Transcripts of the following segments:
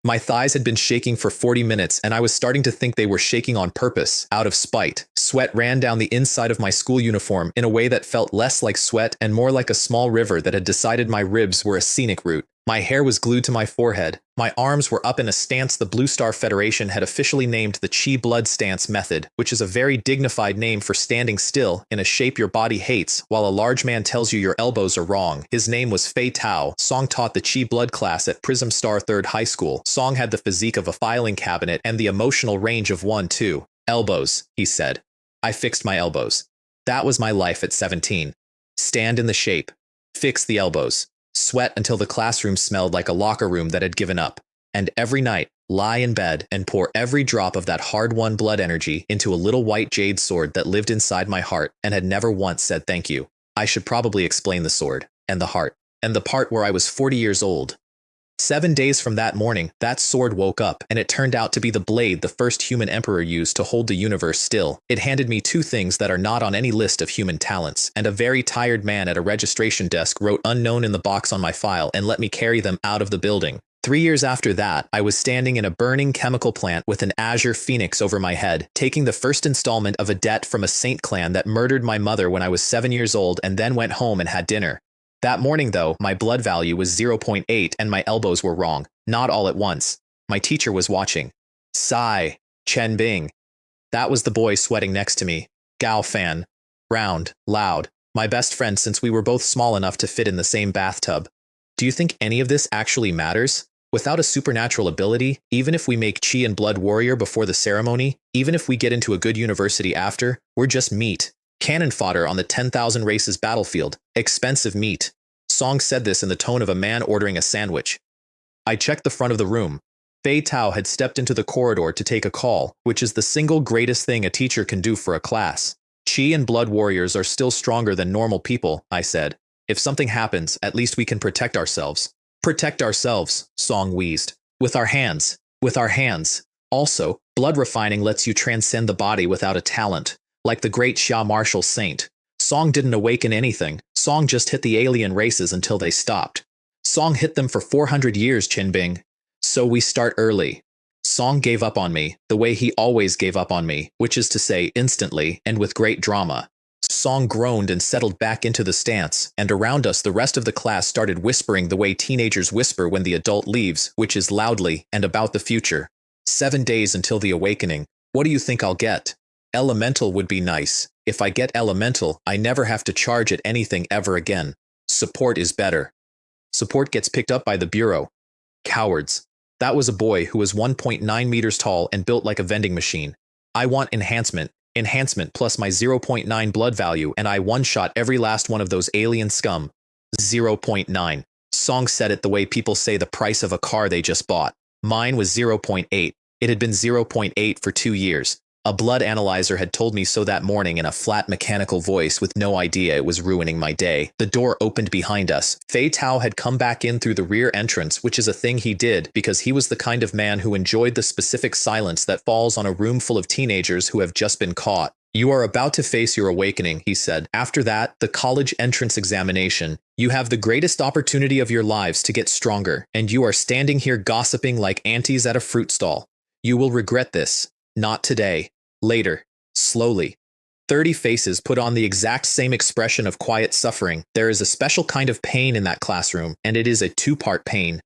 My thighs had been shaking for 40 minutes, and I was starting to think they were shaking on purpose, out of spite. Sweat ran down the inside of my school uniform in a way that felt less like sweat and more like a small river that had decided my ribs were a scenic route. My hair was glued to my forehead. My arms were up in a stance the Blue Star Federation had officially named the Chi Blood Stance Method, which is a very dignified name for standing still in a shape your body hates while a large man tells you your elbows are wrong. His name was Fei Tao. Song taught the Chi Blood class at Prism Star 3rd High School. Song had the physique of a filing cabinet and the emotional range of one too. Elbows, he said. I fixed my elbows. That was my life at 17. Stand in the shape. Fix the elbows. Sweat until the classroom smelled like a locker room that had given up. And every night, lie in bed and pour every drop of that hard-won blood energy into a little white jade sword that lived inside my heart and had never once said thank you. I should probably explain the sword, and the heart, and the part where I was 40 years old. 7 days from that morning, that sword woke up, and it turned out to be the blade the first human emperor used to hold the universe still. It handed me two things that are not on any list of human talents, and a very tired man at a registration desk wrote unknown in the box on my file and let me carry them out of the building. 3 years after that, I was standing in a burning chemical plant with an Azure Phoenix over my head, taking the first installment of a debt from a saint clan that murdered my mother when I was 7 years old and then went home and had dinner. That morning, though, my blood value was 0.8 and my elbows were wrong, not all at once. My teacher was watching. Sigh. Chen Bing. That was the boy sweating next to me. Gao Fan. Round, loud. My best friend since we were both small enough to fit in the same bathtub. Do you think any of this actually matters? Without a supernatural ability, even if we make Chi and Blood Warrior before the ceremony, even if we get into a good university after, we're just meat. Cannon fodder on the 10,000 races battlefield. Expensive meat. Song said this in the tone of a man ordering a sandwich. I checked the front of the room. Fei Tao had stepped into the corridor to take a call, which is the single greatest thing a teacher can do for a class. Chi and Blood Warriors are still stronger than normal people, I said. If something happens, at least we can protect ourselves. Protect ourselves, Song wheezed. With our hands. With our hands. Also, blood refining lets you transcend the body without a talent. Like the Great Xia martial saint. Song didn't awaken anything. Song just hit the alien races until they stopped. Song hit them for 400 years, Qinbing. So we start early. Song gave up on me, the way he always gave up on me, which is to say instantly and with great drama. Song groaned and settled back into the stance, and around us the rest of the class started whispering the way teenagers whisper when the adult leaves, which is loudly and about the future. 7 days until the awakening. What do you think I'll get? Elemental would be nice. If I get elemental, I never have to charge it anything ever again. Support is better. Support gets picked up by the bureau. Cowards. That was a boy who was 1.9 meters tall and built like a vending machine. I want enhancement. Enhancement plus my 0.9 blood value, and I one-shot every last one of those alien scum. 0.9. Song said it the way people say the price of a car they just bought. Mine was 0.8. It had been 0.8 for 2 years. A blood analyzer had told me so that morning in a flat mechanical voice with no idea it was ruining my day. The door opened behind us. Fei Tao had come back in through the rear entrance, which is a thing he did because he was the kind of man who enjoyed the specific silence that falls on a room full of teenagers who have just been caught. You are about to face your awakening, he said. After that, the college entrance examination. You have the greatest opportunity of your lives to get stronger, and you are standing here gossiping like aunties at a fruit stall. You will regret this. Not today. Later. Slowly. 30 faces put on the exact same expression of quiet suffering. There is a special kind of pain in that classroom, and it is a two-part pain.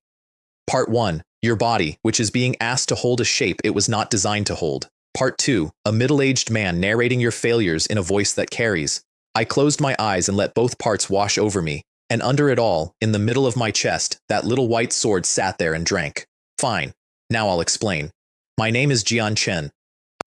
Part 1. Your body, which is being asked to hold a shape it was not designed to hold. Part 2. A middle-aged man narrating your failures in a voice that carries. I closed my eyes and let both parts wash over me, and under it all, in the middle of my chest, that little white sword sat there and drank. Fine. Now I'll explain. My name is Jian Chen.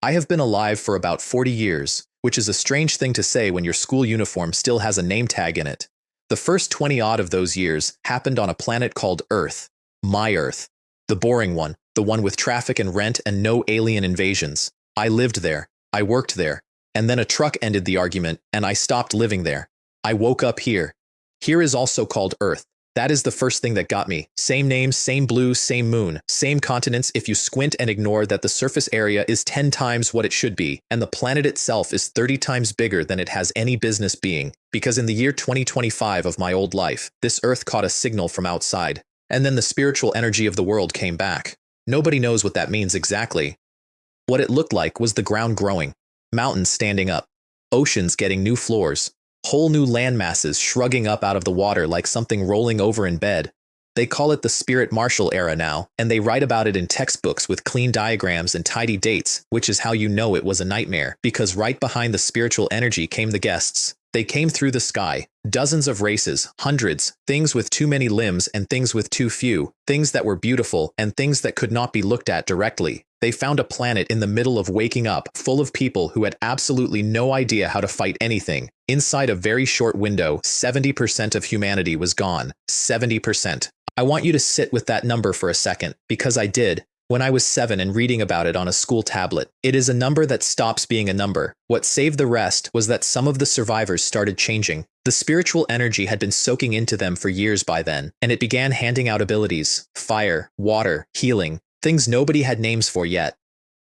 I have been alive for about 40 years, which is a strange thing to say when your school uniform still has a name tag in it. The first 20-odd of those years happened on a planet called Earth. My Earth. The boring one, the one with traffic and rent and no alien invasions. I lived there. I worked there. And then a truck ended the argument, and I stopped living there. I woke up here. Here is also called Earth. That is the first thing that got me. Same name, same blue, same moon, same continents if you squint and ignore that the surface area is 10 times what it should be, and the planet itself is 30 times bigger than it has any business being, because in the year 2025 of my old life, this Earth caught a signal from outside, and then the spiritual energy of the world came back. Nobody knows what that means exactly. What it looked like was the ground growing, mountains standing up, oceans getting new floors, whole new land masses shrugging up out of the water like something rolling over in bed. They call it the Spirit Martial era now, and they write about it in textbooks with clean diagrams and tidy dates, which is how you know it was a nightmare, because right behind the spiritual energy came the guests. They came through the sky, dozens of races, hundreds, things with too many limbs and things with too few, things that were beautiful and things that could not be looked at directly. They found a planet in the middle of waking up, full of people who had absolutely no idea how to fight anything. Inside a very short window, 70% of humanity was gone. 70%. I want you to sit with that number for a second, because I did, when I was 7 and reading about it on a school tablet. It is a number that stops being a number. What saved the rest was that some of the survivors started changing. The spiritual energy had been soaking into them for years by then, and it began handing out abilities: fire, water, healing, things nobody had names for yet.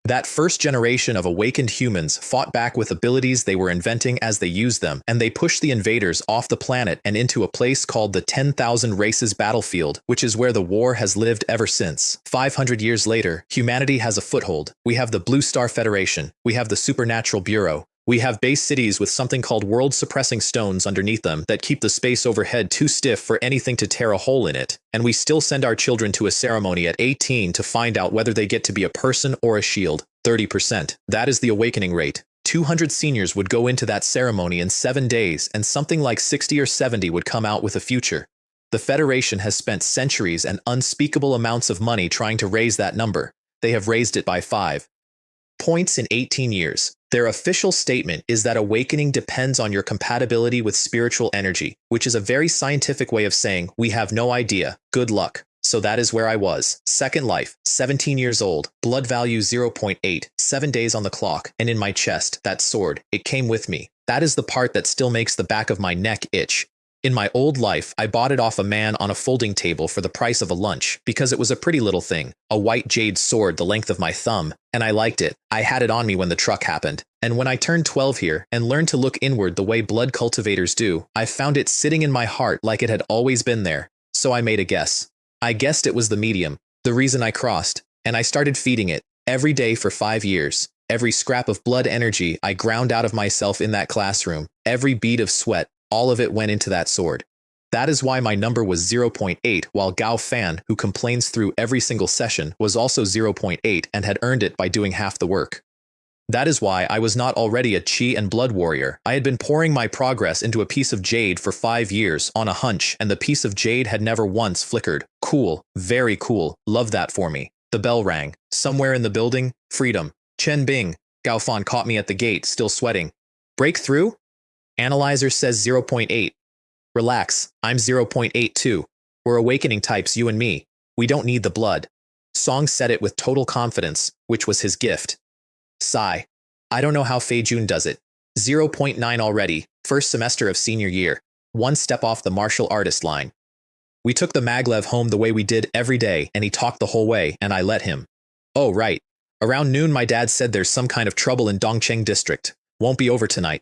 That first generation of awakened humans fought back with abilities they were inventing as they used them, and they pushed the invaders off the planet and into a place called the 10,000 Races Battlefield, which is where the war has lived ever since. 500 years later, humanity has a foothold. We have the Blue Star Federation. We have the Supernatural Bureau. We have base cities with something called world-suppressing stones underneath them that keep the space overhead too stiff for anything to tear a hole in it. And we still send our children to a ceremony at 18 to find out whether they get to be a person or a shield. 30%. That is the awakening rate. 200 seniors would go into that ceremony in 7 days, and something like 60 or 70 would come out with a future. The Federation has spent centuries and unspeakable amounts of money trying to raise that number. They have raised it by 5 points in 18 years. Their official statement is that awakening depends on your compatibility with spiritual energy, which is a very scientific way of saying, we have no idea, good luck. So that is where I was. Second life, 17 years old, blood value 0.8, 7 days on the clock, and in my chest, that sword, it came with me. That is the part that still makes the back of my neck itch. In my old life, I bought it off a man on a folding table for the price of a lunch, because it was a pretty little thing, a white jade sword the length of my thumb, and I liked it. I had it on me when the truck happened, and when I turned 12 here and learned to look inward the way blood cultivators do, I found it sitting in my heart like it had always been there. So I made a guess. I guessed it was the medium, the reason I crossed, and I started feeding it, every day for 5 years. Every scrap of blood energy I ground out of myself in that classroom, every bead of sweat, all of it went into that sword. That is why my number was 0.8, while Gao Fan, who complains through every single session, was also 0.8 and had earned it by doing half the work. That is why I was not already a chi and blood warrior. I had been pouring my progress into a piece of jade for 5 years on a hunch, and the piece of jade had never once flickered. Cool, very cool, love that for me. The bell rang. Somewhere in the building, freedom. Chen Bing. Gao Fan caught me at the gate, still sweating. Breakthrough? Analyzer says 0.8. Relax, I'm 0.8 too. We're awakening types, you and me. We don't need the blood. Song said it with total confidence, which was his gift. Sigh. I don't know how Fei Jun does it. 0.9 already, first semester of senior year. 1 step off the martial artist line. We took the maglev home the way we did every day, and he talked the whole way, and I let him. Oh, right. Around noon my dad said there's some kind of trouble in Dongcheng district. Won't be over tonight.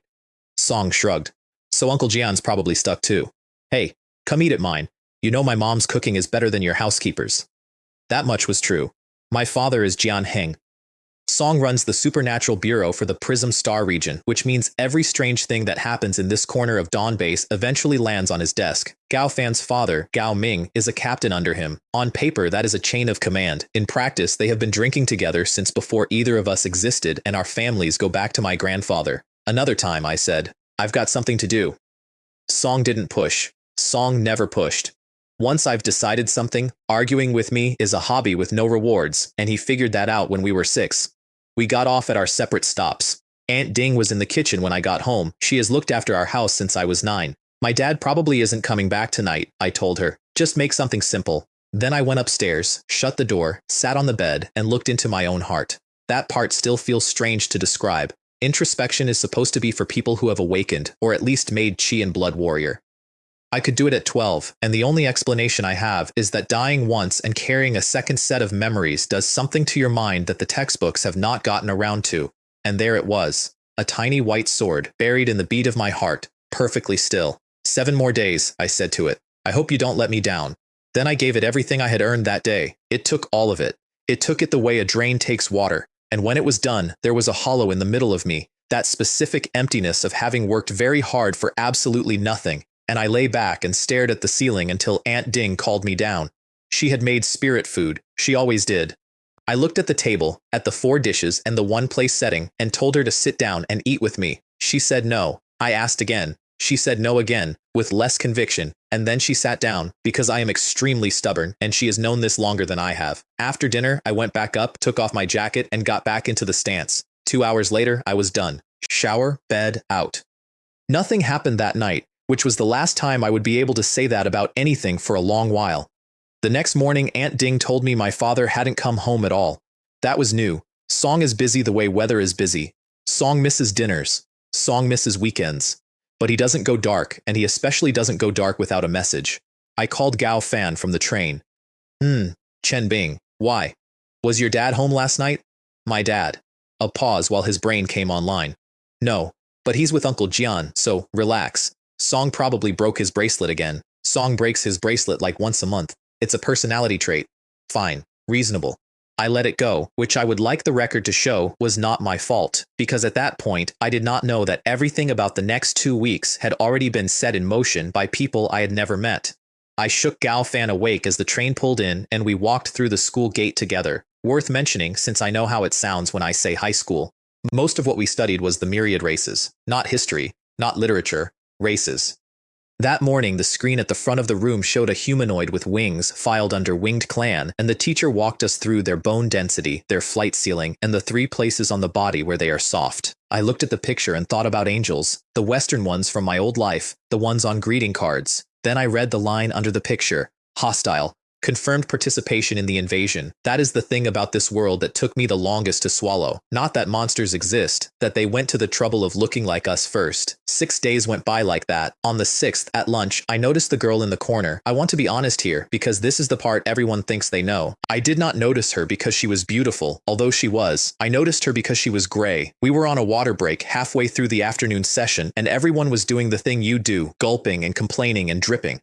Song shrugged. So Uncle Jian's probably stuck too. Hey, come eat at mine. You know my mom's cooking is better than your housekeeper's. That much was true. My father is Jian Heng. Song runs the Supernatural Bureau for the Prism Star region, which means every strange thing that happens in this corner of Dawn Base eventually lands on his desk. Gao Fan's father, Gao Ming, is a captain under him. On paper, that is a chain of command. In practice, they have been drinking together since before either of us existed, and our families go back to my grandfather. Another time, I said, I've got something to do. Song didn't push. Song never pushed. Once I've decided something, arguing with me is a hobby with no rewards, and he figured that out when we were 6. We got off at our separate stops. Aunt Ding was in the kitchen when I got home. She has looked after our house since I was 9. My dad probably isn't coming back tonight, I told her. Just make something simple. Then I went upstairs, shut the door, sat on the bed, and looked into my own heart. That part still feels strange to describe. Introspection is supposed to be for people who have awakened, or at least made chi and blood warrior. I could do it at 12, and the only explanation I have is that dying once and carrying a second set of memories does something to your mind that the textbooks have not gotten around to. And there it was, a tiny white sword buried in the beat of my heart, perfectly still. 7 more days, I said to it. I hope you don't let me down. Then I gave it everything I had earned that day. It took all of it. It took it the way a drain takes water, and when it was done, there was a hollow in the middle of me, that specific emptiness of having worked very hard for absolutely nothing, and I lay back and stared at the ceiling until Aunt Ding called me down. She had made spirit food, she always did. I looked at the table, at the 4 dishes and the 1-place setting, and told her to sit down and eat with me. She said no. I asked again. She said no again, with less conviction, and then she sat down, because I am extremely stubborn, and she has known this longer than I have. After dinner, I went back up, took off my jacket, and got back into the stance. 2 hours later, I was done. Shower, bed, out. Nothing happened that night, which was the last time I would be able to say that about anything for a long while. The next morning, Aunt Ding told me my father hadn't come home at all. That was new. Song is busy the way weather is busy. Song misses dinners. Song misses weekends. But he doesn't go dark, and he especially doesn't go dark without a message. I called Gao Fan from the train. Chen Bing, why? Was your dad home last night? My dad. A pause while his brain came online. No, but he's with Uncle Jian, so relax. Song probably broke his bracelet again. Song breaks his bracelet like once a month. It's a personality trait. Fine. Reasonable. I let it go, which I would like the record to show was not my fault, because at that point, I did not know that everything about the next 2 weeks had already been set in motion by people I had never met. I shook Gao Fan awake as the train pulled in and we walked through the school gate together. Worth mentioning since I know how it sounds when I say high school. Most of what we studied was the myriad races, not history, not literature, races. That morning, the screen at the front of the room showed a humanoid with wings filed under Winged Clan, and the teacher walked us through their bone density, their flight ceiling, and the 3 places on the body where they are soft. I looked at the picture and thought about angels, the Western ones from my old life, the ones on greeting cards. Then I read the line under the picture, hostile. Confirmed participation in the invasion. That is the thing about this world that took me the longest to swallow. Not that monsters exist, that they went to the trouble of looking like us first. 6 days went by like that. On the 6th, at lunch, I noticed the girl in the corner. I want to be honest here, because this is the part everyone thinks they know. I did not notice her because she was beautiful, although she was. I noticed her because she was gray. We were on a water break halfway through the afternoon session, and everyone was doing the thing you do, gulping and complaining and dripping.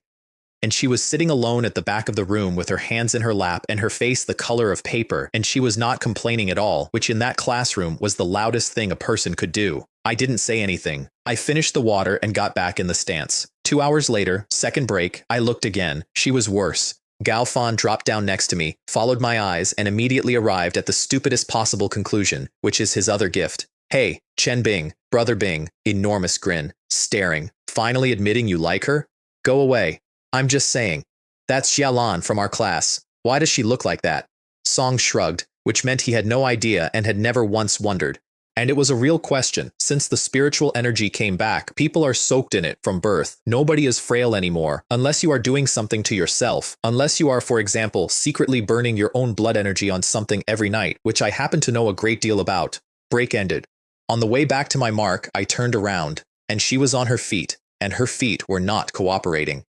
And she was sitting alone at the back of the room with her hands in her lap and her face the color of paper, and she was not complaining at all, which in that classroom was the loudest thing a person could do. I didn't say anything. I finished the water and got back in the stance. 2 hours later, second break, I looked again. She was worse. Gao Fan dropped down next to me, followed my eyes, and immediately arrived at the stupidest possible conclusion, which is his other gift. Hey, Chen Bing, brother Bing, enormous grin, staring, finally admitting you like her? Go away. I'm just saying. That's Xiaolan from our class. Why does she look like that? Song shrugged, which meant he had no idea and had never once wondered. And it was a real question. Since the spiritual energy came back, people are soaked in it from birth. Nobody is frail anymore, unless you are doing something to yourself. Unless you are, for example, secretly burning your own blood energy on something every night, which I happen to know a great deal about. Break ended. On the way back to my mark, I turned around, and she was on her feet, and her feet were not cooperating.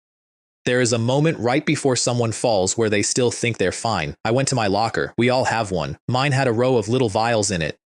There is a moment right before someone falls where they still think they're fine. I went to my locker. We all have one. Mine had a row of little vials in it.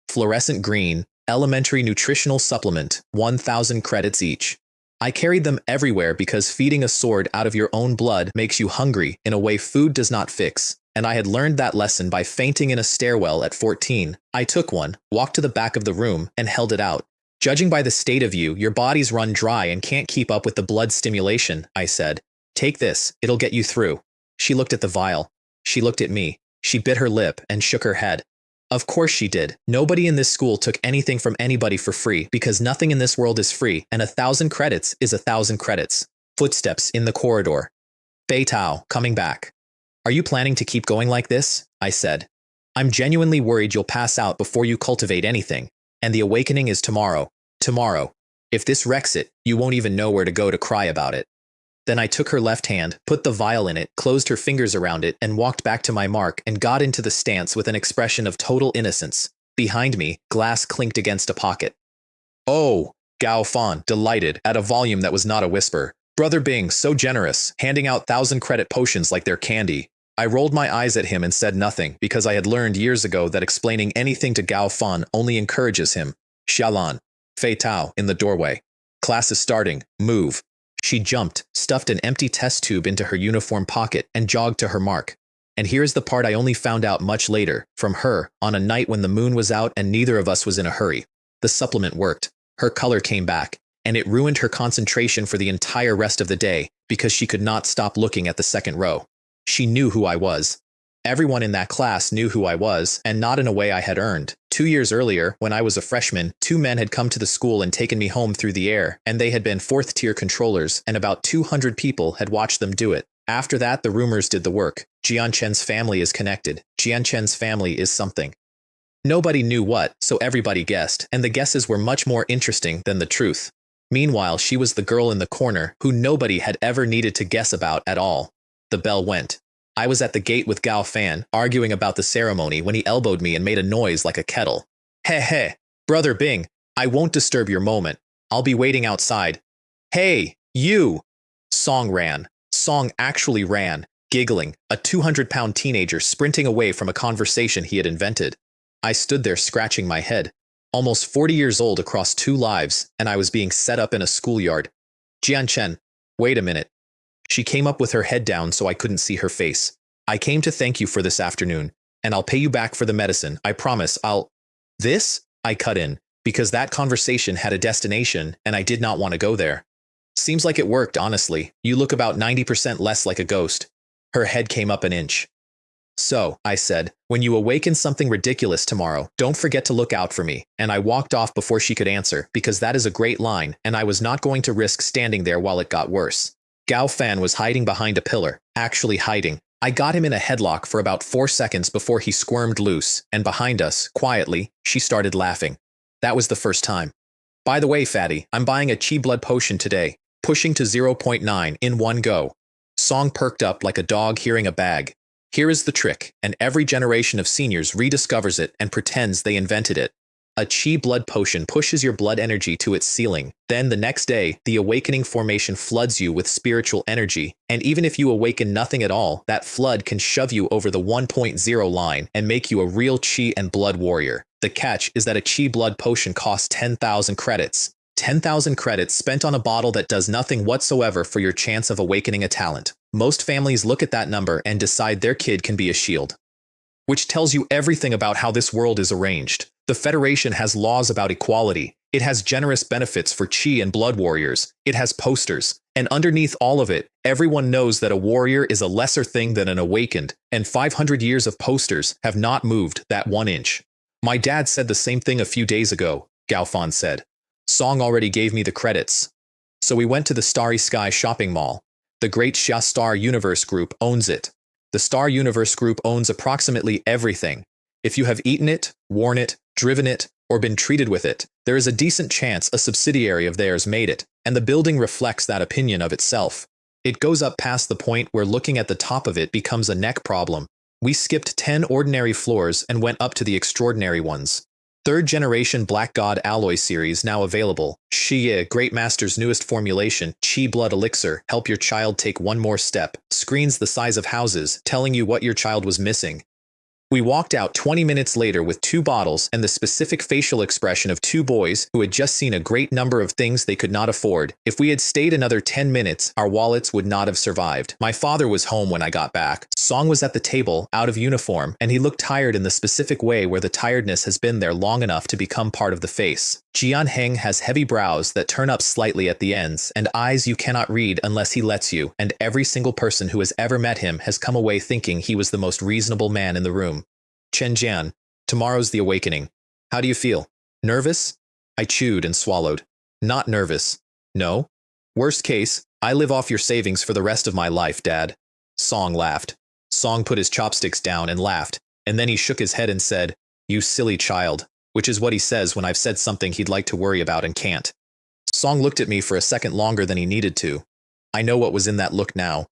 Fluorescent green, elementary nutritional supplement, 1,000 credits each. I carried them everywhere because feeding a sword out of your own blood makes you hungry in a way food does not fix. And I had learned that lesson by fainting in a stairwell at 14. I took one, walked to the back of the room, and held it out. Judging by the state of you, your body's run dry and can't keep up with the blood stimulation, I said. Take this, it'll get you through. She looked at the vial. She looked at me. She bit her lip and shook her head. Of course she did. Nobody in this school took anything from anybody for free because nothing in this world is free, and 1,000 credits is 1,000 credits. Footsteps in the corridor. Fei Tao, coming back. Are you planning to keep going like this? I said. I'm genuinely worried you'll pass out before you cultivate anything. And the awakening is tomorrow. Tomorrow. If this wrecks it, you won't even know where to go to cry about it. Then I took her left hand, put the vial in it, closed her fingers around it, and walked back to my mark and got into the stance with an expression of total innocence. Behind me, glass clinked against a pocket. Oh! Gao Fan, delighted, at a volume that was not a whisper. Brother Bing, so generous, handing out 1,000 credit potions like they're candy. I rolled my eyes at him and said nothing, because I had learned years ago that explaining anything to Gao Fan only encourages him. Xiaolan. Fei Tao, in the doorway. Class is starting. Move. She jumped, stuffed an empty test tube into her uniform pocket, and jogged to her mark. And here's the part I only found out much later, from her, on a night when the moon was out and neither of us was in a hurry. The supplement worked. Her color came back, and it ruined her concentration for the entire rest of the day because she could not stop looking at the second row. She knew who I was. Everyone in that class knew who I was, and not in a way I had earned. 2 years earlier, when I was a freshman, 2 men had come to the school and taken me home through the air, and they had been 4th-tier controllers, and about 200 people had watched them do it. After that, the rumors did the work. Jian Chen's family is connected. Jian Chen's family is something. Nobody knew what, so everybody guessed, and the guesses were much more interesting than the truth. Meanwhile, she was the girl in the corner who nobody had ever needed to guess about at all. The bell went. I was at the gate with Gao Fan, arguing about the ceremony when he elbowed me and made a noise like a kettle. Hey, Brother Bing, I won't disturb your moment. I'll be waiting outside. Hey, you! Song ran. Song actually ran, giggling, a 200-pound teenager sprinting away from a conversation he had invented. I stood there scratching my head. Almost 40 years old across 2 lives, and I was being set up in a schoolyard. Jian Chen, wait a minute. She came up with her head down so I couldn't see her face. I came to thank you for this afternoon, and I'll pay you back for the medicine. I promise This? I cut in, because that conversation had a destination, and I did not want to go there. Seems like it worked, honestly. You look about 90% less like a ghost. Her head came up an inch. So, I said, when you awaken something ridiculous tomorrow, don't forget to look out for me. And I walked off before she could answer, because that is a great line, and I was not going to risk standing there while it got worse. Gao Fan was hiding behind a pillar, actually hiding. I got him in a headlock for about 4 seconds before he squirmed loose, and behind us, quietly, she started laughing. That was the first time. By the way, fatty, I'm buying a chi blood potion today, pushing to 0.9 in one go. Song perked up like a dog hearing a bag. Here is the trick, and every generation of seniors rediscovers it and pretends they invented it. A chi blood potion pushes your blood energy to its ceiling. Then the next day, the awakening formation floods you with spiritual energy, and even if you awaken nothing at all, that flood can shove you over the 1.0 line and make you a real chi and blood warrior. The catch is that a chi blood potion costs 10,000 credits. 10,000 credits spent on a bottle that does nothing whatsoever for your chance of awakening a talent. Most families look at that number and decide their kid can be a shield. Which tells you everything about how this world is arranged. The Federation has laws about equality. It has generous benefits for chi and blood warriors. It has posters. And underneath all of it, everyone knows that a warrior is a lesser thing than an awakened, and 500 years of posters have not moved that 1 inch. My dad said the same thing a few days ago, Gao Fan said. Song already gave me the credits. So we went to the Starry Sky shopping mall. The Great Xia Star Universe Group owns it. The Star Universe Group owns approximately everything. If you have eaten it, worn it, driven it, or been treated with it, there is a decent chance a subsidiary of theirs made it, and the building reflects that opinion of itself. It goes up past the point where looking at the top of it becomes a neck problem. We skipped 10 ordinary floors and went up to the extraordinary ones. 3rd generation Black God Alloy series now available. Xia, Great Master's newest formulation, Chi Blood Elixir, help your child take one more step. Screens the size of houses, telling you what your child was missing. We walked out 20 minutes later with 2 bottles and the specific facial expression of 2 boys who had just seen a great number of things they could not afford. If we had stayed another 10 minutes, our wallets would not have survived. My father was home when I got back. Song was at the table, out of uniform, and he looked tired in the specific way where the tiredness has been there long enough to become part of the face. Jian Heng has heavy brows that turn up slightly at the ends, and eyes you cannot read unless he lets you, and every single person who has ever met him has come away thinking he was the most reasonable man in the room. Chen Jian, tomorrow's the awakening. How do you feel? Nervous? I chewed and swallowed. Not nervous. No. Worst case, I live off your savings for the rest of my life, Dad. Song laughed. Song put his chopsticks down and laughed, and then he shook his head and said, "You silly child," which is what he says when I've said something he'd like to worry about and can't. Song looked at me for a second longer than he needed to. I know what was in that look now.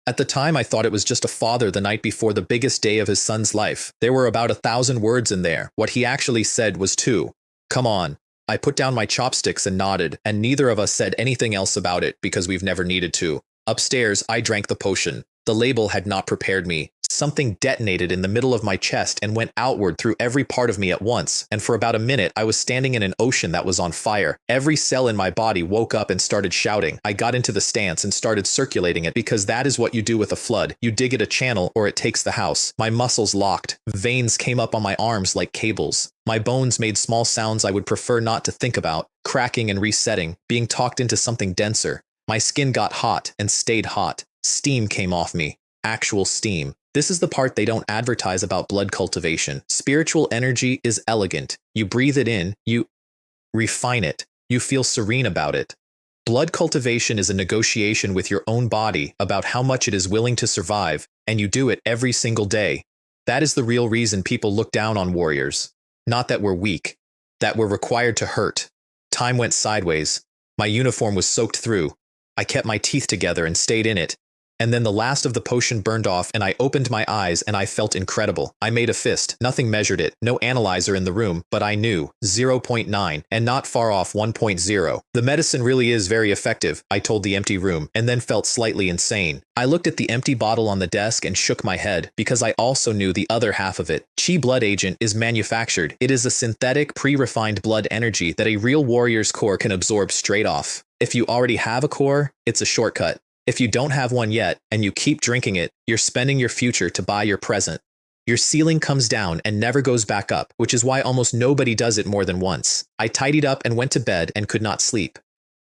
At the time, I thought it was just a father the night before the biggest day of his son's life. There were about 1,000 words in there. What he actually said was 2. Come on. I put down my chopsticks and nodded, and neither of us said anything else about it because we've never needed to. Upstairs, I drank the potion. The label had not prepared me. Something detonated in the middle of my chest and went outward through every part of me at once, and for about a minute I was standing in an ocean that was on fire. Every cell in my body woke up and started shouting. I got into the stance and started circulating it because that is what you do with a flood. You dig it a channel or it takes the house. My muscles locked. Veins came up on my arms like cables. My bones made small sounds I would prefer not to think about, cracking and resetting, being talked into something denser. My skin got hot and stayed hot. Steam came off me. Actual steam. This is the part they don't advertise about blood cultivation. Spiritual energy is elegant. You breathe it in, you refine it, you feel serene about it. Blood cultivation is a negotiation with your own body about how much it is willing to survive, and you do it every single day. That is the real reason people look down on warriors. Not that we're weak, that we're required to hurt. Time went sideways. My uniform was soaked through. I kept my teeth together and stayed in it. And then the last of the potion burned off and I opened my eyes and I felt incredible. I made a fist. Nothing measured it. No analyzer in the room, but I knew. 0.9 and not far off 1.0. The medicine really is very effective, I told the empty room, and then felt slightly insane. I looked at the empty bottle on the desk and shook my head because I also knew the other half of it. Chi blood agent is manufactured. It is a synthetic, pre-refined blood energy that a real warrior's core can absorb straight off. If you already have a core, it's a shortcut. If you don't have one yet, and you keep drinking it, you're spending your future to buy your present. Your ceiling comes down and never goes back up, which is why almost nobody does it more than once. I tidied up and went to bed and could not sleep.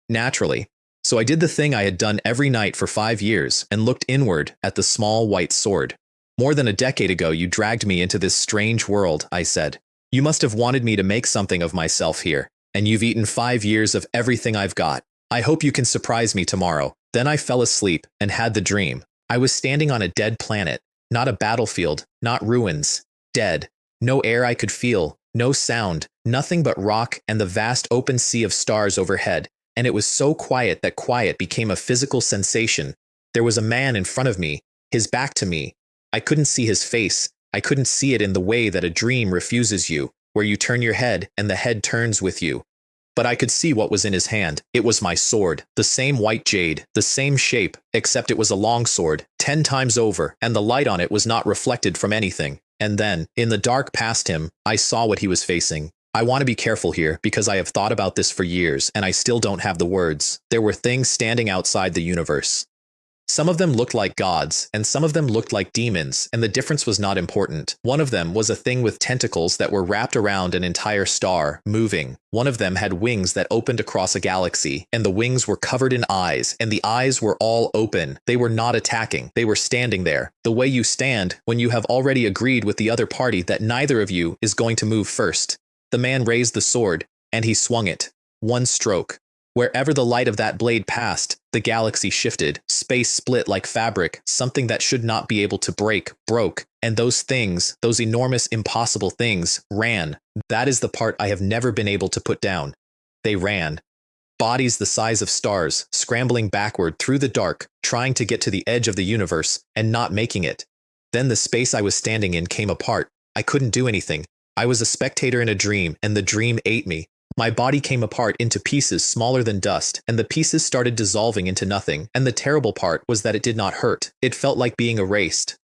Naturally. So I did the thing I had done every night for 5 years and looked inward at the small white sword. More than a decade ago you dragged me into this strange world, I said. You must have wanted me to make something of myself here, and you've eaten 5 years of everything I've got. I hope you can surprise me tomorrow. Then I fell asleep and had the dream. I was standing on a dead planet, not a battlefield, not ruins, dead. No air I could feel, no sound, nothing but rock and the vast open sea of stars overhead. And it was so quiet that quiet became a physical sensation. There was a man in front of me, his back to me. I couldn't see his face. I couldn't see it in the way that a dream refuses you, where you turn your head and the head turns with you. But I could see what was in his hand. It was my sword, the same white jade, the same shape, except it was a long sword, 10 times over, and the light on it was not reflected from anything. And then, in the dark past him, I saw what he was facing. I want to be careful here, because I have thought about this for years, and I still don't have the words. There were things standing outside the universe. Some of them looked like gods, and some of them looked like demons, and the difference was not important. One of them was a thing with tentacles that were wrapped around an entire star, moving. One of them had wings that opened across a galaxy, and the wings were covered in eyes, and the eyes were all open. They were not attacking. They were standing there, the way you stand when you have already agreed with the other party that neither of you is going to move first. The man raised the sword, and he swung it. One stroke. Wherever the light of that blade passed, the galaxy shifted, space split like fabric, something that should not be able to break, broke, and those things, those enormous impossible things, ran. That is the part I have never been able to put down. They ran. Bodies the size of stars, scrambling backward through the dark, trying to get to the edge of the universe, and not making it. Then the space I was standing in came apart. I couldn't do anything. I was a spectator in a dream, and the dream ate me. My body came apart into pieces smaller than dust, and the pieces started dissolving into nothing, and the terrible part was that it did not hurt. It felt like being erased.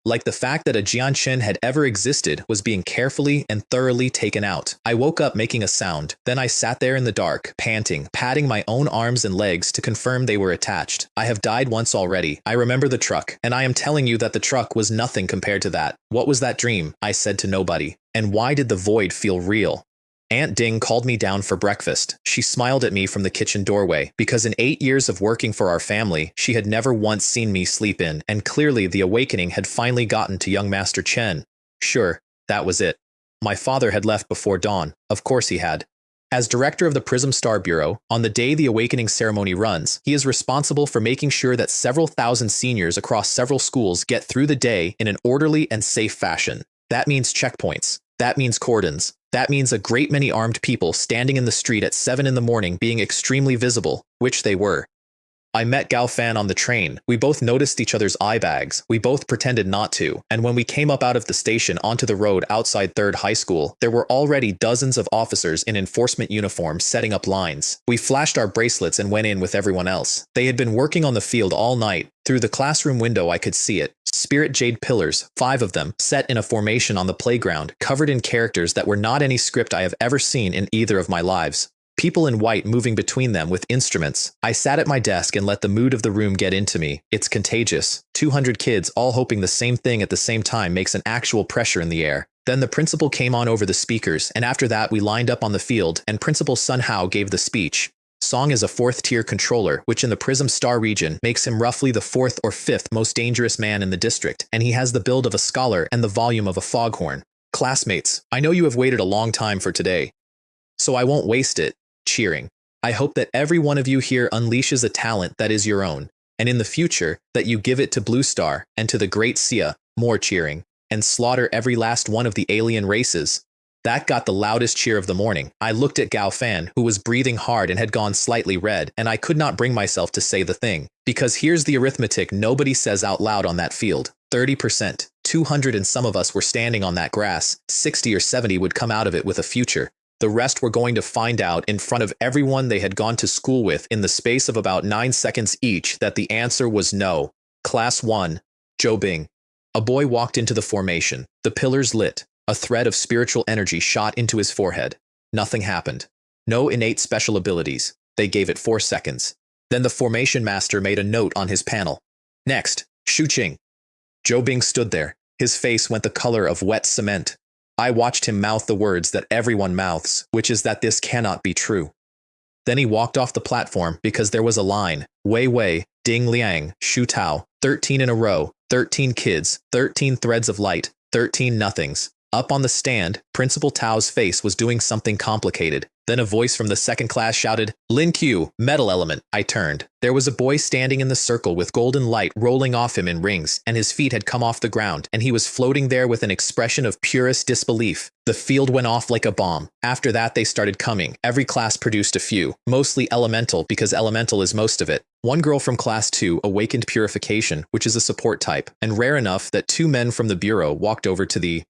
Like the fact that a Jianchen had ever existed was being carefully and thoroughly taken out. I woke up making a sound. Then I sat there in the dark, panting, patting my own arms and legs to confirm they were attached. I have died once already. I remember the truck, and I am telling you that the truck was nothing compared to that. What was that dream? I said to nobody. And why did the void feel real? Aunt Ding called me down for breakfast. She smiled at me from the kitchen doorway, because in 8 years of working for our family, she had never once seen me sleep in, and clearly the awakening had finally gotten to young Master Chen. Sure, that was it. My father had left before dawn. Of course he had. As director of the Prism Star Bureau, on the day the awakening ceremony runs, he is responsible for making sure that several thousand seniors across several schools get through the day in an orderly and safe fashion. That means checkpoints. That means cordons. That means a great many armed people standing in the street at 7 in the morning being extremely visible, which they were. I met Gao Fan on the train. We both noticed each other's eye bags. We both pretended not to. And when we came up out of the station onto the road outside 3rd High School, there were already dozens of officers in enforcement uniforms setting up lines. We flashed our bracelets and went in with everyone else. They had been working on the field all night. Through the classroom window I could see it. Spirit jade pillars, 5 of them, set in a formation on the playground, covered in characters that were not any script I have ever seen in either of my lives. People in white moving between them with instruments. I sat at my desk and let the mood of the room get into me. It's contagious. 200 kids all hoping the same thing at the same time makes an actual pressure in the air. Then the principal came on over the speakers, and after that we lined up on the field, and Principal Sun Hao gave the speech. Song is a 4th-tier controller, which in the Prism Star region makes him roughly the 4th or 5th most dangerous man in the district, and he has the build of a scholar and the volume of a foghorn. Classmates, I know you have waited a long time for today, so I won't waste it. Cheering. I hope that every one of you here unleashes a talent that is your own, and in the future, that you give it to Blue Star and to the Great Xia, more cheering, and slaughter every last one of the alien races. That got the loudest cheer of the morning. I looked at Gao Fan, who was breathing hard and had gone slightly red, and I could not bring myself to say the thing. Because here's the arithmetic nobody says out loud on that field. 30%. 200 and some of us were standing on that grass. 60 or 70 would come out of it with a future. The rest were going to find out in front of everyone they had gone to school with in the space of about 9 seconds each that the answer was no. Class 1. Zhou Bing. A boy walked into the formation. The pillars lit. A thread of spiritual energy shot into his forehead. Nothing happened. No innate special abilities. They gave it 4 seconds. Then the formation master made a note on his panel. Next, Shu Qing. Zhou Bing stood there. His face went the color of wet cement. I watched him mouth the words that everyone mouths, which is that this cannot be true. Then he walked off the platform because there was a line. Wei Wei, Ding Liang, Shu Tao, 13 in a row, 13 kids, 13 threads of light, 13 nothings. Up on the stand, Principal Tao's face was doing something complicated. Then a voice from the second class shouted, Lin Q, metal element. I turned. There was a boy standing in the circle with golden light rolling off him in rings, and his feet had come off the ground, and he was floating there with an expression of purest disbelief. The field went off like a bomb. After that they started coming. Every class produced a few, mostly elemental because elemental is most of it. One girl from class 2 awakened purification, which is a support type, and rare enough that 2 men from the bureau walked over to the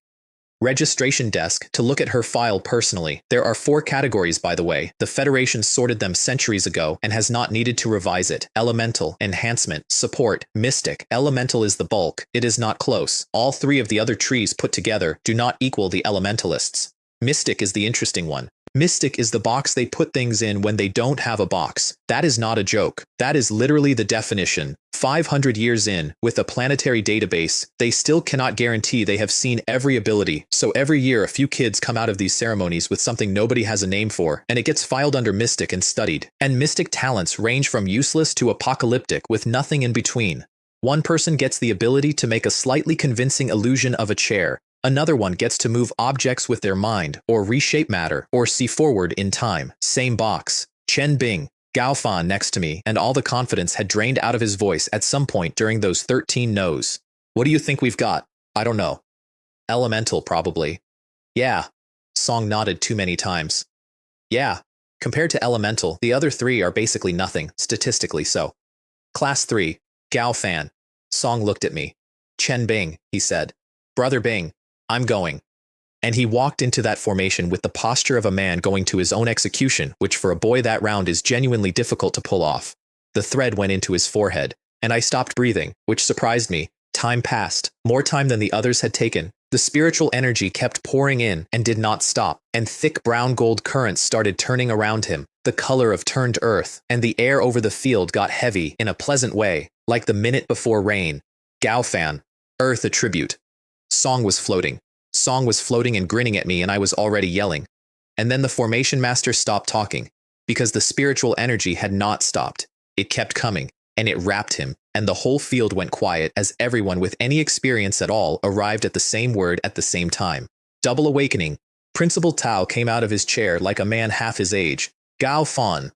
registration desk to look at her file personally. There are 4 categories, by the way. The Federation sorted them centuries ago and has not needed to revise it. Elemental, Enhancement, Support, Mystic. Elemental is the bulk. It is not close. All 3 of the other trees put together do not equal the Elementalists. Mystic is the interesting one. Mystic is the box they put things in when they don't have a box. That is not a joke. That is literally the definition. 500 years in, with a planetary database, they still cannot guarantee they have seen every ability, so every year a few kids come out of these ceremonies with something nobody has a name for, and it gets filed under Mystic and studied. And Mystic talents range from useless to apocalyptic with nothing in between. One person gets the ability to make a slightly convincing illusion of a chair. Another one gets to move objects with their mind, or reshape matter, or see forward in time. Same box. Chen Bing, Gao Fan next to me, and all the confidence had drained out of his voice at some point during those 13 no's. What do you think we've got? I don't know. Elemental, probably. Yeah. Song nodded too many times. Yeah. Compared to Elemental, the other 3 are basically nothing, statistically so. Class 3, Gao Fan. Song looked at me. Chen Bing, he said. Brother Bing. I'm going. And he walked into that formation with the posture of a man going to his own execution, which for a boy that round is genuinely difficult to pull off. The thread went into his forehead, and I stopped breathing, which surprised me. Time passed, more time than the others had taken. The spiritual energy kept pouring in and did not stop, and thick brown gold currents started turning around him, the color of turned earth, and the air over the field got heavy in a pleasant way, like the minute before rain. Gao Fan. Earth attribute. Song was floating. Song was floating and grinning at me, and I was already yelling. And then the formation master stopped talking, because the spiritual energy had not stopped. It kept coming, and it wrapped him, and the whole field went quiet as everyone with any experience at all arrived at the same word at the same time. Double awakening. Principal Tao came out of his chair like a man half his age. Gao Fan.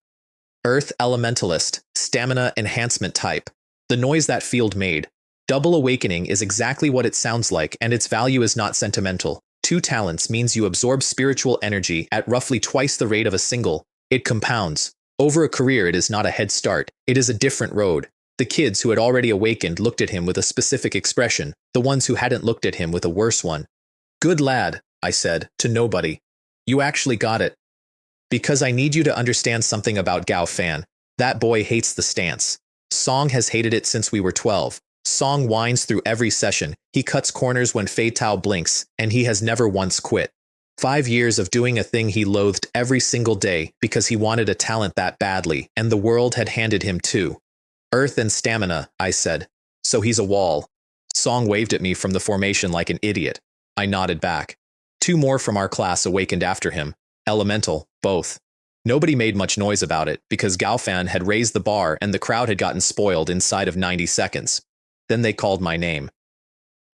Earth Elementalist, Stamina Enhancement type. The noise that field made. Double awakening is exactly what it sounds like, and its value is not sentimental. 2 talents means you absorb spiritual energy at roughly twice the rate of a single. It compounds. Over a career, it is not a head start. It is a different road. The kids who had already awakened looked at him with a specific expression, the ones who hadn't looked at him with a worse one. Good lad, I said, to nobody. You actually got it. Because I need you to understand something about Gao Fan. That boy hates the stance. Song has hated it since we were 12. Song whines through every session, he cuts corners when Fei Tao blinks, and he has never once quit. 5 years of doing a thing he loathed every single day because he wanted a talent that badly, and the world had handed him two. Earth and stamina, I said. So he's a wall. Song waved at me from the formation like an idiot. I nodded back. 2 more from our class awakened after him. Elemental, both. Nobody made much noise about it because Gaofan had raised the bar and the crowd had gotten spoiled inside of 90 seconds. Then they called my name.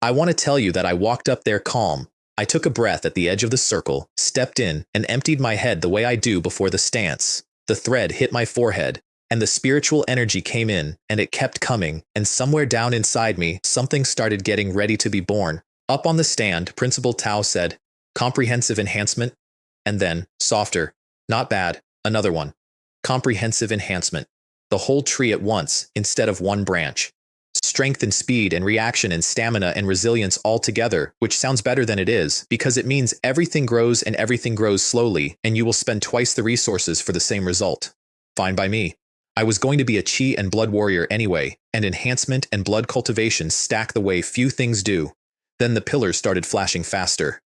I want to tell you that I walked up there calm. I took a breath at the edge of the circle, stepped in, and emptied my head the way I do before the stance. The thread hit my forehead, and the spiritual energy came in, and it kept coming, and somewhere down inside me, something started getting ready to be born. Up on the stand, Principal Tao said, "Comprehensive enhancement," and then, softer, "Not bad, another one. Comprehensive enhancement. The whole tree at once, instead of one branch. Strength and speed and reaction and stamina and resilience all together, which sounds better than it is, because it means everything grows and everything grows slowly, and you will spend twice the resources for the same result. Fine by me. I was going to be a chi and blood warrior anyway, and enhancement and blood cultivation stack the way few things do. Then the pillars started flashing faster.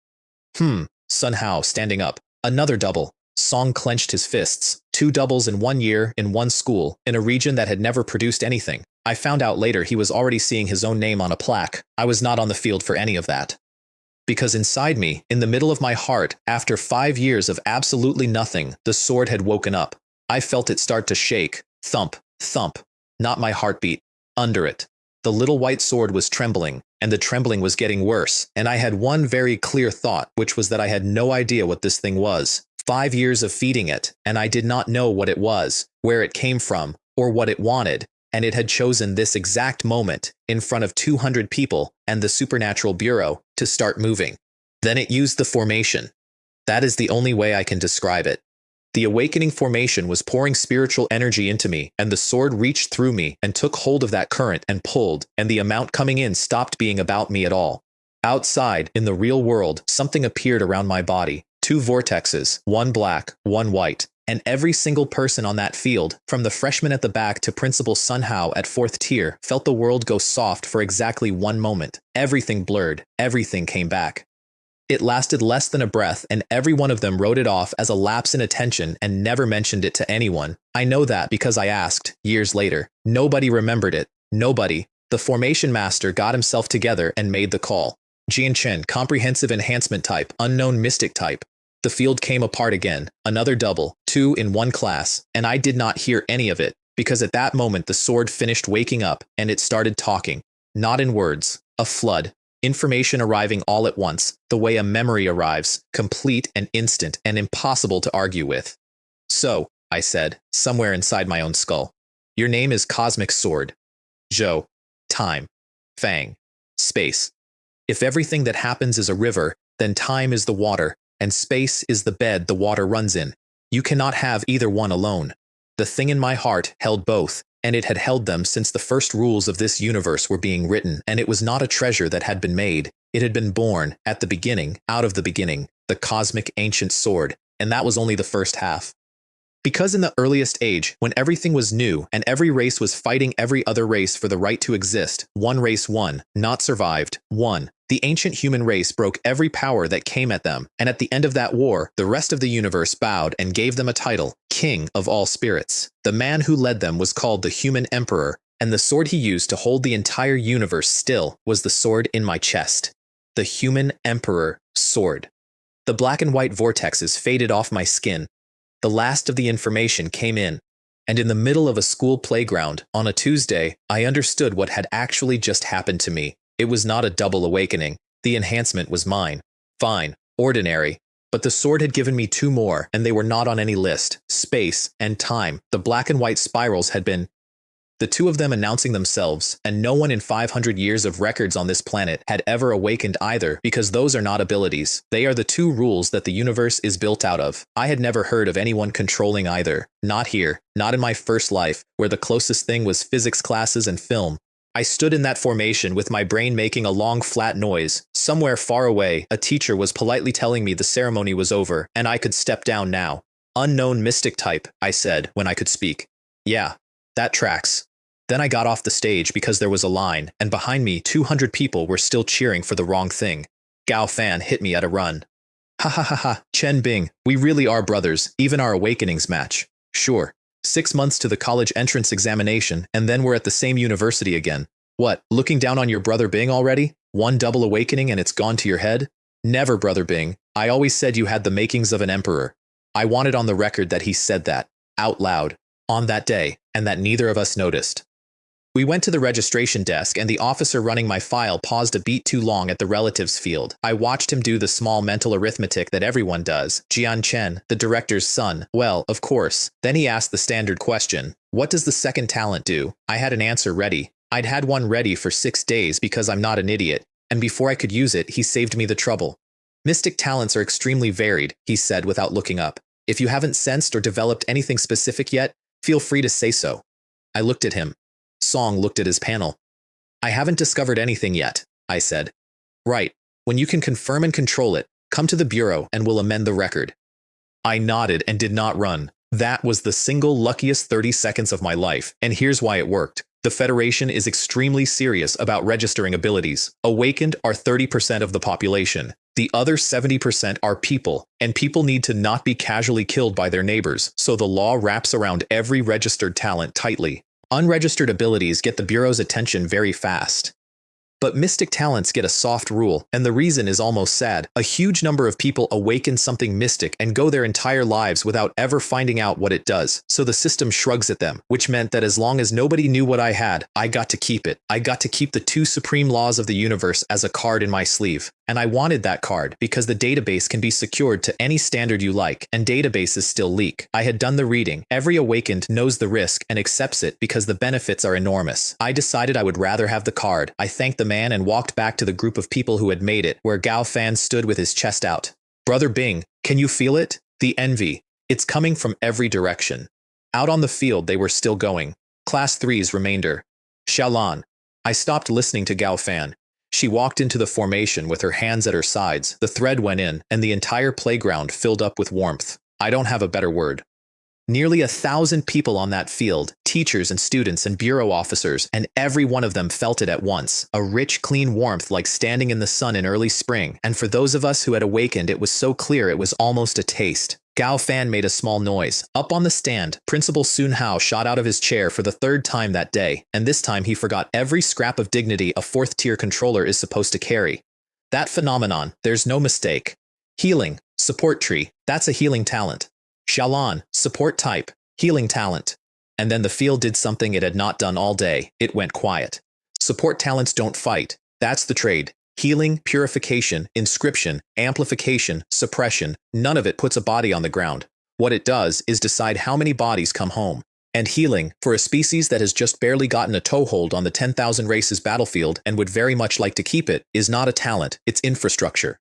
Sun Hao standing up. Another double. Song clenched his fists. 2 doubles in 1 year, in 1 school, in a region that had never produced anything. I found out later he was already seeing his own name on a plaque. I was not on the field for any of that. Because inside me, in the middle of my heart, after 5 years of absolutely nothing, the sword had woken up. I felt it start to shake. Thump, thump. Not my heartbeat. Under it. The little white sword was trembling, and the trembling was getting worse, and I had one very clear thought, which was that I had no idea what this thing was. 5 years of feeding it, and I did not know what it was, where it came from, or what it wanted, and it had chosen this exact moment, in front of 200 people and the Supernatural Bureau, to start moving. Then it used the formation. That is the only way I can describe it. The awakening formation was pouring spiritual energy into me, and the sword reached through me and took hold of that current and pulled, and the amount coming in stopped being about me at all. Outside, in the real world, something appeared around my body. 2 vortexes, 1 black, 1 white, and every single person on that field, from the freshman at the back to Principal Sun Hao at 4th tier, felt the world go soft for exactly 1 moment. Everything blurred, everything came back. It lasted less than a breath, and every one of them wrote it off as a lapse in attention and never mentioned it to anyone. I know that because I asked, years later. Nobody remembered it. Nobody. The formation master got himself together and made the call. Jian Chen, comprehensive enhancement type, unknown mystic type. The field came apart again, another double, 2 in 1 class, and I did not hear any of it, because at that moment the sword finished waking up, and it started talking. Not in words, a flood. Information arriving all at once, the way a memory arrives, complete and instant and impossible to argue with. So, I said, somewhere inside my own skull. Your name is Cosmic Sword. Zhou. Time. Fang. Space. If everything that happens is a river, then time is the water, and space is the bed the water runs in. You cannot have either one alone. The thing in my heart held both, and it had held them since the first rules of this universe were being written, and it was not a treasure that had been made. It had been born, at the beginning, out of the beginning, the cosmic ancient sword, and that was only the first half. Because in the earliest age, when everything was new and every race was fighting every other race for the right to exist, one race won, not survived, won. The ancient human race broke every power that came at them, and at the end of that war, the rest of the universe bowed and gave them a title, King of all Spirits. The man who led them was called the Human Emperor, and the sword he used to hold the entire universe still was the sword in my chest. The Human Emperor sword. The black and white vortexes faded off my skin. The last of the information came in, and in the middle of a school playground, on a Tuesday, I understood what had actually just happened to me. It was not a double awakening. The enhancement was mine. Fine, ordinary. But the sword had given me 2 more, and they were not on any list. Space and time. The black and white spirals had been... the two of them announcing themselves, and no one in 500 years of records on this planet had ever awakened either, because those are not abilities. They are the two rules that the universe is built out of. I had never heard of anyone controlling either. Not here. Not in my first life, where the closest thing was physics classes and film. I stood in that formation with my brain making a long flat noise. Somewhere far away, a teacher was politely telling me the ceremony was over, and I could step down now. Unknown mystic type, I said, when I could speak. Yeah, that tracks. Then I got off the stage because there was a line, and behind me 200 people were still cheering for the wrong thing. Gao Fan hit me at a run. Ha ha ha ha, Chen Bing, we really are brothers, even our awakenings match. Sure. 6 months to the college entrance examination, and then we're at the same university again. What, looking down on your brother Bing already? One double awakening and it's gone to your head? Never, brother Bing. I always said you had the makings of an emperor. I wanted on the record that he said that, out loud, on that day, and that neither of us noticed. We went to the registration desk, and the officer running my file paused a beat too long at the relatives field. I watched him do the small mental arithmetic that everyone does. Jian Chen, the director's son. Well, of course. Then he asked the standard question. What does the second talent do? I had an answer ready. I'd had one ready for 6 days because I'm not an idiot. And before I could use it, he saved me the trouble. Mystic talents are extremely varied, he said without looking up. If you haven't sensed or developed anything specific yet, feel free to say so. I looked at him. Song looked at his panel. I haven't discovered anything yet, I said. Right. When you can confirm and control it, come to the bureau and we'll amend the record. I nodded and did not run. That was the single luckiest 30 seconds of my life, and here's why it worked. The Federation is extremely serious about registering abilities. Awakened are 30% of the population. The other 70% are people, and people need to not be casually killed by their neighbors, so the law wraps around every registered talent tightly. Unregistered abilities get the Bureau's attention very fast. But mystic talents get a soft rule, and the reason is almost sad. A huge number of people awaken something mystic and go their entire lives without ever finding out what it does, so the system shrugs at them, which meant that as long as nobody knew what I had, I got to keep it. I got to keep the 2 supreme laws of the universe as a card in my sleeve. And I wanted that card because the database can be secured to any standard you like, and databases still leak. I had done the reading. Every awakened knows the risk and accepts it because the benefits are enormous. I decided I would rather have the card. I thanked the man and walked back to the group of people who had made it, where Gao Fan stood with his chest out. Brother Bing, can you feel it? The envy. It's coming from every direction. Out on the field they were still going. Class 3's remainder. Xiaolan. I stopped listening to Gao Fan. She walked into the formation with her hands at her sides. The thread went in, and the entire playground filled up with warmth. I don't have a better word. Nearly 1,000 people on that field, teachers and students and bureau officers, and every one of them felt it at once. A rich, clean warmth like standing in the sun in early spring, and for those of us who had awakened, it was so clear it was almost a taste. Gao Fan made a small noise. Up on the stand, Principal Sun Hao shot out of his chair for the 3rd time that day, and this time he forgot every scrap of dignity a 4th-tier controller is supposed to carry. That phenomenon, there's no mistake. Healing, support tree, that's a healing talent. Xiaolan, support type, healing talent. And then the field did something it had not done all day. It went quiet. Support talents don't fight. That's the trade. Healing, purification, inscription, amplification, suppression, none of it puts a body on the ground. What it does is decide how many bodies come home. And healing, for a species that has just barely gotten a toehold on the 10,000 races battlefield and would very much like to keep it, is not a talent, it's infrastructure.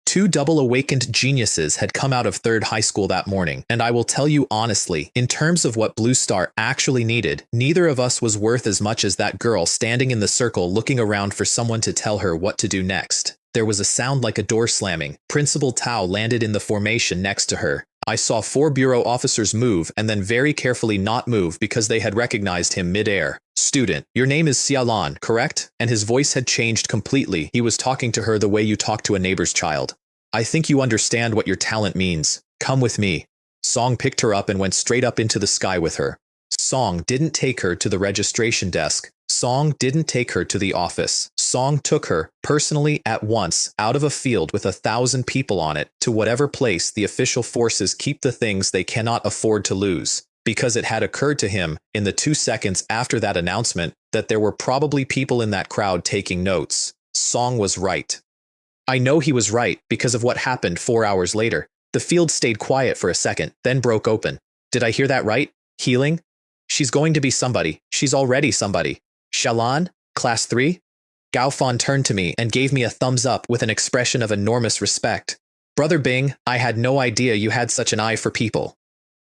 2 double-awakened geniuses had come out of 3rd high school that morning, and I will tell you honestly, in terms of what Blue Star actually needed, neither of us was worth as much as that girl standing in the circle looking around for someone to tell her what to do next. There was a sound like a door slamming. Principal Tao landed in the formation next to her. I saw 4 bureau officers move and then very carefully not move because they had recognized him mid-air. Student, your name is Xiaolan, correct? And his voice had changed completely. He was talking to her the way you talk to a neighbor's child. I think you understand what your talent means. Come with me. Song picked her up and went straight up into the sky with her. Song didn't take her to the registration desk. Song didn't take her to the office. Song took her, personally at once, out of a field with 1,000 people on it, to whatever place the official forces keep the things they cannot afford to lose. Because it had occurred to him, in the 2 seconds after that announcement, that there were probably people in that crowd taking notes. Song was right. I know he was right because of what happened 4 hours later. The field stayed quiet for a second, then broke open. Did I hear that right? Healing? She's going to be somebody. She's already somebody. Shalan? Class 3? Gaofan turned to me and gave me a thumbs up with an expression of enormous respect. Brother Bing, I had no idea you had such an eye for people.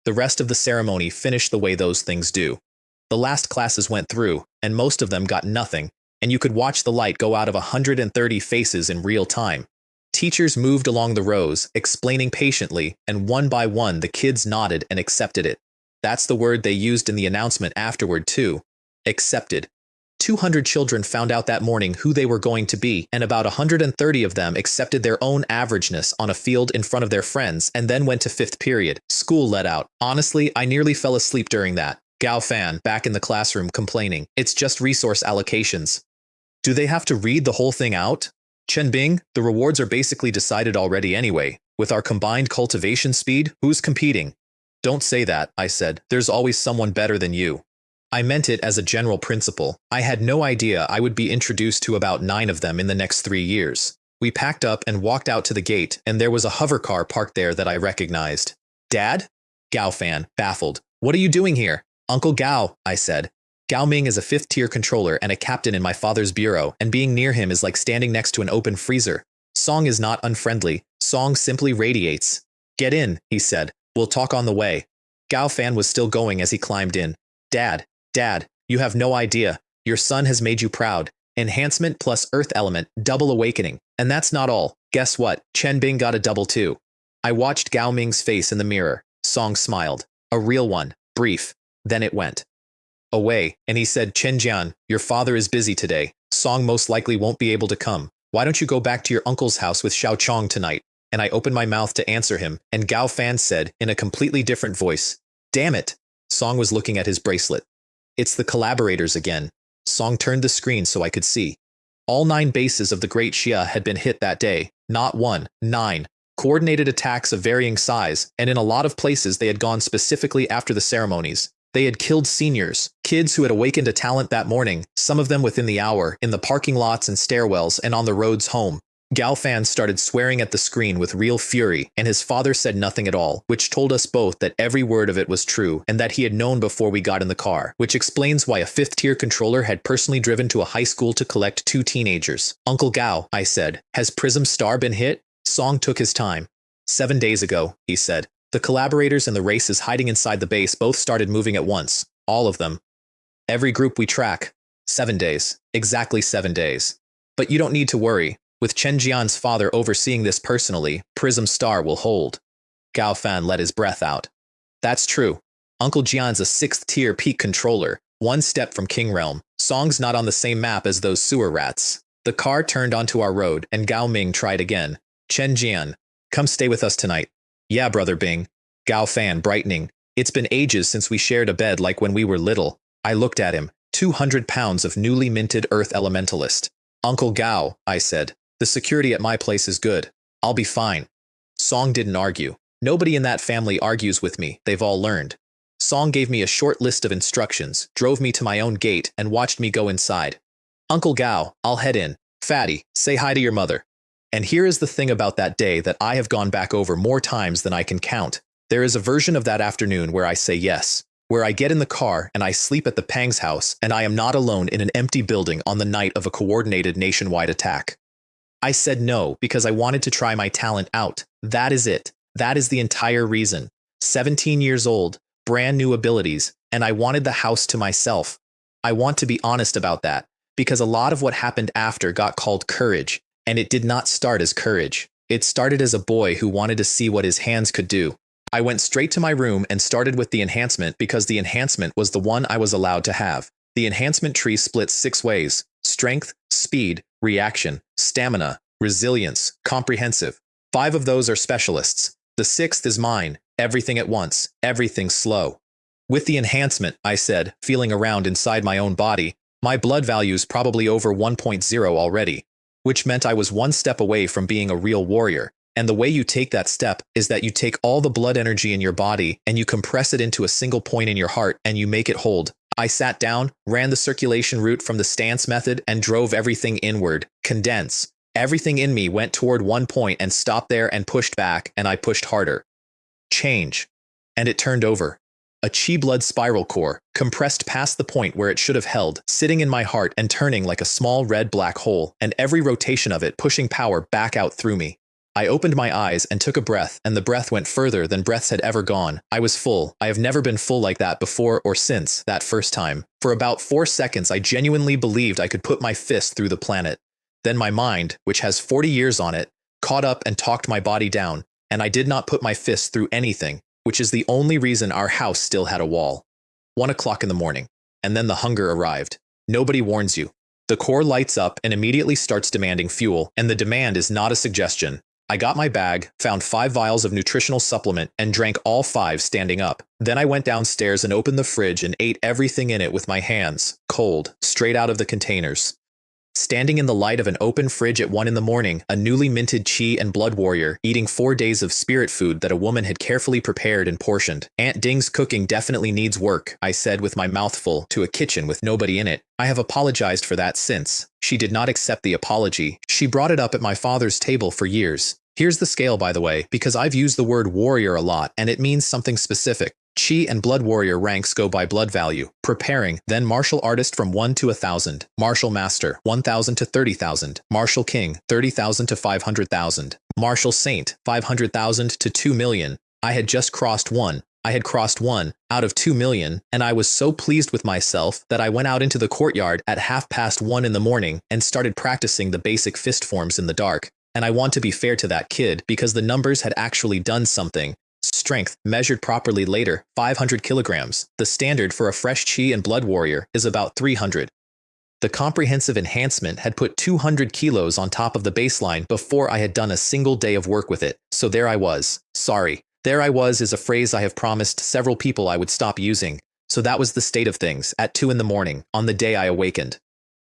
The rest of the ceremony finished the way those things do. The last classes went through, and most of them got nothing, and you could watch the light go out of 130 faces in real time. Teachers moved along the rows, explaining patiently, and one by one the kids nodded and accepted it. That's the word they used in the announcement afterward too. Accepted. 200 children found out that morning who they were going to be, and about 130 of them accepted their own averageness on a field in front of their friends and then went to 5th period. School let out. Honestly, I nearly fell asleep during that. Gao Fan, back in the classroom, complaining. It's just resource allocations. Do they have to read the whole thing out? Chen Bing, the rewards are basically decided already anyway. With our combined cultivation speed, who's competing? Don't say that, I said. There's always someone better than you. I meant it as a general principle. I had no idea I would be introduced to about 9 of them in the next 3 years. We packed up and walked out to the gate, and there was a hover car parked there that I recognized. Dad? Gao Fan, baffled. What are you doing here? Uncle Gao, I said. Gao Ming is a 5th-tier controller and a captain in my father's bureau, and being near him is like standing next to an open freezer. Song is not unfriendly. Song simply radiates. Get in, he said. We'll talk on the way. Gao Fan was still going as he climbed in. Dad, you have no idea. Your son has made you proud. Enhancement plus Earth element, double awakening. And that's not all. Guess what? Chen Bing got a double too. I watched Gao Ming's face in the mirror. Song smiled. A real one. Brief. Then it went away, and he said, Chen Jian, your father is busy today. Song most likely won't be able to come. Why don't you go back to your uncle's house with Xiao Chong tonight? And I opened my mouth to answer him, and Gao Fan said, in a completely different voice, Damn it! Song was looking at his bracelet. It's the collaborators again. Song turned the screen so I could see. All 9 bases of the Great Xia had been hit that day. Not 1, 9. Coordinated attacks of varying size, and in a lot of places they had gone specifically after the ceremonies. They had killed seniors, kids who had awakened a talent that morning, some of them within the hour, in the parking lots and stairwells and on the roads home. Gao Fan started swearing at the screen with real fury, and his father said nothing at all, which told us both that every word of it was true and that he had known before we got in the car, which explains why a 5th-tier controller had personally driven to a high school to collect 2 teenagers. Uncle Gao, I said, has Prism Star been hit? Song took his time. 7 days ago, he said. The collaborators and the races hiding inside the base both started moving at once. All of them. Every group we track. 7 days. Exactly 7 days. But you don't need to worry. With Chen Jian's father overseeing this personally, Prism Star will hold. Gao Fan let his breath out. That's true. Uncle Jian's a 6th-tier peak controller, 1 step from King Realm. Song's not on the same map as those sewer rats. The car turned onto our road, and Gao Ming tried again. Chen Jian, come stay with us tonight. Yeah, Brother Bing. Gao Fan, brightening. It's been ages since we shared a bed like when we were little. I looked at him. 200 pounds of newly minted Earth Elementalist. Uncle Gao, I said. The security at my place is good. I'll be fine. Song didn't argue. Nobody in that family argues with me. They've all learned. Song gave me a short list of instructions, drove me to my own gate, and watched me go inside. Uncle Gao, I'll head in. Fatty, say hi to your mother. And here is the thing about that day that I have gone back over more times than I can count. There is a version of that afternoon where I say yes, where I get in the car and I sleep at the Pang's house and I am not alone in an empty building on the night of a coordinated nationwide attack. I said no because I wanted to try my talent out. That is it. That is the entire reason. 17 years old, brand new abilities, and I wanted the house to myself. I want to be honest about that, because a lot of what happened after got called courage, and it did not start as courage. It started as a boy who wanted to see what his hands could do. I went straight to my room and started with the enhancement because the enhancement was the one I was allowed to have. The enhancement tree splits 6 ways: strength, speed, reaction, stamina, resilience, comprehensive. 5 of those are specialists. The 6th is mine, everything at once, everything slow. With the enhancement, I said, feeling around inside my own body, my blood value's probably over 1.0 already, which meant I was 1 step away from being a real warrior. And the way you take that step is that you take all the blood energy in your body and you compress it into a single point in your heart and you make it hold. I sat down, ran the circulation route from the stance method and drove everything inward. Condense. Everything in me went toward 1 point and stopped there and pushed back, and I pushed harder. Change. And it turned over. A chi blood spiral core, compressed past the point where it should have held, sitting in my heart and turning like a small red black hole, and every rotation of it pushing power back out through me. I opened my eyes and took a breath, and the breath went further than breaths had ever gone. I was full. I have never been full like that before or since that first time. For about 4 seconds, I genuinely believed I could put my fist through the planet. Then my mind, which has 40 years on it, caught up and talked my body down, and I did not put my fist through anything, which is the only reason our house still had a wall. 1 o'clock in the morning, and then the hunger arrived. Nobody warns you. The core lights up and immediately starts demanding fuel, and the demand is not a suggestion. I got my bag, found 5 vials of nutritional supplement, and drank all 5 standing up. Then I went downstairs and opened the fridge and ate everything in it with my hands, cold, straight out of the containers. Standing in the light of an open fridge at 1 in the morning, a newly minted chi and blood warrior, eating 4 days of spirit food that a woman had carefully prepared and portioned. Aunt Ding's cooking definitely needs work, I said with my mouth full to a kitchen with nobody in it. I have apologized for that since. She did not accept the apology. She brought it up at my father's table for years. Here's the scale, by the way, because I've used the word warrior a lot and it means something specific. Chi and blood warrior ranks go by blood value. Preparing, then martial artist from 1 to 1,000. Martial master, 1,000 to 30,000. Martial king, 30,000 to 500,000. Martial saint, 500,000 to 2 million. I had just crossed 1. I had crossed 1 out of 2 million, and I was so pleased with myself that I went out into the courtyard at 1:30 in the morning and started practicing the basic fist forms in the dark. And I want to be fair to that kid because the numbers had actually done something. Strength, measured properly later, 500 kilograms. The standard for a fresh chi and blood warrior is about 300. The comprehensive enhancement had put 200 kilos on top of the baseline before I had done a single day of work with it. So there I was. Sorry. There I was is a phrase I have promised several people I would stop using. So that was the state of things at 2 in the morning on the day I awakened.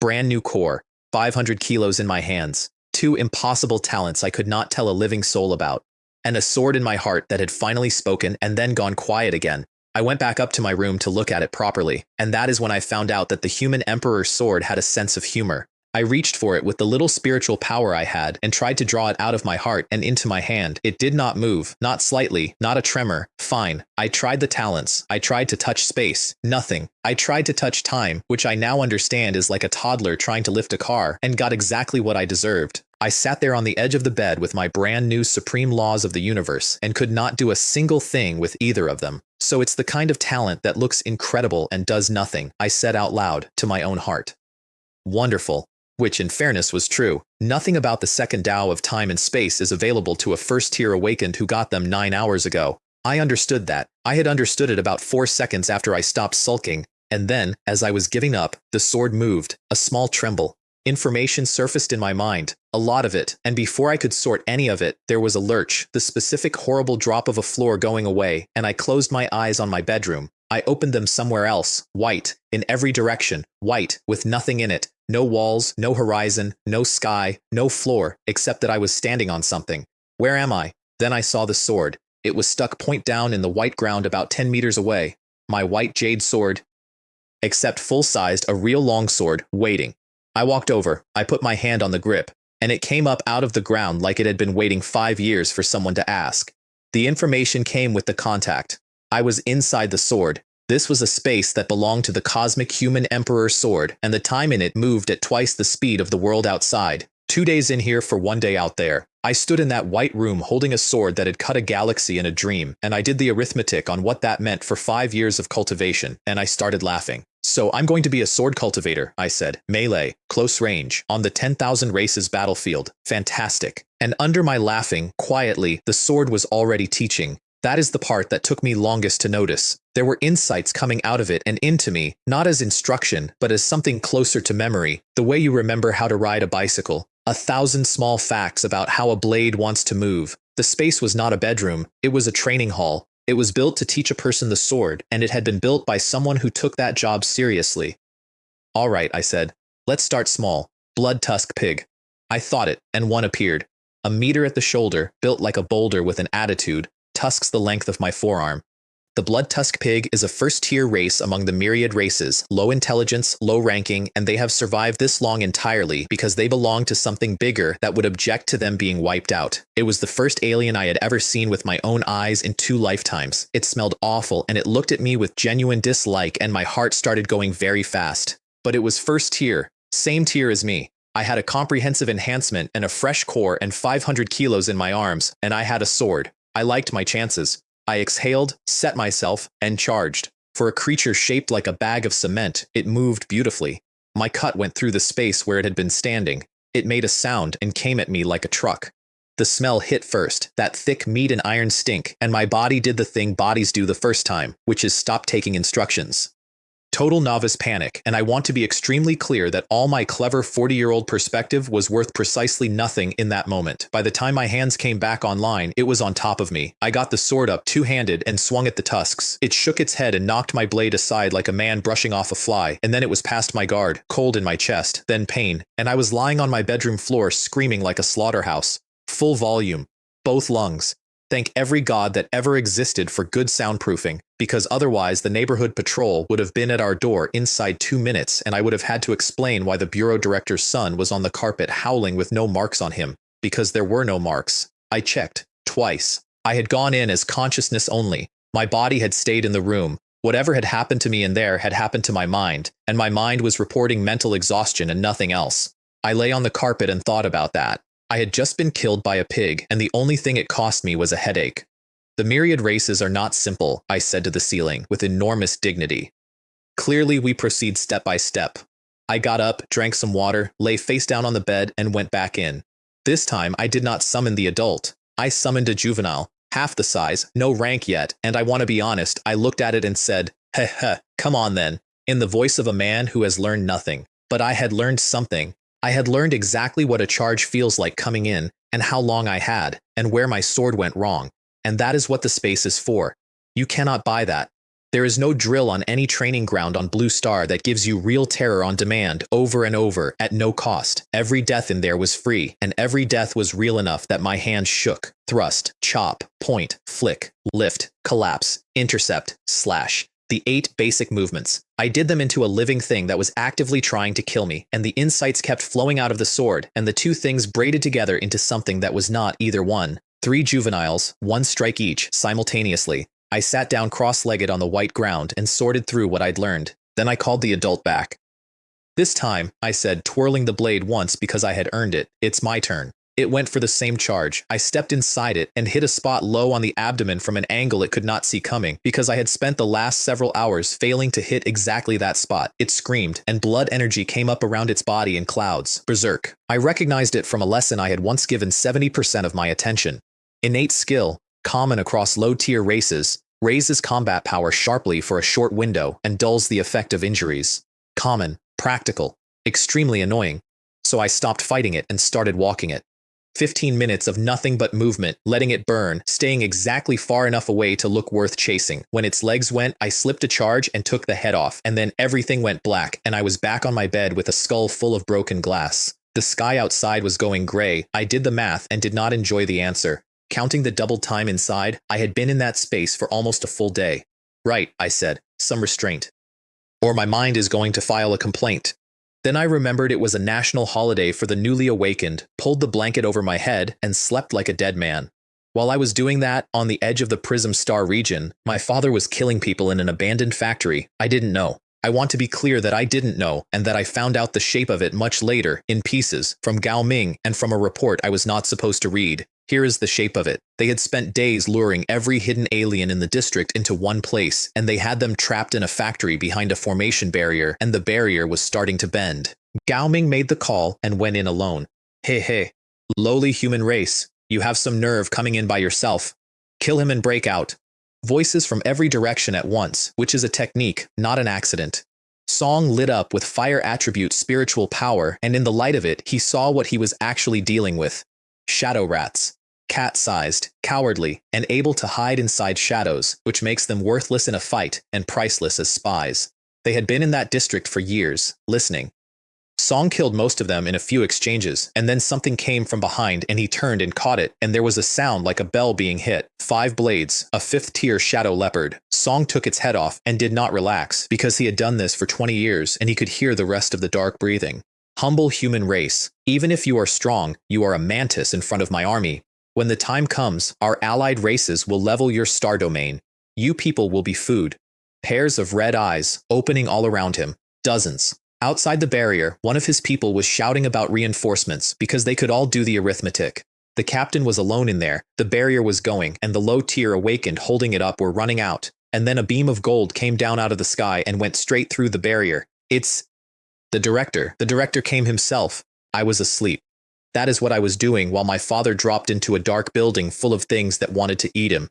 Brand new core, 500 kilos in my hands. 2 impossible talents I could not tell a living soul about. And a sword in my heart that had finally spoken and then gone quiet again. I went back up to my room to look at it properly, and that is when I found out that the human emperor's sword had a sense of humor. I reached for it with the little spiritual power I had and tried to draw it out of my heart and into my hand. It did not move, not slightly, not a tremor. Fine. I tried the talents. I tried to touch space. Nothing. I tried to touch time, which I now understand is like a toddler trying to lift a car, and got exactly what I deserved. I sat there on the edge of the bed with my brand new supreme laws of the universe and could not do a single thing with either of them. So it's the kind of talent that looks incredible and does nothing, I said out loud to my own heart. Wonderful. Which in fairness was true. Nothing about the second Tao of time and space is available to a first-tier awakened who got them 9 hours ago. I understood that. I had understood it about 4 seconds after I stopped sulking, and then, as I was giving up, the sword moved, a small tremble. Information surfaced in my mind, a lot of it, and before I could sort any of it, there was a lurch, the specific horrible drop of a floor going away, and I closed my eyes on my bedroom. I opened them somewhere else, white, in every direction, white, with nothing in it, no walls, no horizon, no sky, no floor, except that I was standing on something. Where am I? Then I saw the sword. It was stuck point down in the white ground about 10 meters away. My white jade sword, except full-sized, a real longsword, waiting. I walked over, I put my hand on the grip, and it came up out of the ground like it had been waiting 5 years for someone to ask. The information came with the contact. I was inside the sword. This was a space that belonged to the cosmic human emperor's sword, and the time in it moved at twice the speed of the world outside. 2 days in here for 1 day out there. I stood in that white room holding a sword that had cut a galaxy in a dream, and I did the arithmetic on what that meant for 5 years of cultivation, and I started laughing. So I'm going to be a sword cultivator, I said. Melee, close range, on the 10,000 races battlefield. Fantastic. And under my laughing, quietly, the sword was already teaching. That is the part that took me longest to notice. There were insights coming out of it and into me, not as instruction, but as something closer to memory, the way you remember how to ride a bicycle. 1,000 small facts about how a blade wants to move. The space was not a bedroom, it was a training hall. It was built to teach a person the sword, and it had been built by someone who took that job seriously. All right, I said. Let's start small. Blood tusk pig. I thought it, and one appeared. A meter at the shoulder, built like a boulder with an attitude, tusks the length of my forearm. The Blood Tusk Pig is a first-tier race among the myriad races, low intelligence, low ranking, and they have survived this long entirely because they belong to something bigger that would object to them being wiped out. It was the first alien I had ever seen with my own eyes in 2 lifetimes. It smelled awful, and it looked at me with genuine dislike, and my heart started going very fast. But it was first tier, same tier as me. I had a comprehensive enhancement and a fresh core and 500 kilos in my arms, and I had a sword. I liked my chances. I exhaled, set myself, and charged. For a creature shaped like a bag of cement, it moved beautifully. My cut went through the space where it had been standing. It made a sound and came at me like a truck. The smell hit first, that thick meat and iron stink, and my body did the thing bodies do the first time, which is stop taking instructions. Total novice panic, and I want to be extremely clear that all my clever 40-year-old perspective was worth precisely nothing in that moment. By the time my hands came back online, it was on top of me. I got the sword up two-handed and swung at the tusks. It shook its head and knocked my blade aside like a man brushing off a fly, and then it was past my guard, cold in my chest, then pain, and I was lying on my bedroom floor screaming like a slaughterhouse. Full volume. Both lungs. Thank every god that ever existed for good soundproofing, because otherwise the neighborhood patrol would have been at our door inside 2 minutes and I would have had to explain why the bureau director's son was on the carpet howling with no marks on him, because there were no marks. I checked. Twice. I had gone in as consciousness only. My body had stayed in the room. Whatever had happened to me in there had happened to my mind, and my mind was reporting mental exhaustion and nothing else. I lay on the carpet and thought about that. I had just been killed by a pig, and the only thing it cost me was a headache. The myriad races are not simple, I said to the ceiling, with enormous dignity. Clearly, we proceed step by step. I got up, drank some water, lay face down on the bed, and went back in. This time, I did not summon the adult. I summoned a juvenile, half the size, no rank yet, and I want to be honest, I looked at it and said, heh heh, come on then, in the voice of a man who has learned nothing. But I had learned something. I had learned exactly what a charge feels like coming in, and how long I had, and where my sword went wrong. And that is what the space is for. You cannot buy that. There is no drill on any training ground on Blue Star that gives you real terror on demand, over and over, at no cost. Every death in there was free, and every death was real enough that my hands shook. Thrust, chop, point, flick, lift, collapse, intercept, slash. The 8 basic movements. I did them into a living thing that was actively trying to kill me, and the insights kept flowing out of the sword, and the two things braided together into something that was not either one. 3 juveniles, 1 strike each, simultaneously. I sat down cross-legged on the white ground and sorted through what I'd learned. Then I called the adult back. This time, I said, twirling the blade once because I had earned it, it's my turn. It went for the same charge. I stepped inside it and hit a spot low on the abdomen from an angle it could not see coming, because I had spent the last several hours failing to hit exactly that spot. It screamed, and blood energy came up around its body in clouds. Berserk. I recognized it from a lesson I had once given 70% of my attention. Innate skill, common across low-tier races, raises combat power sharply for a short window and dulls the effect of injuries. Common, practical, extremely annoying. So I stopped fighting it and started walking it. 15 minutes of nothing but movement, letting it burn, staying exactly far enough away to look worth chasing. When its legs went, I slipped a charge and took the head off, and then everything went black, and I was back on my bed with a skull full of broken glass. The sky outside was going gray. I did the math and did not enjoy the answer. Counting the double time inside, I had been in that space for almost a full day. Right, I said, some restraint. Or my mind is going to file a complaint. Then I remembered it was a national holiday for the newly awakened, pulled the blanket over my head, and slept like a dead man. While I was doing that, on the edge of the Prism Star region, my father was killing people in an abandoned factory. I didn't know. I want to be clear that I didn't know, and that I found out the shape of it much later, in pieces, from Gao Ming and from a report I was not supposed to read. Here is the shape of it. They had spent days luring every hidden alien in the district into one place, and they had them trapped in a factory behind a formation barrier, and the barrier was starting to bend. Gao Ming made the call and went in alone. Hey hey, lowly human race, you have some nerve coming in by yourself. Kill him and break out. Voices from every direction at once, which is a technique, not an accident. Song lit up with fire attribute spiritual power, and in the light of it, he saw what he was actually dealing with. Shadow rats. Cat-sized, cowardly, and able to hide inside shadows, which makes them worthless in a fight and priceless as spies. They had been in that district for years, listening. Song killed most of them in a few exchanges, and then something came from behind and he turned and caught it, and there was a sound like a bell being hit. 5 blades, a 5th-tier shadow leopard. Song took its head off and did not relax, because he had done this for 20 years and he could hear the rest of the dark breathing. Humble human race. Even if you are strong, you are a mantis in front of my army. When the time comes, our allied races will level your star domain. You people will be food. Pairs of red eyes, opening all around him. Dozens. Outside the barrier, one of his people was shouting about reinforcements because they could all do the arithmetic. The captain was alone in there, the barrier was going, and the low tier awakened holding it up were running out, and then a beam of gold came down out of the sky and went straight through the barrier. It's the director. The director came himself. I was asleep. That is what I was doing while my father dropped into a dark building full of things that wanted to eat him.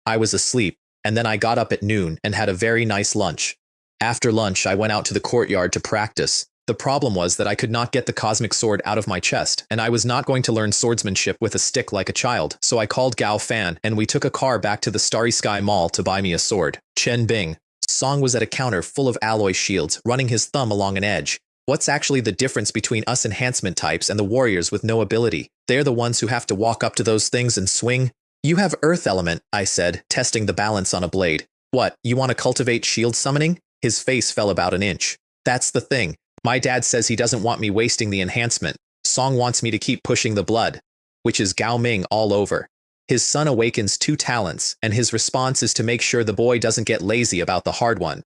I was asleep, and then I got up at noon and had a very nice lunch. After lunch, I went out to the courtyard to practice. The problem was that I could not get the cosmic sword out of my chest, and I was not going to learn swordsmanship with a stick like a child, so I called Gao Fan, and we took a car back to the Starry Sky Mall to buy me a sword. Chen Bing. Song was at a counter full of alloy shields, running his thumb along an edge. What's actually the difference between us enhancement types and the warriors with no ability? They're the ones who have to walk up to those things and swing. You have earth element, I said, testing the balance on a blade. What, you want to cultivate shield summoning? His face fell about an inch. That's the thing. My dad says he doesn't want me wasting the enhancement. Song wants me to keep pushing the blood, which is Gao Ming all over. His son awakens 2 talents, and his response is to make sure the boy doesn't get lazy about the hard one.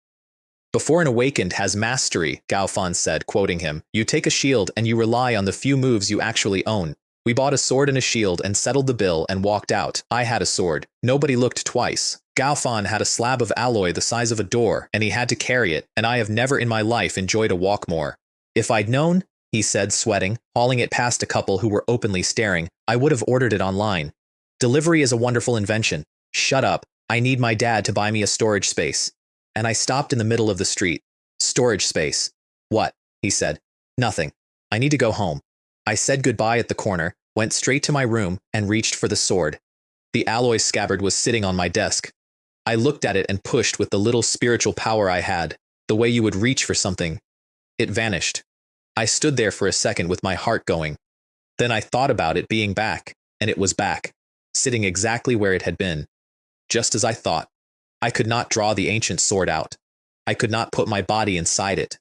Before an awakened has mastery, Gao Fan said, quoting him, you take a shield and you rely on the few moves you actually own. We bought a sword and a shield and settled the bill and walked out. I had a sword. Nobody looked twice. Gao Fan had a slab of alloy the size of a door, and he had to carry it, and I have never in my life enjoyed a walk more. If I'd known, he said, sweating, hauling it past a couple who were openly staring, I would have ordered it online. Delivery is a wonderful invention. Shut up. I need my dad to buy me a storage space. And I stopped in the middle of the street. Storage space. What? He said. Nothing. I need to go home. I said goodbye at the corner, went straight to my room, and reached for the sword. The alloy scabbard was sitting on my desk. I looked at it and pushed with the little spiritual power I had, the way you would reach for something. It vanished. I stood there for a second with my heart going. Then I thought about it being back, and it was back, sitting exactly where it had been. Just as I thought. I could not draw the ancient sword out. I could not put my body inside it.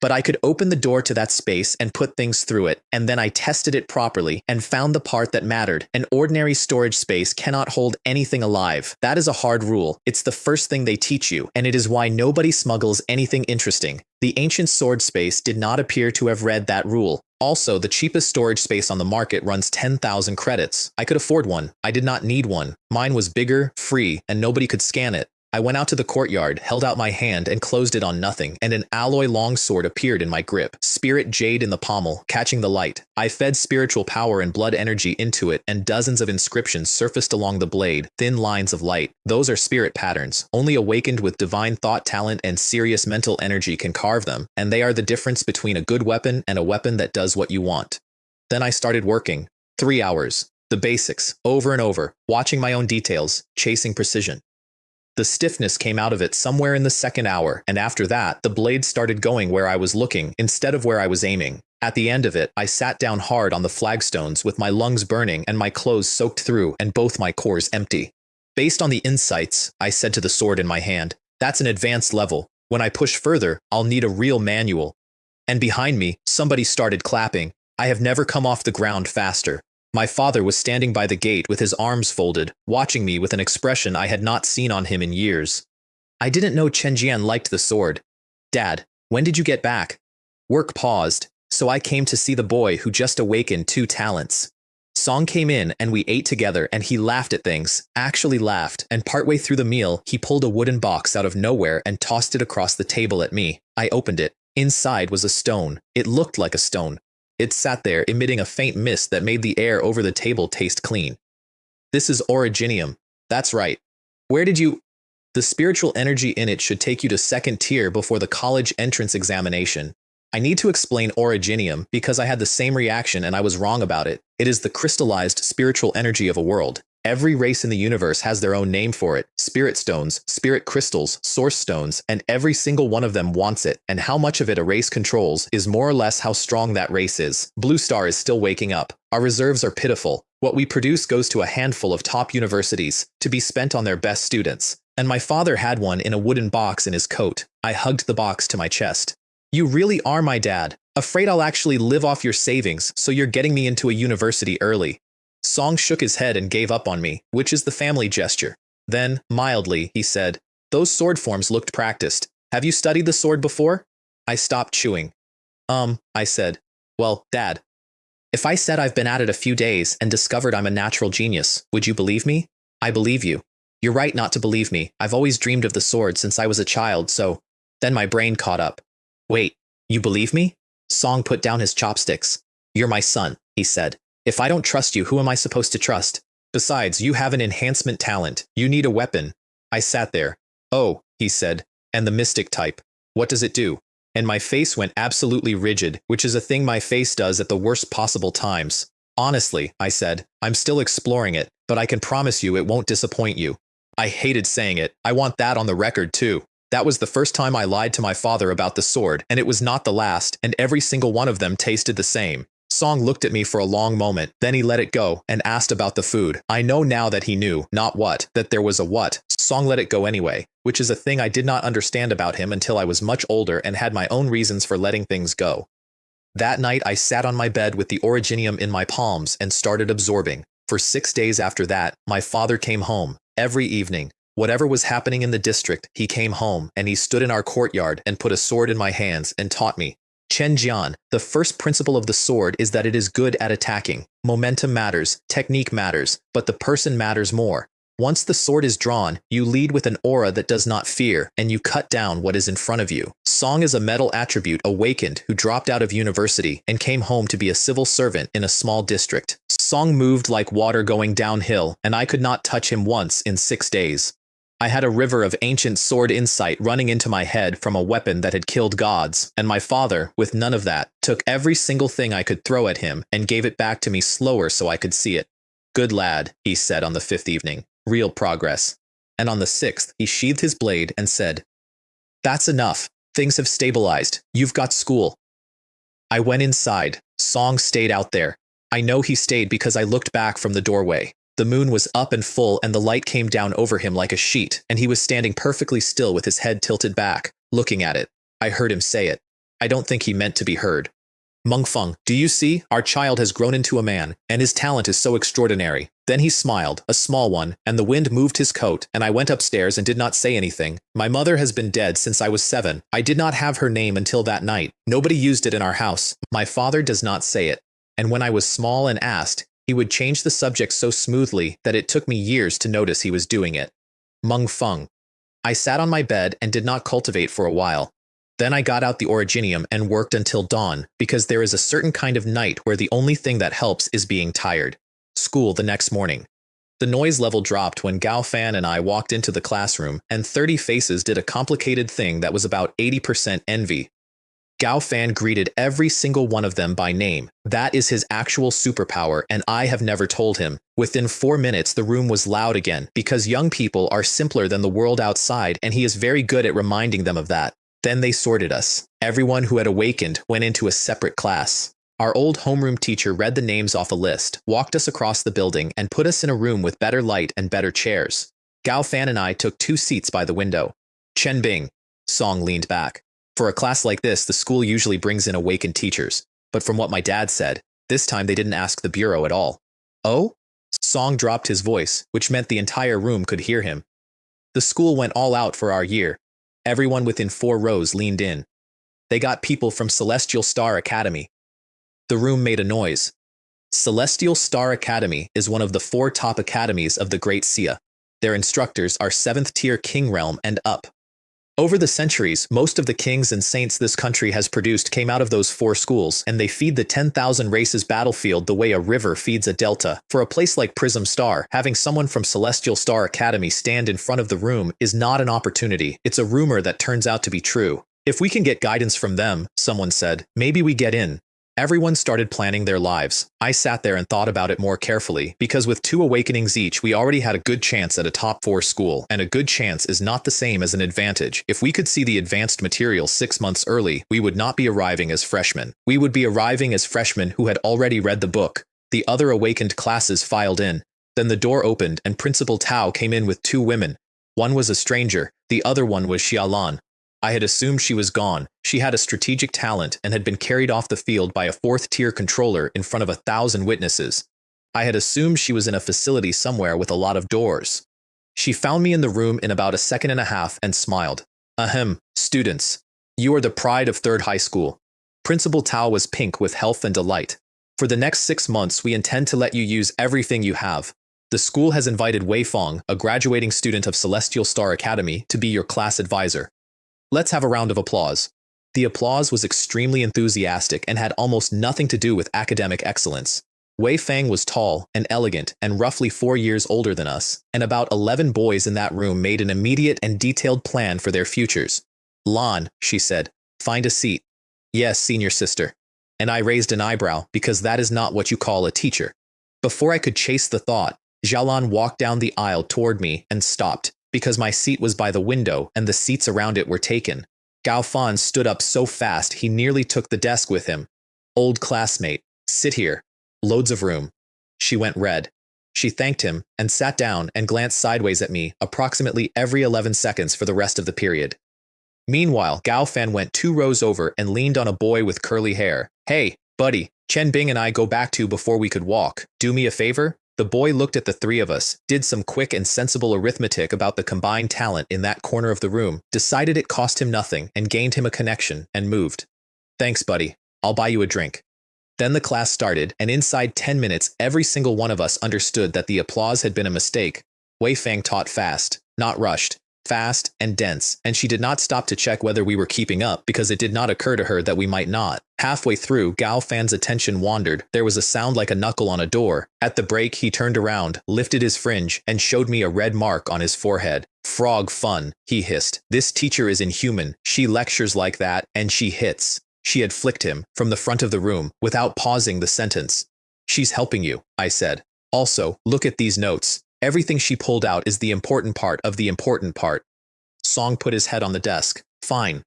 But I could open the door to that space and put things through it, and then I tested it properly and found the part that mattered. An ordinary storage space cannot hold anything alive. That is a hard rule. It's the first thing they teach you, and it is why nobody smuggles anything interesting. The ancient sword space did not appear to have read that rule. Also, the cheapest storage space on the market runs 10,000 credits. I could afford one. I did not need one. Mine was bigger, free, and nobody could scan it. I went out to the courtyard, held out my hand, and closed it on nothing, and an alloy longsword appeared in my grip. Spirit jade in the pommel, catching the light. I fed spiritual power and blood energy into it, and dozens of inscriptions surfaced along the blade, thin lines of light. Those are spirit patterns. Only awakened with divine thought talent and serious mental energy can carve them, and they are the difference between a good weapon and a weapon that does what you want. Then I started working. 3 hours. The basics, over and over, watching my own details, chasing precision. The stiffness came out of it somewhere in the 2nd hour, and after that, the blade started going where I was looking instead of where I was aiming. At the end of it, I sat down hard on the flagstones with my lungs burning and my clothes soaked through and both my cores empty. Based on the insights, I said to the sword in my hand, that's an advanced level. When I push further, I'll need a real manual. And behind me, somebody started clapping. I have never come off the ground faster. My father was standing by the gate with his arms folded, watching me with an expression I had not seen on him in years. I didn't know Chen Jian liked the sword. Dad, when did you get back? Work paused, so I came to see the boy who just awakened 2 talents. Song came in and we ate together and he laughed at things, actually laughed, and partway through the meal, he pulled a wooden box out of nowhere and tossed it across the table at me. I opened it. Inside was a stone. It looked like a stone. It sat there, emitting a faint mist that made the air over the table taste clean. This is originium. That's right. Where did you... The spiritual energy in it should take you to 2nd tier before the college entrance examination. I need to explain originium because I had the same reaction and I was wrong about it. It is the crystallized spiritual energy of a world. Every race in the universe has their own name for it. Spirit stones, spirit crystals, source stones, and every single one of them wants it, and how much of it a race controls is more or less how strong that race is. Blue Star is still waking up. Our reserves are pitiful. What we produce goes to a handful of top universities, to be spent on their best students. And my father had one in a wooden box in his coat. I hugged the box to my chest. You really are my dad. Afraid I'll actually live off your savings, so you're getting me into a university early. Song shook his head and gave up on me, which is the family gesture. Then, mildly, he said, "Those sword forms looked practiced. Have you studied the sword before?" I stopped chewing. I said. Well, Dad, if I said I've been at it a few days and discovered I'm a natural genius, would you believe me? I believe you. You're right not to believe me. I've always dreamed of the sword since I was a child, so… Then my brain caught up. Wait, you believe me? Song put down his chopsticks. You're my son, he said. If I don't trust you, who am I supposed to trust? Besides, you have an enhancement talent. You need a weapon. I sat there. Oh, he said. And the mystic type. What does it do? And my face went absolutely rigid, which is a thing my face does at the worst possible times. Honestly, I said, I'm still exploring it, but I can promise you it won't disappoint you. I hated saying it. I want that on the record too. That was the first time I lied to my father about the sword, and it was not the last, and every single one of them tasted the same. Song looked at me for a long moment, then he let it go and asked about the food. I know now that he knew, not what, that there was a what. Song let it go anyway, which is a thing I did not understand about him until I was much older and had my own reasons for letting things go. That night I sat on my bed with the originium in my palms and started absorbing. For 6 days after that, my father came home, every evening. Whatever was happening in the district, he came home and he stood in our courtyard and put a sword in my hands and taught me. Chen Jian, the first principle of the sword is that it is good at attacking. Momentum matters, technique matters, but the person matters more. Once the sword is drawn, you lead with an aura that does not fear, and you cut down what is in front of you. Song is a metal attribute awakened who dropped out of university and came home to be a civil servant in a small district. Song moved like water going downhill, and I could not touch him once in 6 days. I had a river of ancient sword insight running into my head from a weapon that had killed gods, and my father, with none of that, took every single thing I could throw at him and gave it back to me slower so I could see it. Good lad, he said on the 5th evening. Real progress. And on the 6th, he sheathed his blade and said, That's enough. Things have stabilized. You've got school. I went inside. Song stayed out there. I know he stayed because I looked back from the doorway. The moon was up and full and the light came down over him like a sheet, and he was standing perfectly still with his head tilted back, looking at it. I heard him say it. I don't think he meant to be heard. Mengfeng, do you see? Our child has grown into a man, and his talent is so extraordinary. Then he smiled, a small one, and the wind moved his coat, and I went upstairs and did not say anything. My mother has been dead since I was 7. I did not have her name until that night. Nobody used it in our house. My father does not say it. And when I was small and asked, he would change the subject so smoothly that it took me years to notice he was doing it. Mengfeng. I sat on my bed and did not cultivate for a while. Then I got out the originium and worked until dawn, because there is a certain kind of night where the only thing that helps is being tired. School the next morning. The noise level dropped when Gao Fan and I walked into the classroom, and 30 faces did a complicated thing that was about 80% envy. Gao Fan greeted every single one of them by name. That is his actual superpower, and I have never told him. Within 4 minutes, the room was loud again, because young people are simpler than the world outside, and he is very good at reminding them of that. Then they sorted us. Everyone who had awakened went into a separate class. Our old homeroom teacher read the names off a list, walked us across the building, and put us in a room with better light and better chairs. Gao Fan and I took 2 seats by the window. Chen Bing. Song leaned back. For a class like this, the school usually brings in awakened teachers. But from what my dad said, this time they didn't ask the bureau at all. Oh? Song dropped his voice, which meant the entire room could hear him. The school went all out for our year. Everyone within 4 rows leaned in. They got people from Celestial Star Academy. The room made a noise. Celestial Star Academy is one of the 4 top academies of the Great Xia. Their instructors are 7th tier king realm and up. Over the centuries, most of the kings and saints this country has produced came out of those 4 schools, and they feed the 10,000 races battlefield the way a river feeds a delta. For a place like Prism Star, having someone from Celestial Star Academy stand in front of the room is not an opportunity. It's a rumor that turns out to be true. If we can get guidance from them, someone said, maybe we get in. Everyone started planning their lives. I sat there and thought about it more carefully, because with 2 awakenings each, we already had a good chance at a top 4 school, and a good chance is not the same as an advantage. If we could see the advanced material 6 months early, we would not be arriving as freshmen. We would be arriving as freshmen who had already read the book. The other awakened classes filed in. Then the door opened and Principal Tao came in with 2 women. One was a stranger, the other one was Xiaolan. I had assumed she was gone. She had a strategic talent and had been carried off the field by a 4th-tier controller in front of 1,000 witnesses. I had assumed she was in a facility somewhere with a lot of doors. She found me in the room in about a second and a half and smiled. Ahem, students. You are the pride of 3rd high school. Principal Tao was pink with health and delight. For the next 6 months, we intend to let you use everything you have. The school has invited Wei Feng, a graduating student of Celestial Star Academy, to be your class advisor. Let's have a round of applause. The applause was extremely enthusiastic and had almost nothing to do with academic excellence. Wei Feng was tall and elegant and roughly 4 years older than us, and about 11 boys in that room made an immediate and detailed plan for their futures. Lan, she said, find a seat. Yes, senior sister. And I raised an eyebrow because that is not what you call a teacher. Before I could chase the thought, Xiaolan walked down the aisle toward me and stopped, because my seat was by the window and the seats around it were taken. Gao Fan stood up so fast he nearly took the desk with him. Old classmate, sit here. Loads of room. She went red. She thanked him and sat down and glanced sideways at me approximately every 11 seconds for the rest of the period. Meanwhile, Gao Fan went 2 rows over and leaned on a boy with curly hair. Hey, buddy, Chen Bing and I go back to before we could walk. Do me a favor? The boy looked at the 3 of us, did some quick and sensible arithmetic about the combined talent in that corner of the room, decided it cost him nothing, and gained him a connection, and moved. Thanks, buddy. I'll buy you a drink. Then the class started, and inside 10 minutes, every single one of us understood that the applause had been a mistake. Wei Feng taught fast, not rushed, fast and dense, and she did not stop to check whether we were keeping up because it did not occur to her that we might not. Halfway through, Gao Fan's attention wandered. There was a sound like a knuckle on a door. At the break, he turned around, lifted his fringe, and showed me a red mark on his forehead. Frog fun, he hissed. This teacher is inhuman. She lectures like that, and she hits. She had flicked him from the front of the room without pausing the sentence. She's helping you, I said. Also, look at these notes. Everything she pulled out is the important part of the important part. Song put his head on the desk. Fine.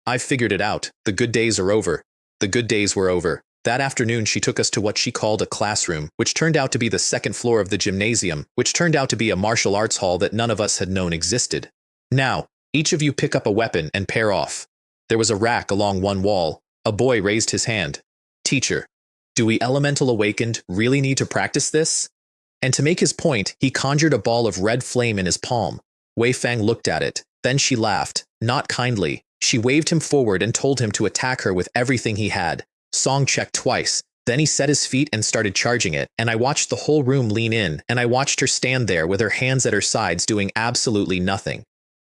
I've figured it out. The good days are over. The good days were over. That afternoon she took us to what she called a classroom, which turned out to be the 2nd floor of the gymnasium, which turned out to be a martial arts hall that none of us had known existed. Now, each of you pick up a weapon and pair off. There was a rack along one wall. A boy raised his hand. Teacher, do we elemental awakened really need to practice this? And to make his point, he conjured a ball of red flame in his palm. Wei Feng looked at it. Then she laughed, not kindly. She waved him forward and told him to attack her with everything he had. Song checked twice. Then he set his feet and started charging it, and I watched the whole room lean in, and I watched her stand there with her hands at her sides doing absolutely nothing.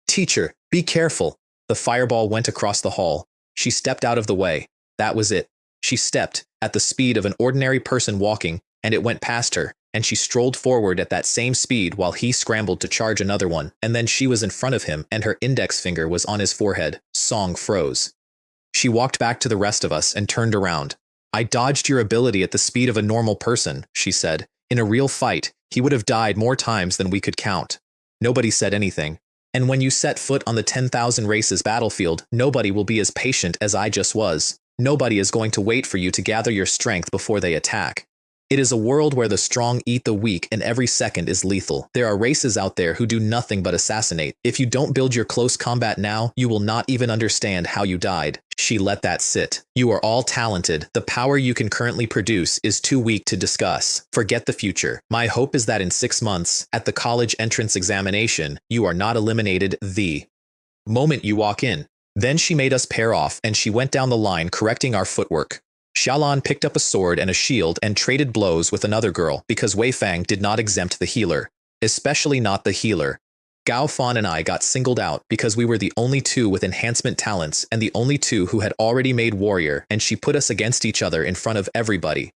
Teacher, be careful. The fireball went across the hall. She stepped out of the way. That was it. She stepped, at the speed of an ordinary person walking, and it went past her, and she strolled forward at that same speed while he scrambled to charge another one, and then she was in front of him and her index finger was on his forehead. Song froze. She walked back to the rest of us and turned around. I dodged your ability at the speed of a normal person, she said. In a real fight, he would have died more times than we could count. Nobody said anything. And when you set foot on the 10,000 races battlefield, nobody will be as patient as I just was. Nobody is going to wait for you to gather your strength before they attack. It is a world where the strong eat the weak and every second is lethal. There are races out there who do nothing but assassinate. If you don't build your close combat now, you will not even understand how you died. She let that sit. You are all talented. The power you can currently produce is too weak to discuss. Forget the future. My hope is that in 6 months, at the college entrance examination, you are not eliminated the moment you walk in. Then she made us pair off and she went down the line correcting our footwork. Xiaolan picked up a sword and a shield and traded blows with another girl because Wei Feng did not exempt the healer, especially not the healer. Gao Fan and I got singled out because we were the only 2 with enhancement talents and the only 2 who had already made warrior, and she put us against each other in front of everybody.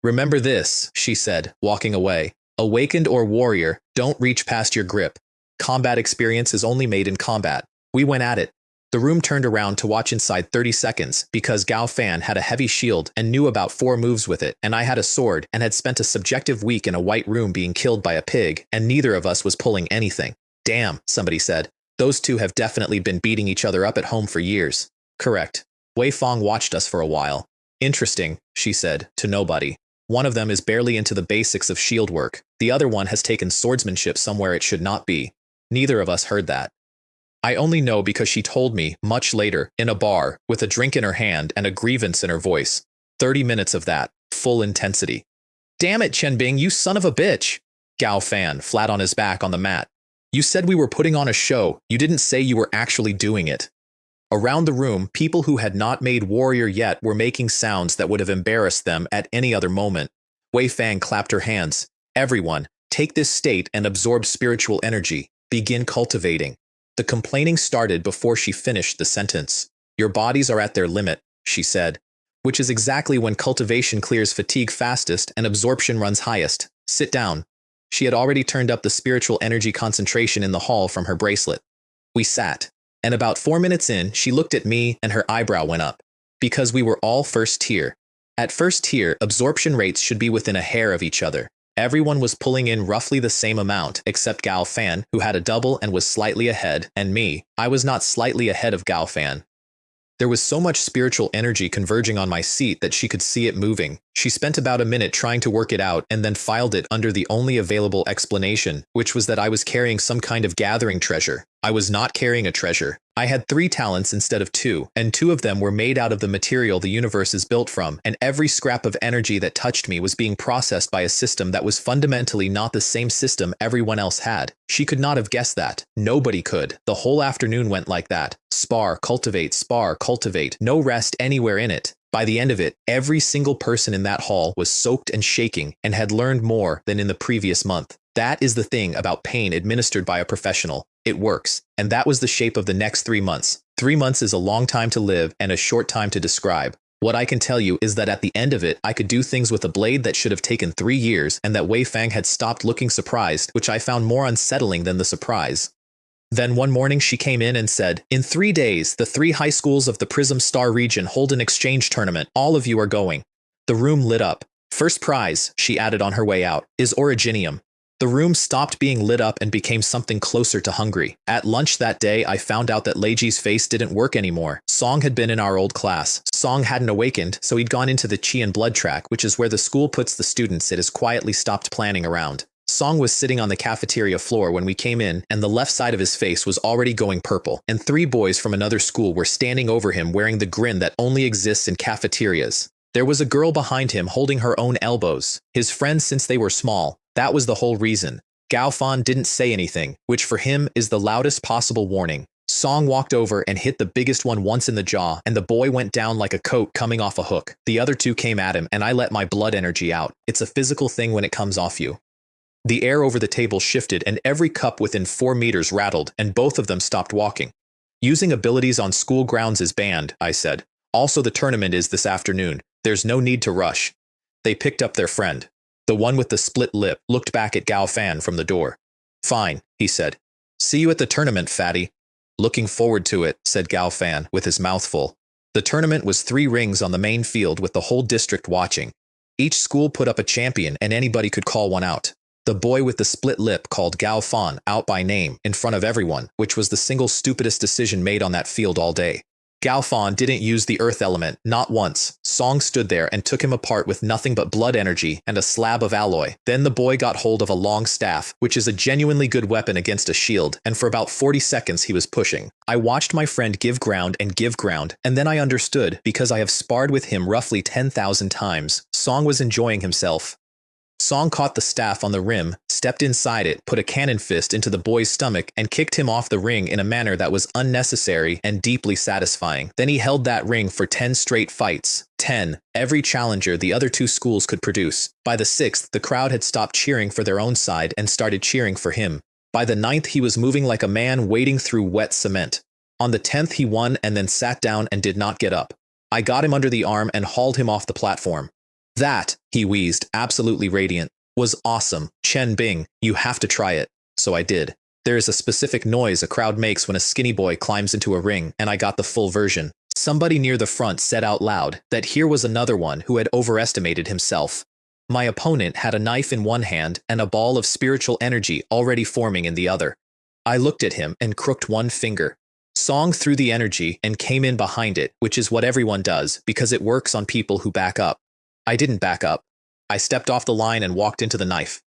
Remember this, she said, walking away. Awakened or warrior, don't reach past your grip. Combat experience is only made in combat. We went at it. The room turned around to watch inside 30 seconds because Gao Fan had a heavy shield and knew about 4 moves with it, and I had a sword and had spent a subjective week in a white room being killed by a pig, and neither of us was pulling anything. Damn, somebody said. Those two have definitely been beating each other up at home for years. Correct. Wei Fong watched us for a while. Interesting, she said, to nobody. One of them is barely into the basics of shield work. The other one has taken swordsmanship somewhere it should not be. Neither of us heard that. I only know because she told me, much later, in a bar, with a drink in her hand and a grievance in her voice. 30 minutes of that, full intensity. Damn it, Chen Bing, you son of a bitch! Gao Fan, flat on his back on the mat. You said we were putting on a show, you didn't say you were actually doing it. Around the room, people who had not made warrior yet were making sounds that would have embarrassed them at any other moment. Wei Fang clapped her hands. Everyone, take this state and absorb spiritual energy. Begin cultivating. The complaining started before she finished the sentence. Your bodies are at their limit, she said, which is exactly when cultivation clears fatigue fastest and absorption runs highest. Sit down. She had already turned up the spiritual energy concentration in the hall from her bracelet. We sat, and about 4 minutes in, she looked at me and her eyebrow went up. Because we were all first tier. At first tier, absorption rates should be within a hair of each other. Everyone was pulling in roughly the same amount, except Gao Fan, who had a double and was slightly ahead, and me. I was not slightly ahead of Gao Fan. There was so much spiritual energy converging on my seat that she could see it moving. She spent about a minute trying to work it out and then filed it under the only available explanation, which was that I was carrying some kind of gathering treasure. I was not carrying a treasure. I had 3 talents instead of 2, and 2 of them were made out of the material the universe is built from, and every scrap of energy that touched me was being processed by a system that was fundamentally not the same system everyone else had. She could not have guessed that. Nobody could. The whole afternoon went like that. Spar, cultivate, no rest anywhere in it. By the end of it, every single person in that hall was soaked and shaking and had learned more than in the previous month. That is the thing about pain administered by a professional. It works. And that was the shape of the next 3 months. 3 months is a long time to live and a short time to describe. What I can tell you is that at the end of it, I could do things with a blade that should have taken 3 years, and that Wei Fang had stopped looking surprised, which I found more unsettling than the surprise. Then one morning she came in and said, in 3 days, the 3 high schools of the Prism Star region hold an exchange tournament. All of you are going. The room lit up. First prize, she added on her way out, is Originium. The room stopped being lit up and became something closer to hungry. At lunch that day, I found out that Leiji's face didn't work anymore. Song had been in our old class. Song hadn't awakened, so he'd gone into the Qi and blood track, which is where the school puts the students it has quietly stopped planning around. Song was sitting on the cafeteria floor when we came in, and the left side of his face was already going purple, and 3 boys from another school were standing over him wearing the grin that only exists in cafeterias. There was a girl behind him holding her own elbows, his friends since they were small. That was the whole reason. Gao Fan didn't say anything, which for him is the loudest possible warning. Song walked over and hit the biggest one once in the jaw, and the boy went down like a coat coming off a hook. The other 2 came at him, and I let my blood energy out. It's a physical thing when it comes off you. The air over the table shifted, and every cup within 4 meters rattled, and both of them stopped walking. Using abilities on school grounds is banned, I said. Also, the tournament is this afternoon. There's no need to rush. They picked up their friend. The one with the split lip looked back at Gao Fan from the door. Fine, he said. See you at the tournament, fatty. Looking forward to it, said Gao Fan with his mouth full. The tournament was 3 rings on the main field with the whole district watching. Each school put up a champion and anybody could call one out. The boy with the split lip called Gao Fan out by name in front of everyone, which was the single stupidest decision made on that field all day. Gao Fan didn't use the earth element, not once. Song stood there and took him apart with nothing but blood energy and a slab of alloy. Then the boy got hold of a long staff, which is a genuinely good weapon against a shield, and for about 40 seconds he was pushing. I watched my friend give ground, and then I understood, because I have sparred with him roughly 10,000 times. Song was enjoying himself. Song caught the staff on the rim, stepped inside it, put a cannon fist into the boy's stomach, and kicked him off the ring in a manner that was unnecessary and deeply satisfying. Then he held that ring for 10 straight fights. 10. Every challenger the other 2 schools could produce. By the 6th, the crowd had stopped cheering for their own side and started cheering for him. By the 9th, he was moving like a man wading through wet cement. On the 10th, he won and then sat down and did not get up. I got him under the arm and hauled him off the platform. That, he wheezed, absolutely radiant, was awesome. Chen Bing, you have to try it. So I did. There is a specific noise a crowd makes when a skinny boy climbs into a ring, and I got the full version. Somebody near the front said out loud that here was another one who had overestimated himself. My opponent had a knife in one hand and a ball of spiritual energy already forming in the other. I looked at him and crooked one finger. Song threw the energy and came in behind it, which is what everyone does because it works on people who back up. I didn't back up. I stepped off the line and walked into the knife.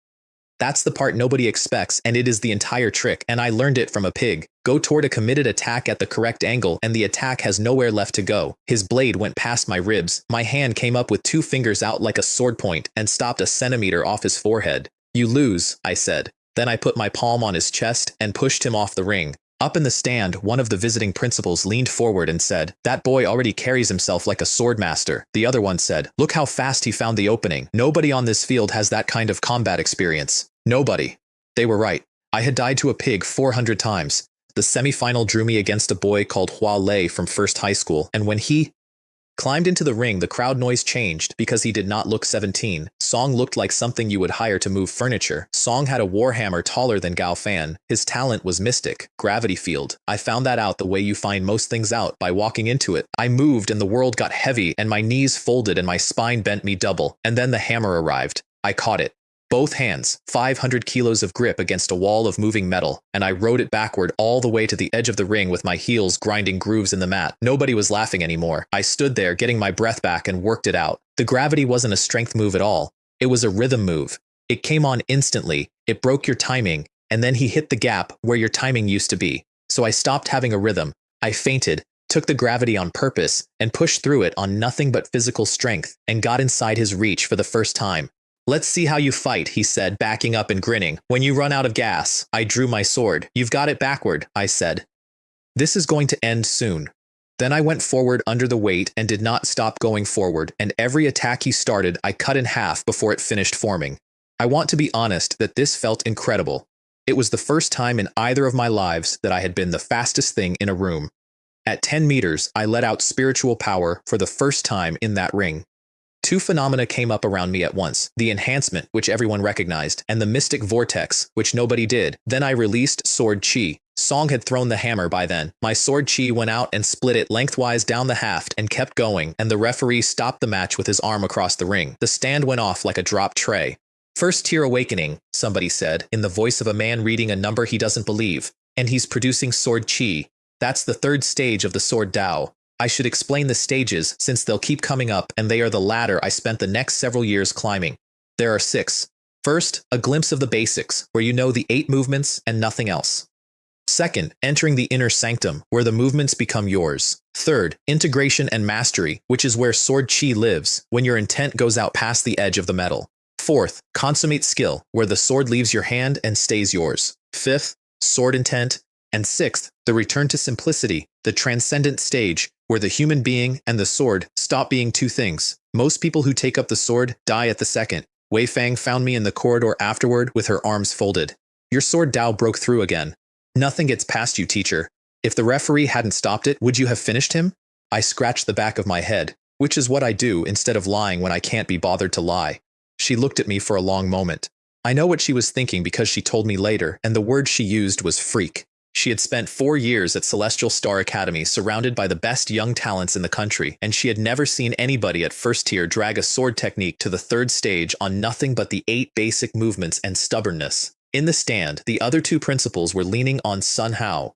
That's the part nobody expects, and it is the entire trick, and I learned it from a pig. Go toward a committed attack at the correct angle, and the attack has nowhere left to go. His blade went past my ribs. My hand came up with 2 fingers out like a sword point and stopped a centimeter off his forehead. You lose, I said. Then I put my palm on his chest and pushed him off the ring. Up in the stand, one of the visiting principals leaned forward and said, "That boy already carries himself like a sword master." The other one said, "Look how fast he found the opening. Nobody on this field has that kind of combat experience." Nobody. They were right. I had died to a pig 400 times. The semifinal drew me against a boy called Hua Lei from first high school, and when he climbed into the ring, the crowd noise changed because he did not look 17. Song looked like something you would hire to move furniture. Song had a warhammer taller than Gao Fan. His talent was mystic, gravity field. I found that out the way you find most things out, by walking into it. I moved and the world got heavy and my knees folded and my spine bent me double. And then the hammer arrived. I caught it. Both hands, 500 kilos of grip against a wall of moving metal, and I rode it backward all the way to the edge of the ring with my heels grinding grooves in the mat. Nobody was laughing anymore. I stood there getting my breath back and worked it out. The gravity wasn't a strength move at all. It was a rhythm move. It came on instantly, it broke your timing, and then he hit the gap where your timing used to be. So I stopped having a rhythm. I fainted, took the gravity on purpose, and pushed through it on nothing but physical strength, and got inside his reach for the first time. "Let's see how you fight," he said, backing up and grinning. "When you run out of gas." I drew my sword. "You've got it backward," I said. "This is going to end soon." Then I went forward under the weight and did not stop going forward, and every attack he started I cut in half before it finished forming. I want to be honest that this felt incredible. It was the first time in either of my lives that I had been the fastest thing in a room. At 10 meters, I let out spiritual power for the first time in that ring. 2 phenomena came up around me at once, the enhancement, which everyone recognized, and the mystic vortex, which nobody did. Then I released sword chi. Song had thrown the hammer by then. My sword chi went out and split it lengthwise down the haft and kept going, and the referee stopped the match with his arm across the ring. The stand went off like a dropped tray. "First tier awakening," somebody said, in the voice of a man reading a number he doesn't believe. "And he's producing sword chi. That's the 3rd stage of the sword Dao. I should explain the stages since they'll keep coming up, and they are the ladder I spent the next several years climbing. There are 6. First, a glimpse of the basics, where you know the 8 movements and nothing else. Second, entering the inner sanctum, where the movements become yours. Third, integration and mastery, which is where sword chi lives, when your intent goes out past the edge of the metal. Fourth, consummate skill, where the sword leaves your hand and stays yours. Fifth, sword intent. And sixth, the return to simplicity, the transcendent stage, where the human being and the sword stop being 2 things. Most people who take up the sword die at the second. Wei Fang found me in the corridor afterward with her arms folded. "Your sword Dao broke through again. Nothing gets past you, teacher. If the referee hadn't stopped it, would you have finished him?" I scratched the back of my head, which is what I do instead of lying when I can't be bothered to lie. She looked at me for a long moment. I know what she was thinking because she told me later, and the word she used was freak. She had spent 4 years at Celestial Star Academy surrounded by the best young talents in the country, and she had never seen anybody at first tier drag a sword technique to the 3rd stage on nothing but the 8 basic movements and stubbornness. In the stand, the other 2 principals were leaning on Sun Hao.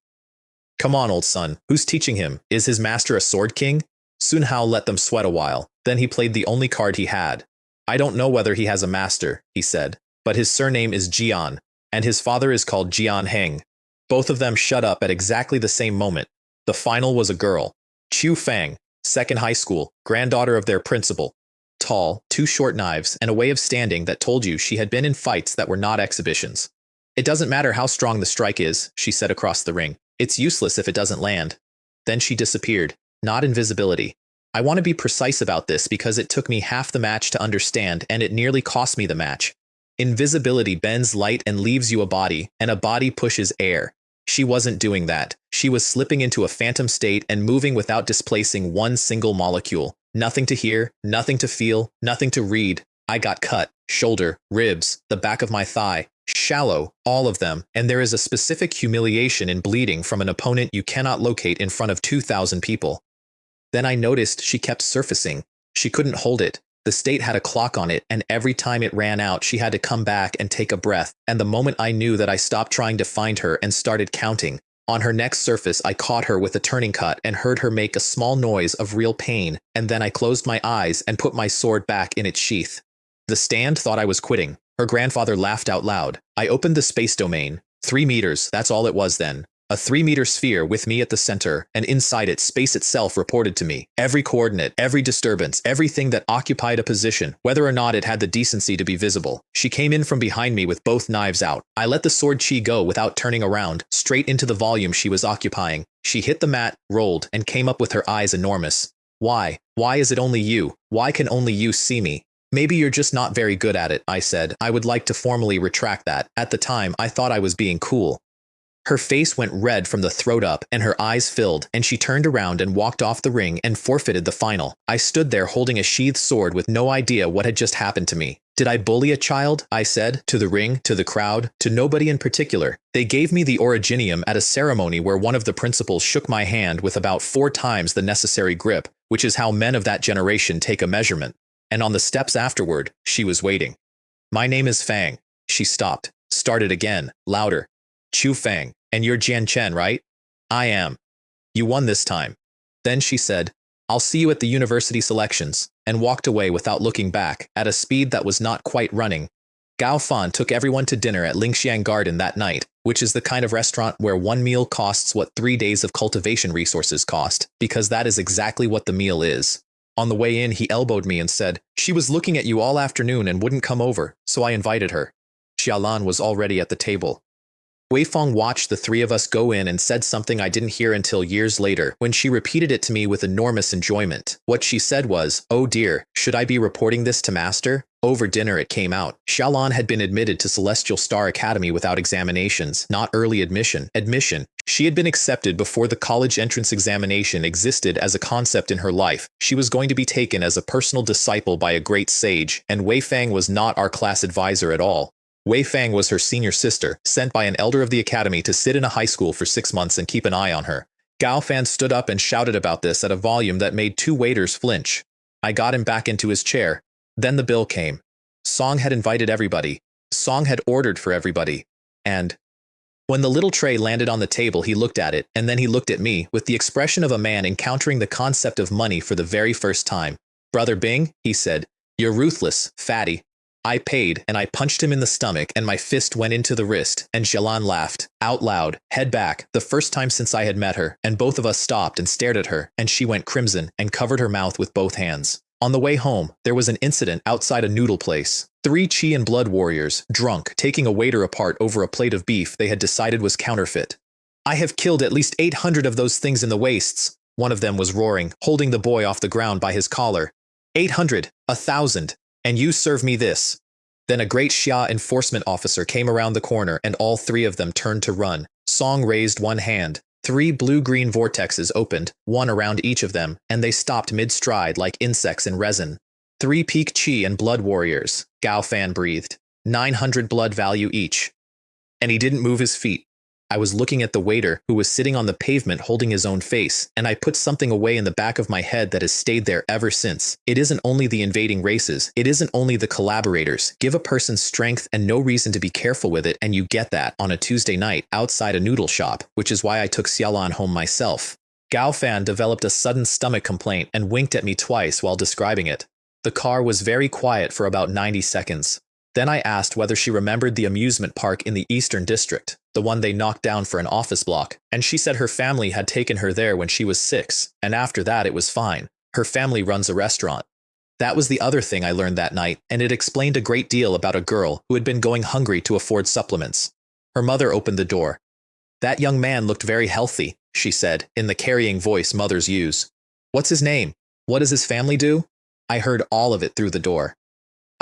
"Come on, old son, who's teaching him? Is his master a sword king?" Sun Hao let them sweat a while. Then he played the only card he had. "I don't know whether he has a master," he said, "but his surname is Jian, and his father is called Jian Heng." Both of them shut up at exactly the same moment. The final was a girl. Chu Fang, 2nd high school, granddaughter of their principal. Tall, 2 short knives, and a way of standing that told you she had been in fights that were not exhibitions. "It doesn't matter how strong the strike is," she said across the ring. "It's useless if it doesn't land." Then she disappeared. Not invisibility. I want to be precise about this because it took me half the match to understand, and it nearly cost me the match. Invisibility bends light and leaves you a body, and a body pushes air. She wasn't doing that. She was slipping into a phantom state and moving without displacing one single molecule. Nothing to hear, nothing to feel, nothing to read. I got cut. Shoulder, ribs, the back of my thigh. Shallow, all of them, and there is a specific humiliation in bleeding from an opponent you cannot locate in front of 2,000 people. Then I noticed she kept surfacing. She couldn't hold it. The state had a clock on it, and every time it ran out, she had to come back and take a breath, and the moment I knew that I stopped trying to find her and started counting. On her next surface, I caught her with a turning cut and heard her make a small noise of real pain, and then I closed my eyes and put my sword back in its sheath. The stand thought I was quitting. Her grandfather laughed out loud. I opened the space domain. 3 meters, that's all it was then. A 3-meter sphere with me at the center, and inside it, space itself reported to me. Every coordinate, every disturbance, everything that occupied a position, whether or not it had the decency to be visible. She came in from behind me with both knives out. I let the sword chi go without turning around, straight into the volume she was occupying. She hit the mat, rolled, and came up with her eyes enormous. Why? Why is it only you? Why can only you see me? Maybe you're just not very good at it, I said. I would like to formally retract that. At the time, I thought I was being cool. Her face went red from the throat up, and her eyes filled, and she turned around and walked off the ring and forfeited the final. I stood there holding a sheathed sword with no idea what had just happened to me. Did I bully a child? I said, to the ring, to the crowd, to nobody in particular. They gave me the originium at a ceremony where one of the principals shook my hand with about 4 times the necessary grip, which is how men of that generation take a measurement. And on the steps afterward, she was waiting. My name is Fang. She stopped, started again, louder. Chu Fang, and you're Jian Chen, right? I am. You won this time. Then she said, I'll see you at the university selections, and walked away without looking back, at a speed that was not quite running. Gao Fan took everyone to dinner at Lingxiang Garden that night, which is the kind of restaurant where one meal costs what 3 days of cultivation resources cost, because that is exactly what the meal is. On the way in, he elbowed me and said, she was looking at you all afternoon and wouldn't come over, so I invited her. Xiaolan was already at the table. Wei Feng watched the 3 of us go in and said something I didn't hear until years later, when she repeated it to me with enormous enjoyment. What she said was, oh dear, should I be reporting this to Master? Over dinner it came out. Xiaolan had been admitted to Celestial Star Academy without examinations, not early admission. She had been accepted before the college entrance examination existed as a concept in her life. She was going to be taken as a personal disciple by a great sage, and Wei Feng was not our class advisor at all. Wei Fang was her senior sister, sent by an elder of the academy to sit in a high school for 6 months and keep an eye on her. Gao Fan stood up and shouted about this at a volume that made 2 waiters flinch. I got him back into his chair. Then the bill came. Song had invited everybody. Song had ordered for everybody. And when the little tray landed on the table, he looked at it, and then he looked at me, with the expression of a man encountering the concept of money for the very first time. Brother Bing, he said, you're ruthless, fatty. I paid, and I punched him in the stomach, and my fist went into the wrist, and Xiaolan laughed, out loud, head back, the first time since I had met her, and both of us stopped and stared at her, and she went crimson and covered her mouth with both hands. On the way home, there was an incident outside a noodle place. 3 Qi and blood warriors, drunk, taking a waiter apart over a plate of beef they had decided was counterfeit. I have killed at least 800 of those things in the wastes, one of them was roaring, holding the boy off the ground by his collar. 800, 1,000. And you serve me this. Then a Great Xia enforcement officer came around the corner and all 3 of them turned to run. Song raised one hand. 3 blue-green vortexes opened, one around each of them, and they stopped mid-stride like insects in resin. 3 peak Qi and blood warriors, Gao Fan breathed. 900 blood value each. And he didn't move his feet. I was looking at the waiter, who was sitting on the pavement holding his own face, and I put something away in the back of my head that has stayed there ever since. It isn't only the invading races, it isn't only the collaborators. Give a person strength and no reason to be careful with it, and you get that on a Tuesday night outside a noodle shop, which is why I took Xiaolan home myself. Gao Fan developed a sudden stomach complaint and winked at me twice while describing it. The car was very quiet for about 90 seconds. Then I asked whether she remembered the amusement park in the Eastern District, the one they knocked down for an office block, and she said her family had taken her there when she was 6, and after that it was fine. Her family runs a restaurant. That was the other thing I learned that night, and it explained a great deal about a girl who had been going hungry to afford supplements. Her mother opened the door. That young man looked very healthy, she said, in the carrying voice mothers use. What's his name? What does his family do? I heard all of it through the door.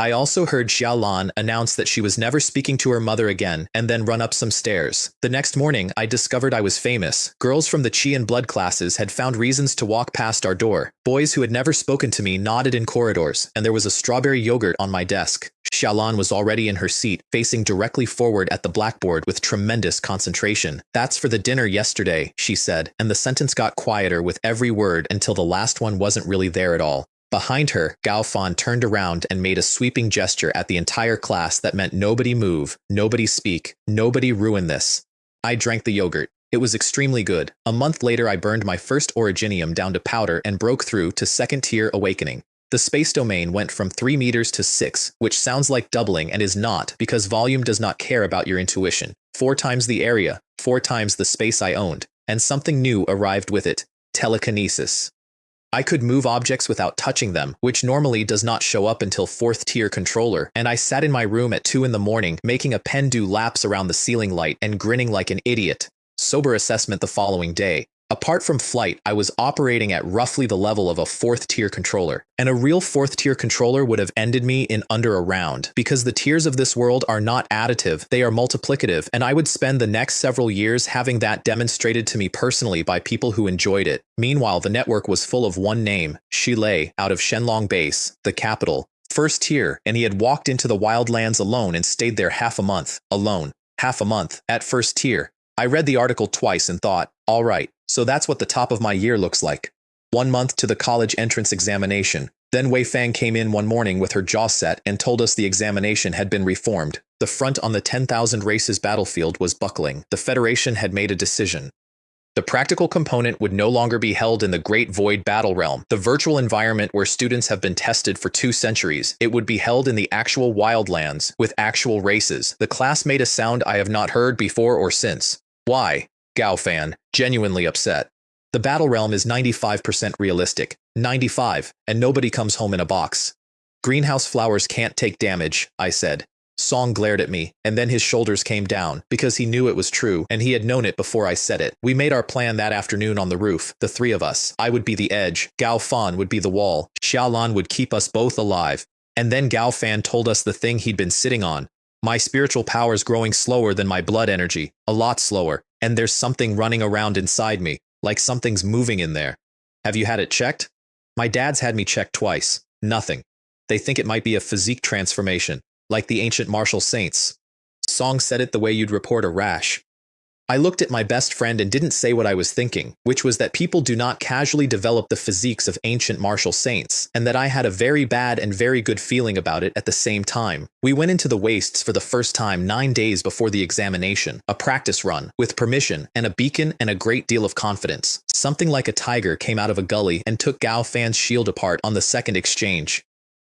I also heard Xiaolan announce that she was never speaking to her mother again and then run up some stairs. The next morning, I discovered I was famous. Girls from the Qi and blood classes had found reasons to walk past our door. Boys who had never spoken to me nodded in corridors, and there was a strawberry yogurt on my desk. Xiaolan was already in her seat, facing directly forward at the blackboard with tremendous concentration. "That's for the dinner yesterday," she said, and the sentence got quieter with every word until the last one wasn't really there at all. Behind her, Gao Fan turned around and made a sweeping gesture at the entire class that meant nobody move, nobody speak, nobody ruin this. I drank the yogurt. It was extremely good. A month later, I burned my first originium down to powder and broke through to second tier awakening. The space domain went from 3 meters to 6, which sounds like doubling and is not, because volume does not care about your intuition. 4 times the area, 4 times the space I owned, and something new arrived with it: telekinesis. I could move objects without touching them, which normally does not show up until 4th tier controller, and I sat in my room at 2 in the morning making a pen do laps around the ceiling light and grinning like an idiot. Sober assessment the following day. Apart from flight, I was operating at roughly the level of a 4th tier controller, and a real 4th tier controller would have ended me in under a round, because the tiers of this world are not additive, they are multiplicative, and I would spend the next several years having that demonstrated to me personally by people who enjoyed it. Meanwhile, the network was full of one name, Shilei, out of Shenlong Base, the capital. 1st tier, and he had walked into the wildlands alone and stayed there half a month, alone. Half a month, at 1st tier. I read the article twice and thought, all right, so that's what the top of my year looks like. 1 month to the college entrance examination. Then Wei Fang came in one morning with her jaw set and told us the examination had been reformed. The front on the 10,000 races battlefield was buckling. The Federation had made a decision. The practical component would no longer be held in the Great Void Battle Realm, the virtual environment where students have been tested for 2 centuries. It would be held in the actual wildlands, with actual races. The class made a sound I have not heard before or since. Why? Gao Fan, genuinely upset. The battle realm is 95% realistic. 95, and nobody comes home in a box. Greenhouse flowers can't take damage, I said. Song glared at me, and then his shoulders came down, because he knew it was true, and he had known it before I said it. We made our plan that afternoon on the roof, the 3 of us. I would be the edge, Gao Fan would be the wall, Xiaolan would keep us both alive. And then Gao Fan told us the thing he'd been sitting on. My spiritual power's growing slower than my blood energy, a lot slower, and there's something running around inside me, like something's moving in there. Have you had it checked? My dad's had me checked twice. Nothing. They think it might be a physique transformation, like the ancient martial saints. Song said it the way you'd report a rash. I looked at my best friend and didn't say what I was thinking, which was that people do not casually develop the physiques of ancient martial saints, and that I had a very bad and very good feeling about it at the same time. We went into the wastes for the first time 9 days before the examination, a practice run, with permission, and a beacon and a great deal of confidence. Something like a tiger came out of a gully and took Gao Fan's shield apart on the second exchange.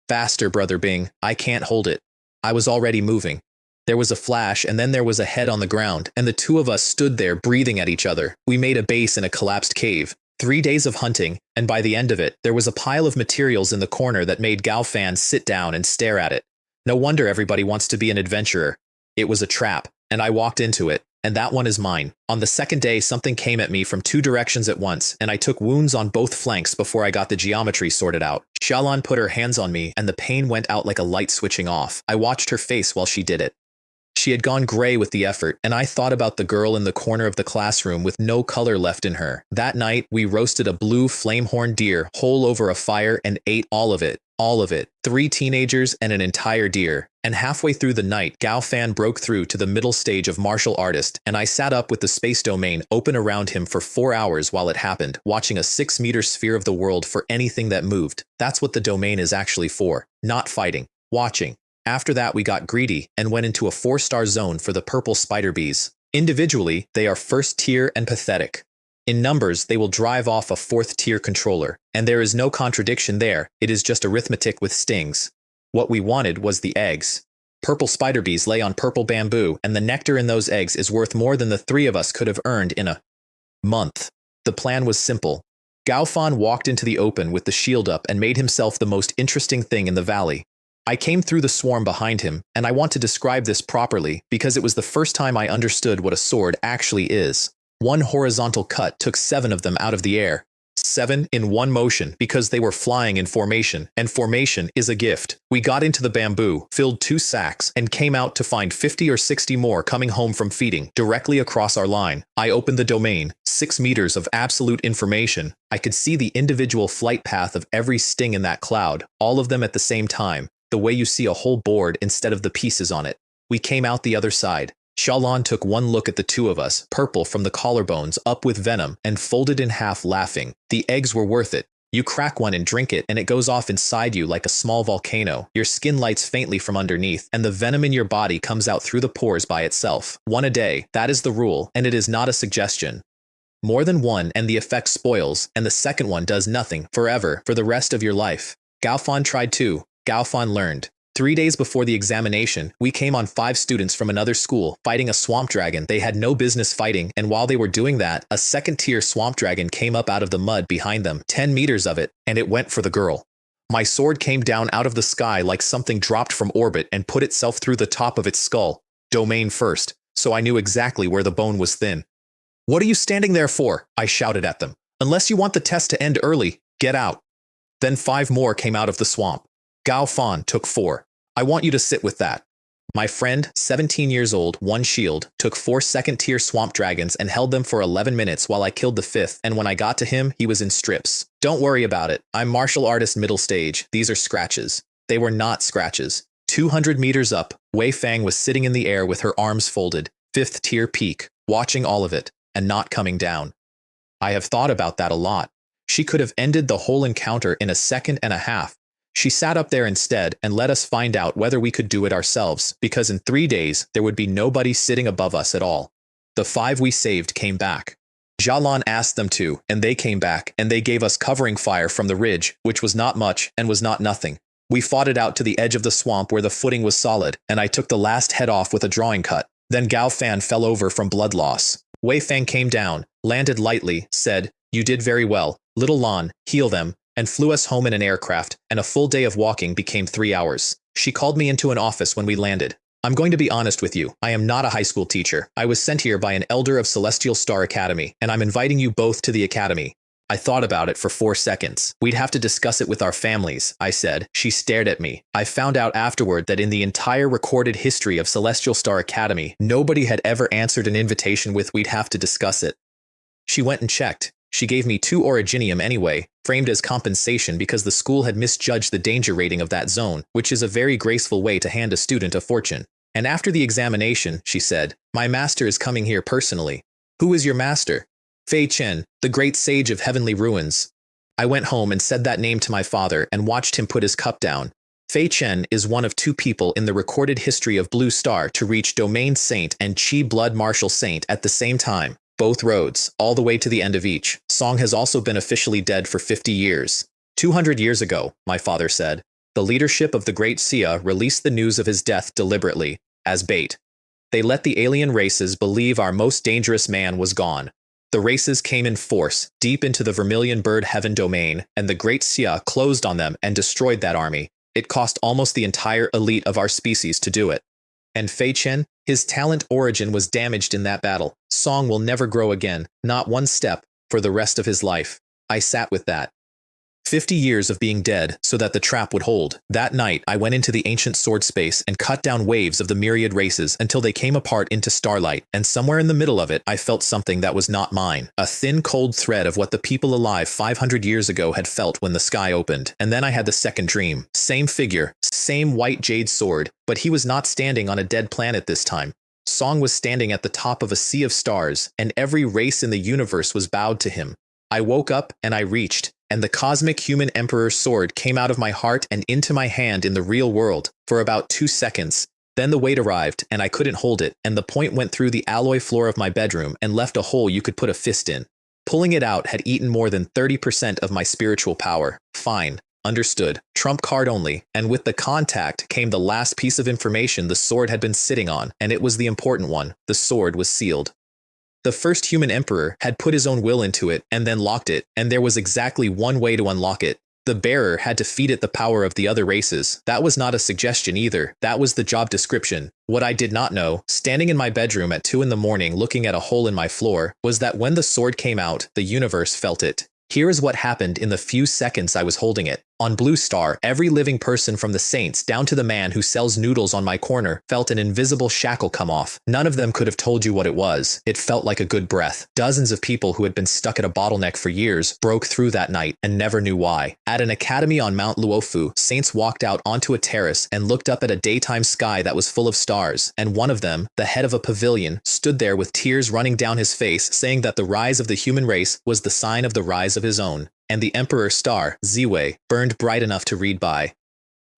Faster, Brother Bing, I can't hold it. I was already moving. There was a flash, and then there was a head on the ground, and the 2 of us stood there breathing at each other. We made a base in a collapsed cave. 3 days of hunting, and by the end of it, there was a pile of materials in the corner that made Gao Fan sit down and stare at it. No wonder everybody wants to be an adventurer. It was a trap, and I walked into it, and that one is mine. On the second day, something came at me from 2 directions at once, and I took wounds on both flanks before I got the geometry sorted out. Xiaolan put her hands on me, and the pain went out like a light switching off. I watched her face while she did it. She had gone gray with the effort, and I thought about the girl in the corner of the classroom with no color left in her. That night, we roasted a blue flamehorn deer whole over a fire and ate all of it. All of it. 3 teenagers and an entire deer. And halfway through the night, Gao Fan broke through to the middle stage of martial artist, and I sat up with the space domain open around him for 4 hours while it happened, watching a 6-meter sphere of the world for anything that moved. That's what the domain is actually for. Not fighting. Watching. After that, we got greedy and went into a 4-star zone for the purple spider bees. Individually, they are 1st tier and pathetic. In numbers, they will drive off a 4th tier controller, and there is no contradiction there, it is just arithmetic with stings. What we wanted was the eggs. Purple spider bees lay on purple bamboo, and the nectar in those eggs is worth more than the 3 of us could have earned in a month. The plan was simple. Gao Fan walked into the open with the shield up and made himself the most interesting thing in the valley. I came through the swarm behind him, and I want to describe this properly because it was the first time I understood what a sword actually is. 1 horizontal cut took 7 of them out of the air. 7 in one motion because they were flying in formation, and formation is a gift. We got into the bamboo, filled 2 sacks, and came out to find 50 or 60 more coming home from feeding, directly across our line. I opened the domain, 6 meters of absolute information. I could see the individual flight path of every sting in that cloud, all of them at the same time, the way you see a whole board instead of the pieces on it. We came out the other side. Xiaolan took one look at the two of us, purple from the collarbones up with venom, and folded in half laughing. The eggs were worth it. You crack one and drink it, and it goes off inside you like a small volcano. Your skin lights faintly from underneath, and the venom in your body comes out through the pores by itself. 1 a day, that is the rule, and it is not a suggestion. More than one and the effect spoils, and the second one does nothing, forever, for the rest of your life. Gaofan tried too. Gaofan learned. 3 days before the examination, we came on 5 students from another school fighting a swamp dragon they had no business fighting, and while they were doing that, a second-tier swamp dragon came up out of the mud behind them, 10 meters of it, and it went for the girl. My sword came down out of the sky like something dropped from orbit and put itself through the top of its skull. Domain first, so I knew exactly where the bone was thin. "What are you standing there for?" I shouted at them. "Unless you want the test to end early, get out." Then 5 more came out of the swamp. Gaofan took 4. I want you to sit with that. My friend, 17 years old, 1 shield, took 4 second-tier swamp dragons and held them for 11 minutes while I killed the 5th, and when I got to him, he was in strips. Don't worry about it. I'm martial artist middle stage. These are scratches. They were not scratches. 200 meters up, Wei Fang was sitting in the air with her arms folded, 5th-tier peak, watching all of it, and not coming down. I have thought about that a lot. She could have ended the whole encounter in a second and a half. She sat up there instead and let us find out whether we could do it ourselves, because in 3 days there would be nobody sitting above us at all. The 5 we saved came back. Xiaolan asked them to, and they came back, and they gave us covering fire from the ridge, which was not much and was not nothing. We fought it out to the edge of the swamp where the footing was solid, and I took the last head off with a drawing cut. Then Gao Fan fell over from blood loss. Wei Fang came down, landed lightly, said, "You did very well. Little Lan, heal them," and flew us home in an aircraft, and a full day of walking became 3 hours. She called me into an office when we landed. "I'm going to be honest with you. I am not a high school teacher. I was sent here by an elder of Celestial Star Academy, and I'm inviting you both to the academy." I thought about it for 4 seconds. "We'd have to discuss it with our families," I said. She stared at me. I found out afterward that in the entire recorded history of Celestial Star Academy, nobody had ever answered an invitation with "we'd have to discuss it." She went and checked. She gave me 2 originium anyway, framed as compensation because the school had misjudged the danger rating of that zone, which is a very graceful way to hand a student a fortune. And after the examination, she said, "My master is coming here personally." "Who is your master?" "Fei Chen, the great sage of heavenly ruins." I went home and said that name to my father and watched him put his cup down. Fei Chen is one of 2 people in the recorded history of Blue Star to reach Domain Saint and Qi Blood Martial Saint at the same time. Both roads, all the way to the end of each. Song has also been officially dead for 50 years. 200 years ago, my father said, the leadership of the Great Xia released the news of his death deliberately, as bait. They let the alien races believe our most dangerous man was gone. The races came in force, deep into the Vermilion Bird Heaven domain, and the Great Xia closed on them and destroyed that army. It cost almost the entire elite of our species to do it. And Fei Chen, his talent origin was damaged in that battle. Song will never grow again, not 1 step, for the rest of his life. I sat with that. 50 years of being dead so that the trap would hold. That night, I went into the ancient sword space and cut down waves of the myriad races until they came apart into starlight, and somewhere in the middle of it, I felt something that was not mine. A thin, cold thread of what the people alive 500 years ago had felt when the sky opened. And then I had the second dream. Same figure, same white jade sword, but he was not standing on a dead planet this time. Song was standing at the top of a sea of stars, and every race in the universe was bowed to him. I woke up and I reached, and the cosmic human emperor sword came out of my heart and into my hand in the real world for about 2 seconds. Then the weight arrived, and I couldn't hold it, and the point went through the alloy floor of my bedroom and left a hole you could put a fist in. Pulling it out had eaten more than 30% of my spiritual power. Fine. Understood. Trump card only, and with the contact came the last piece of information the sword had been sitting on, and it was the important one. The sword was sealed. The first human emperor had put his own will into it and then locked it, and there was exactly one way to unlock it. The bearer had to feed it the power of the other races. That was not a suggestion either. That was the job description. What I did not know, standing in my bedroom at 2 in the morning looking at a hole in my floor, was that when the sword came out, the universe felt it. Here is what happened in the few seconds I was holding it. On Blue Star, every living person from the saints down to the man who sells noodles on my corner felt an invisible shackle come off. None of them could have told you what it was. It felt like a good breath. Dozens of people who had been stuck at a bottleneck for years broke through that night and never knew why. At an academy on Mount Luofu, saints walked out onto a terrace and looked up at a daytime sky that was full of stars, and one of them, the head of a pavilion, stood there with tears running down his face, saying that the rise of the human race was the sign of the rise of his own. And the Emperor's star, Ziwei, burned bright enough to read by.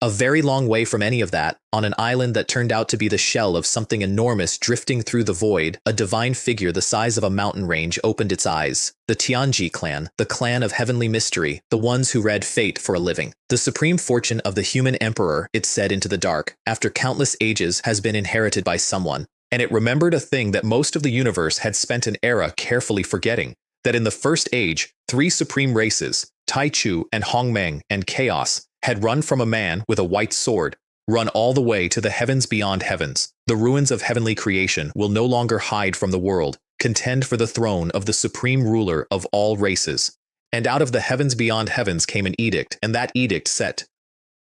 A very long way from any of that, on an island that turned out to be the shell of something enormous drifting through the void, a divine figure the size of a mountain range opened its eyes. The Tianji clan, the clan of heavenly mystery, the ones who read fate for a living. The supreme fortune of the human emperor, it said into the dark, after countless ages has been inherited by someone. And it remembered a thing that most of the universe had spent an era carefully forgetting. That in the first age, 3 supreme races, Taichu and Hongmeng and Chaos, had run from a man with a white sword, run all the way to the heavens beyond heavens. The ruins of heavenly creation will no longer hide from the world, contend for the throne of the supreme ruler of all races. And out of the heavens beyond heavens came an edict, and that edict set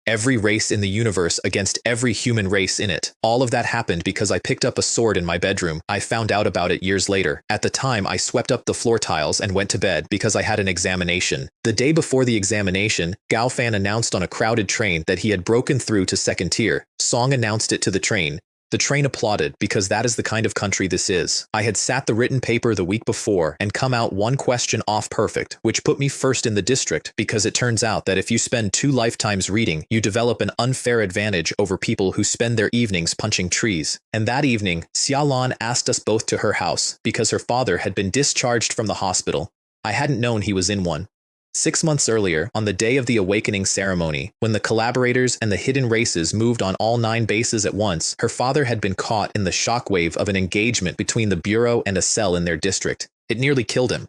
every race in the universe against every human race in it. All of that happened because I picked up a sword in my bedroom. I found out about it years later. At the time, I swept up the floor tiles and went to bed because I had an examination. The day before the examination, Gao Fan announced on a crowded train that he had broken through to second tier. Song announced it to the train. The train applauded because that is the kind of country this is. I had sat the written paper the week before and come out one question off perfect, which put me first in the district because it turns out that if you spend 2 lifetimes reading, you develop an unfair advantage over people who spend their evenings punching trees. And that evening, Xia Lan asked us both to her house because her father had been discharged from the hospital. I hadn't known he was in one. 6 months earlier, on the day of the awakening ceremony, when the collaborators and the hidden races moved on all 9 bases at once, her father had been caught in the shockwave of an engagement between the bureau and a cell in their district. It nearly killed him.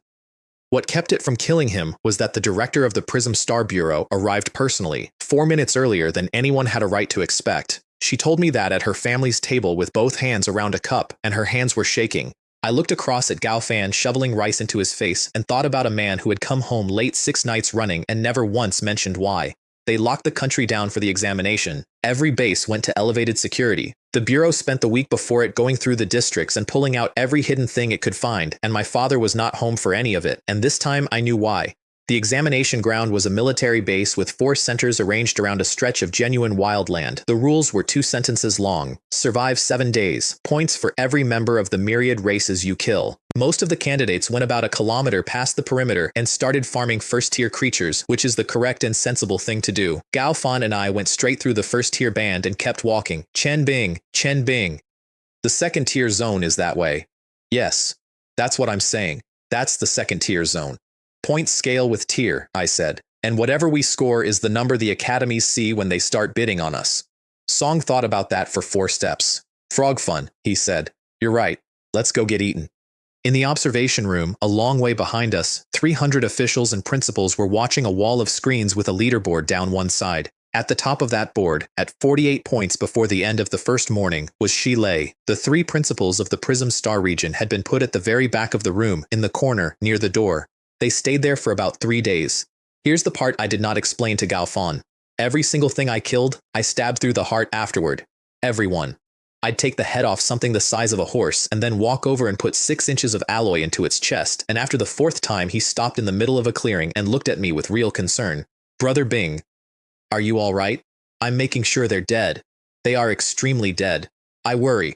What kept it from killing him was that the director of the Prism Star Bureau arrived personally, 4 minutes earlier than anyone had a right to expect. She told me that at her family's table with both hands around a cup, and her hands were shaking. I looked across at Gao Fan shoveling rice into his face and thought about a man who had come home late 6 nights running and never once mentioned why. They locked the country down for the examination. Every base went to elevated security. The Bureau spent the week before it going through the districts and pulling out every hidden thing it could find, and my father was not home for any of it, and this time I knew why. The examination ground was a military base with 4 centers arranged around a stretch of genuine wildland. The rules were 2 sentences long. Survive 7 days. Points for every member of the myriad races you kill. Most of the candidates went about a kilometer past the perimeter and started farming first-tier creatures, which is the correct and sensible thing to do. Gao Fan and I went straight through the first-tier band and kept walking. Chen Bing, Chen Bing. The second-tier zone is that way. Yes, that's what I'm saying. That's the second-tier zone. Points scale with tier, I said, and whatever we score is the number the academies see when they start bidding on us. Song thought about that for 4 steps. Frog fun, he said. You're right. Let's go get eaten. In the observation room, a long way behind us, 300 officials and principals were watching a wall of screens with a leaderboard down one side. At the top of that board, at 48 points before the end of the first morning, was Shi Lei. The 3 principals of the Prism Star region had been put at the very back of the room, in the corner, near the door. They stayed there for about 3 days. Here's the part I did not explain to Gao Fan. Every single thing I killed, I stabbed through the heart afterward. Everyone. I'd take the head off something the size of a horse and then walk over and put 6 inches of alloy into its chest, and after the 4th time he stopped in the middle of a clearing and looked at me with real concern. Brother Bing, are you all right? I'm making sure they're dead. They are extremely dead. I worry.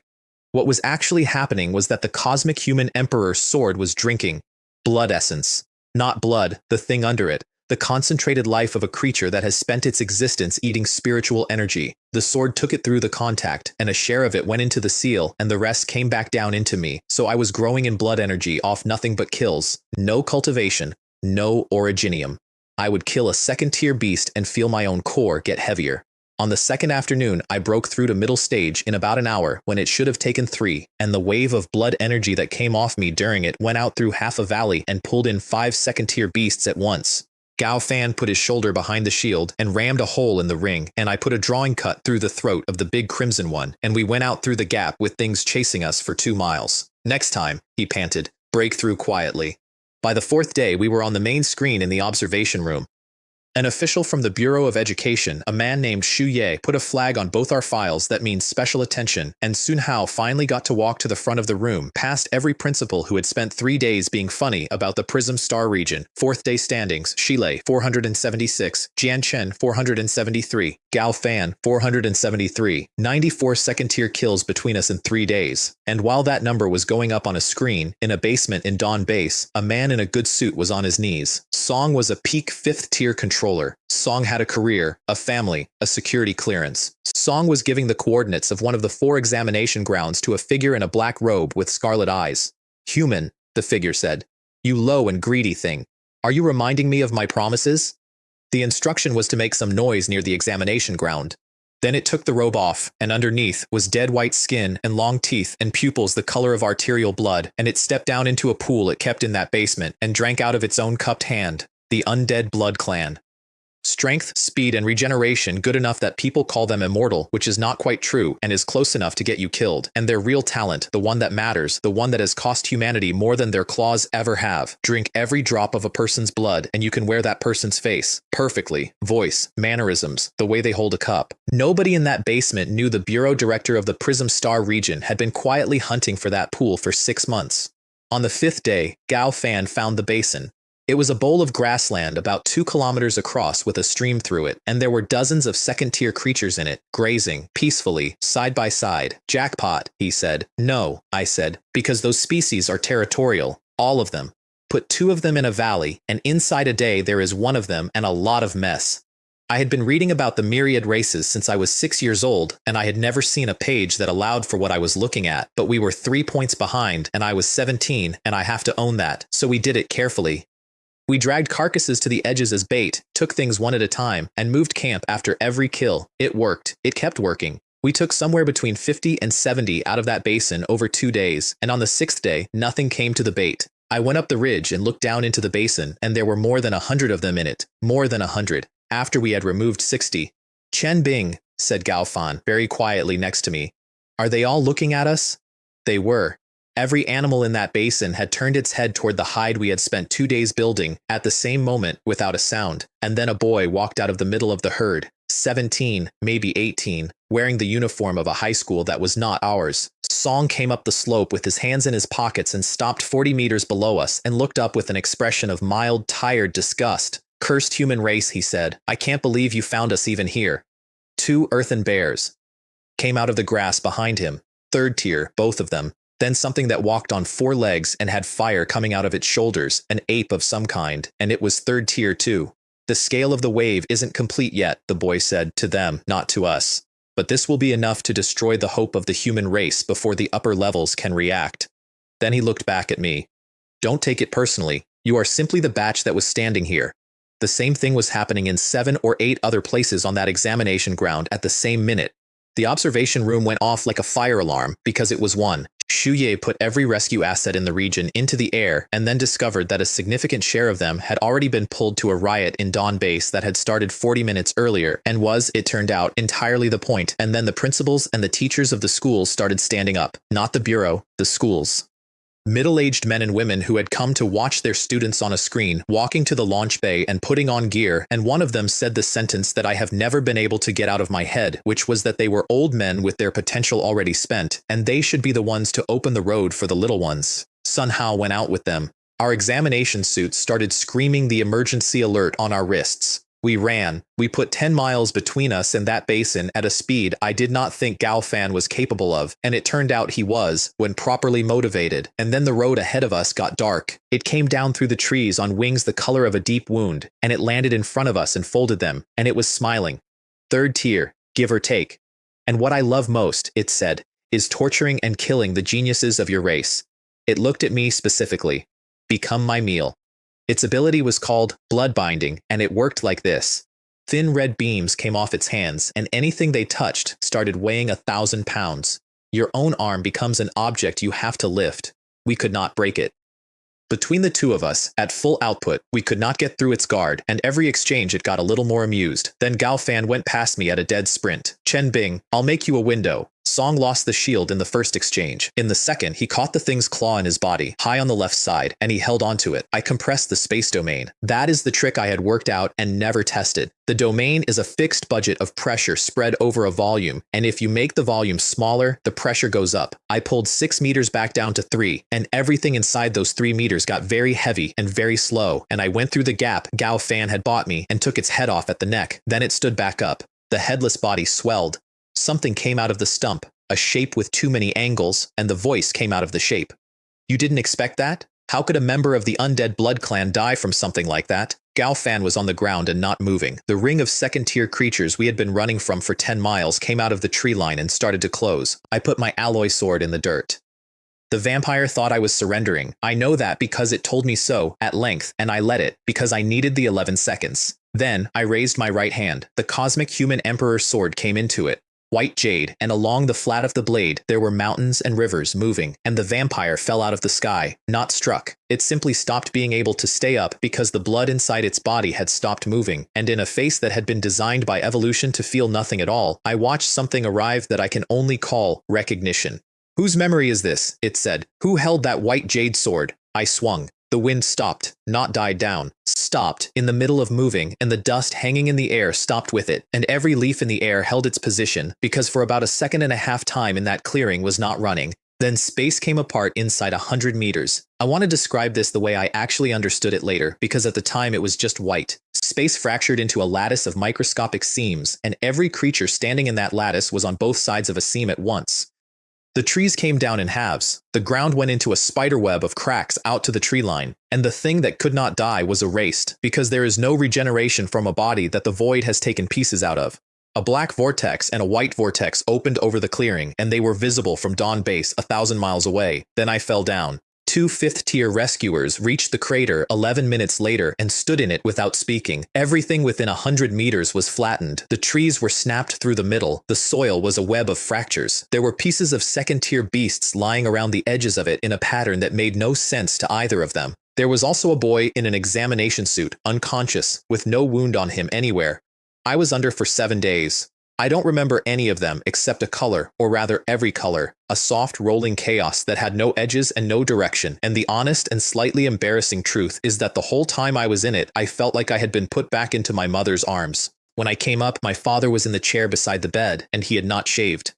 What was actually happening was that the cosmic human emperor's sword was drinking blood essence. Not blood, the thing under it, the concentrated life of a creature that has spent its existence eating spiritual energy. The sword took it through the contact, and a share of it went into the seal, and the rest came back down into me, so I was growing in blood energy off nothing but kills. No cultivation, no originium. I would kill a second-tier beast and feel my own core get heavier. On the second afternoon, I broke through to middle stage in about an hour when it should have taken 3, and the wave of blood energy that came off me during it went out through half a valley and pulled in 5 second-tier beasts at once. Gao Fan put his shoulder behind the shield and rammed a hole in the ring, and I put a drawing cut through the throat of the big crimson one, and we went out through the gap with things chasing us for 2 miles. Next time, he panted, break through quietly. By the fourth day, we were on the main screen in the observation room. An official from the Bureau of Education, a man named Xu Ye, put a flag on both our files that means special attention, and Sun Hao finally got to walk to the front of the room, past every principal who had spent 3 days being funny about the Prism Star region. Fourth day standings: Shilei 476, Jian Chen 473, Gao Fan 473, 94 second-tier kills between us in 3 days. And while that number was going up on a screen, in a basement in Dawn Base, a man in a good suit was on his knees. Song was a peak 5th-tier controller. Song had a career, a family, a security clearance. Song was giving the coordinates of one of the 4 examination grounds to a figure in a black robe with scarlet eyes. "Human," the figure said. "You low and greedy thing. Are you reminding me of my promises?" The instruction was to make some noise near the examination ground. Then it took the robe off, and underneath was dead white skin and long teeth and pupils the color of arterial blood, and it stepped down into a pool it kept in that basement and drank out of its own cupped hand. The Undead Blood Clan. Strength, speed, and regeneration good enough that people call them immortal, which is not quite true and is close enough to get you killed. And their real talent, the one that matters, the one that has cost humanity more than their claws ever have. Drink every drop of a person's blood and you can wear that person's face perfectly. Voice, mannerisms, the way they hold a cup. Nobody in that basement knew the bureau director of the Prism Star region had been quietly hunting for that pool for 6 months. On the 5th day, Gao Fan found the basin. It was a bowl of grassland about 2 kilometers across with a stream through it, and there were dozens of second-tier creatures in it, grazing, peacefully, side by side. "Jackpot," he said. "No," I said, "because those species are territorial, all of them. Put 2 of them in a valley, and inside a day there is 1 of them and a lot of mess." I had been reading about the myriad races since I was 6 years old, and I had never seen a page that allowed for what I was looking at, but we were 3 points behind, and I was 17, and I have to own that, so we did it carefully. We dragged carcasses to the edges as bait, took things one at a time, and moved camp after every kill. It worked. It kept working. We took somewhere between 50 and 70 out of that basin over 2 days, and on the 6th day, nothing came to the bait. I went up the ridge and looked down into the basin, and there were more than 100 of them in it. More than 100. After we had removed 60. "Chen Bing," said Gao Fan, very quietly next to me. "Are they all looking at us?" They were. Every animal in that basin had turned its head toward the hide we had spent 2 days building, at the same moment, without a sound. And then a boy walked out of the middle of the herd, 17, maybe 18, wearing the uniform of a high school that was not ours. Song came up the slope with his hands in his pockets and stopped 40 meters below us and looked up with an expression of mild, tired disgust. "Cursed human race," he said. "I can't believe you found us even here." 2 earthen bears came out of the grass behind him. 3rd tier, both of them. Then something that walked on 4 legs and had fire coming out of its shoulders, an ape of some kind, and it was 3rd tier too. "The scale of the wave isn't complete yet," the boy said, to them, not to us. "But this will be enough to destroy the hope of the human race before the upper levels can react." Then he looked back at me. "Don't take it personally. You are simply the batch that was standing here." The same thing was happening in 7 or 8 other places on that examination ground at the same minute. The observation room went off like a fire alarm because it was one. Xu Ye put every rescue asset in the region into the air and then discovered that a significant share of them had already been pulled to a riot in Dawn Base that had started 40 minutes earlier and was, it turned out, entirely the point. And then the principals and the teachers of the schools started standing up. Not the bureau, the schools. Middle-aged men and women who had come to watch their students on a screen, walking to the launch bay and putting on gear, and one of them said the sentence that I have never been able to get out of my head, which was that they were old men with their potential already spent, and they should be the ones to open the road for the little ones. Sun Hao went out with them. Our examination suits started screaming the emergency alert on our wrists. We ran. We put 10 miles between us and that basin at a speed I did not think Gao Fan was capable of, and it turned out he was, when properly motivated. And then the road ahead of us got dark. It came down through the trees on wings the color of a deep wound, and it landed in front of us and folded them, and it was smiling. 3rd tier, give or take. "And what I love most," it said, "is torturing and killing the geniuses of your race." It looked at me specifically. "Become my meal." Its ability was called blood binding, and it worked like this. Thin red beams came off its hands, and anything they touched started weighing 1,000 pounds. Your own arm becomes an object you have to lift. We could not break it. Between the 2 of us, at full output, we could not get through its guard, and every exchange it got a little more amused. Then Gao Fan went past me at a dead sprint. "Chen Bing, I'll make you a window." Song lost the shield in the first exchange. In the second, he caught the thing's claw in his body, high on the left side, and he held onto it. I compressed the space domain. That is the trick I had worked out and never tested. The domain is a fixed budget of pressure spread over a volume, and if you make the volume smaller, the pressure goes up. I pulled 6 meters back down to 3, and everything inside those 3 meters got very heavy and very slow, and I went through the gap Gao Fan had bought me and took its head off at the neck. Then it stood back up. The headless body swelled. Something came out of the stump, a shape with too many angles, and the voice came out of the shape. You didn't expect that? How could a member of the Undead Blood Clan die from something like that? Gao Fan was on the ground and not moving. The ring of second-tier creatures we had been running from for 10 miles came out of the tree line and started to close. I put my alloy sword in the dirt. The vampire thought I was surrendering. I know that because it told me so, at length, and I let it, because I needed the 11 seconds. Then, I raised my right hand. The Cosmic Human Emperor sword came into it. White jade, and along the flat of the blade, there were mountains and rivers moving, and the vampire fell out of the sky, not struck. It simply stopped being able to stay up because the blood inside its body had stopped moving, and in a face that had been designed by evolution to feel nothing at all, I watched something arrive that I can only call recognition. Whose memory is this? It said. Who held that white jade sword? I swung. The wind stopped, not died down. Stopped, in the middle of moving, and the dust hanging in the air stopped with it, and every leaf in the air held its position, because for about a second and a half time in that clearing was not running. Then space came apart inside 100 meters. I want to describe this the way I actually understood it later, because at the time it was just white. Space fractured into a lattice of microscopic seams, and every creature standing in that lattice was on both sides of a seam at once. The trees came down in halves, the ground went into a spiderweb of cracks out to the tree line, and the thing that could not die was erased, because there is no regeneration from a body that the void has taken pieces out of. A black vortex and a white vortex opened over the clearing, and they were visible from Dawn Base 1,000 miles away. Then I fell down. 2 fifth-tier rescuers reached the crater 11 minutes later and stood in it without speaking. Everything within 100 meters was flattened. The trees were snapped through the middle. The soil was a web of fractures. There were pieces of second-tier beasts lying around the edges of it in a pattern that made no sense to either of them. There was also a boy in an examination suit, unconscious, with no wound on him anywhere. I was under for 7 days. I don't remember any of them except a color, or rather every color, a soft rolling chaos that had no edges and no direction, and the honest and slightly embarrassing truth is that the whole time I was in it, I felt like I had been put back into my mother's arms. When I came up, my father was in the chair beside the bed, and he had not shaved.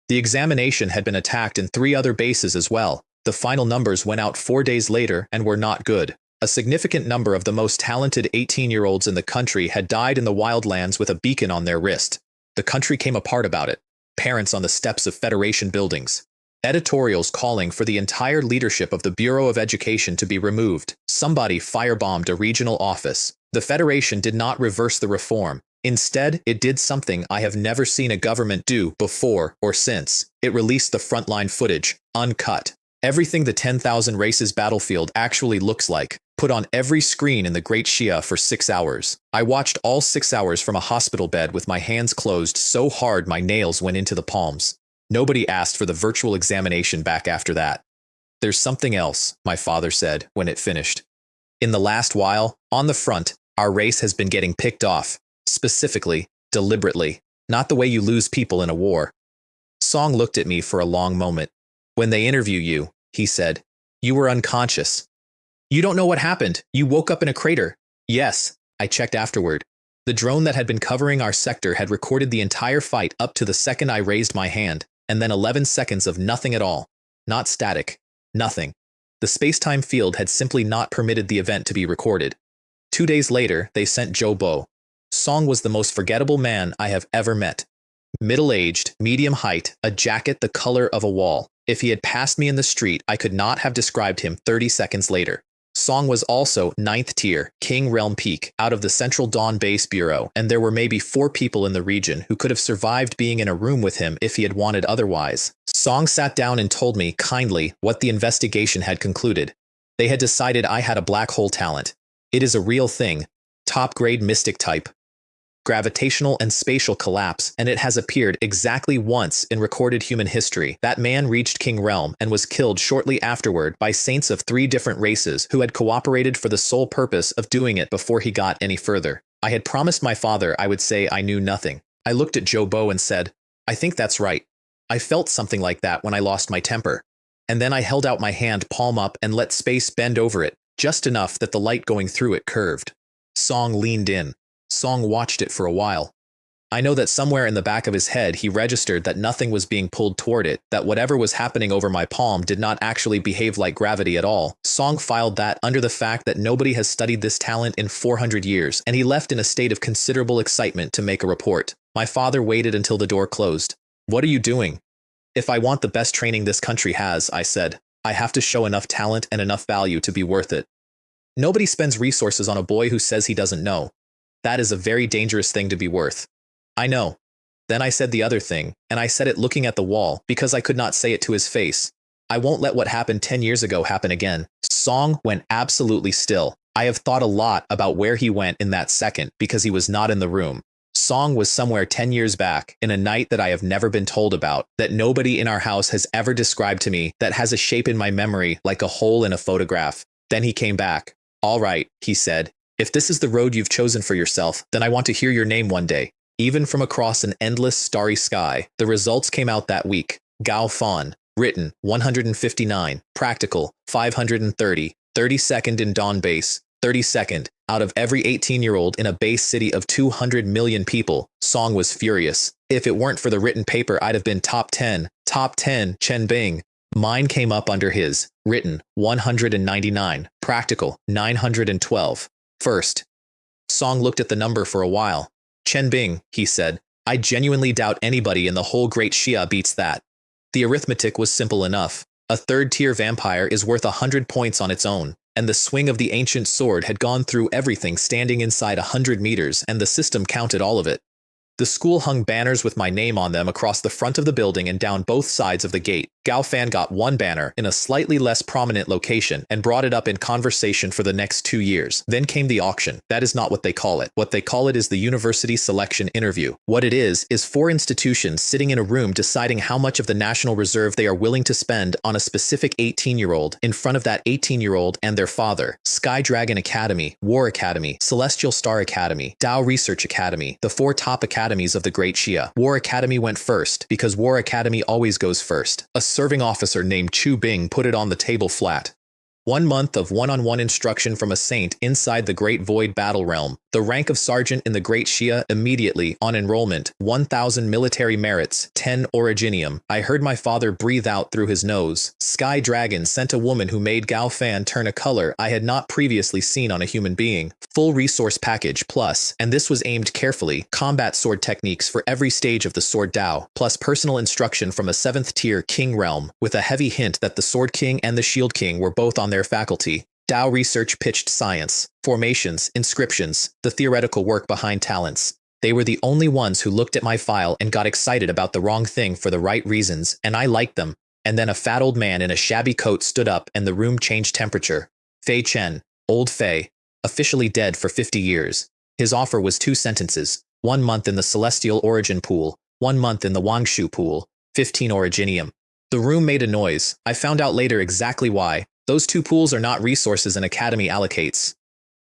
The examination had been attacked in 3 other bases as well. The final numbers went out 4 days later and were not good. A significant number of the most talented 18-year-olds in the country had died in the wildlands with a beacon on their wrist. The country came apart about it. Parents on the steps of Federation buildings. Editorials calling for the entire leadership of the Bureau of Education to be removed. Somebody firebombed a regional office. The Federation did not reverse the reform. Instead, it did something I have never seen a government do before or since. It released the frontline footage, uncut. Everything the 10,000 Races battlefield actually looks like, put on every screen in the Great Xia for 6 hours. I watched all 6 hours from a hospital bed with my hands closed so hard my nails went into the palms. Nobody asked for the virtual examination back after that. There's something else, my father said when it finished. In the last while, on the front, our race has been getting picked off. Specifically, deliberately. Not the way you lose people in a war. Song looked at me for a long moment. When they interview you, he said, you were unconscious. You don't know what happened. You woke up in a crater. Yes, I checked afterward. The drone that had been covering our sector had recorded the entire fight up to the second I raised my hand, and then 11 seconds of nothing at all. Not static. Nothing. The space-time field had simply not permitted the event to be recorded. 2 days later, they sent Joe Bo. Song was the most forgettable man I have ever met. Middle-aged, medium height, a jacket the color of a wall. If he had passed me in the street, I could not have described him 30 seconds later. Song was also 9th tier, King Realm Peak, out of the Central Dawn Base Bureau, and there were maybe 4 people in the region who could have survived being in a room with him if he had wanted otherwise. Song sat down and told me, kindly, what the investigation had concluded. They had decided I had a black hole talent. It is a real thing. Top-grade mystic type. Gravitational and spatial collapse, and it has appeared exactly once in recorded human history. That man reached King Realm and was killed shortly afterward by saints of 3 different races who had cooperated for the sole purpose of doing it before he got any further. I had promised my father I would say I knew nothing. I looked at Joe Bo and said, I think that's right. I felt something like that when I lost my temper. And then I held out my hand palm up and let space bend over it, just enough that the light going through it curved. Song leaned in. Song watched it for a while. I know that somewhere in the back of his head he registered that nothing was being pulled toward it, that whatever was happening over my palm did not actually behave like gravity at all. Song filed that under the fact that nobody has studied this talent in 400 years, and he left in a state of considerable excitement to make a report. My father waited until the door closed. "What are you doing?" "If I want the best training this country has," I said, "I have to show enough talent and enough value to be worth it. Nobody spends resources on a boy who says he doesn't know. That is a very dangerous thing to be worth." "I know." Then I said the other thing, and I said it looking at the wall because I could not say it to his face. "I won't let what happened 10 years ago happen again." Song went absolutely still. I have thought a lot about where he went in that second because he was not in the room. Song was somewhere 10 years back, in a night that I have never been told about, that nobody in our house has ever described to me, that has a shape in my memory like a hole in a photograph. Then he came back. "All right," he said. "If this is the road you've chosen for yourself, then I want to hear your name one day." Even from across an endless starry sky, the results came out that week. Gao Fan, written 159, practical 530, 32nd in Dawn Base, 32nd out of every 18-year-old in a base city of 200 million people. Song was furious. If it weren't for the written paper, I'd have been top 10. Top 10, Chen Bing. Mine came up under his, written 199, practical 912. First. Song looked at the number for a while. "Chen Bing," he said, "I genuinely doubt anybody in the whole Great Xia beats that." The arithmetic was simple enough. A third-tier vampire is worth 100 points on its own, and the swing of the ancient sword had gone through everything standing inside 100 meters, and the system counted all of it. The school hung banners with my name on them across the front of the building and down both sides of the gate. Gao Fan got one banner in a slightly less prominent location and brought it up in conversation for the next 2 years. Then came the auction. That is not what they call it. What they call it is the university selection interview. What it is 4 institutions sitting in a room deciding how much of the national reserve they are willing to spend on a specific 18-year-old in front of that 18-year-old and their father. Sky Dragon Academy, War Academy, Celestial Star Academy, Tao Research Academy, the 4 top academies of the Great Xia. War Academy went first because War Academy always goes first. A serving officer named Chu Bing put it on the table flat. 1 month of one-on-one instruction from a saint inside the Great Void Battle Realm. The rank of sergeant in the Great Xia immediately on enrollment. 1,000 military merits. 10 originium. I heard my father breathe out through his nose. Sky Dragon sent a woman who made Gao Fan turn a color I had not previously seen on a human being. Full resource package plus, and this was aimed carefully, combat sword techniques for every stage of the Sword Dao, plus personal instruction from a 7th tier King realm, with a heavy hint that the Sword King and the Shield King were both on their faculty. Tao Research pitched science, formations, inscriptions, the theoretical work behind talents. They were the only ones who looked at my file and got excited about the wrong thing for the right reasons, and I liked them. And then a fat old man in a shabby coat stood up and the room changed temperature. Fei Chen, old Fei, officially dead for 50 years. His offer was 2 sentences, 1 month in the Celestial Origin Pool, 1 month in the Wangshu Pool, 15 originium. The room made a noise. I found out later exactly why. Those 2 pools are not resources an academy allocates.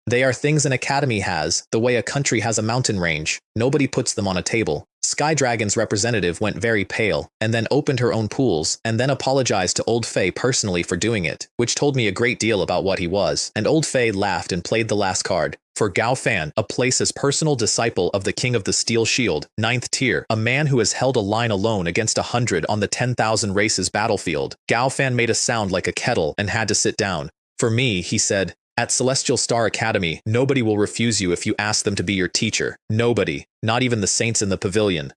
They are things an academy has, the way a country has a mountain range. Nobody puts them on a table. Sky Dragon's representative went very pale, and then opened her own pools, and then apologized to Old Fei personally for doing it, which told me a great deal about what he was. And Old Fei laughed and played the last card. For Gao Fan, a place as personal disciple of the King of the Steel Shield, 9th tier, a man who has held a line alone against 100 on the 10,000 races battlefield. Gao Fan made a sound like a kettle and had to sit down. For me, he said, at Celestial Star Academy, nobody will refuse you if you ask them to be your teacher. Nobody. Not even the saints in the pavilion.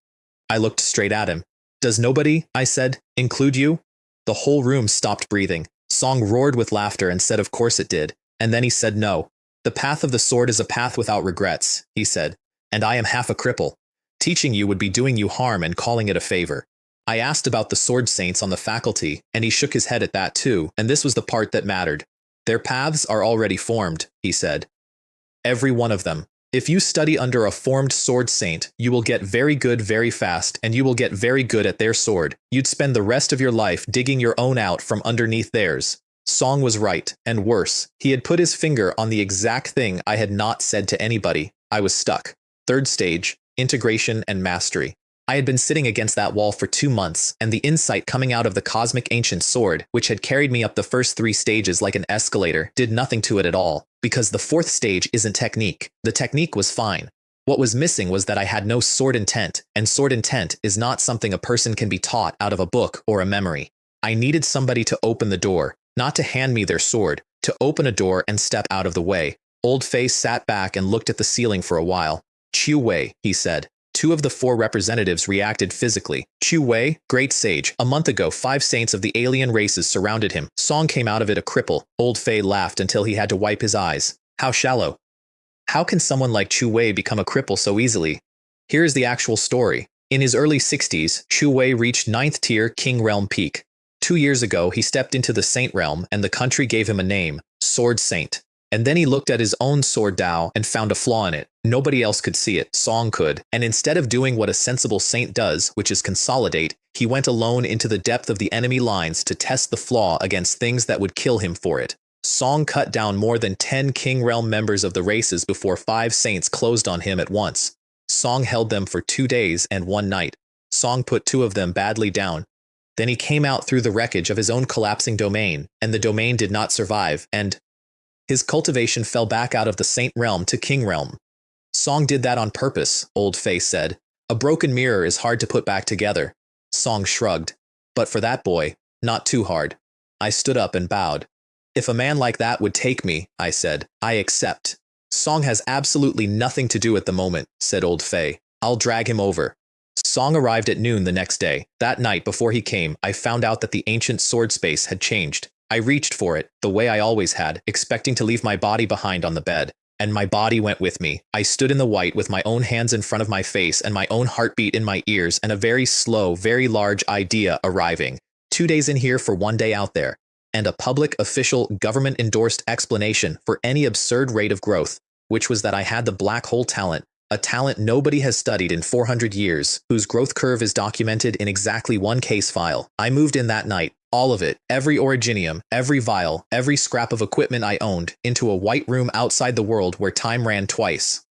I looked straight at him. Does nobody, I said, include you? The whole room stopped breathing. Song roared with laughter and said of course it did. And then he said no. The path of the sword is a path without regrets, he said. And I am half a cripple. Teaching you would be doing you harm and calling it a favor. I asked about the sword saints on the faculty, and he shook his head at that too, and this was the part that mattered. Their paths are already formed, he said. Every one of them. If you study under a formed sword saint, you will get very good very fast, and you will get very good at their sword. You'd spend the rest of your life digging your own out from underneath theirs. Song was right, and worse. He had put his finger on the exact thing I had not said to anybody. I was stuck. 3rd stage, integration and mastery. I had been sitting against that wall for 2 months, and the insight coming out of the cosmic ancient sword, which had carried me up the first 3 stages like an escalator, did nothing to it at all, because the 4th stage isn't technique. The technique was fine. What was missing was that I had no sword intent, and sword intent is not something a person can be taught out of a book or a memory. I needed somebody to open the door, not to hand me their sword, to open a door and step out of the way. Old Fei sat back and looked at the ceiling for a while. Qiu Wei, he said. 2 of the 4 representatives reacted physically. Qiu Wei, great sage. A month ago, 5 saints of the alien races surrounded him. Song came out of it a cripple. Old Fei laughed until he had to wipe his eyes. How shallow. How can someone like Qiu Wei become a cripple so easily? Here is the actual story. In his early 60s, Qiu Wei reached 9th tier King Realm peak. 2 years ago, he stepped into the Saint Realm and the country gave him a name, Sword Saint. And then he looked at his own sword Dao and found a flaw in it. Nobody else could see it, Song could. And instead of doing what a sensible saint does, which is consolidate, he went alone into the depth of the enemy lines to test the flaw against things that would kill him for it. Song cut down more than 10 King Realm members of the races before 5 saints closed on him at once. Song held them for 2 days and 1 night. Song put 2 of them badly down. Then he came out through the wreckage of his own collapsing domain, and the domain did not survive, and his cultivation fell back out of the Saint Realm to King Realm. Song did that on purpose, Old Fei said. A broken mirror is hard to put back together. Song shrugged. But for that boy, not too hard. I stood up and bowed. If a man like that would take me, I said, I accept. Song has absolutely nothing to do at the moment, said Old Fei. I'll drag him over. Song arrived at noon the next day. That night before he came, I found out that the ancient sword space had changed. I reached for it, the way I always had, expecting to leave my body behind on the bed. And my body went with me. I stood in the white with my own hands in front of my face and my own heartbeat in my ears and a very slow, very large idea arriving. 2 days in here for 1 day out there. And a public, official, government-endorsed explanation for any absurd rate of growth, which was that I had the black hole talent, a talent nobody has studied in 400 years, whose growth curve is documented in exactly 1 case file. I moved in that night. All of it, every originium, every vial, every scrap of equipment I owned, into a white room outside the world where time ran twice.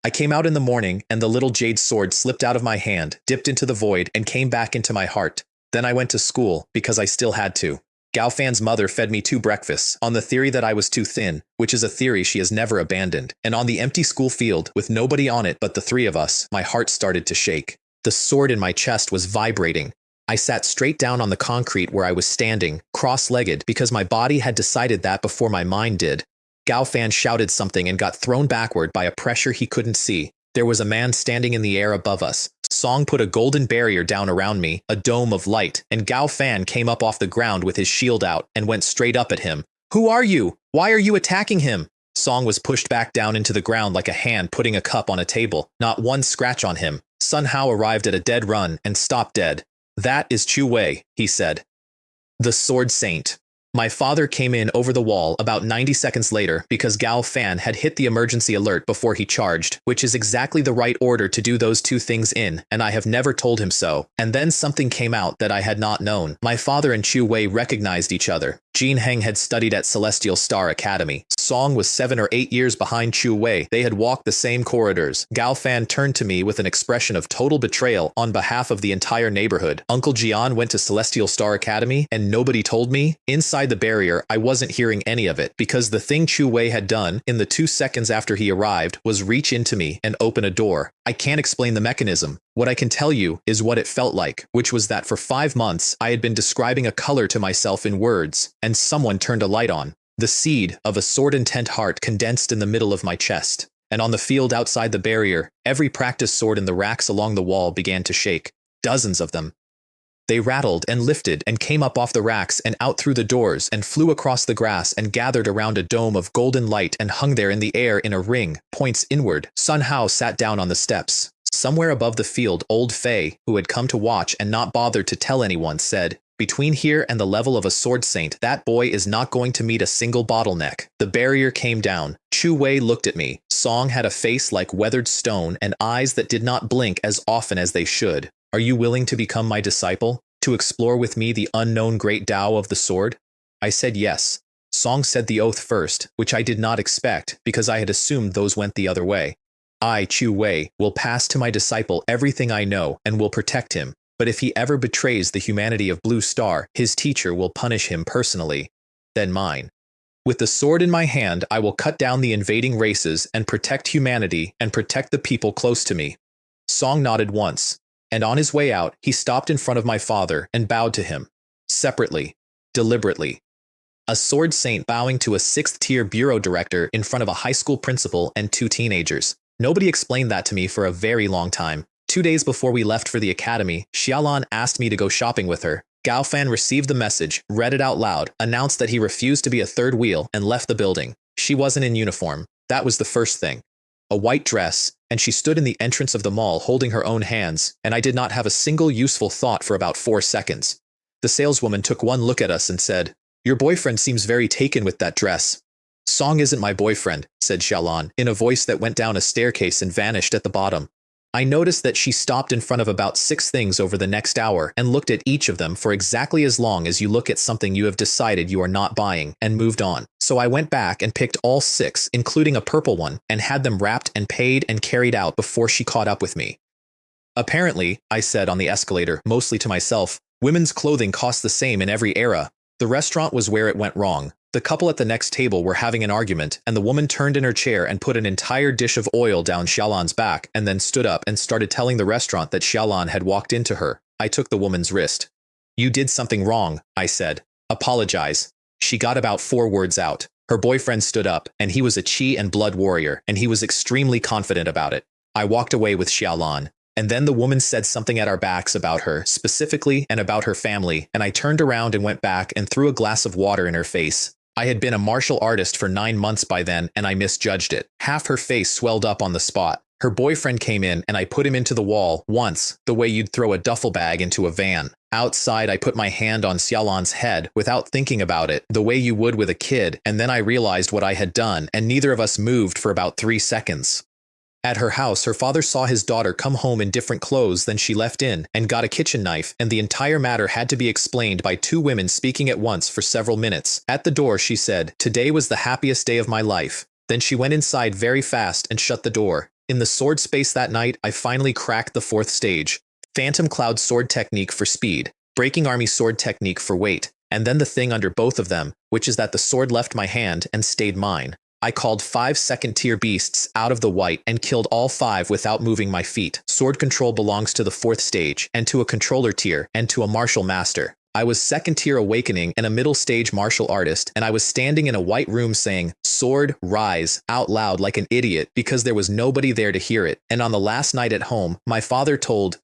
I came out in the morning, and the little jade sword slipped out of my hand, dipped into the void, and came back into my heart. Then I went to school, because I still had to. Gao Fan's mother fed me 2 breakfasts, on the theory that I was too thin, which is a theory she has never abandoned. And on the empty school field, with nobody on it but the 3 of us, my heart started to shake. The sword in my chest was vibrating. I sat straight down on the concrete where I was standing, cross-legged, because my body had decided that before my mind did. Gao Fan shouted something and got thrown backward by a pressure he couldn't see. There was a man standing in the air above us. Song put a golden barrier down around me, a dome of light, and Gao Fan came up off the ground with his shield out and went straight up at him. Who are you? Why are you attacking him? Song was pushed back down into the ground like a hand putting a cup on a table. Not 1 scratch on him. Sun Hao arrived at a dead run and stopped dead. That is Qiu Wei, he said. The Sword Saint. My father came in over the wall about 90 seconds later because Gao Fan had hit the emergency alert before he charged, which is exactly the right order to do those 2 things in, and I have never told him so. And then something came out that I had not known. My father and Qiu Wei recognized each other. Jin Heng had studied at Celestial Star Academy. Song was 7 or 8 years behind Qiu Wei. They had walked the same corridors. Gao Fan turned to me with an expression of total betrayal on behalf of the entire neighborhood. Uncle Jian went to Celestial Star Academy, and nobody told me? Inside the barrier, I wasn't hearing any of it, because the thing Qiu Wei had done, in the 2 seconds after he arrived, was reach into me and open a door. I can't explain the mechanism. What I can tell you is what it felt like, which was that for 5 months, I had been describing a color to myself in words, and someone turned a light on. The seed of a sword-intent heart condensed in the middle of my chest. And on the field outside the barrier, every practice sword in the racks along the wall began to shake. Dozens of them. They rattled and lifted and came up off the racks and out through the doors and flew across the grass and gathered around a dome of golden light and hung there in the air in a ring, points inward. Sun Hao sat down on the steps. Somewhere above the field, Old Fei, who had come to watch and not bothered to tell anyone, said, "Between here and the level of a sword saint, that boy is not going to meet a single bottleneck." The barrier came down. Qiu Wei looked at me. Song had a face like weathered stone and eyes that did not blink as often as they should. "Are you willing to become my disciple? To explore with me the unknown great Tao of the sword?" I said yes. Song said the oath first, which I did not expect because I had assumed those went the other way. I, Chu Wei, will pass to my disciple everything I know and will protect him. But if he ever betrays the humanity of Blue Star, his teacher will punish him personally. Then mine. With the sword in my hand, I will cut down the invading races and protect humanity and protect the people close to me. Song nodded once, and on his way out, he stopped in front of my father and bowed to him. Separately, deliberately. A sword saint bowing to a 6th-tier bureau director in front of a high school principal and 2 teenagers. Nobody explained that to me for a very long time. 2 days before we left for the academy, Xiaolan asked me to go shopping with her. Gao Fan received the message, read it out loud, announced that he refused to be a third wheel, and left the building. She wasn't in uniform. That was the first thing. A white dress, and she stood in the entrance of the mall holding her own hands, and I did not have a single useful thought for about 4 seconds. The saleswoman took one look at us and said, "Your boyfriend seems very taken with that dress." "Song isn't my boyfriend," said Xiaolan, in a voice that went down a staircase and vanished at the bottom. I noticed that she stopped in front of about 6 things over the next hour and looked at each of them for exactly as long as you look at something you have decided you are not buying, and moved on. So I went back and picked all 6, including a purple one, and had them wrapped and paid and carried out before she caught up with me. "Apparently," I said on the escalator, mostly to myself, "women's clothing costs the same in every era." The restaurant was where it went wrong. The couple at the next table were having an argument, and the woman turned in her chair and put an entire dish of oil down Xiaolan's back and then stood up and started telling the restaurant that Xiaolan had walked into her. I took the woman's wrist. "You did something wrong," I said. "Apologize." She got about 4 words out. Her boyfriend stood up, and he was a Qi and blood warrior, and he was extremely confident about it. I walked away with Xiaolan. And then the woman said something at our backs about her, specifically, and about her family, and I turned around and went back and threw a glass of water in her face. I had been a martial artist for 9 months by then, and I misjudged it. Half her face swelled up on the spot. Her boyfriend came in, and I put him into the wall, once, the way you'd throw a duffel bag into a van. Outside, I put my hand on Xiaolan's head, without thinking about it, the way you would with a kid, and then I realized what I had done, and neither of us moved for about 3 seconds. At her house, her father saw his daughter come home in different clothes than she left in, and got a kitchen knife, and the entire matter had to be explained by 2 women speaking at once for several minutes. At the door, she said, "Today was the happiest day of my life." Then she went inside very fast and shut the door. In the sword space that night, I finally cracked the 4th stage. Phantom Cloud sword technique for speed, Breaking Army sword technique for weight, and then the thing under both of them, which is that the sword left my hand and stayed mine. I called 5 second-tier beasts out of the white and killed all 5 without moving my feet. Sword control belongs to the 4th stage, and to a controller tier, and to a martial master. I was 2nd-tier awakening and a middle-stage martial artist, and I was standing in a white room saying, "Sword, rise," out loud like an idiot because there was nobody there to hear it. And on the last night at home, my father told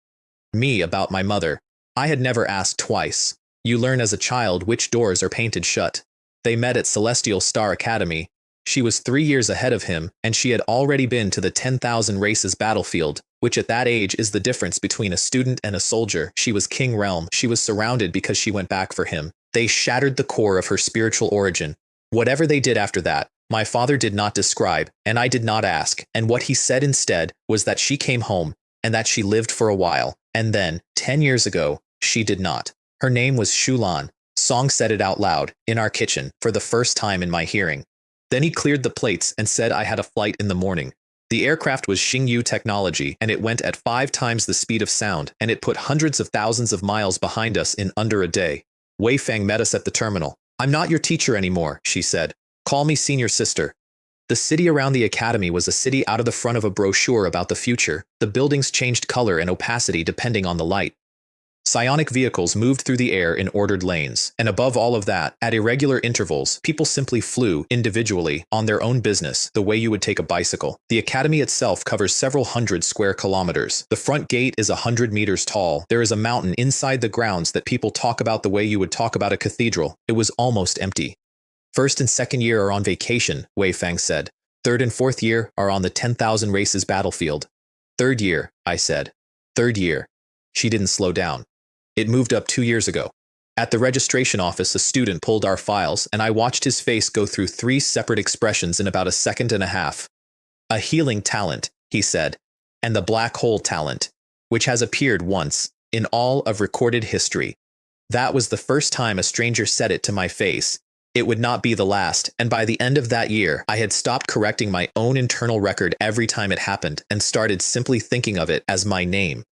me about my mother. I had never asked twice. You learn as a child which doors are painted shut. They met at Celestial Star Academy. She was 3 years ahead of him, and she had already been to the 10,000 races battlefield, which at that age is the difference between a student and a soldier. She was King Realm. She was surrounded because she went back for him. They shattered the core of her spiritual origin. Whatever they did after that, my father did not describe, and I did not ask, and what he said instead was that she came home, and that she lived for a while, and then, 10 years ago, she did not. Her name was Shulan. Song said it out loud, in our kitchen, for the first time in my hearing. Then he cleared the plates and said I had a flight in the morning. The aircraft was Xingyu technology, and it went at 5 times the speed of sound, and it put hundreds of thousands of miles behind us in under a day. Wei Fang met us at the terminal. "I'm not your teacher anymore," she said. "Call me senior sister." The city around the academy was a city out of the front of a brochure about the future. The buildings changed color and opacity depending on the light. Psionic vehicles moved through the air in ordered lanes, and above all of that, at irregular intervals, people simply flew, individually, on their own business, the way you would take a bicycle. The academy itself covers several hundred square kilometers. The front gate is 100 meters tall. There is a mountain inside the grounds that people talk about the way you would talk about a cathedral. It was almost empty. "First and second year are on vacation," Wei Fang said. "Third and 4th year are on the 10,000 races battlefield." "Third year," I said. "Third year." She didn't slow down. "It moved up 2 years ago." At the registration office, a student pulled our files, and I watched his face go through 3 separate expressions in about a second and a half. "A healing talent," he said, "and the black hole talent, which has appeared once in all of recorded history." That was the first time a stranger said it to my face. It would not be the last, and by the end of that year, I had stopped correcting my own internal record every time it happened and started simply thinking of it as my name.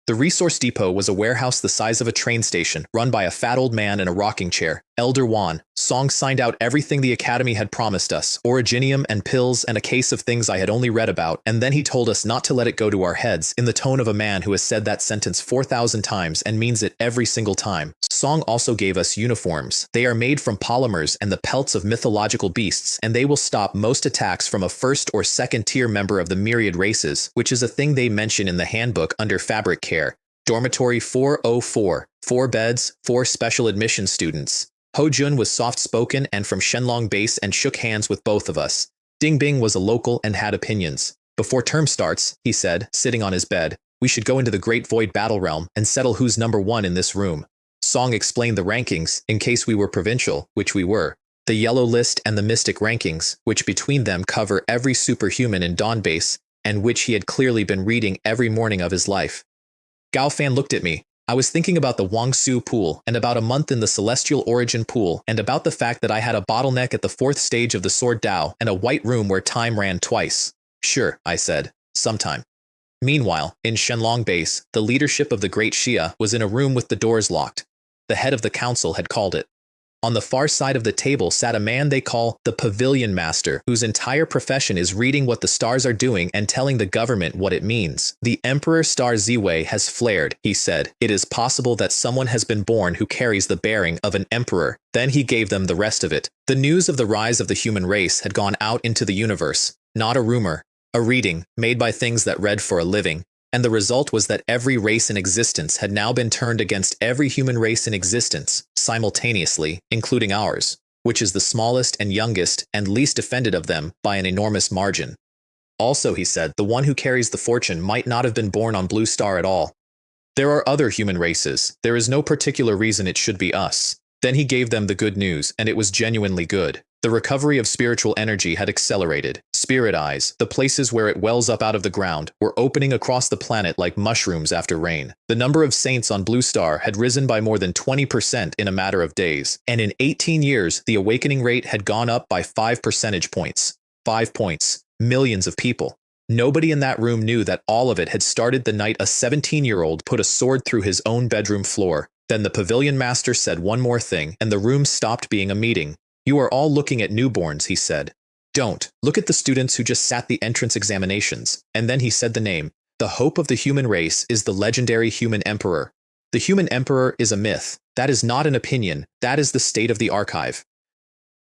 The resource depot was a warehouse the size of a train station, run by a fat old man in a rocking chair. Elder Yuan. Song signed out everything the academy had promised us, originium and pills and a case of things I had only read about, and then he told us not to let it go to our heads, in the tone of a man who has said that sentence 4,000 times and means it every single time. Song also gave us uniforms. They are made from polymers and the pelts of mythological beasts, and they will stop most attacks from a first or second tier member of the myriad races, which is a thing they mention in the handbook under fabric care. Dormitory 404, 4 beds, 4 special admission students. Ho Jun was soft-spoken and from Shenlong Base and shook hands with both of us. Ding Bing was a local and had opinions. Before term starts, he said, sitting on his bed, we should go into the Great Void Battle Realm and settle who's number 1 in this room. Song explained the rankings, in case we were provincial, which we were. The Yellow List and the Mystic rankings, which between them cover every superhuman in Dawn Base, and which he had clearly been reading every morning of his life. Gao Fan looked at me. I was thinking about the Wangsu pool, and about a month in the Celestial Origin pool, and about the fact that I had a bottleneck at the 4th stage of the Sword Dao, and a white room where time ran twice. Sure, I said. Sometime. Meanwhile, in Shenlong Base, the leadership of the Great Xia was in a room with the doors locked. The head of the council had called it. On the far side of the table sat a man they call the Pavilion Master, whose entire profession is reading what the stars are doing and telling the government what it means. The Emperor Star Ziwei has flared, he said. It is possible that someone has been born who carries the bearing of an emperor. Then he gave them the rest of it. The news of the rise of the human race had gone out into the universe. Not a rumor. A reading, made by things that read for a living. And the result was that every race in existence had now been turned against every human race in existence, simultaneously, including ours, which is the smallest and youngest and least defended of them by an enormous margin. Also, he said, the one who carries the fortune might not have been born on Blue Star at all. There are other human races. There is no particular reason it should be us. Then he gave them the good news, and it was genuinely good. The recovery of spiritual energy had accelerated. Spirit eyes, the places where it wells up out of the ground, were opening across the planet like mushrooms after rain. The number of saints on Blue Star had risen by more than 20% in a matter of days, and in 18 years, the awakening rate had gone up by 5 percentage points. 5 points. Millions of people. Nobody in that room knew that all of it had started the night a 17-year-old put a sword through his own bedroom floor. Then the Pavilion Master said one more thing, and the room stopped being a meeting. You are all looking at newborns, he said. Don't. Look at the students who just sat the entrance examinations. And then he said the name. The hope of the human race is the legendary human emperor. The human emperor is a myth. That is not an opinion. That is the state of the archive.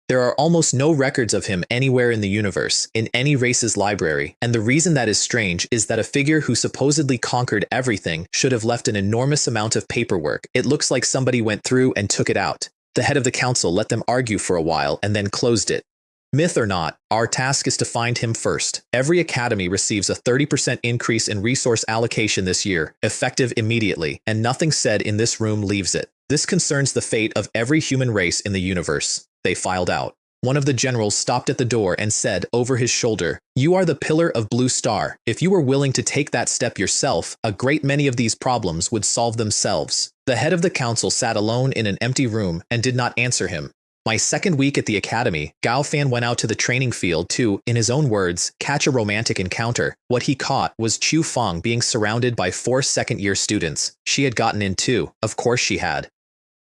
There are almost no records of him anywhere in the universe, in any race's library, and the reason that is strange is that a figure who supposedly conquered everything should have left an enormous amount of paperwork. It looks like somebody went through and took it out. The head of the council let them argue for a while and then closed it. Myth or not, our task is to find him first. Every academy receives a 30% increase in resource allocation this year, effective immediately, and nothing said in this room leaves it. This concerns the fate of every human race in the universe. They filed out. One of the generals stopped at the door and said over his shoulder, "You are the pillar of Blue Star. If you were willing to take that step yourself, a great many of these problems would solve themselves." The head of the council sat alone in an empty room and did not answer him. My second week at the academy, Gao Fan went out to the training field to, in his own words, catch a romantic encounter. What he caught was Chu Feng being surrounded by 4 second-year students. She had gotten in too. Of course she had.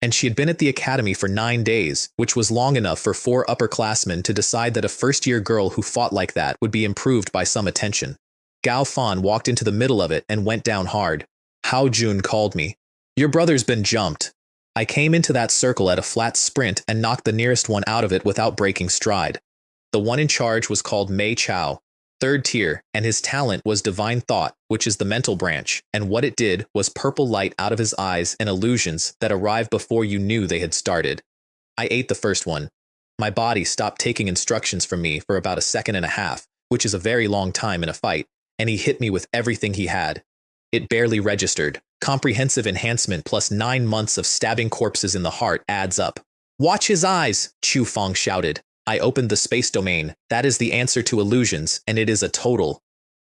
And she had been at the academy for 9 days, which was long enough for 4 upperclassmen to decide that a first-year girl who fought like that would be improved by some attention. Gao Fan walked into the middle of it and went down hard. Hao Jun called me. "Your brother's been jumped." I came into that circle at a flat sprint and knocked the nearest one out of it without breaking stride. The one in charge was called Mei Chao, 3rd tier, and his talent was Divine Thought, which is the mental branch, and what it did was purple light out of his eyes and illusions that arrived before you knew they had started. I ate the first one. My body stopped taking instructions from me for about a second and a half, which is a very long time in a fight, and he hit me with everything he had. It barely registered. Comprehensive enhancement plus 9 months of stabbing corpses in the heart adds up. "Watch his eyes!" Chu Feng shouted. I opened the space domain. That is the answer to illusions, and it is a total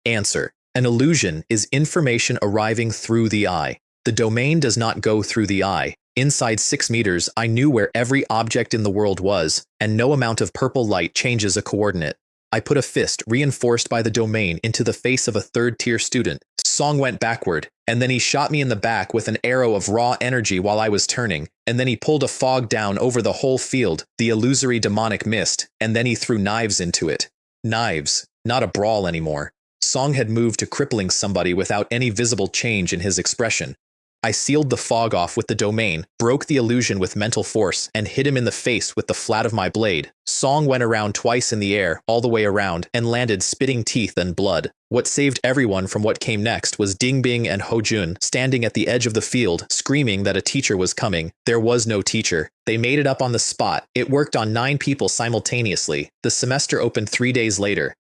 answer. An illusion is information arriving through the eye. The domain does not go through the eye. Inside 6 meters, I knew where every object in the world was, and no amount of purple light changes a coordinate. I put a fist, reinforced by the domain, into the face of a third-tier student. Song went backward, and then he shot me in the back with an arrow of raw energy while I was turning, and then he pulled a fog down over the whole field, the illusory demonic mist, and then he threw knives into it. Knives, not a brawl anymore. Song had moved to crippling somebody without any visible change in his expression. I sealed the fog off with the domain, broke the illusion with mental force, and hit him in the face with the flat of my blade. Song went around twice in the air, all the way around, and landed spitting teeth and blood. What saved everyone from what came next was Dingbing and Hojun standing at the edge of the field, screaming that a teacher was coming. There was no teacher. They made it up on the spot. It worked on 9 people simultaneously. The semester opened 3 days later.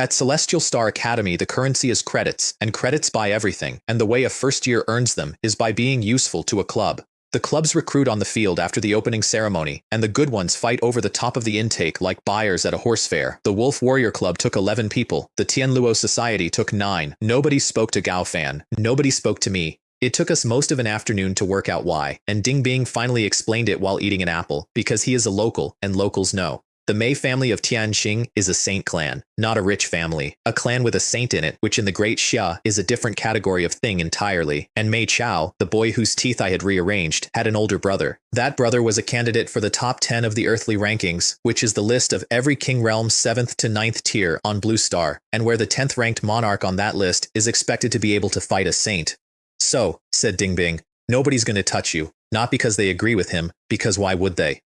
At Celestial Star Academy, the currency is credits, and credits buy everything, and the way a first year earns them is by being useful to a club. The clubs recruit on the field after the opening ceremony, and the good ones fight over the top of the intake like buyers at a horse fair. The Wolf Warrior Club took 11 people, the Tianluo Society took 9. Nobody spoke to Gao Fan. Nobody spoke to me. It took us most of an afternoon to work out why, and Ding Bing finally explained it while eating an apple, because he is a local, and locals know. The Mei family of Tianxing is a saint clan, not a rich family. A clan with a saint in it, which in the Great Xia is a different category of thing entirely. And Mei Chao, the boy whose teeth I had rearranged, had an older brother. That brother was a candidate for the top 10 of the earthly rankings, which is the list of every king realm's 7th to 9th tier on Blue Star, and where the 10th ranked monarch on that list is expected to be able to fight a saint. So, said Dingbing, nobody's going to touch you, not because they agree with him, because why would they?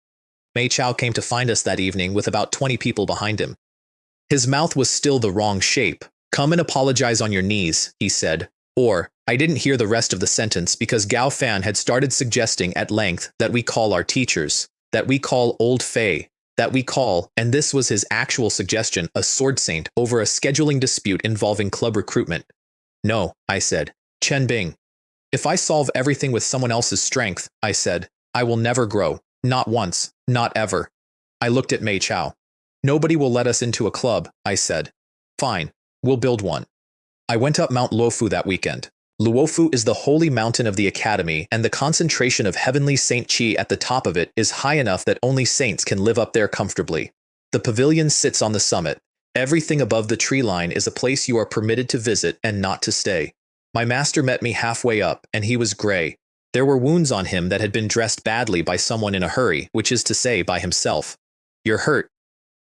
Mei Chao came to find us that evening with about 20 people behind him. His mouth was still the wrong shape. Come and apologize on your knees, he said. Or, I didn't hear the rest of the sentence because Gao Fan had started suggesting at length that we call our teachers, that we call Old Fei, that we call, and this was his actual suggestion, a sword saint over a scheduling dispute involving club recruitment. No, I said. Chen Bing. If I solve everything with someone else's strength, I said, I will never grow. Not once, not ever. I looked at Mei Chao. Nobody will let us into a club, I said. Fine, we'll build one. I went up Mount Luofu that weekend. Luofu is the holy mountain of the academy, and the concentration of heavenly Saint Qi at the top of it is high enough that only saints can live up there comfortably. The pavilion sits on the summit. Everything above the tree line is a place you are permitted to visit and not to stay. My master met me halfway up, and he was gray. There were wounds on him that had been dressed badly by someone in a hurry, which is to say, by himself. You're hurt.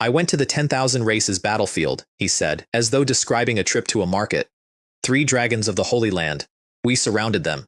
I went to the 10,000 races battlefield, he said, as though describing a trip to a market. 3 dragons of the Holy Land. We surrounded them.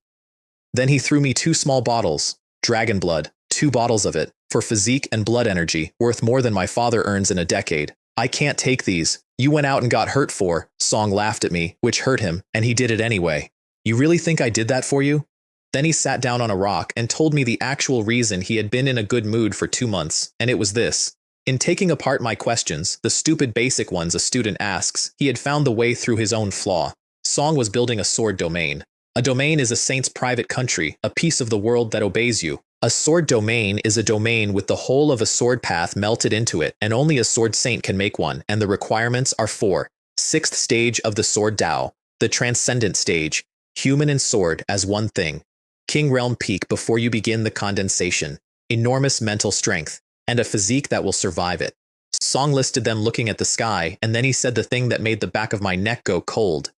Then he threw me 2 small bottles, dragon blood, 2 bottles of it, for physique and blood energy, worth more than my father earns in a decade. I can't take these. You went out and got hurt for, Song laughed at me, which hurt him, and he did it anyway. You really think I did that for you? Then he sat down on a rock and told me the actual reason he had been in a good mood for 2 months, and it was this. In taking apart my questions, the stupid basic ones a student asks, he had found the way through his own flaw. Song was building a sword domain. A domain is a saint's private country, a piece of the world that obeys you. A sword domain is a domain with the whole of a sword path melted into it, and only a sword saint can make one, and the requirements are 4. 6th stage of the sword Dao, the transcendent stage, human and sword as one thing. King realm peak before you begin the condensation, enormous mental strength, and a physique that will survive it. Song listed them looking at the sky, and then he said the thing that made the back of my neck go cold.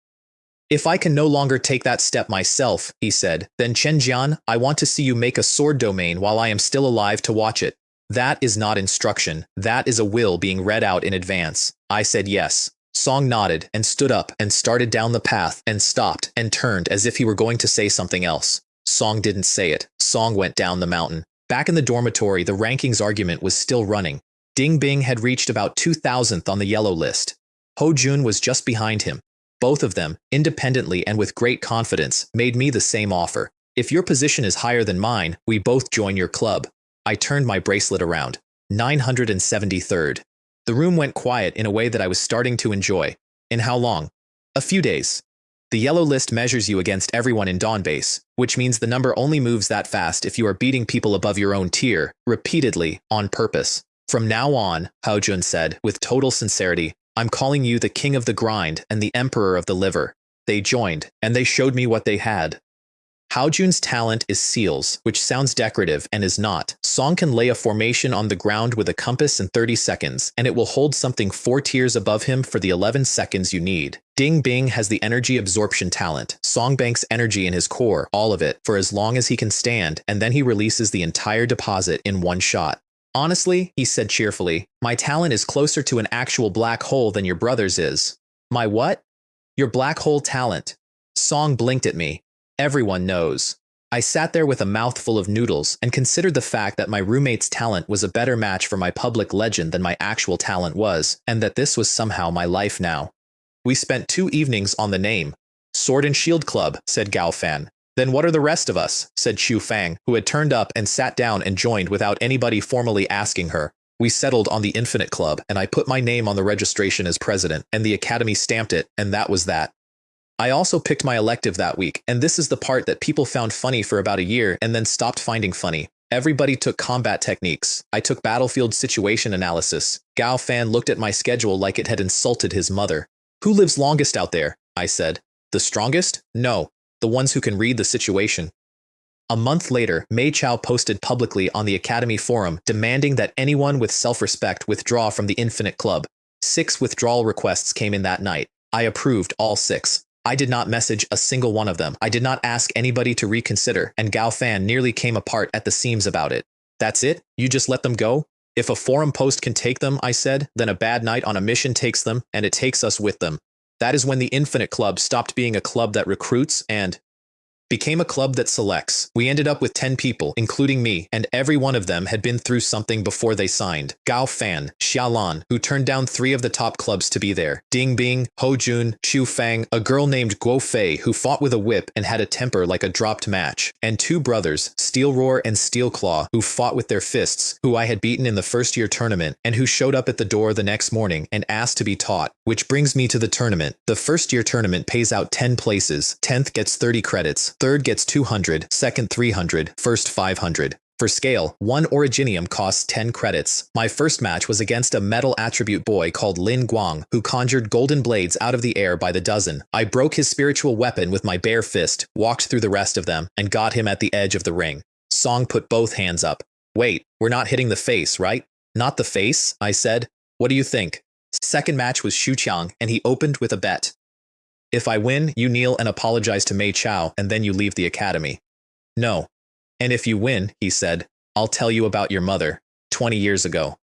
If I can no longer take that step myself, he said, then Chen Jian, I want to see you make a sword domain while I am still alive to watch it. That is not instruction, that is a will being read out in advance. I said yes. Song nodded and stood up and started down the path and stopped and turned as if he were going to say something else. Song didn't say it. Song went down the mountain. Back in the dormitory, the rankings argument was still running. Ding Bing had reached about 2,000th on the yellow list. Ho Jun was just behind him. Both of them, independently and with great confidence, made me the same offer. If your position is higher than mine, we both join your club. I turned my bracelet around. 973rd. The room went quiet in a way that I was starting to enjoy. In how long? A few days. The yellow list measures you against everyone in Dawn Base, which means the number only moves that fast if you are beating people above your own tier, repeatedly, on purpose. From now on, Hao Jun said, with total sincerity, I'm calling you the king of the grind and the emperor of the liver. They joined, and they showed me what they had. Haojun's talent is seals, which sounds decorative and is not. Song can lay a formation on the ground with a compass in 30 seconds, and it will hold something 4 tiers above him for the 11 seconds you need. Ding Bing has the energy absorption talent. Song banks energy in his core, all of it, for as long as he can stand, and then he releases the entire deposit in one shot. Honestly, he said cheerfully, my talent is closer to an actual black hole than your brother's is. My what? Your black hole talent. Song blinked at me. Everyone knows. I sat there with a mouthful of noodles and considered the fact that my roommate's talent was a better match for my public legend than my actual talent was, and that this was somehow my life now. We spent 2 evenings on the name. Sword and Shield Club, said Gao Fan. Then what are the rest of us, said Chu Fang, who had turned up and sat down and joined without anybody formally asking her. We settled on the Infinite Club, and I put my name on the registration as president, and the Academy stamped it, and that was that. I also picked my elective that week, and this is the part that people found funny for about a year and then stopped finding funny. Everybody took combat techniques. I took battlefield situation analysis. Gao Fan looked at my schedule like it had insulted his mother. Who lives longest out there? I said. The strongest? No. The ones who can read the situation. A month later, Mei Chao posted publicly on the Academy forum demanding that anyone with self-respect withdraw from the Infinite Club. 6 withdrawal requests came in that night. I approved all 6. I did not message a single one of them. I did not ask anybody to reconsider, and Gao Fan nearly came apart at the seams about it. That's it? You just let them go? If a forum post can take them, I said, then a bad night on a mission takes them, and it takes us with them. That is when the Infinite Club stopped being a club that recruits and became a club that selects. We ended up with 10 people, including me, and every one of them had been through something before they signed. Gao Fan, Xiaolan, who turned down 3 of the top clubs to be there. Ding Bing, Ho Jun, Chu Fang, a girl named Guo Fei who fought with a whip and had a temper like a dropped match, and 2 brothers, Steel Roar and Steel Claw, who fought with their fists, who I had beaten in the first-year tournament, and who showed up at the door the next morning and asked to be taught. Which brings me to the tournament. The first-year tournament pays out 10 places. 10th gets 30 credits. 3rd gets 200, 2nd 300, 1st 500. For scale, 1 Originium costs 10 credits. My first match was against a metal attribute boy called Lin Guang, who conjured golden blades out of the air by the dozen. I broke his spiritual weapon with my bare fist, walked through the rest of them, and got him at the edge of the ring. Song put both hands up. Wait, we're not hitting the face, right? Not the face, I said. What do you think? Second match was Xu Qiang, and he opened with a bet. If I win, you kneel and apologize to Mei Chao, and then you leave the academy. No. And if you win, he said, I'll tell you about your mother, 20 years ago.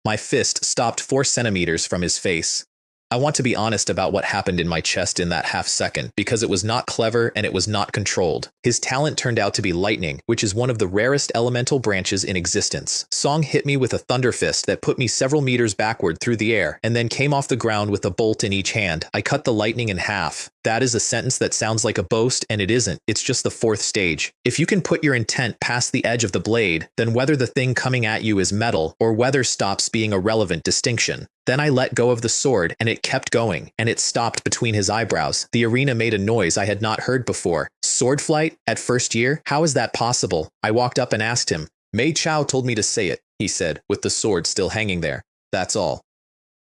My fist stopped 4 centimeters from his face. I want to be honest about what happened in my chest in that half second, because it was not clever and it was not controlled. His talent turned out to be lightning, which is one of the rarest elemental branches in existence. Song hit me with a thunder fist that put me several meters backward through the air, and then came off the ground with a bolt in each hand. I cut the lightning in half. That is a sentence that sounds like a boast, and it isn't. It's just the 4th stage. If you can put your intent past the edge of the blade, then whether the thing coming at you is metal or whether stops being a relevant distinction. Then I let go of the sword, and it kept going, and it stopped between his eyebrows. The arena made a noise I had not heard before. Sword flight? At first year? How is that possible? I walked up and asked him. Mei Chao told me to say it, he said, with the sword still hanging there. That's all.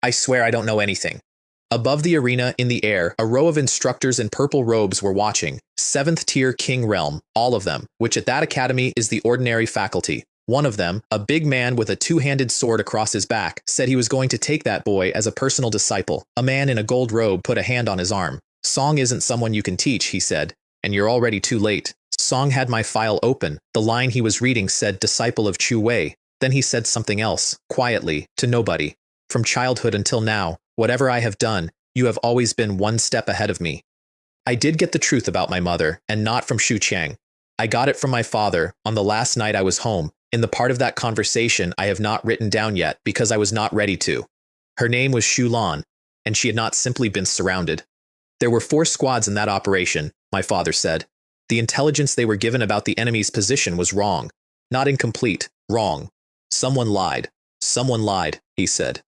I swear I don't know anything. Above the arena, in the air, a row of instructors in purple robes were watching. 7th tier King Realm, all of them, which at that academy is the ordinary faculty. One of them, a big man with a 2-handed sword across his back, said he was going to take that boy as a personal disciple. A man in a gold robe put a hand on his arm. Song isn't someone you can teach, he said, and you're already too late. Song had my file open. The line he was reading said disciple of Chu Wei. Then he said something else, quietly, to nobody. From childhood until now, whatever I have done, you have always been 1 step ahead of me. I did get the truth about my mother, and not from Xu Qiang. I got it from my father, on the last night I was home. In the part of that conversation I have not written down yet because I was not ready to. Her name was Xu Lan, and she had not simply been surrounded. There were 4 squads in that operation, my father said. The intelligence they were given about the enemy's position was wrong. Not incomplete, wrong. Someone lied. Someone lied, he said.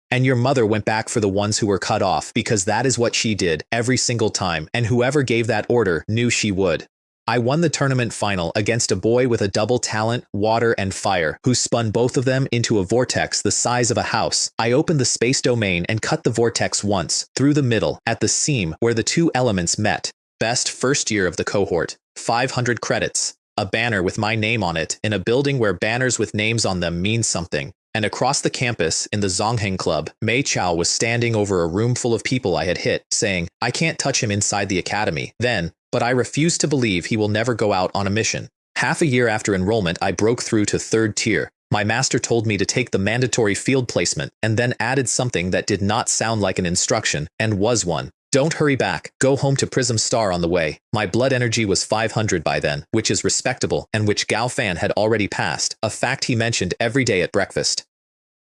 And your mother went back for the ones who were cut off because that is what she did every single time, and whoever gave that order knew she would. I won the tournament final against a boy with a double talent, water and fire, who spun both of them into a vortex the size of a house. I opened the space domain and cut the vortex once, through the middle, at the seam where the 2 elements met. Best first year of the cohort. 500 credits. A banner with my name on it in a building where banners with names on them mean something. And across the campus, in the Zongheng Club, Mei Chao was standing over a room full of people I had hit, saying, I can't touch him inside the academy. Then, but I refuse to believe he will never go out on a mission. Half a year after enrollment, I broke through to 3rd tier. My master told me to take the mandatory field placement, and then added something that did not sound like an instruction, and was one. Don't hurry back, go home to Prism Star on the way. My blood energy was 500 by then, which is respectable, and which Gao Fan had already passed, a fact he mentioned every day at breakfast.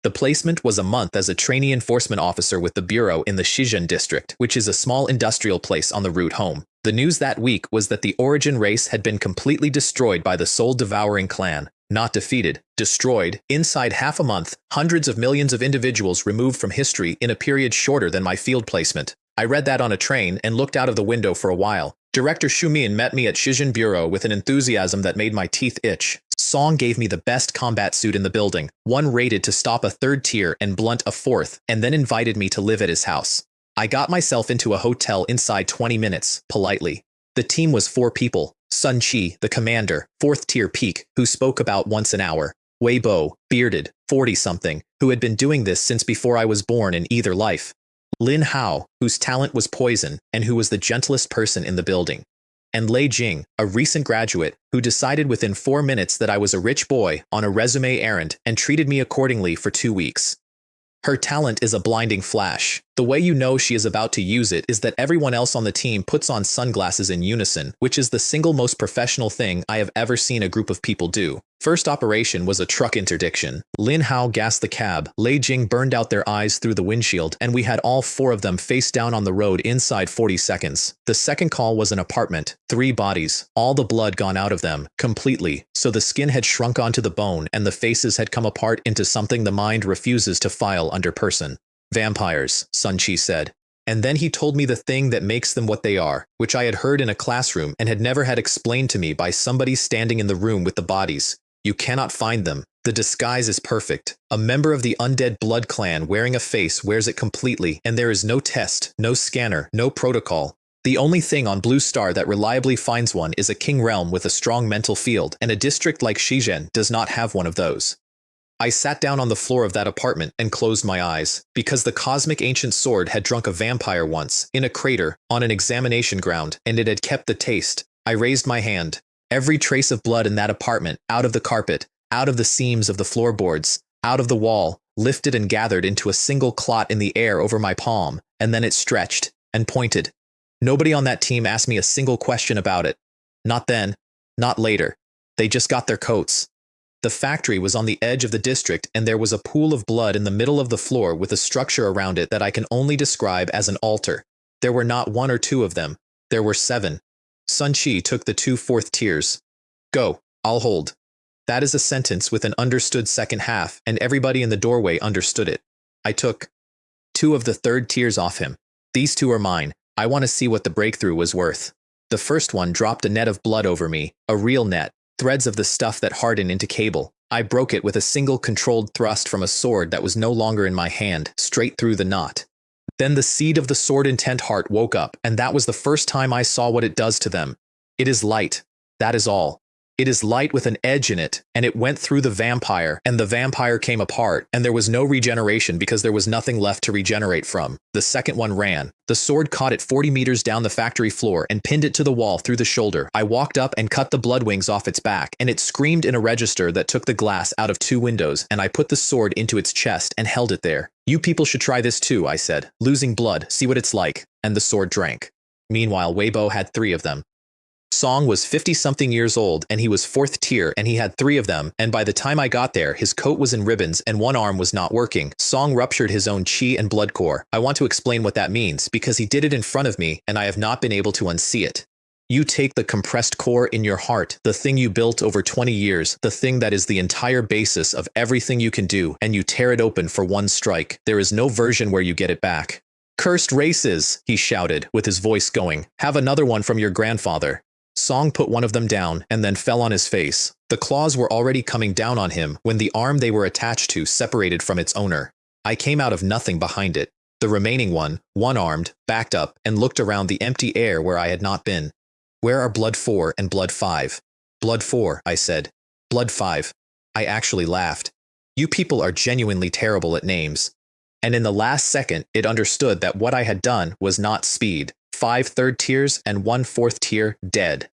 The placement was a month as a trainee enforcement officer with the bureau in the Shizhen district, which is a small industrial place on the route home. The news that week was that the origin race had been completely destroyed by the soul-devouring clan. Not defeated, destroyed, inside half a month, hundreds of millions of individuals removed from history in a period shorter than my field placement. I read that on a train and looked out of the window for a while. Director Shumin met me at Shizhen Bureau with an enthusiasm that made my teeth itch. Song gave me the best combat suit in the building, one rated to stop a 3rd tier and blunt a 4th, and then invited me to live at his house. I got myself into a hotel inside 20 minutes, politely. The team was 4 people. Sun Qi, the commander, 4th tier peak, who spoke about once an hour. Wei Bo, bearded, 40-something, who had been doing this since before I was born in either life. Lin Hao, whose talent was poison, and who was the gentlest person in the building. And Lei Jing, a recent graduate, who decided within 4 minutes that I was a rich boy on a resume errand and treated me accordingly for 2 weeks. Her talent is a blinding flash. The way you know she is about to use it is that everyone else on the team puts on sunglasses in unison, which is the single most professional thing I have ever seen a group of people do. First operation was a truck interdiction. Lin Hao gassed the cab, Lei Jing burned out their eyes through the windshield, and we had all 4 of them face down on the road inside 40 seconds. The second call was an apartment, 3 bodies, all the blood gone out of them, completely, so the skin had shrunk onto the bone and the faces had come apart into something the mind refuses to file under person. Vampires, Sun Qi said. And then he told me the thing that makes them what they are, which I had heard in a classroom and had never had explained to me by somebody standing in the room with the bodies. You cannot find them. The disguise is perfect. A member of the undead blood clan wearing a face wears it completely, and there is no test, no scanner, no protocol. The only thing on Blue Star that reliably finds one is a king realm with a strong mental field, and a district like Shizhen does not have one of those. I sat down on the floor of that apartment and closed my eyes, because the cosmic ancient sword had drunk a vampire once, in a crater, on an examination ground, and it had kept the taste. I raised my hand. Every trace of blood in that apartment, out of the carpet, out of the seams of the floorboards, out of the wall, lifted and gathered into a single clot in the air over my palm, and then it stretched, and pointed. Nobody on that team asked me a single question about it. Not then, not later. They just got their coats. The factory was on the edge of the district, and there was a pool of blood in the middle of the floor with a structure around it that I can only describe as an altar. There were not 1 or 2 of them. There were 7. Sun Qi took the 2 4th tiers. Go, I'll hold. That is a sentence with an understood second half, and everybody in the doorway understood it. I took 2 of the 3rd tiers off him. These 2 are mine. I want to see what the breakthrough was worth. The first one dropped a net of blood over me, a real net, threads of the stuff that harden into cable. I broke it with a single controlled thrust from a sword that was no longer in my hand, straight through the knot. Then the seed of the sword intent heart woke up, and that was the first time I saw what it does to them. It is light. That is all. It is light with an edge in it, and it went through the vampire, and the vampire came apart, and there was no regeneration because there was nothing left to regenerate from. The second one ran. The sword caught it 40 meters down the factory floor and pinned it to the wall through the shoulder. I walked up and cut the blood wings off its back, and it screamed in a register that took the glass out of 2 windows, and I put the sword into its chest and held it there. You people should try this too, I said. Losing blood, see what it's like. And the sword drank. Meanwhile, Weibo had 3 of them. Song was 50-something years old, and he was 4th tier, and he had 3 of them, and by the time I got there, his coat was in ribbons and one arm was not working. Song ruptured his own chi and blood core. I want to explain what that means, because he did it in front of me, and I have not been able to unsee it. You take the compressed core in your heart, the thing you built over 20 years, the thing that is the entire basis of everything you can do, and you tear it open for one strike. There is no version where you get it back. Cursed races, he shouted, with his voice going. Have another one from your grandfather. Song put one of them down and then fell on his face. The claws were already coming down on him when the arm they were attached to separated from its owner. I came out of nothing behind it. The remaining one, one-armed, backed up and looked around the empty air where I had not been. Where are Blood 4 and Blood 5? Blood 4, I said. Blood 5. I actually laughed. You people are genuinely terrible at names. And in the last second, it understood that what I had done was not speed. 5 third tiers and 1 fourth tier dead.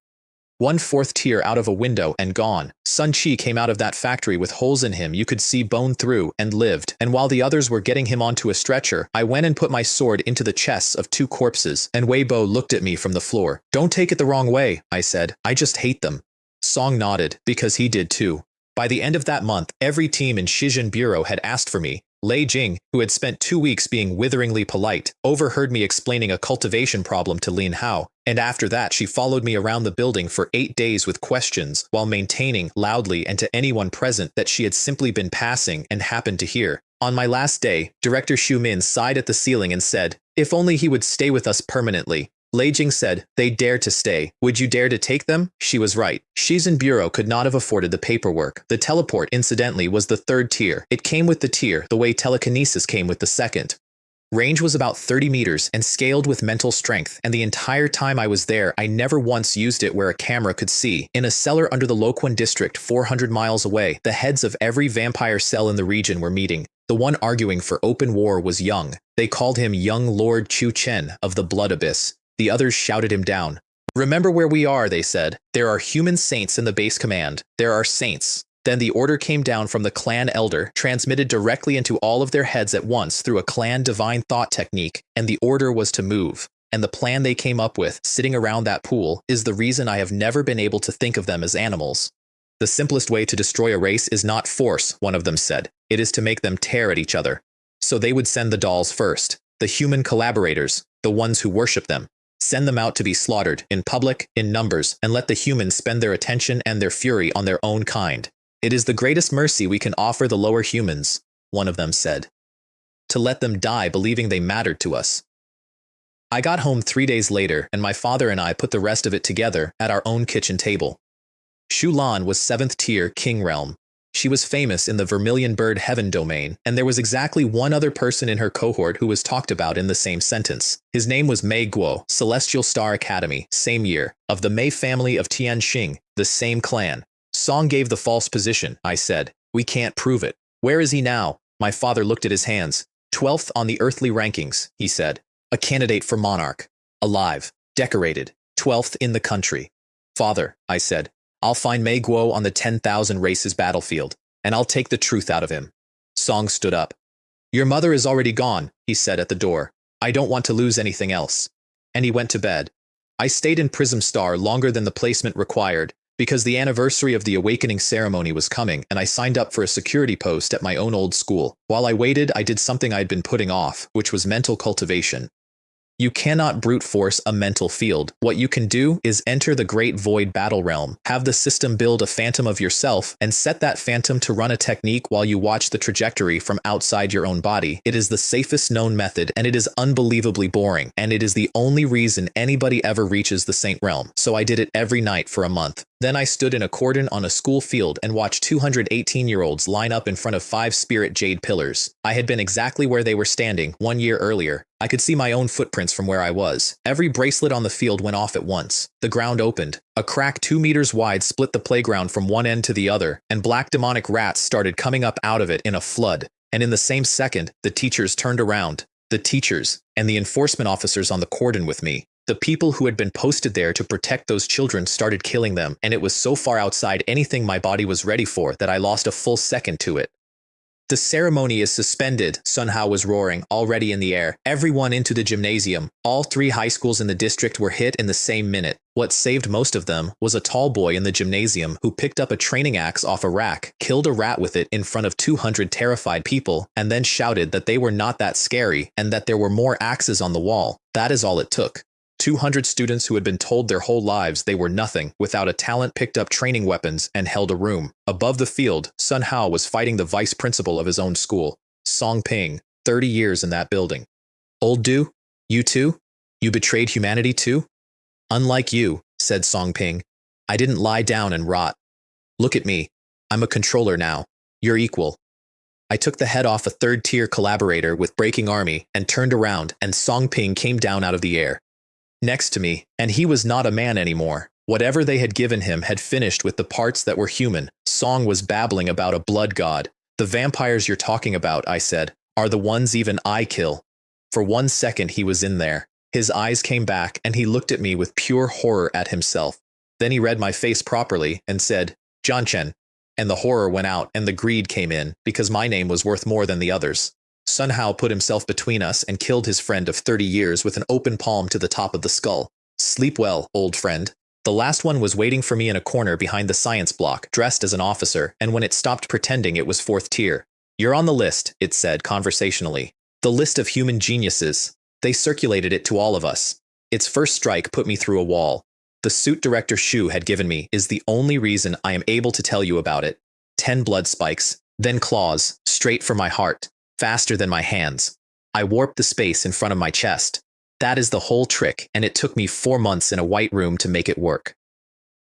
1 fourth tier out of a window and gone. Sun Chi came out of that factory with holes in him you could see bone through and lived. And while the others were getting him onto a stretcher, I went and put my sword into the chests of 2 corpses, and Weibo looked at me from the floor. Don't take it the wrong way, I said. I just hate them. Song nodded, because he did too. By the end of that month, every team in Shizhen Bureau had asked for me. Lei Jing, who had spent 2 weeks being witheringly polite, overheard me explaining a cultivation problem to Lin Hao, and after that she followed me around the building for 8 days with questions, while maintaining loudly and to anyone present that she had simply been passing and happened to hear. On my last day, Director Xu Min sighed at the ceiling and said, "If only he would stay with us permanently." Lei Jing said, "They dare to stay. Would you dare to take them?" She was right. Shizhen Bureau could not have afforded the paperwork. The teleport, incidentally, was the 3rd tier. It came with the tier, the way telekinesis came with the 2nd. Range was about 30 meters and scaled with mental strength, and the entire time I was there, I never once used it where a camera could see. In a cellar under the Loquan district 400 miles away, the heads of every vampire cell in the region were meeting. The one arguing for open war was Young. They called him Young Lord Chu Chen of the Blood Abyss. The others shouted him down. "Remember where we are," they said. "There are human saints in the base command. There are saints." Then the order came down from the clan elder, transmitted directly into all of their heads at once through a clan divine thought technique, and the order was to move. And the plan they came up with, sitting around that pool, is the reason I have never been able to think of them as animals. "The simplest way to destroy a race is not force," one of them said. "It is to make them tear at each other." So they would send the dolls first, the human collaborators, the ones who worship them. Send them out to be slaughtered, in public, in numbers, and let the humans spend their attention and their fury on their own kind. "It is the greatest mercy we can offer the lower humans," one of them said. "To let them die believing they mattered to us." I got home 3 days later, and my father and I put the rest of it together at our own kitchen table. Shu Lan was 7th tier King Realm. She was famous in the Vermilion Bird Heaven domain, and there was exactly one other person in her cohort who was talked about in the same sentence. His name was Mei Guo, Celestial Star Academy, same year, of the Mei family of Tianxing, the same clan. Song gave the false position, I said. "We can't prove it." "Where is he now?" My father looked at his hands. 12th on the earthly rankings, he said. "A candidate for monarch. Alive. Decorated. 12th in the country." "Father," I said, "I'll find Mei Guo on the 10,000 races battlefield, and I'll take the truth out of him." Song stood up. "Your mother is already gone," he said at the door. "I don't want to lose anything else." And he went to bed. I stayed in Prism Star longer than the placement required, because the anniversary of the awakening ceremony was coming, and I signed up for a security post at my own old school. While I waited, I did something I'd been putting off, which was mental cultivation. You cannot brute force a mental field. What you can do is enter the Great Void Battle Realm, have the system build a phantom of yourself, and set that phantom to run a technique while you watch the trajectory from outside your own body. It is the safest known method, and it is unbelievably boring, and it is the only reason anybody ever reaches the Saint Realm, so I did it every night for a month. Then I stood in a cordon on a school field and watched 218-year-olds line up in front of 5 spirit jade pillars. I had been exactly where they were standing 1 year earlier. I could see my own footprints from where I was. Every bracelet on the field went off at once. The ground opened. A crack 2 meters wide split the playground from one end to the other, and black demonic rats started coming up out of it in a flood. And in the same second, the teachers turned around. The teachers, and the enforcement officers on the cordon with me. The people who had been posted there to protect those children started killing them, and it was so far outside anything my body was ready for that I lost a full second to it. "The ceremony is suspended," Sun Hao was roaring, already in the air. "Everyone into the gymnasium." All 3 high schools in the district were hit in the same minute. What saved most of them was a tall boy in the gymnasium who picked up a training axe off a rack, killed a rat with it in front of 200 terrified people, and then shouted that they were not that scary and that there were more axes on the wall. That is all it took. 200 students who had been told their whole lives they were nothing without a talent picked up training weapons and held a room. Above the field, Sun Hao was fighting the vice principal of his own school, Song Ping, 30 years in that building. "Old Du, you too? You betrayed humanity too?" "Unlike you," said Song Ping, "I didn't lie down and rot. Look at me. I'm a controller now. You're equal." I took the head off a 3rd-tier collaborator with Breaking Army and turned around, and Song Ping came down out of the air. next to me, and he was not a man anymore. Whatever they had given him had finished with the parts that were human. Song was babbling about a blood god. The vampires you're talking about, I said, are the ones even I kill. For 1 second he was in there. His eyes came back and he looked at me with pure horror at himself. Then he read my face properly and said, Janchen. And the horror went out and the greed came in because my name was worth more than the others. Sun Hao put himself between us and killed his friend of 30 years with an open palm to the top of the skull. Sleep well, old friend. The last one was waiting for me in a corner behind the science block, dressed as an officer, and when it stopped pretending it was 4th tier. You're on the list, it said conversationally. The list of human geniuses. They circulated it to all of us. Its first strike put me through a wall. The suit Director Shu had given me is the only reason I am able to tell you about it. 10 blood spikes, then claws, straight for my heart, faster than my hands. I warped the space in front of my chest. That is the whole trick, and it took me 4 months in a white room to make it work.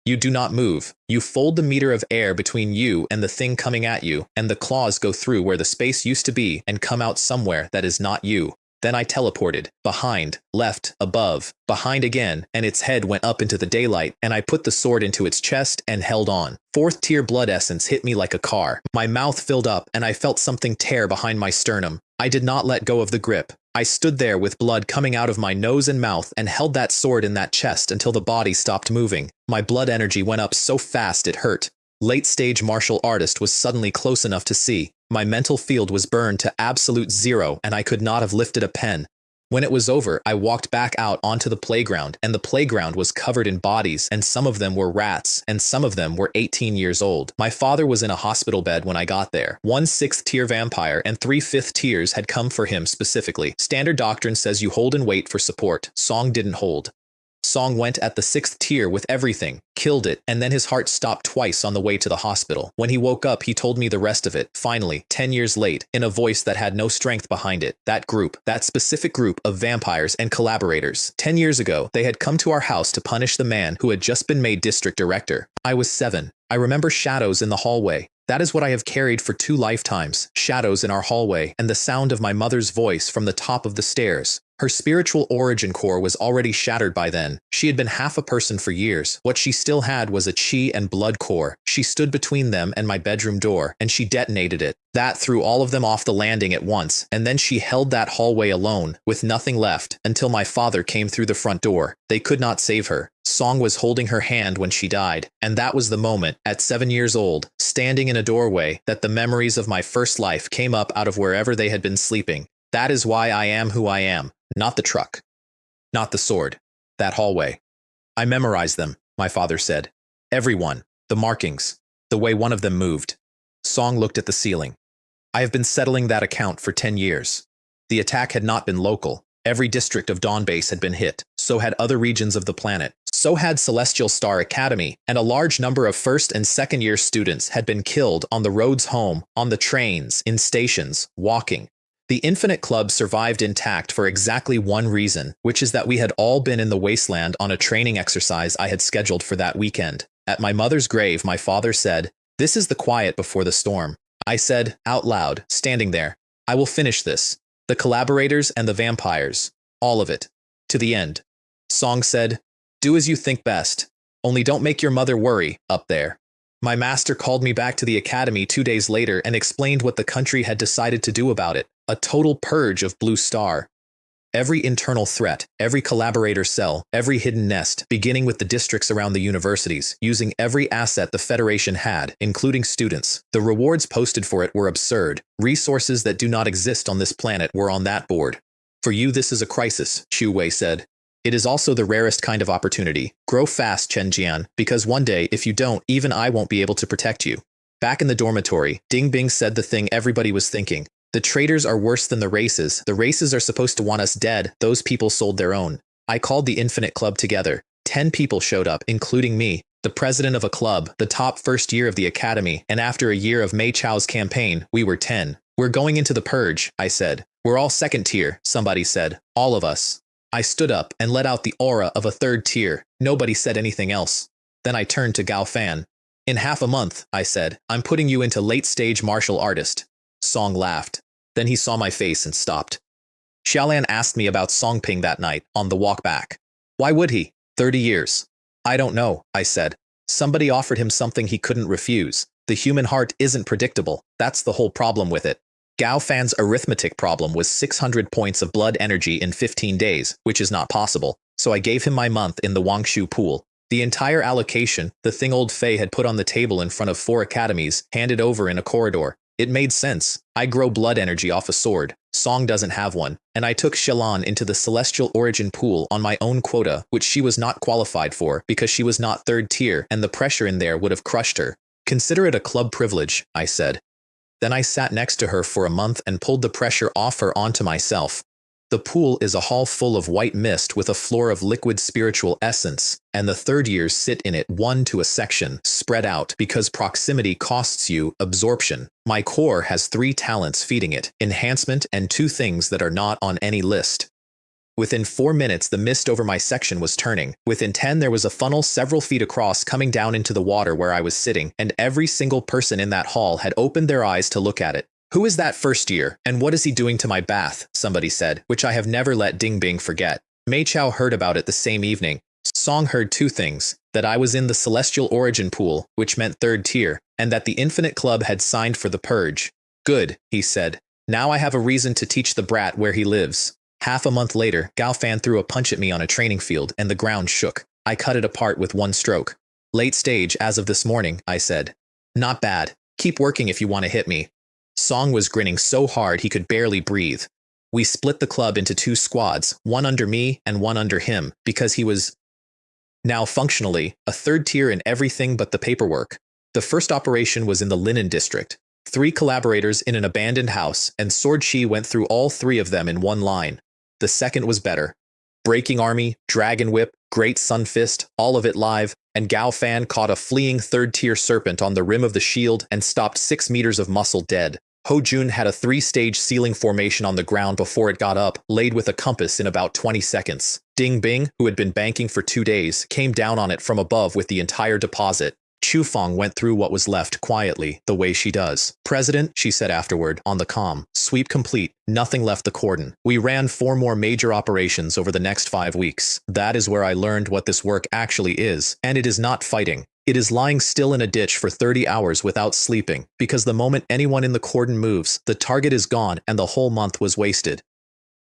You do not move. You fold the meter of air between you and the thing coming at you, and the claws go through where the space used to be and come out somewhere that is not you. Then I teleported, behind, left, above, behind again, and its head went up into the daylight, and I put the sword into its chest and held on. 4th tier blood essence hit me like a car. My mouth filled up, and I felt something tear behind my sternum. I did not let go of the grip. I stood there with blood coming out of my nose and mouth and held that sword in that chest until the body stopped moving. My blood energy went up so fast it hurt. Late-stage martial artist was suddenly close enough to see. My mental field was burned to absolute zero and I could not have lifted a pen. When it was over, I walked back out onto the playground, and the playground was covered in bodies, and some of them were rats, and some of them were 18 years old. My father was in a hospital bed when I got there. 1 6th tier vampire and 3 5th tiers had come for him specifically. Standard doctrine says you hold and wait for support. Song didn't hold. Song went at the 6th tier with everything, killed it, and then his heart stopped twice on the way to the hospital. When he woke up, he told me the rest of it, finally, 10 years late, in a voice that had no strength behind it. That group, that specific group of vampires and collaborators, 10 years ago, they had come to our house to punish the man who had just been made district director. I was 7. I remember shadows in the hallway. That is what I have carried for 2 lifetimes, shadows in our hallway, and the sound of my mother's voice from the top of the stairs. Her spiritual origin core was already shattered by then. She had been half a person for years. What she still had was a chi and blood core. She stood between them and my bedroom door, and she detonated it. That threw all of them off the landing at once, and then she held that hallway alone, with nothing left, until my father came through the front door. They could not save her. Song was holding her hand when she died, and that was the moment, at 7 years old, standing in a doorway, that the memories of my first life came up out of wherever they had been sleeping. That is why I am who I am. Not the truck. Not the sword. That hallway. I memorized them, my father said. Everyone. The markings. The way one of them moved. Song looked at the ceiling. I have been settling that account for 10 years. The attack had not been local. Every district of Dawn Base had been hit. So had other regions of the planet. So had Celestial Star Academy, and a large number of 1st and 2nd year students had been killed on the roads home, on the trains, in stations, walking. The Infinite Club survived intact for exactly one reason, which is that we had all been in the wasteland on a training exercise I had scheduled for that weekend. At my mother's grave, my father said, "This is the quiet before the storm." I said, out loud, standing there, "I will finish this. The collaborators and the vampires. All of it. To the end." Song said, "Do as you think best. Only don't make your mother worry, up there." My master called me back to the academy 2 days later and explained what the country had decided to do about it. A total purge of Blue Star. Every internal threat, every collaborator cell, every hidden nest, beginning with the districts around the universities, using every asset the Federation had, including students. The rewards posted for it were absurd. Resources that do not exist on this planet were on that board. "For you, this is a crisis," Xu Wei said. "It is also the rarest kind of opportunity. Grow fast, Chen Jian, because one day, if you don't, even I won't be able to protect you." Back in the dormitory, Ding Bing said the thing everybody was thinking. The traitors are worse than the races. The races are supposed to want us dead. Those people sold their own. I called the Infinite Club together. 10 people showed up, including me, the president of a club, the top 1st year of the academy, and after a year of Mei Chao's campaign, we were 10. "We're going into the purge," I said. "We're all 2nd tier, somebody said. "All of us." I stood up and let out the aura of a 3rd tier. Nobody said anything else. Then I turned to Gao Fan. "In half a month," I said, "I'm putting you into late-stage martial artist." Song laughed. Then he saw my face and stopped. Xiaolan asked me about Song Ping that night, on the walk back. Why would he? 30 years. I don't know, I said. Somebody offered him something he couldn't refuse. The human heart isn't predictable. That's the whole problem with it. Gao Fan's arithmetic problem was 600 points of blood energy in 15 days, which is not possible, so I gave him my month in the Wangshu pool. The entire allocation, the thing old Fei had put on the table in front of 4 academies, handed over in a corridor. It made sense. I grow blood energy off a sword. Song doesn't have one, and I took Xilan into the Celestial Origin pool on my own quota, which she was not qualified for because she was not 3rd tier and the pressure in there would have crushed her. Consider it a club privilege, I said. Then I sat next to her for a month and pulled the pressure off her onto myself. The pool is a hall full of white mist with a floor of liquid spiritual essence, and the 3rd years sit in it 1 to a section, spread out because proximity costs you absorption. My core has 3 talents feeding it, enhancement and 2 things that are not on any list. Within 4 minutes, the mist over my section was turning. Within 10, there was a funnel several feet across coming down into the water where I was sitting, and every single person in that hall had opened their eyes to look at it. Who is that 1st year, and what is he doing to my bath? Somebody said, which I have never let Ding Bing forget. Mei Chao heard about it the same evening. Song heard 2 things, that I was in the Celestial Origin pool, which meant 3rd tier, and that the Infinite Club had signed for the purge. Good, he said. Now I have a reason to teach the brat where he lives. Half a month later, Gao Fan threw a punch at me on a training field, and the ground shook. I cut it apart with 1 stroke. Late stage as of this morning, I said. Not bad. Keep working if you want to hit me. Song was grinning so hard he could barely breathe. We split the club into 2 squads, one under me and one under him, because he was now functionally a 3rd tier in everything but the paperwork. The first operation was in the linen district. 3 collaborators in an abandoned house, and Sword Chi went through all 3 of them in one line. The second was better. Breaking Army, Dragon Whip, Great Sun Fist, all of it live, and Gao Fan caught a fleeing 3rd tier serpent on the rim of the shield and stopped 6 meters of muscle dead. Ho Jun had a 3-stage ceiling formation on the ground before it got up, laid with a compass in about 20 seconds. Ding Bing, who had been banking for 2 days, came down on it from above with the entire deposit. Chu Fong went through what was left quietly, the way she does. President, she said afterward, on the comm. Sweep complete. Nothing left the cordon. We ran 4 more major operations over the next 5 weeks. That is where I learned what this work actually is, and it is not fighting. It is lying still in a ditch for 30 hours without sleeping, because the moment anyone in the cordon moves, the target is gone and the whole month was wasted.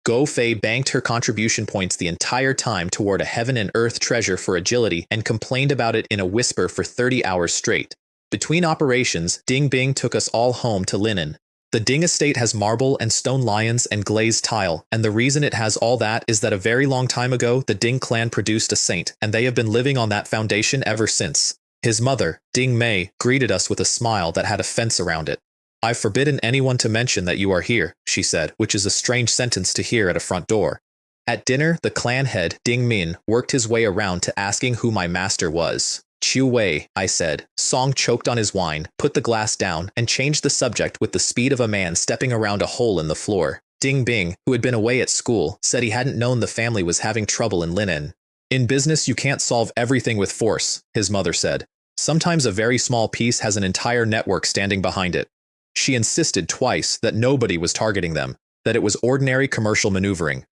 Go Fei banked her contribution points the entire time toward a heaven and earth treasure for agility and complained about it in a whisper for 30 hours straight. Between operations, Ding Bing took us all home to linen. The Ding estate has marble and stone lions and glazed tile, and the reason it has all that is that a very long time ago the Ding clan produced a saint, and they have been living on that foundation ever since. His mother, Ding Mei, greeted us with a smile that had a fence around it. I've forbidden anyone to mention that you are here, she said, which is a strange sentence to hear at a front door. At dinner, the clan head, Ding Min, worked his way around to asking who my master was. Chiu Wei, I said. Song choked on his wine, put the glass down, and changed the subject with the speed of a man stepping around a hole in the floor. Ding Bing, who had been away at school, said he hadn't known the family was having trouble in linen. In business, you can't solve everything with force, his mother said. Sometimes a very small piece has an entire network standing behind it. She insisted twice that nobody was targeting them, that it was ordinary commercial maneuvering.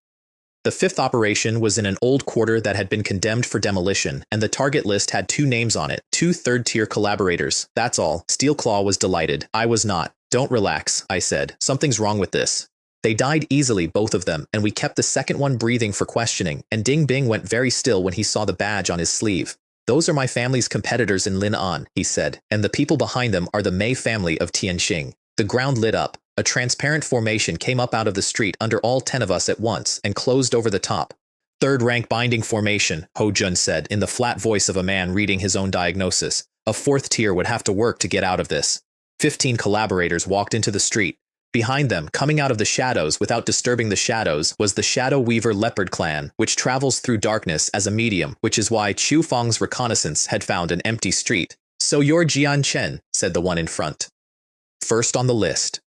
The 5th operation was in an old quarter that had been condemned for demolition, and the target list had 2 names on it, 2 3rd-tier collaborators. That's all. Steel Claw was delighted. I was not. Don't relax, I said. Something's wrong with this. They died easily, both of them, and we kept the second one breathing for questioning, and Ding Bing went very still when he saw the badge on his sleeve. Those are my family's competitors in Lin An, he said, and the people behind them are the Mei family of Tianxing. The ground lit up. A transparent formation came up out of the street under all 10 of us at once and closed over the top. 3rd rank binding formation, Ho Jun said in the flat voice of a man reading his own diagnosis. A 4th tier would have to work to get out of this. 15 collaborators walked into the street. Behind them, coming out of the shadows without disturbing the shadows, was the Shadow Weaver Leopard Clan, which travels through darkness as a medium, which is why Chu Fong's reconnaissance had found an empty street. So you're Jian Chen, said the one in front. First on the list.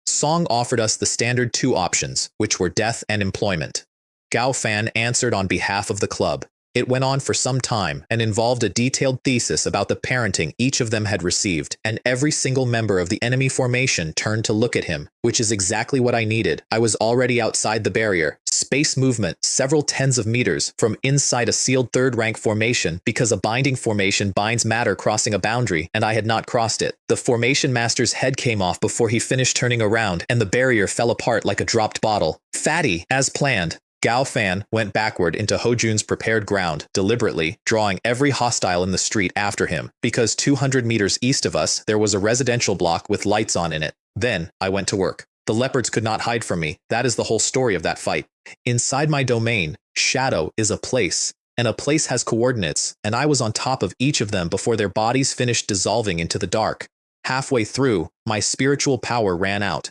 Song offered us the standard 2 options, which were death and employment. Gao Fan answered on behalf of the club. It went on for some time and involved a detailed thesis about the parenting each of them had received, and every single member of the enemy formation turned to look at him, which is exactly what I needed. I was already outside the barrier, space movement several tens of meters from inside a sealed third-rank formation because a binding formation binds matter crossing a boundary, and I had not crossed it. The formation master's head came off before he finished turning around, and the barrier fell apart like a dropped bottle. Fatty, as planned. Gao Fan went backward into Hojun's prepared ground, deliberately, drawing every hostile in the street after him, because 200 meters east of us there was a residential block with lights on in it. Then, I went to work. The leopards could not hide from me. That is the whole story of that fight. Inside my domain, Shadow is a place, and a place has coordinates, and I was on top of each of them before their bodies finished dissolving into the dark. Halfway through, my spiritual power ran out.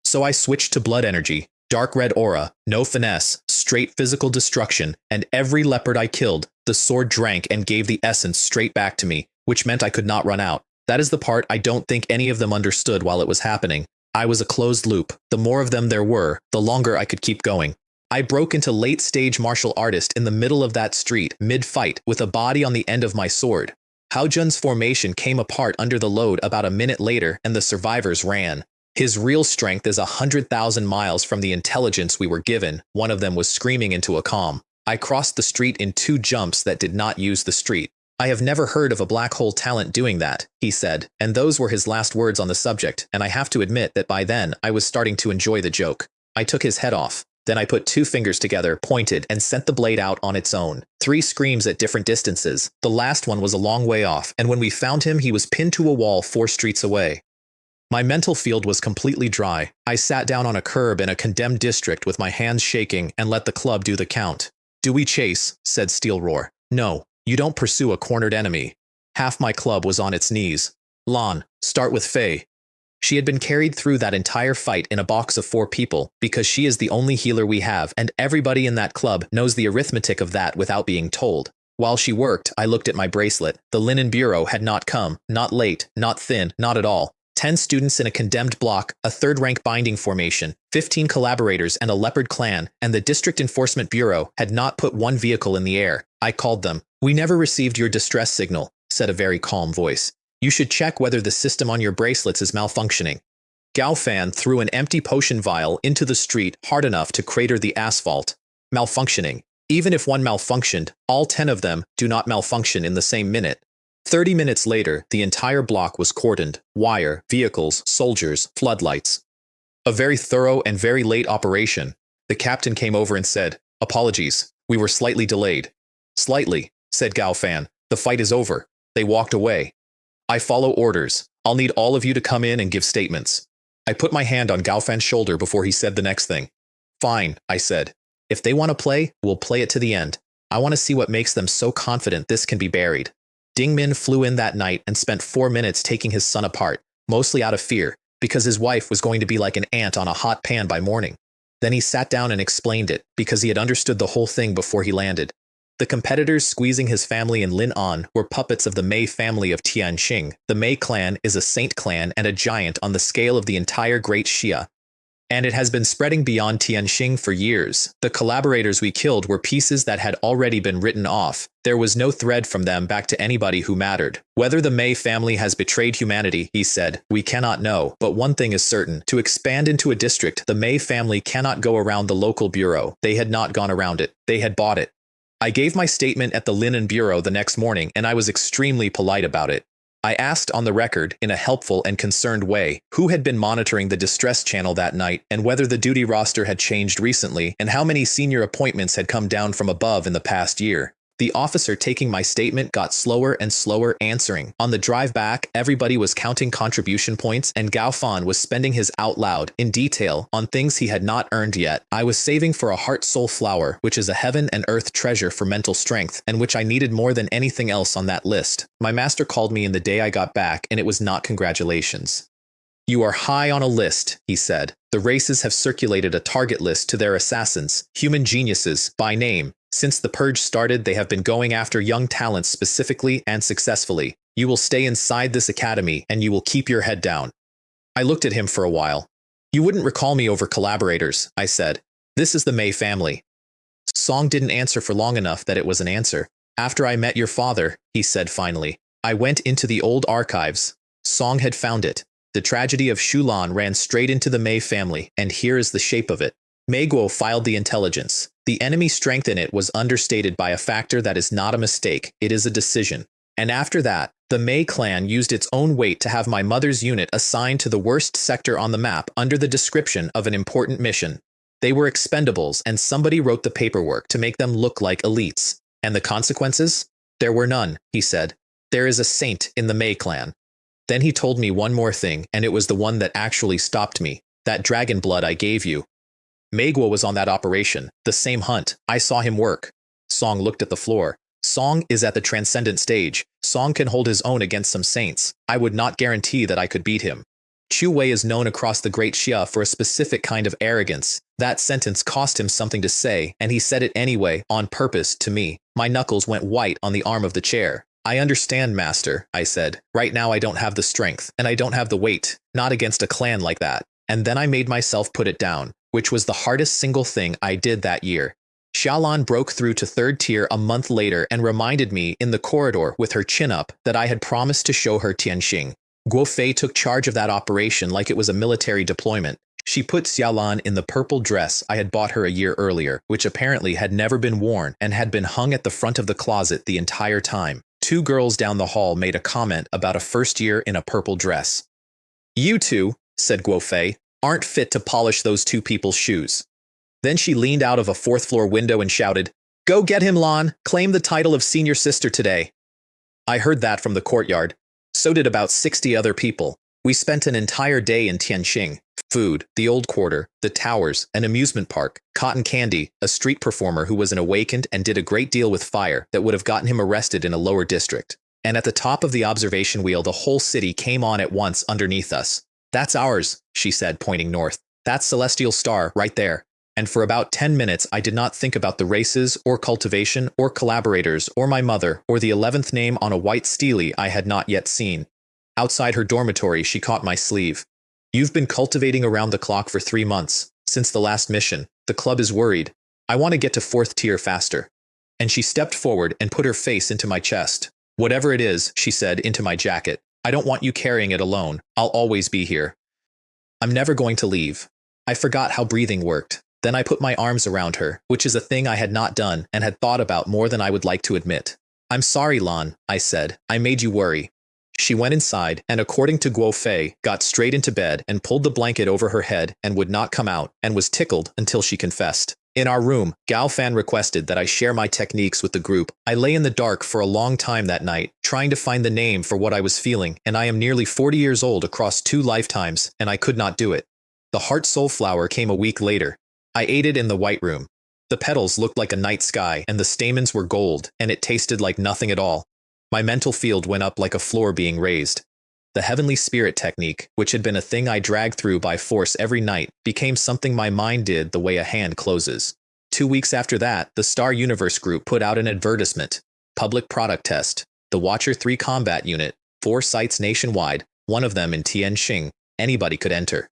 So I switched to blood energy. Dark red aura, no finesse, straight physical destruction, and every leopard I killed, the sword drank and gave the essence straight back to me, which meant I could not run out. That is the part I don't think any of them understood while it was happening. I was a closed loop. The more of them there were, the longer I could keep going. I broke into late-stage martial artist in the middle of that street, mid-fight, with a body on the end of my sword. Haojun's formation came apart under the load about a minute later, and the survivors ran. His real strength is 100,000 miles from the intelligence we were given. One of them was screaming into a calm. I crossed the street in 2 jumps that did not use the street. I have never heard of a black hole talent doing that, he said, and those were his last words on the subject, and I have to admit that by then I was starting to enjoy the joke. I took his head off. Then I put 2 fingers together, pointed, and sent the blade out on its own. 3 screams at different distances. The last one was a long way off, and when we found him he was pinned to a wall 4 streets away. My mental field was completely dry. I sat down on a curb in a condemned district with my hands shaking and let the club do the count. Do we chase? Said Steel Roar. No, you don't pursue a cornered enemy. Half my club was on its knees. Lan, start with Faye. She had been carried through that entire fight in a box of 4 people because she is the only healer we have, and everybody in that club knows the arithmetic of that without being told. While she worked, I looked at my bracelet. The linen bureau had not come, not late, not thin, not at all. 10 students in a condemned block, a third-rank binding formation, 15 collaborators and a leopard clan, and the District Enforcement Bureau had not put 1 vehicle in the air. I called them. We never received your distress signal, said a very calm voice. You should check whether the system on your bracelets is malfunctioning. Gao Fan threw an empty potion vial into the street hard enough to crater the asphalt. Malfunctioning. Even if one malfunctioned, all 10 of them do not malfunction in the same minute. 30 minutes later, the entire block was cordoned. Wire, vehicles, soldiers, floodlights. A very thorough and very late operation. The captain came over and said, "Apologies, we were slightly delayed." "Slightly," said Gao Fan. "The fight is over." They walked away. "I follow orders. I'll need all of you to come in and give statements." I put my hand on Gao Fan's shoulder before he said the next thing. "Fine," I said. "If they want to play, we'll play it to the end. I want to see what makes them so confident this can be buried." Ding Min flew in that night and spent 4 minutes taking his son apart, mostly out of fear, because his wife was going to be like an ant on a hot pan by morning. Then he sat down and explained it, because he had understood the whole thing before he landed. The competitors squeezing his family in Lin An were puppets of the Mei family of Tianxing. The Mei clan is a saint clan and a giant on the scale of the entire Great Xia. And it has been spreading beyond Tianxing for years. The collaborators we killed were pieces that had already been written off. There was no thread from them back to anybody who mattered. Whether the Mei family has betrayed humanity, he said, we cannot know. But one thing is certain. To expand into a district, the Mei family cannot go around the local bureau. They had not gone around it. They had bought it. I gave my statement at the Linen Bureau the next morning, and I was extremely polite about it. I asked on the record, in a helpful and concerned way, who had been monitoring the distress channel that night, and whether the duty roster had changed recently, and how many senior appointments had come down from above in the past year. The officer taking my statement got slower and slower answering. On the drive back, everybody was counting contribution points, and Gao Fan was spending his out loud, in detail, on things he had not earned yet. I was saving for a heart-soul flower, which is a heaven and earth treasure for mental strength, and which I needed more than anything else on that list. My master called me in the day I got back, and it was not congratulations. You are high on a list, he said. The races have circulated a target list to their assassins, human geniuses, by name. Since the purge started, they have been going after young talents specifically and successfully. You will stay inside this academy, and you will keep your head down. I looked at him for a while. You wouldn't recall me over collaborators, I said. This is the Mei family. Song didn't answer for long enough that it was an answer. After I met your father, he said finally, I went into the old archives. Song had found it. The tragedy of Shulan ran straight into the Mei family, and here is the shape of it. Mei Guo filed the intelligence. The enemy strength in it was understated by a factor that is not a mistake, it is a decision. And after that, the Mei clan used its own weight to have my mother's unit assigned to the worst sector on the map under the description of an important mission. They were expendables, and somebody wrote the paperwork to make them look like elites. And the consequences? There were none, he said. There is a saint in the Mei clan. Then he told me one more thing, and it was the one that actually stopped me. That dragon blood I gave you. Mei Guo was on that operation, the same hunt. I saw him work. Song looked at the floor. Song is at the transcendent stage. Song can hold his own against some saints. I would not guarantee that I could beat him. Chu Wei is known across the Great Xia for a specific kind of arrogance. That sentence cost him something to say, and he said it anyway, on purpose, to me. My knuckles went white on the arm of the chair. I understand, master, I said. Right now I don't have the strength, and I don't have the weight, not against a clan like that. And then I made myself put it down, which was the hardest single thing I did that year. Xiaolan broke through to 3rd tier a month later and reminded me in the corridor with her chin up that I had promised to show her Tianxing. Guo Fei took charge of that operation like it was a military deployment. She put Xiaolan in the purple dress I had bought her a year earlier, which apparently had never been worn and had been hung at the front of the closet the entire time. 2 girls down the hall made a comment about a first year in a purple dress. You two, said Guo Fei, aren't fit to polish those 2 people's shoes. Then she leaned out of a 4th floor window and shouted, Go get him, Lan! Claim the title of senior sister today. I heard that from the courtyard. So did about 60 other people. We spent an entire day in Tianxing. Food, the old quarter, the towers, an amusement park, cotton candy, a street performer who was an awakened and did a great deal with fire that would have gotten him arrested in a lower district. And at the top of the observation wheel the whole city came on at once underneath us. That's ours, she said, pointing north. That's Celestial Star, right there. And for about 10 minutes I did not think about the races, or cultivation, or collaborators, or my mother, or the 11th name on a white stele I had not yet seen. Outside her dormitory she caught my sleeve. You've been cultivating around the clock for 3 months, since the last mission. The club is worried. I want to get to 4th tier faster. And she stepped forward and put her face into my chest. Whatever it is, she said, into my jacket. I don't want you carrying it alone. I'll always be here. I'm never going to leave. I forgot how breathing worked. Then I put my arms around her, which is a thing I had not done and had thought about more than I would like to admit. I'm sorry, Lan, I said. I made you worry. She went inside and, according to Guo Fei, got straight into bed and pulled the blanket over her head and would not come out and was tickled until she confessed. In our room, Gao Fan requested that I share my techniques with the group. I lay in the dark for a long time that night, trying to find the name for what I was feeling, and I am nearly 40 years old across 2 lifetimes, and I could not do it. The heart soul flower came a week later. I ate it in the white room. The petals looked like a night sky, and the stamens were gold, and it tasted like nothing at all. My mental field went up like a floor being raised. The heavenly spirit technique, which had been a thing I dragged through by force every night, became something my mind did the way a hand closes. 2 weeks after that, the Star Universe Group put out an advertisement. Public product test. The Watcher 3 combat unit. 4 sites nationwide, one of them in Tianxing. Anybody could enter.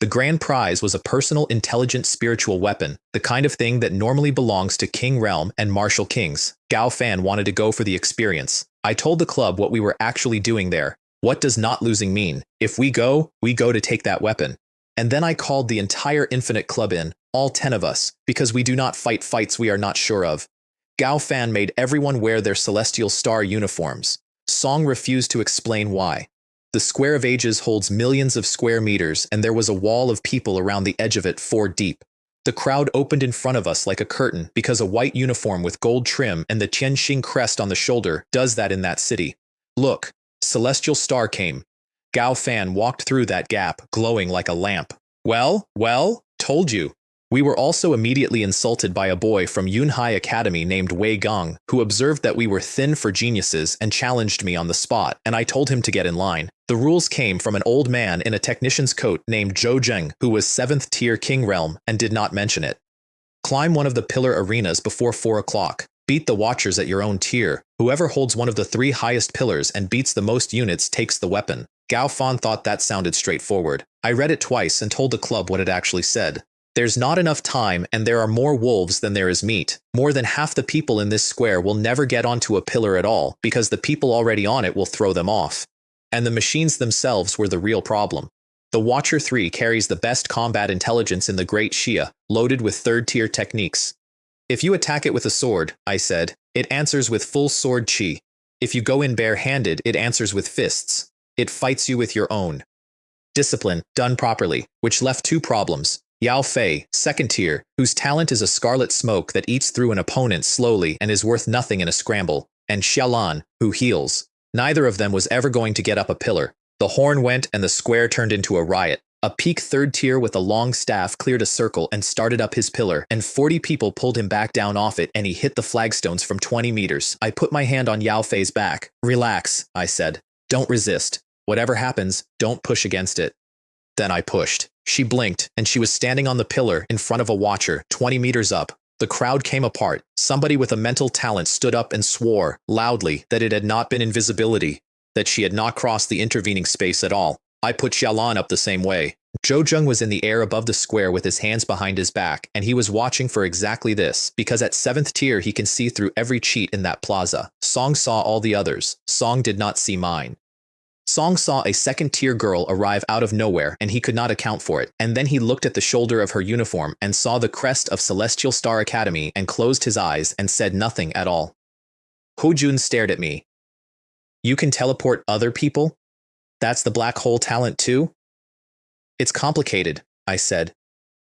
The grand prize was a personal intelligent spiritual weapon, the kind of thing that normally belongs to King Realm and Martial Kings. Gao Fan wanted to go for the experience. I told the club what we were actually doing there. What does not losing mean? If we go to take that weapon. And then I called the entire Infinite Club in, all 10 of us, because we do not fight fights we are not sure of. Gao Fan made everyone wear their Celestial Star uniforms. Song refused to explain why. The Square of Ages holds millions of square meters, and there was a wall of people around the edge of it 4 deep. The crowd opened in front of us like a curtain because a white uniform with gold trim and the Tianxing crest on the shoulder does that in that city. Look, Celestial Star came. Gao Fan walked through that gap, glowing like a lamp. Well, told you. We were also immediately insulted by a boy from Yunhai Academy named Wei Gong, who observed that we were thin for geniuses and challenged me on the spot, and I told him to get in line. The rules came from an old man in a technician's coat named Zhou Zheng, who was 7th tier King Realm and did not mention it. Climb one of the pillar arenas before 4 o'clock. Beat the Watchers at your own tier. Whoever holds one of the 3 highest pillars and beats the most units takes the weapon. Gao Fan thought that sounded straightforward. I read it twice and told the club what it actually said. There's not enough time and there are more wolves than there is meat. More than half the people in this square will never get onto a pillar at all because the people already on it will throw them off. And the machines themselves were the real problem. The Watcher 3 carries the best combat intelligence in the Great Xia, loaded with third-tier techniques. If you attack it with a sword, I said, it answers with full sword chi. If you go in bare-handed, it answers with fists. It fights you with your own. Discipline, done properly, which left two problems. Yao Fei, second tier, whose talent is a scarlet smoke that eats through an opponent slowly and is worth nothing in a scramble, and Xiaolan, who heals. Neither of them was ever going to get up a pillar. The horn went and the square turned into a riot. A peak third tier with a long staff cleared a circle and started up his pillar, and 40 people pulled him back down off it and he hit the flagstones from 20 meters. I put my hand on Yao Fei's back. Relax, I said. Don't resist. Whatever happens, don't push against it. Then I pushed. She blinked, and she was standing on the pillar in front of a watcher, 20 meters up. The crowd came apart. Somebody with a mental talent stood up and swore, loudly, that it had not been invisibility, that she had not crossed the intervening space at all. I put Xiaolan up the same way. Zhou Zheng was in the air above the square with his hands behind his back, and he was watching for exactly this, because at 7th tier he can see through every cheat in that plaza. Song saw all the others. Song did not see mine. Song saw a second-tier girl arrive out of nowhere, and he could not account for it. And then he looked at the shoulder of her uniform and saw the crest of Celestial Star Academy and closed his eyes and said nothing at all. Hu Jun stared at me. You can teleport other people? That's the black hole talent too? It's complicated, I said.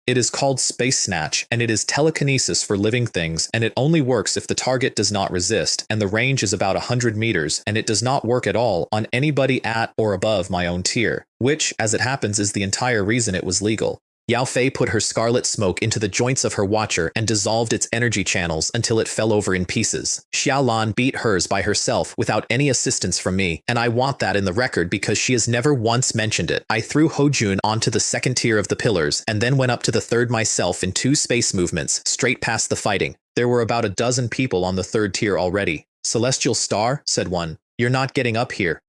It is called Space Snatch, and it is telekinesis for living things, and it only works if the target does not resist, and the range is about 100 meters, and it does not work at all on anybody at or above my own tier, which, as it happens, is the entire reason it was legal. Yao Fei put her scarlet smoke into the joints of her watcher and dissolved its energy channels until it fell over in pieces. Xiaolan beat hers by herself without any assistance from me, and I want that in the record because she has never once mentioned it. I threw Hojun onto the second tier of the pillars and then went up to the third myself in 2 space movements, straight past the fighting. There were about a dozen people on the third tier already. Celestial Star, said one, you're not getting up here.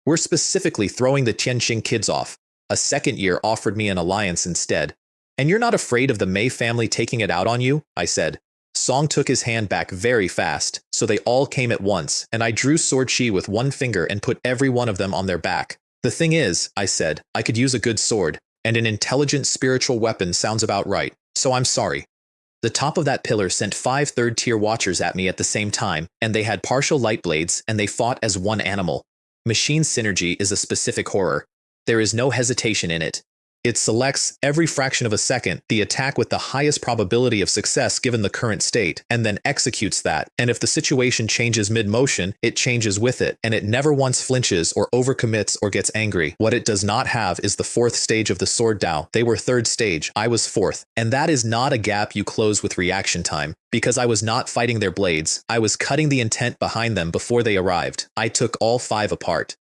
We're specifically throwing the Tianxing kids off. A second year offered me an alliance instead. And you're not afraid of the Mei family taking it out on you? I said. Song took his hand back very fast, so they all came at once, and I drew sword chi with one finger and put every one of them on their back. The thing is, I said, I could use a good sword, and an intelligent spiritual weapon sounds about right, so I'm sorry. The top of that pillar sent 5 third-tier watchers at me at the same time, and they had partial light blades, and they fought as one animal. Machine synergy is a specific horror. There is no hesitation in it. It selects, every fraction of a second, the attack with the highest probability of success given the current state, and then executes that, and if the situation changes mid-motion, it changes with it, and it never once flinches or overcommits or gets angry. What it does not have is the 4th stage of the Sword Dao. They were 3rd stage, I was 4th, and that is not a gap you close with reaction time. Because I was not fighting their blades, I was cutting the intent behind them before they arrived. I took all 5 apart.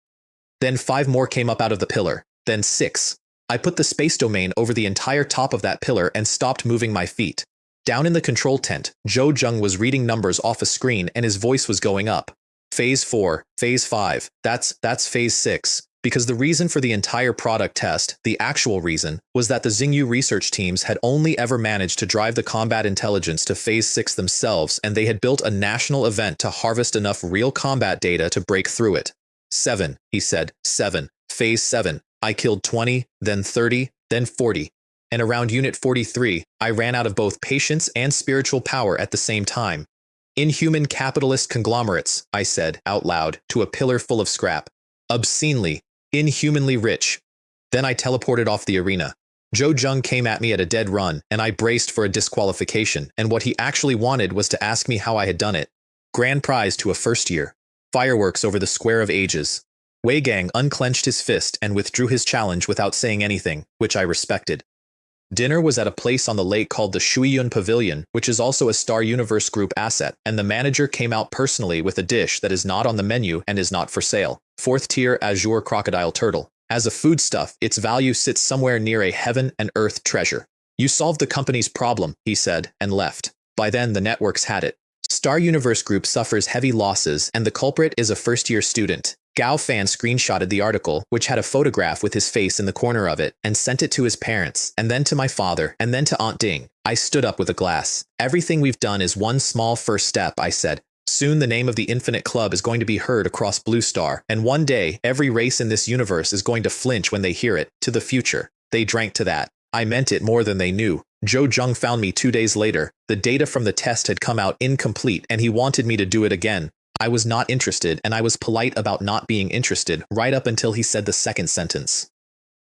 Then 5 more came up out of the pillar. Then 6. I put the space domain over the entire top of that pillar and stopped moving my feet. Down in the control tent, Zhou Zheng was reading numbers off a screen and his voice was going up. Phase 4, Phase 5, that's Phase 6. Because the reason for the entire product test, the actual reason, was that the Xingyu research teams had only ever managed to drive the combat intelligence to Phase 6 themselves, and they had built a national event to harvest enough real combat data to break through it. 7, he said. 7. Phase 7. I killed 20, then 30, then 40. And around Unit 43, I ran out of both patience and spiritual power at the same time. Inhuman capitalist conglomerates, I said, out loud, to a pillar full of scrap. Obscenely, inhumanly rich. Then I teleported off the arena. Zhou Zheng came at me at a dead run, and I braced for a disqualification, and what he actually wanted was to ask me how I had done it. Grand prize to a first year. Fireworks over the Square of Ages. Wei Gang unclenched his fist and withdrew his challenge without saying anything, which I respected. Dinner was at a place on the lake called the Shuiyun Pavilion, which is also a Star Universe Group asset, and the manager came out personally with a dish that is not on the menu and is not for sale. 4th tier Azure Crocodile Turtle. As a foodstuff, its value sits somewhere near a heaven and earth treasure. You solved the company's problem, he said, and left. By then, the networks had it. Star Universe Group suffers heavy losses, and the culprit is a first-year student. Gao Fan screenshotted the article, which had a photograph with his face in the corner of it, and sent it to his parents, and then to my father, and then to Aunt Ding. I stood up with a glass. Everything we've done is one small first step, I said. Soon the name of the Infinite Club is going to be heard across Blue Star, and one day, every race in this universe is going to flinch when they hear it. To the future. They drank to that. I meant it more than they knew. Zhou Zheng found me 2 days later. The data from the test had come out incomplete, and he wanted me to do it again. I was not interested, and I was polite about not being interested, right up until he said the second sentence.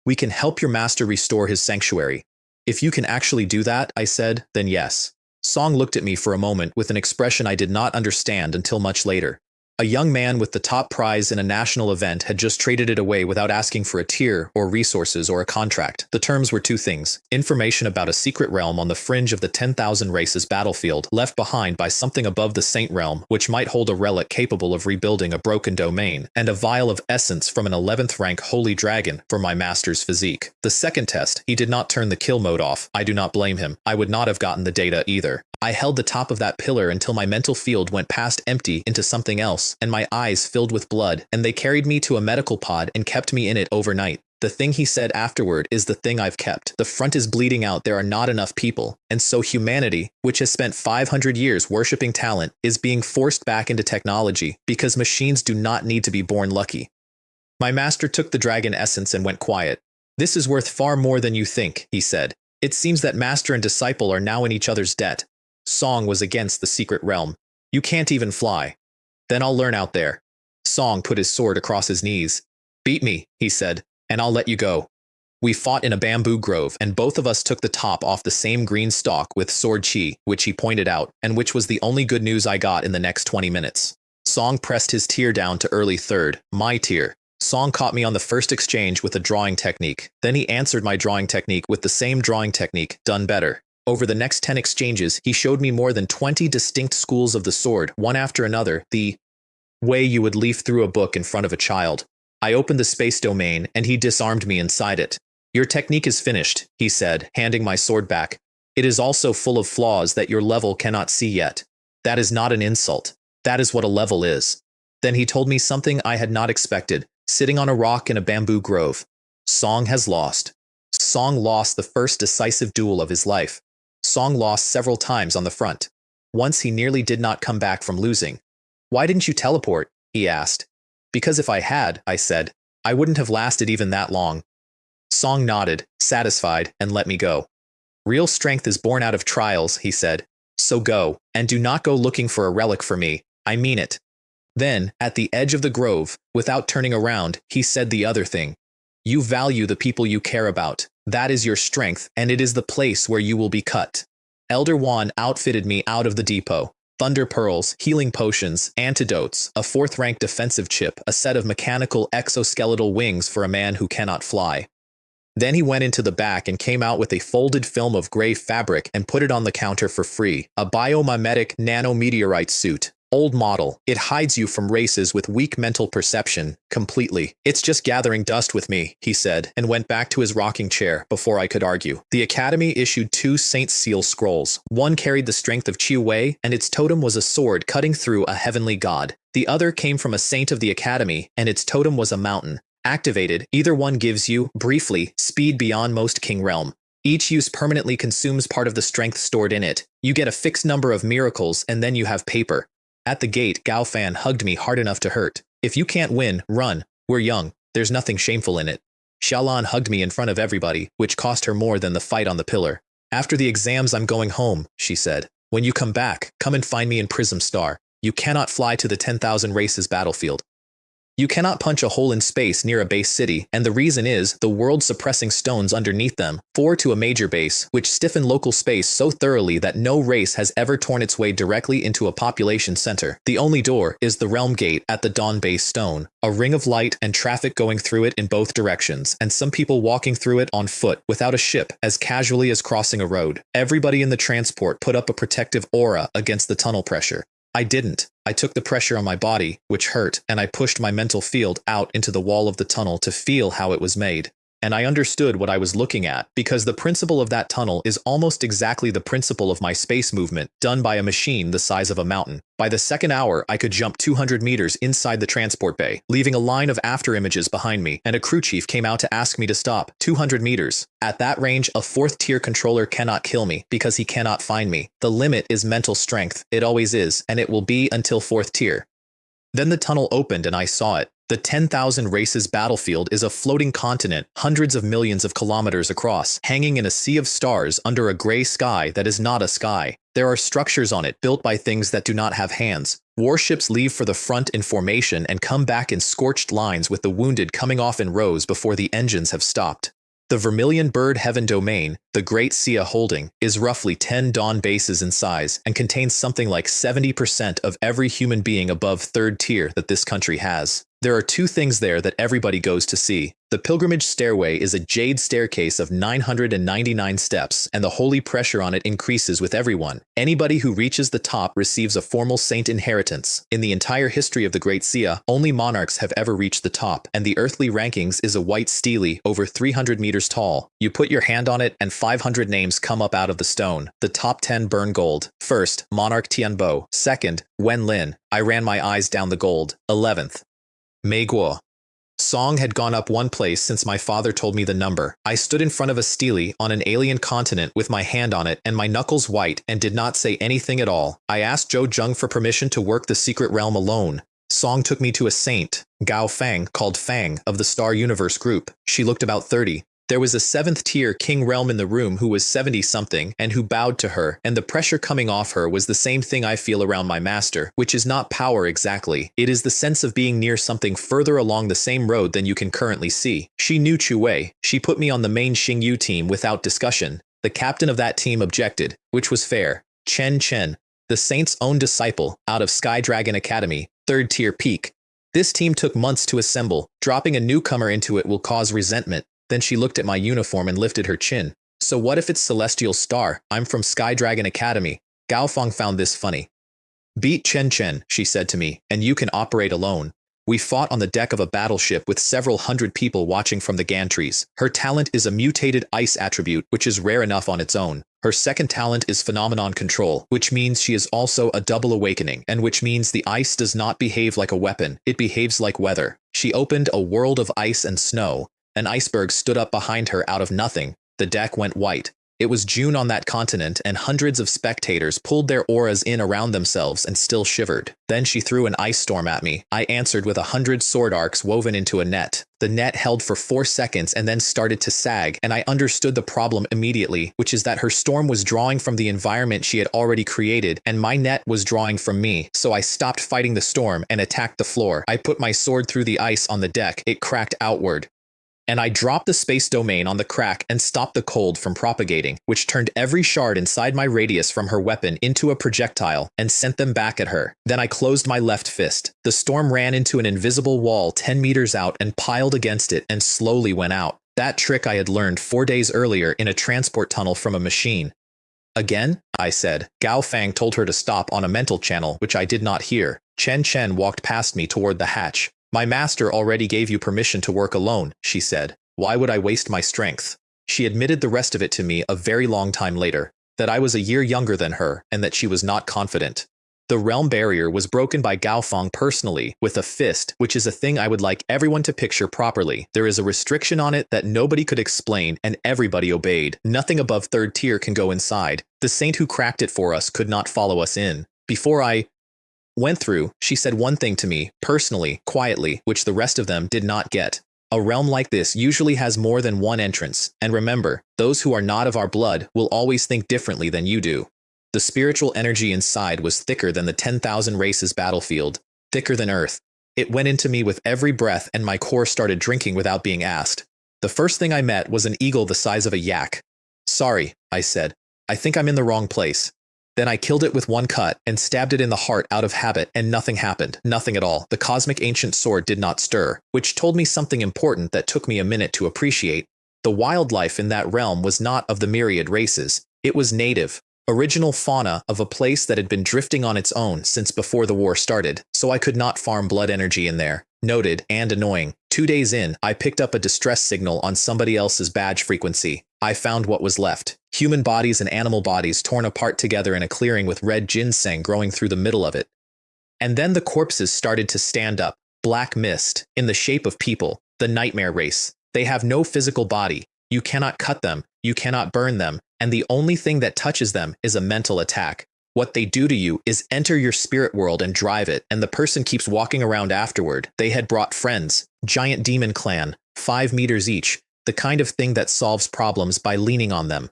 We can help your master restore his sanctuary. If you can actually do that, I said, then yes. Song looked at me for a moment with an expression I did not understand until much later. A young man with the top prize in a national event had just traded it away without asking for a tier, or resources, or a contract. The terms were two things: information about a secret realm on the fringe of the 10,000 races battlefield left behind by something above the Saint Realm, which might hold a relic capable of rebuilding a broken domain, and a vial of essence from an 11th rank holy dragon for my master's physique. The second test, he did not turn the kill mode off. I do not blame him. I would not have gotten the data either. I held the top of that pillar until my mental field went past empty into something else, and my eyes filled with blood, and they carried me to a medical pod and kept me in it overnight. The thing he said afterward is the thing I've kept. The front is bleeding out, there are not enough people, and so humanity, which has spent 500 years worshipping talent, is being forced back into technology, because machines do not need to be born lucky. My master took the dragon essence and went quiet. This is worth far more than you think, he said. It seems that master and disciple are now in each other's debt. Song was against the secret realm. You can't even fly. Then I'll learn out there. Song put his sword across his knees. Beat me, he said, and I'll let you go. We fought in a bamboo grove, and both of us took the top off the same green stalk with sword chi, which he pointed out, and which was the only good news I got in the next 20 minutes. Song pressed his tier down to early third, my tier. Song caught me on the first exchange with a drawing technique. Then he answered my drawing technique with the same drawing technique, done better. Over the next 10 exchanges, he showed me more than 20 distinct schools of the sword, one after another, the way you would leaf through a book in front of a child. I opened the space domain, and he disarmed me inside it. Your technique is finished, he said, handing my sword back. It is also full of flaws that your level cannot see yet. That is not an insult. That is what a level is. Then he told me something I had not expected, sitting on a rock in a bamboo grove. Song has lost. Song lost the first decisive duel of his life. Song lost several times on the front. Once he nearly did not come back from losing. Why didn't you teleport? He asked. Because if I had, I said, I wouldn't have lasted even that long. Song nodded, satisfied, and let me go. Real strength is born out of trials, he said. So go, and do not go looking for a relic for me. I mean it. Then, at the edge of the grove, without turning around, he said the other thing. You value the people you care about. That is your strength, and it is the place where you will be cut. Elder Yuan outfitted me out of the depot. Thunder pearls, healing potions, antidotes, a 4th rank defensive chip, a set of mechanical exoskeletal wings for a man who cannot fly. Then he went into the back and came out with a folded film of gray fabric and put it on the counter for free. A biomimetic nanometeorite suit. Old model. It hides you from races with weak mental perception, completely. It's just gathering dust with me, he said, and went back to his rocking chair before I could argue. The Academy issued 2 Saint Seal scrolls. One carried the strength of Qi Wei, and its totem was a sword cutting through a heavenly god. The other came from a saint of the Academy, and its totem was a mountain. Activated, either one gives you, briefly, speed beyond most King Realm. Each use permanently consumes part of the strength stored in it. You get a fixed number of miracles, and then you have paper. At the gate, Gao Fan hugged me hard enough to hurt. If you can't win, run. We're young. There's nothing shameful in it. Xiaolan hugged me in front of everybody, which cost her more than the fight on the pillar. After the exams, I'm going home, she said. When you come back, come and find me in Prism Star. You cannot fly to the 10,000 races battlefield. You cannot punch a hole in space near a base city, and the reason is the world-suppressing stones underneath them, 4 to a major base, which stiffen local space so thoroughly that no race has ever torn its way directly into a population center. The only door is the Realm Gate at the Dawn Base Stone, a ring of light and traffic going through it in both directions, and some people walking through it on foot without a ship as casually as crossing a road. Everybody in the transport put up a protective aura against the tunnel pressure. I didn't. I took the pressure on my body, which hurt, and I pushed my mental field out into the wall of the tunnel to feel how it was made. and I understood what I was looking at, because the principle of that tunnel is almost exactly the principle of my space movement, done by a machine the size of a mountain. By the second hour, I could jump 200 meters inside the transport bay, leaving a line of after images behind me, and a crew chief came out to ask me to stop. 200 meters. At that range, a 4th tier controller cannot kill me, because he cannot find me. The limit is mental strength. It always is, and it will be until 4th tier. Then the tunnel opened and I saw it. The 10,000 races battlefield is a floating continent, hundreds of millions of kilometers across, hanging in a sea of stars under a gray sky that is not a sky. There are structures on it built by things that do not have hands. Warships leave for the front in formation and come back in scorched lines, with the wounded coming off in rows before the engines have stopped. The Vermilion Bird Heaven domain, the Great Xia holding, is roughly 10 Dawn bases in size and contains something like 70% of every human being above 3rd tier that this country has. There are 2 things there that everybody goes to see. The pilgrimage stairway is a jade staircase of 999 steps, and the holy pressure on it increases with everyone. Anybody who reaches the top receives a formal saint inheritance. In the entire history of the Great Xia, only monarchs have ever reached the top, and the earthly rankings is a white stele over 300 meters tall. You put your hand on it and 500 names come up out of the stone. The top 10 burn gold. First, Monarch Tianbo. Second, Wen Lin. I ran my eyes down the gold. 11th. Mei Guo. Song had gone up 1 place since my father told me the number. I stood in front of a stele on an alien continent with my hand on it and my knuckles white, and did not say anything at all. I asked Zhou Zheng for permission to work the secret realm alone. Song took me to a saint, Gao Fang, called Fang, of the Star Universe group. She looked about 30. There was a 7th tier king realm in the room who was 70-something and who bowed to her, and the pressure coming off her was the same thing I feel around my master, which is not power exactly. It is the sense of being near something further along the same road than you can currently see. She knew Chu Wei. She put me on the main Xingyu team without discussion. The captain of that team objected, which was fair. Chen Chen, the saint's own disciple, out of Sky Dragon Academy, 3rd tier peak. This team took months to assemble. Dropping a newcomer into it will cause resentment. Then she looked at my uniform and lifted her chin. So what if it's Celestial Star? I'm from Sky Dragon Academy. Gao Feng found this funny. Beat Chen Chen, she said to me, and you can operate alone. We fought on the deck of a battleship with several hundred people watching from the gantries. Her talent is a mutated ice attribute, which is rare enough on its own. Her second talent is phenomenon control, which means she is also a double awakening, and which means the ice does not behave like a weapon, it behaves like weather. She opened a world of ice and snow. An iceberg stood up behind her out of nothing. The deck went white. It was June on that continent, and hundreds of spectators pulled their auras in around themselves and still shivered. Then she threw an ice storm at me. I answered with 100 sword arcs woven into a net. The net held for 4 seconds and then started to sag, and I understood the problem immediately, which is that her storm was drawing from the environment she had already created, and my net was drawing from me. So I stopped fighting the storm and attacked the floor. I put my sword through the ice on the deck. It cracked outward. And I dropped the space domain on the crack and stopped the cold from propagating, which turned every shard inside my radius from her weapon into a projectile and sent them back at her. Then I closed my left fist. The storm ran into an invisible wall 10 meters out and piled against it and slowly went out. That trick I had learned 4 days earlier in a transport tunnel from a machine. Again? I said. Gao Fang told her to stop on a mental channel, which I did not hear. Chen Chen walked past me toward the hatch. My master already gave you permission to work alone, she said. Why would I waste my strength? She admitted the rest of it to me a very long time later, that I was a year younger than her and that she was not confident. The realm barrier was broken by Gao Feng personally with a fist, which is a thing I would like everyone to picture properly. There is a restriction on it that nobody could explain and everybody obeyed. Nothing above 3rd tier can go inside. The saint who cracked it for us could not follow us in. Before I went through, she said one thing to me, personally, quietly, which the rest of them did not get. A realm like this usually has more than one entrance, and remember, those who are not of our blood will always think differently than you do. The spiritual energy inside was thicker than the 10,000 races battlefield, thicker than earth. It went into me with every breath and my core started drinking without being asked. The first thing I met was an eagle the size of a yak. Sorry, I said. I think I'm in the wrong place. Then I killed it with one cut and stabbed it in the heart out of habit, and nothing happened. Nothing at all. The cosmic ancient sword did not stir, which told me something important that took me a minute to appreciate. The wildlife in that realm was not of the myriad races. It was native, original fauna of a place that had been drifting on its own since before the war started, so I could not farm blood energy in there. Noted and annoying. 2 days in, I picked up a distress signal on somebody else's badge frequency. I found what was left. Human bodies and animal bodies torn apart together in a clearing with red ginseng growing through the middle of it. And then the corpses started to stand up. Black mist, in the shape of people, the nightmare race. They have no physical body. You cannot cut them, you cannot burn them, and the only thing that touches them is a mental attack. What they do to you is enter your spirit world and drive it, and the person keeps walking around afterward. They had brought friends, giant demon clan, 5 meters each, the kind of thing that solves problems by leaning on them.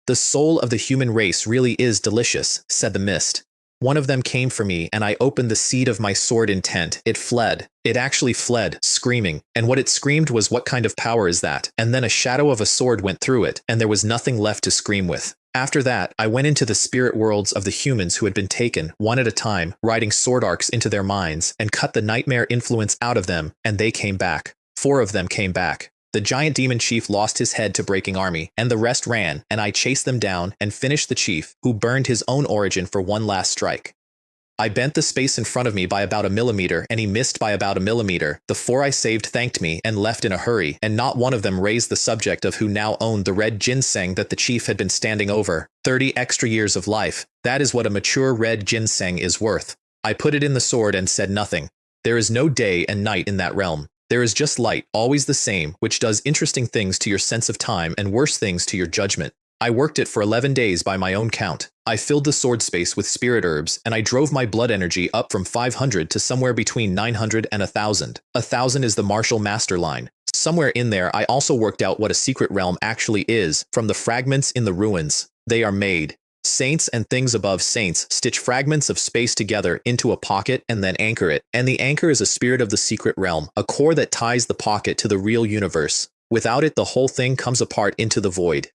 The soul of the human race really is delicious, said the mist. One of them came for me, and I opened the seed of my sword intent. It fled. It actually fled, screaming. And what it screamed was, what kind of power is that? And then a shadow of a sword went through it, and there was nothing left to scream with. After that, I went into the spirit worlds of the humans who had been taken, one at a time, writing sword arcs into their minds, and cut the nightmare influence out of them, and they came back. 4 of them came back. The giant demon chief lost his head to breaking army, and the rest ran, and I chased them down and finished the chief, who burned his own origin for one last strike. I bent the space in front of me by about a millimeter, and he missed by about a millimeter. The 4 I saved thanked me and left in a hurry, and not one of them raised the subject of who now owned the red ginseng that the chief had been standing over. 30 extra years of life. That is what a mature red ginseng is worth. I put it in the sword and said nothing. There is no day and night in that realm. There is just light, always the same, which does interesting things to your sense of time and worse things to your judgment. I worked it for 11 days by my own count. I filled the sword space with spirit herbs, and I drove my blood energy up from 500 to somewhere between 900 and 1,000. 1,000 is the martial master line. Somewhere in there I also worked out what a secret realm actually is, from the fragments in the ruins. They are made. Saints and things above saints stitch fragments of space together into a pocket and then anchor it. And the anchor is a spirit of the secret realm, a core that ties the pocket to the real universe. Without it, the whole thing comes apart into the void.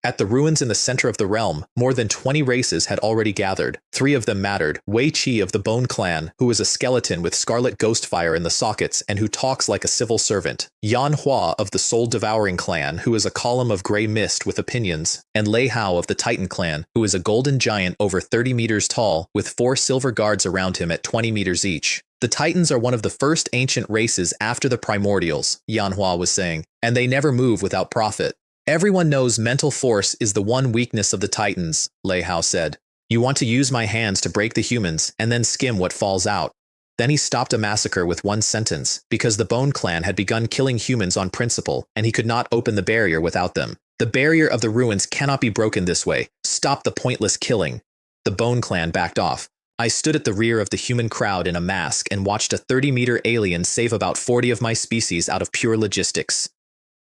At the ruins in the center of the realm, more than 20 races had already gathered. 3 of them mattered. Wei Qi of the Bone Clan, who is a skeleton with scarlet ghost fire in the sockets and who talks like a civil servant. Yan Hua of the Soul Devouring Clan, who is a column of gray mist with opinions. And Lei Hao of the Titan Clan, who is a golden giant over 30 meters tall, with 4 silver guards around him at 20 meters each. The Titans are one of the first ancient races after the primordials, Yan Hua was saying, and they never move without profit. Everyone knows mental force is the one weakness of the Titans, Lei Hao said. You want to use my hands to break the humans and then skim what falls out. Then he stopped a massacre with one sentence, because the Bone Clan had begun killing humans on principle, and he could not open the barrier without them. The barrier of the ruins cannot be broken this way. Stop the pointless killing. The Bone Clan backed off. I stood at the rear of the human crowd in a mask and watched a 30-meter alien save about 40 of my species out of pure logistics.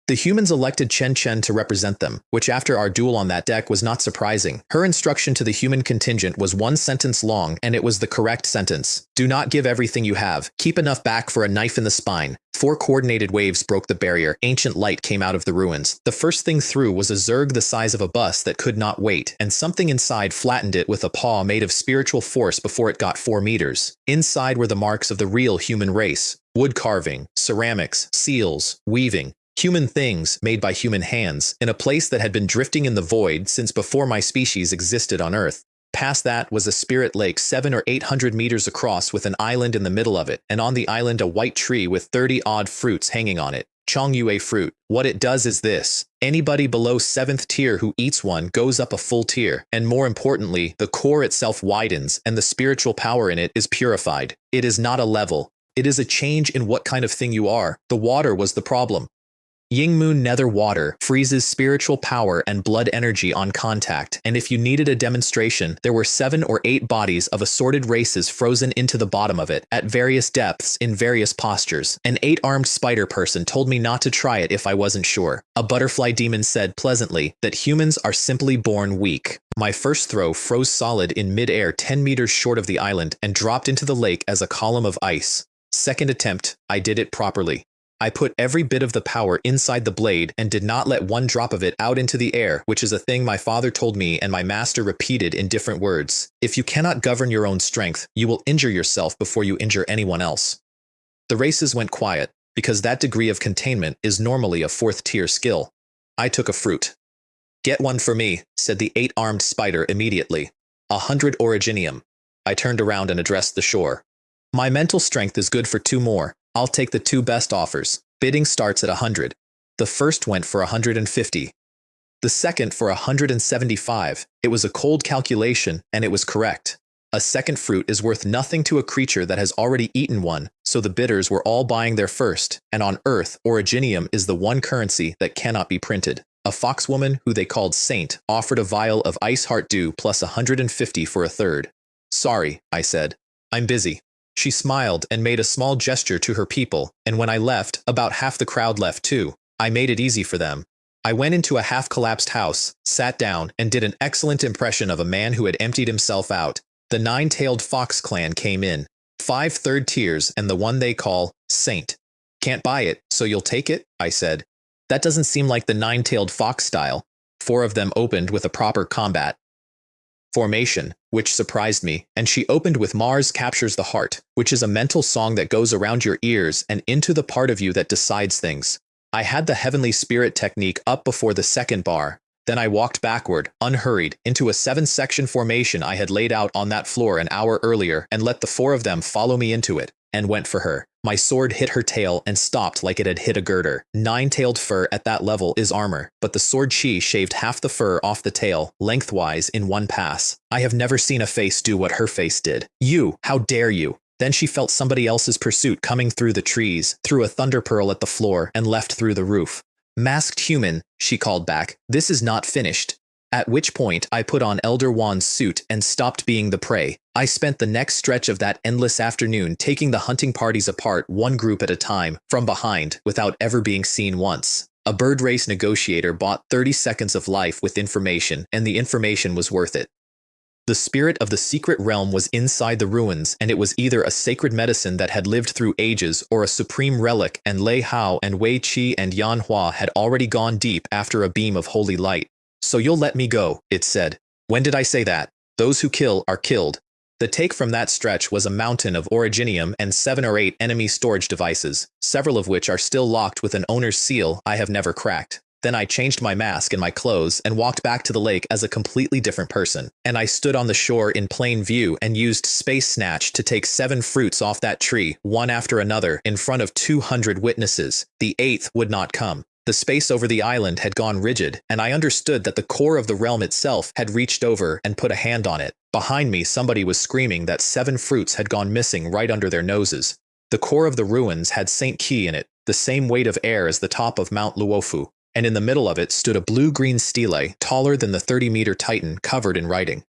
The humans elected Chen Chen to represent them, which after our duel on that deck was not surprising. Her instruction to the human contingent was 1 sentence long, and it was the correct sentence. Do not give everything you have. Keep enough back for a knife in the spine. 4 coordinated waves broke the barrier. Ancient light came out of the ruins. The first thing through was a zerg the size of a bus that could not wait, and something inside flattened it with a paw made of spiritual force before it got 4 meters. Inside were the marks of the real human race. Wood carving, ceramics, seals, weaving. Human things made by human hands, in a place that had been drifting in the void since before my species existed on Earth. Past that was a spirit lake 700 or 800 meters across with an island in the middle of it, and on the island a white tree with 30-odd fruits hanging on it. Chongyue fruit. What it does is this. Anybody below 7th tier who eats one goes up a full tier, and more importantly, the core itself widens and the spiritual power in it is purified. It is not a level. It is a change in what kind of thing you are. The water was the problem. Yingmoon Nether Water freezes spiritual power and blood energy on contact, and if you needed a demonstration, there were 7 or 8 bodies of assorted races frozen into the bottom of it, at various depths in various postures. An 8-armed spider person told me not to try it if I wasn't sure. A butterfly demon said pleasantly that humans are simply born weak. My first throw froze solid in mid-air 10 meters short of the island and dropped into the lake as a column of ice. Second attempt, I did it properly. I put every bit of the power inside the blade and did not let one drop of it out into the air, which is a thing my father told me and my master repeated in different words. If you cannot govern your own strength, you will injure yourself before you injure anyone else. The races went quiet, because that degree of containment is normally a 4th-tier skill. I took a fruit. Get one for me, said the 8-armed spider immediately. 100 originium. I turned around and addressed the shore. My mental strength is good for 2 more. I'll take the two best offers. Bidding starts at 100. The first went for 150. The second for 175. It was a cold calculation, and it was correct. A second fruit is worth nothing to a creature that has already eaten one, so the bidders were all buying their first, and on Earth, originium is the one currency that cannot be printed. A foxwoman, who they called Saint, offered a vial of ice heart dew plus 150 for a third. Sorry, I said. I'm busy. She smiled and made a small gesture to her people, and when I left, about half the crowd left too. I made it easy for them. I went into a half-collapsed house, sat down, and did an excellent impression of a man who had emptied himself out. The nine-tailed fox clan came in. 5 third tiers and the one they call Saint. Can't buy it, so you'll take it? I said. That doesn't seem like the nine-tailed fox style. 4 of them opened with a proper combat formation, which surprised me, and she opened with Mars Captures the Heart, which is a mental song that goes around your ears and into the part of you that decides things. I had the Heavenly Spirit technique up before the second bar. Then I walked backward, unhurried, into a 7-section formation I had laid out on that floor an hour earlier and let the 4 of them follow me into it, and went for her. My sword hit her tail and stopped like it had hit a girder. 9-tailed fur at that level is armor, but the sword chi shaved half the fur off the tail, lengthwise, in one pass. I have never seen a face do what her face did. You, how dare you? Then she felt somebody else's pursuit coming through the trees, threw a thunder pearl at the floor, and left through the roof. Masked human, she called back, this is not finished. At which point I put on Elder Yuan's suit and stopped being the prey. I spent the next stretch of that endless afternoon taking the hunting parties apart one group at a time, from behind, without ever being seen once. A bird race negotiator bought 30 seconds of life with information, and the information was worth it. The spirit of the secret realm was inside the ruins, and it was either a sacred medicine that had lived through ages or a supreme relic, and Lei Hao and Wei Qi and Yan Hua had already gone deep after a beam of holy light. So you'll let me go, it said. When did I say that? Those who kill are killed. The take from that stretch was a mountain of originium and 7 or 8 enemy storage devices, several of which are still locked with an owner's seal I have never cracked. Then I changed my mask and my clothes and walked back to the lake as a completely different person. And I stood on the shore in plain view and used Space Snatch to take 7 fruits off that tree, one after another, in front of 200 witnesses. The 8th would not come. The space over the island had gone rigid, and I understood that the core of the realm itself had reached over and put a hand on it. Behind me, somebody was screaming that 7 fruits had gone missing right under their noses. The core of the ruins had Saint Qi in it, the same weight of air as the top of Mount Luofu, and in the middle of it stood a blue-green stele, taller than the 30-meter Titan, covered in writing.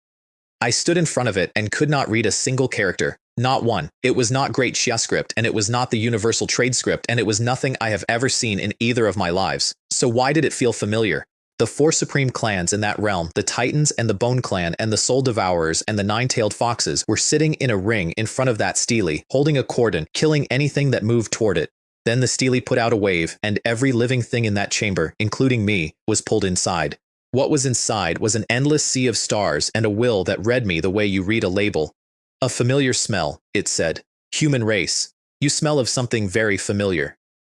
I stood in front of it and could not read a single character. Not one. It was not Great Xia script, and it was not the Universal Trade script, and it was nothing I have ever seen in either of my lives. So why did it feel familiar? The 4 supreme clans in that realm, the Titans and the Bone Clan and the Soul Devourers and the 9-tailed foxes, were sitting in a ring in front of that stele, holding a cordon, killing anything that moved toward it. Then the stele put out a wave, and every living thing in that chamber, including me, was pulled inside. What was inside was an endless sea of stars and a will that read me the way you read a label. A familiar smell, it said. Human race. You smell of something very familiar.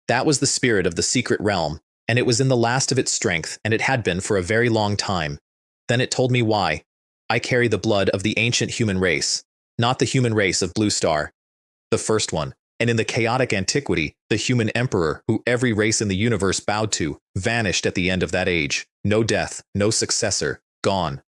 That was the spirit of the secret realm, and it was in the last of its strength, and it had been for a very long time. Then it told me why. I carry the blood of the ancient human race, not the human race of Blue Star. The first one. And in the chaotic antiquity, the human emperor, who every race in the universe bowed to, vanished at the end of that age. No death, no successor, gone.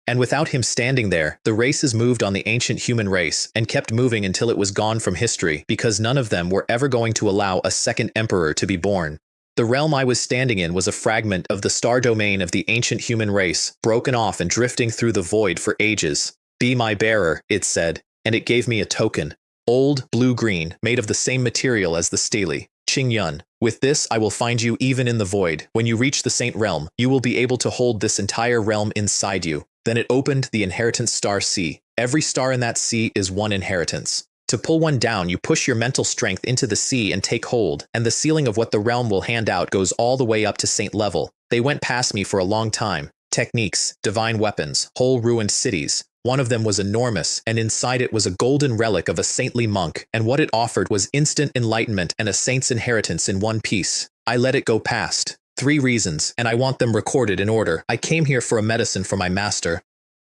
And without him standing there, the races moved on the ancient human race and kept moving until it was gone from history, because none of them were ever going to allow a second emperor to be born. The realm I was standing in was a fragment of the star domain of the ancient human race, broken off and drifting through the void for ages. Be my bearer, it said, and it gave me a token. Old, blue-green, made of the same material as the stele. Qing Yun. With this I will find you even in the void. When you reach the Saint Realm, you will be able to hold this entire realm inside you. Then it opened the inheritance star sea. Every star in that sea is one inheritance. To pull one down, you push your mental strength into the sea and take hold, and the ceiling of what the realm will hand out goes all the way up to Saint level. They went past me for a long time. Techniques, divine weapons, whole ruined cities. One of them was enormous, and inside it was a golden relic of a saintly monk, and what it offered was instant enlightenment and a saint's inheritance in one piece. I let it go past. 3 reasons, and I want them recorded in order. I came here for a medicine for my master.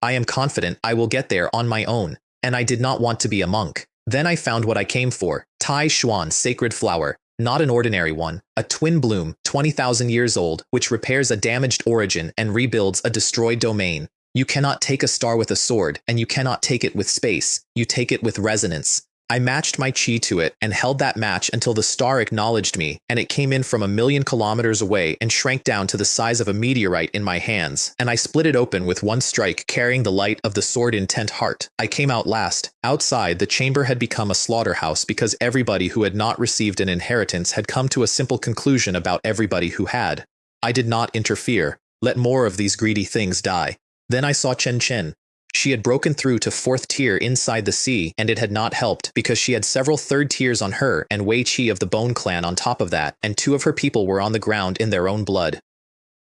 I am confident I will get there on my own, and I did not want to be a monk. Then I found what I came for, Tai Xuan Sacred Flower. Not an ordinary one, a twin bloom, 20,000 years old, which repairs a damaged origin and rebuilds a destroyed domain. You cannot take a star with a sword, and you cannot take it with space. You take it with resonance. I matched my chi to it and held that match until the star acknowledged me, and it came in from 1,000,000 kilometers away and shrank down to the size of a meteorite in my hands, and I split it open with one strike, carrying the light of the sword intent heart. I came out last. Outside, the chamber had become a slaughterhouse because everybody who had not received an inheritance had come to a simple conclusion about everybody who had. I did not interfere. Let more of these greedy things die. Then I saw Chen Chen. She had broken through to 4th tier inside the sea, and it had not helped because she had several 3rd tiers on her and Wei Qi of the Bone Clan on top of that, and 2 of her people were on the ground in their own blood.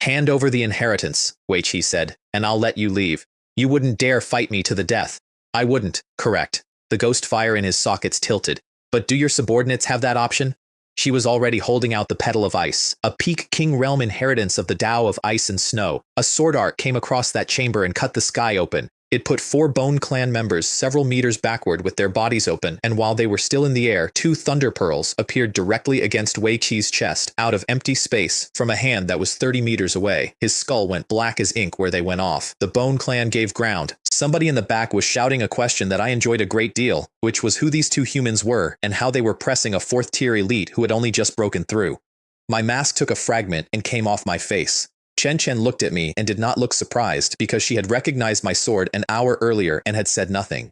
Hand over the inheritance, Wei Qi said, and I'll let you leave. You wouldn't dare fight me to the death. I wouldn't, correct. The ghost fire in his sockets tilted. But do your subordinates have that option? She was already holding out the petal of ice, a peak king realm inheritance of the Tao of ice and snow. A sword arc came across that chamber and cut the sky open. It put 4 Bone Clan members several meters backward with their bodies open, and while they were still in the air, 2 thunder pearls appeared directly against Wei Qi's chest, out of empty space, from a hand that was 30 meters away. His skull went black as ink where they went off. The Bone Clan gave ground. Somebody in the back was shouting a question that I enjoyed a great deal, which was who these 2 humans were, and how they were pressing a 4th tier elite who had only just broken through. My mask took a fragment and came off my face. Chen Chen looked at me and did not look surprised because she had recognized my sword an hour earlier and had said nothing.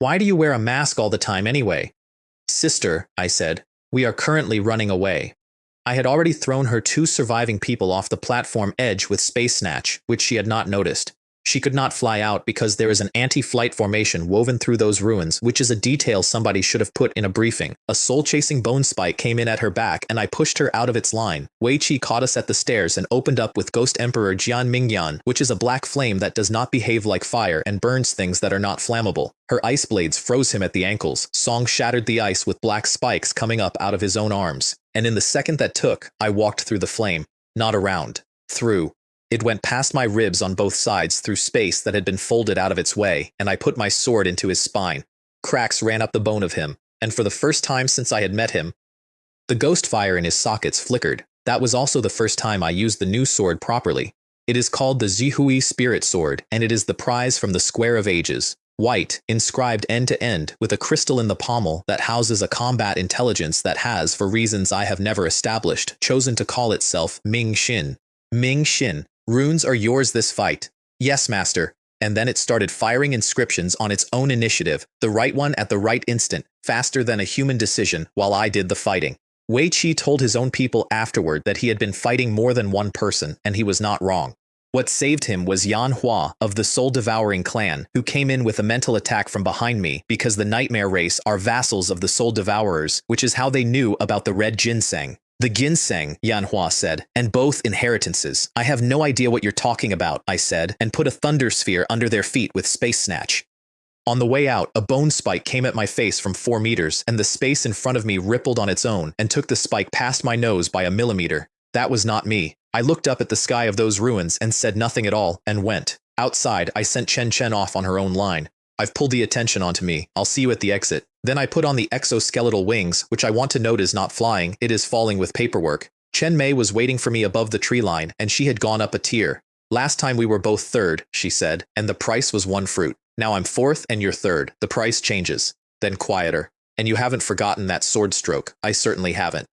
Why do you wear a mask all the time anyway? Sister, I said, we are currently running away. I had already thrown her 2 surviving people off the platform edge with Space Snatch, which she had not noticed. She could not fly out because there is an anti-flight formation woven through those ruins, which is a detail somebody should have put in a briefing. A soul-chasing bone spike came in at her back, and I pushed her out of its line. Wei Qi caught us at the stairs and opened up with Ghost Emperor Jian Mingyan, which is a black flame that does not behave like fire and burns things that are not flammable. Her ice blades froze him at the ankles. Song shattered the ice with black spikes coming up out of his own arms. And in the second that took, I walked through the flame. Not around. Through. It went past my ribs on both sides through space that had been folded out of its way, and I put my sword into his spine. Cracks ran up the bone of him, and for the first time since I had met him, the ghost fire in his sockets flickered. That was also the first time I used the new sword properly. It is called the Zihui Spirit Sword, and it is the prize from the Square of Ages. White, inscribed end to end, with a crystal in the pommel that houses a combat intelligence that has, for reasons I have never established, chosen to call itself Ming Xin. Ming Xin. Runes are yours this fight. Yes, master. And then it started firing inscriptions on its own initiative, the right one at the right instant, faster than a human decision, while I did the fighting. Wei Qi told his own people afterward that he had been fighting more than one person, and he was not wrong. What saved him was Yan Hua of the Soul-Devouring clan, who came in with a mental attack from behind me because the Nightmare race are vassals of the Soul Devourers, which is how they knew about the red ginseng. The ginseng, Yan Hua said, and both inheritances. I have no idea what you're talking about, I said, and put a thunder sphere under their feet with Space Snatch. On the way out, a bone spike came at my face from 4 meters, and the space in front of me rippled on its own and took the spike past my nose by a millimeter. That was not me. I looked up at the sky of those ruins and said nothing at all and went. Outside, I sent Chen Chen off on her own line. I've pulled the attention onto me. I'll see you at the exit. Then I put on the exoskeletal wings, which I want to note is not flying, it is falling with paperwork. Chen Mei was waiting for me above the tree line, and she had gone up a tier. Last time we were both 3rd, she said, and the price was 1 fruit. Now I'm 4th and you're 3rd. The price changes. Then quieter. And you haven't forgotten that sword stroke. I certainly haven't.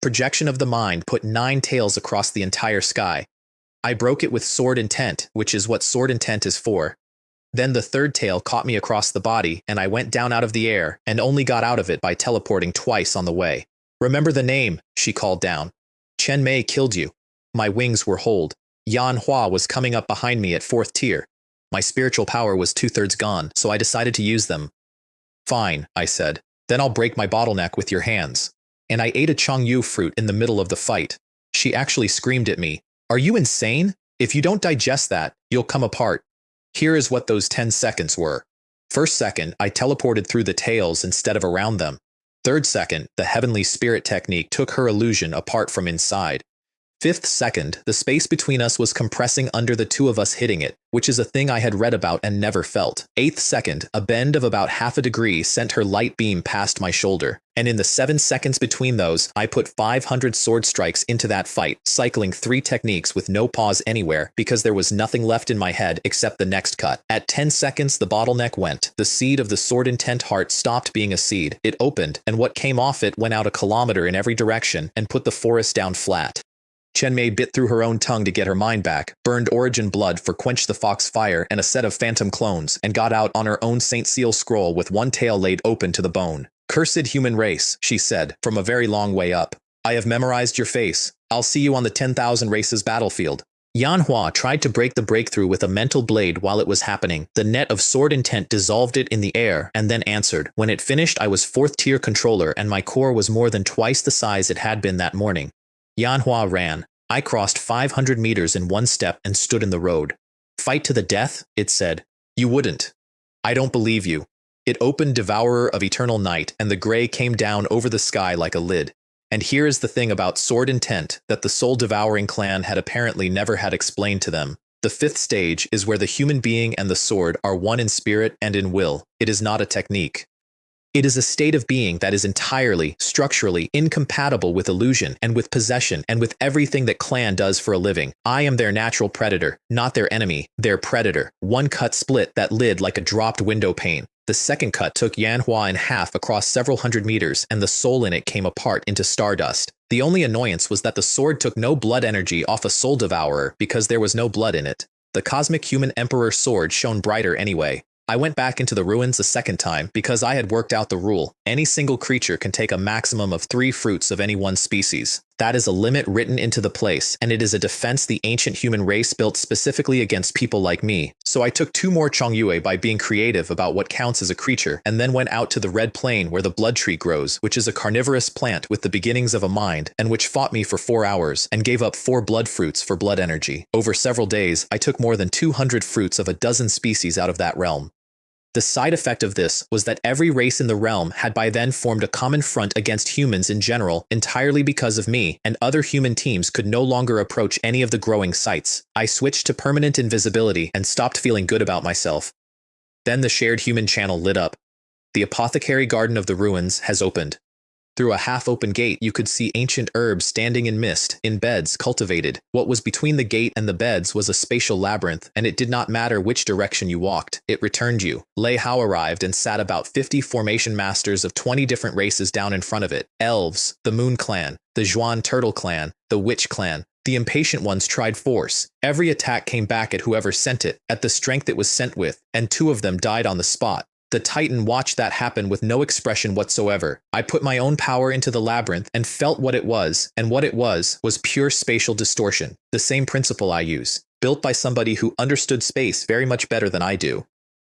Projection of the mind put 9 tails across the entire sky. I broke it with sword intent, which is what sword intent is for. Then the 3rd tail caught me across the body, and I went down out of the air, and only got out of it by teleporting twice on the way. Remember the name, she called down. Chen Mei killed you. My wings were holed. Yan Hua was coming up behind me at 4th tier. My spiritual power was 2/3 gone, so I decided to use them. Fine, I said. Then I'll break my bottleneck with your hands. And I ate a Changyu fruit in the middle of the fight. She actually screamed at me. Are you insane? If you don't digest that, you'll come apart. Here is what those 10 seconds were. First second, I teleported through the tails instead of around them. Third second, the heavenly spirit technique took her illusion apart from inside. 5th second, the space between us was compressing under the two of us hitting it, which is a thing I had read about and never felt. 8th second, a bend of about half a degree sent her light beam past my shoulder. And in the 7 seconds between those, I put 500 sword strikes into that fight, cycling 3 techniques with no pause anywhere because there was nothing left in my head except the next cut. At 10 seconds, the bottleneck went. The seed of the sword intent heart stopped being a seed. It opened, and what came off it went out a kilometer in every direction and put the forest down flat. Chenmei bit through her own tongue to get her mind back, burned origin blood for Quench the Fox Fire and a set of phantom clones, and got out on her own Saint Seal scroll with one tail laid open to the bone. "Cursed human race," she said, from a very long way up. "I have memorized your face. I'll see you on the 10,000 races battlefield." Yanhua tried to break the breakthrough with a mental blade while it was happening. The net of sword intent dissolved it in the air and then answered. When it finished, I was 4th tier controller and my core was more than twice the size it had been that morning. Yanhua ran. I crossed 500 meters in one step and stood in the road. "Fight to the death?" it said. "You wouldn't. I don't believe you." It opened Devourer of Eternal Night, and the gray came down over the sky like a lid. And here is the thing about sword intent that the soul-devouring clan had apparently never had explained to them. The 5th stage is where the human being and the sword are one in spirit and in will. It is not a technique. It is a state of being that is entirely, structurally incompatible with illusion and with possession and with everything that clan does for a living. I am their natural predator, not their enemy, their predator. One cut split that lid like a dropped window pane. The second cut took Yanhua in half across several hundred meters, and the soul in it came apart into stardust. The only annoyance was that the sword took no blood energy off a soul devourer because there was no blood in it. The cosmic human emperor sword shone brighter anyway. I went back into the ruins a second time because I had worked out the rule. Any single creature can take a maximum of 3 fruits of any one species. That is a limit written into the place, and it is a defense the ancient human race built specifically against people like me. So I took 2 more Chongyue by being creative about what counts as a creature, and then went out to the red plain where the blood tree grows, which is a carnivorous plant with the beginnings of a mind, and which fought me for 4 hours, and gave up 4 blood fruits for blood energy. Over several days, I took more than 200 fruits of a dozen species out of that realm. The side effect of this was that every race in the realm had by then formed a common front against humans in general entirely because of me, and other human teams could no longer approach any of the growing sites. I switched to permanent invisibility and stopped feeling good about myself. Then the shared human channel lit up. The apothecary garden of the ruins has opened. Through a half-open gate, you could see ancient herbs standing in mist, in beds cultivated. What was between the gate and the beds was a spatial labyrinth, and it did not matter which direction you walked. It returned you. Lei Hao arrived and sat about 50 formation masters of 20 different races down in front of it. Elves, the Moon Clan, the Yuan Turtle Clan, the Witch Clan. The impatient ones tried force. Every attack came back at whoever sent it, at the strength it was sent with, and 2 of them died on the spot. The Titan watched that happen with no expression whatsoever. I put my own power into the labyrinth and felt what it was, and what it was pure spatial distortion. The same principle I use, built by somebody who understood space very much better than I do.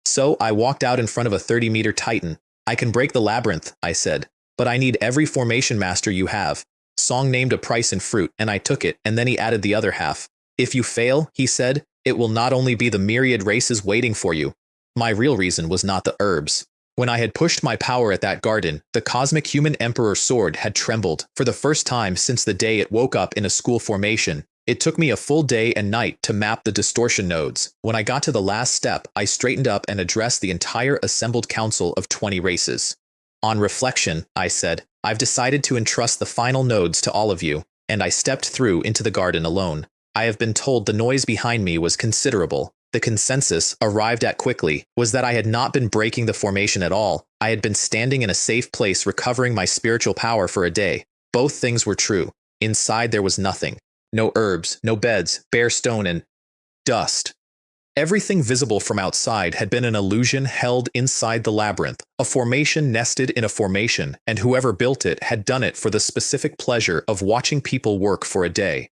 So I walked out in front of a 30-meter Titan. "I can break the labyrinth," I said, "but I need every formation master you have." Song named a price in fruit, and I took it, and then he added the other half. "If you fail," he said, "it will not only be the myriad races waiting for you." My real reason was not the herbs. When I had pushed my power at that garden, the cosmic human emperor sword had trembled for the first time since the day it woke up in a school formation. It took me a full day and night to map the distortion nodes. When I got to the last step, I straightened up and addressed the entire assembled council of 20 races. "On reflection," I said, "I've decided to entrust the final nodes to all of you," and I stepped through into the garden alone. I have been told the noise behind me was considerable. The consensus, arrived at quickly, was that I had not been breaking the formation at all. I had been standing in a safe place recovering my spiritual power for a day. Both things were true. Inside there was nothing. No herbs, no beds, bare stone and dust. Everything visible from outside had been an illusion held inside the labyrinth, a formation nested in a formation, and whoever built it had done it for the specific pleasure of watching people work for a day.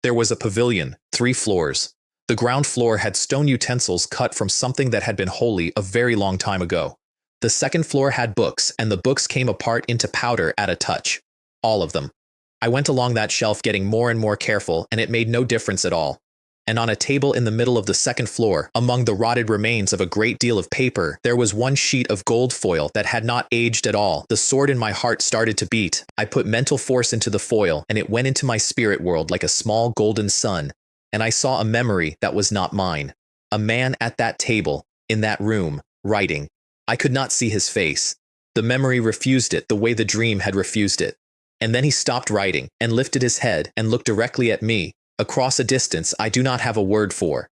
There was a pavilion, 3 floors. The ground floor had stone utensils cut from something that had been holy a very long time ago. The second floor had books, and the books came apart into powder at a touch. All of them. I went along that shelf getting more and more careful, and it made no difference at all. and on a table in the middle of the second floor, among the rotted remains of a great deal of paper, there was one sheet of gold foil that had not aged at all. The sword in my heart started to beat. I put mental force into the foil, and it went into my spirit world like a small golden sun, and I saw a memory that was not mine. A man at that table, in that room, writing. I could not see his face. The memory refused it the way the dream had refused it. And then he stopped writing, and lifted his head, and looked directly at me, across a distance I do not have a word for.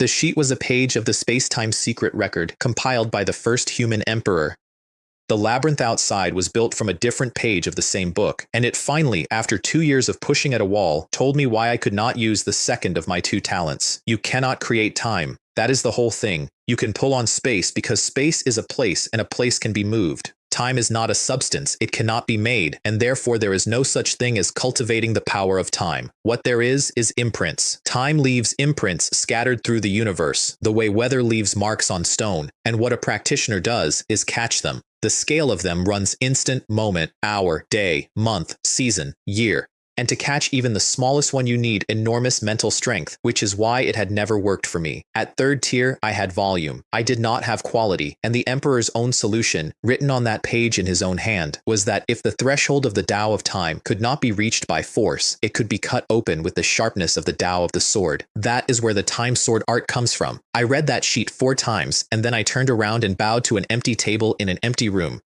The sheet was a page of the space-time secret record compiled by the first human emperor. The labyrinth outside was built from a different page of the same book, and it finally, after 2 years of pushing at a wall, told me why I could not use the second of my 2 talents. You cannot create time. That is the whole thing. You can pull on space because space is a place and a place can be moved. Time is not a substance, it cannot be made, and therefore there is no such thing as cultivating the power of time. What there is imprints. Time leaves imprints scattered through the universe, the way weather leaves marks on stone, and what a practitioner does is catch them. The scale of them runs instant, moment, hour, day, month, season, year. And to catch even the smallest one you need enormous mental strength, which is why it had never worked for me. At third tier, I had volume. I did not have quality, and the Emperor's own solution, written on that page in his own hand, was that if the threshold of the Tao of time could not be reached by force, it could be cut open with the sharpness of the Tao of the sword. That is where the time sword art comes from. I read that sheet 4 times, and then I turned around and bowed to an empty table in an empty room.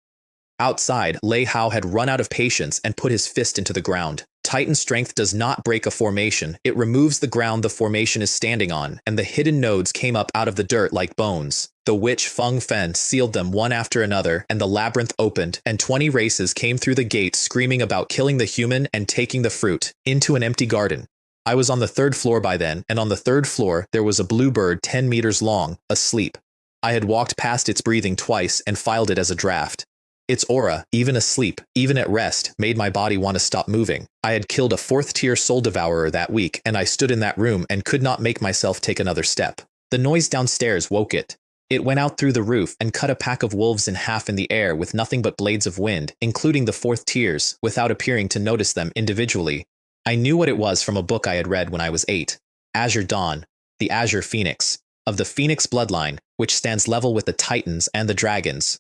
Outside, Lei Hao had run out of patience and put his fist into the ground. Titan strength does not break a formation, it removes the ground the formation is standing on, and the hidden nodes came up out of the dirt like bones. The witch Feng Fen sealed them one after another, and the labyrinth opened, and 20 races came through the gate screaming about killing the human and taking the fruit, into an empty garden. I was on the 3rd floor by then, and on the 3rd floor there was a blue bird 10 meters long, asleep. I had walked past its breathing twice and filed it as a draft. Its aura, even asleep, even at rest, made my body want to stop moving. I had killed a 4th-tier soul devourer that week, and I stood in that room and could not make myself take another step. The noise downstairs woke it. It went out through the roof and cut a pack of wolves in half in the air with nothing but blades of wind, including the 4th tiers, without appearing to notice them individually. I knew what it was from a book I had read when I was 8. Azure Dawn, the Azure Phoenix, of the Phoenix bloodline, which stands level with the Titans and the Dragons.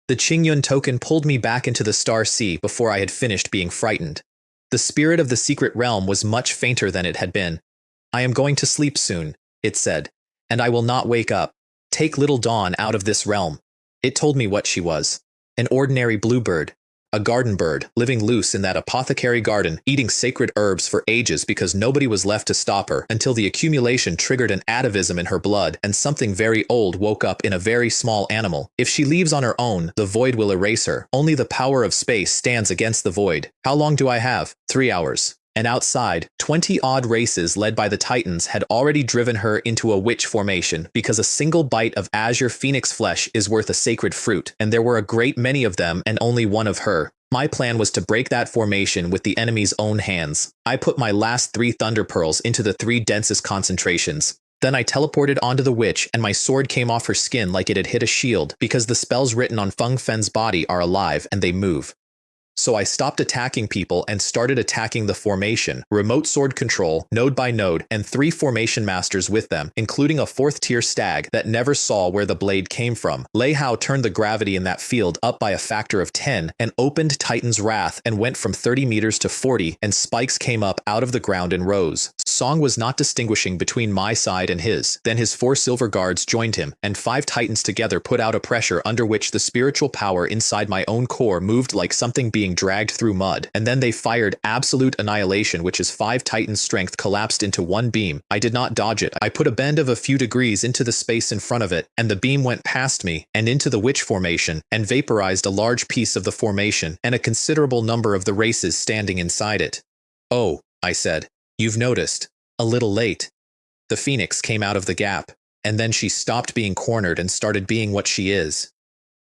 The Qingyun token pulled me back into the star sea before I had finished being frightened. The spirit of the secret realm was much fainter than it had been. I am going to sleep soon, it said, and I will not wake up. Take little Dawn out of this realm. It told me what she was. An ordinary bluebird. A garden bird, living loose in that apothecary garden, eating sacred herbs for ages because nobody was left to stop her, until the accumulation triggered an atavism in her blood, and something very old woke up in a very small animal. If she leaves on her own, the void will erase her. Only the power of space stands against the void. How long do I have? 3 hours. And outside, 20-odd races led by the Titans had already driven her into a witch formation because a single bite of Azure Phoenix flesh is worth a sacred fruit, and there were a great many of them and only one of her. My plan was to break that formation with the enemy's own hands. I put my last 3 thunder pearls into the 3 densest concentrations. Then I teleported onto the witch and my sword came off her skin like it had hit a shield because the spells written on Feng Fen's body are alive and they move. So I stopped attacking people and started attacking the formation, remote sword control, node by node, and 3 formation masters with them, including a 4th-tier stag that never saw where the blade came from. Lei Hao turned the gravity in that field up by a factor of 10 and opened Titan's Wrath and went from 30 meters to 40, and spikes came up out of the ground in rows. Song was not distinguishing between my side and his. Then his 4 silver guards joined him, and 5 titans together put out a pressure under which the spiritual power inside my own core moved like something being dragged through mud, and then they fired absolute annihilation, which is 5 titans' strength collapsed into one beam. I did not dodge it. I put a bend of a few degrees into the space in front of it, and the beam went past me and into the witch formation and vaporized a large piece of the formation and a considerable number of the races standing inside it. Oh, I said, you've noticed. A little late. The phoenix came out of the gap, and then she stopped being cornered and started being what she is.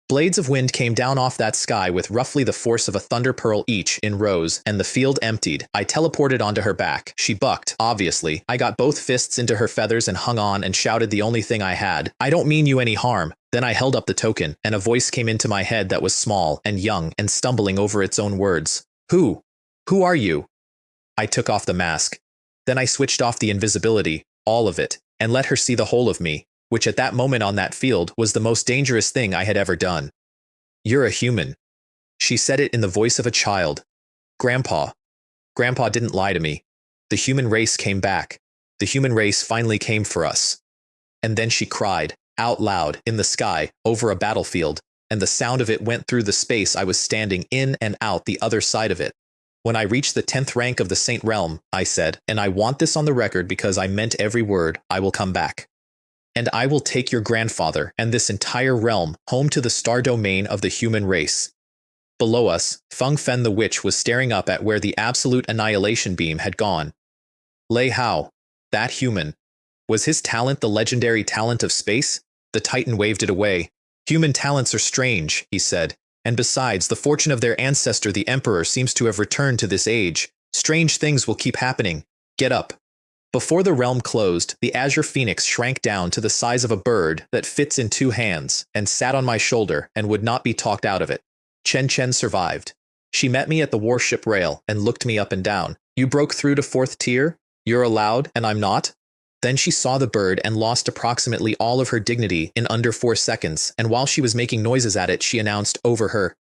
Blades of wind came down off that sky with roughly the force of a thunder pearl each in rows, and the field emptied. I teleported onto her back. She bucked, obviously. I got both fists into her feathers and hung on and shouted the only thing I had. I don't mean you any harm. Then I held up the token, and a voice came into my head that was small and young and stumbling over its own words. Who? Who are you? I took off the mask. Then I switched off the invisibility, all of it, and let her see the whole of me, which at that moment on that field was the most dangerous thing I had ever done. You're a human. She said it in the voice of a child. Grandpa. Grandpa didn't lie to me. The human race came back. The human race finally came for us. And then she cried, out loud, in the sky, over a battlefield, and the sound of it went through the space I was standing in and out the other side of it. When I reached the 10th rank of the Saint Realm, I said, and I want this on the record because I meant every word, I will come back. And I will take your grandfather and this entire realm home to the star domain of the human race. Below us, Feng Fen the witch was staring up at where the absolute annihilation beam had gone. Lei Hao, that human. Was his talent the legendary talent of space? The Titan waved it away. Human talents are strange, he said. And besides, the fortune of their ancestor the Emperor seems to have returned to this age. Strange things will keep happening. Get up. Before the realm closed, the Azure Phoenix shrank down to the size of a bird that fits in 2 hands, and sat on my shoulder and would not be talked out of it. Chen Chen survived. She met me at the warship rail and looked me up and down. You broke through to 4th tier? You're allowed, and I'm not? Then she saw the bird and lost approximately all of her dignity in under 4 seconds, and while she was making noises at it, she announced over her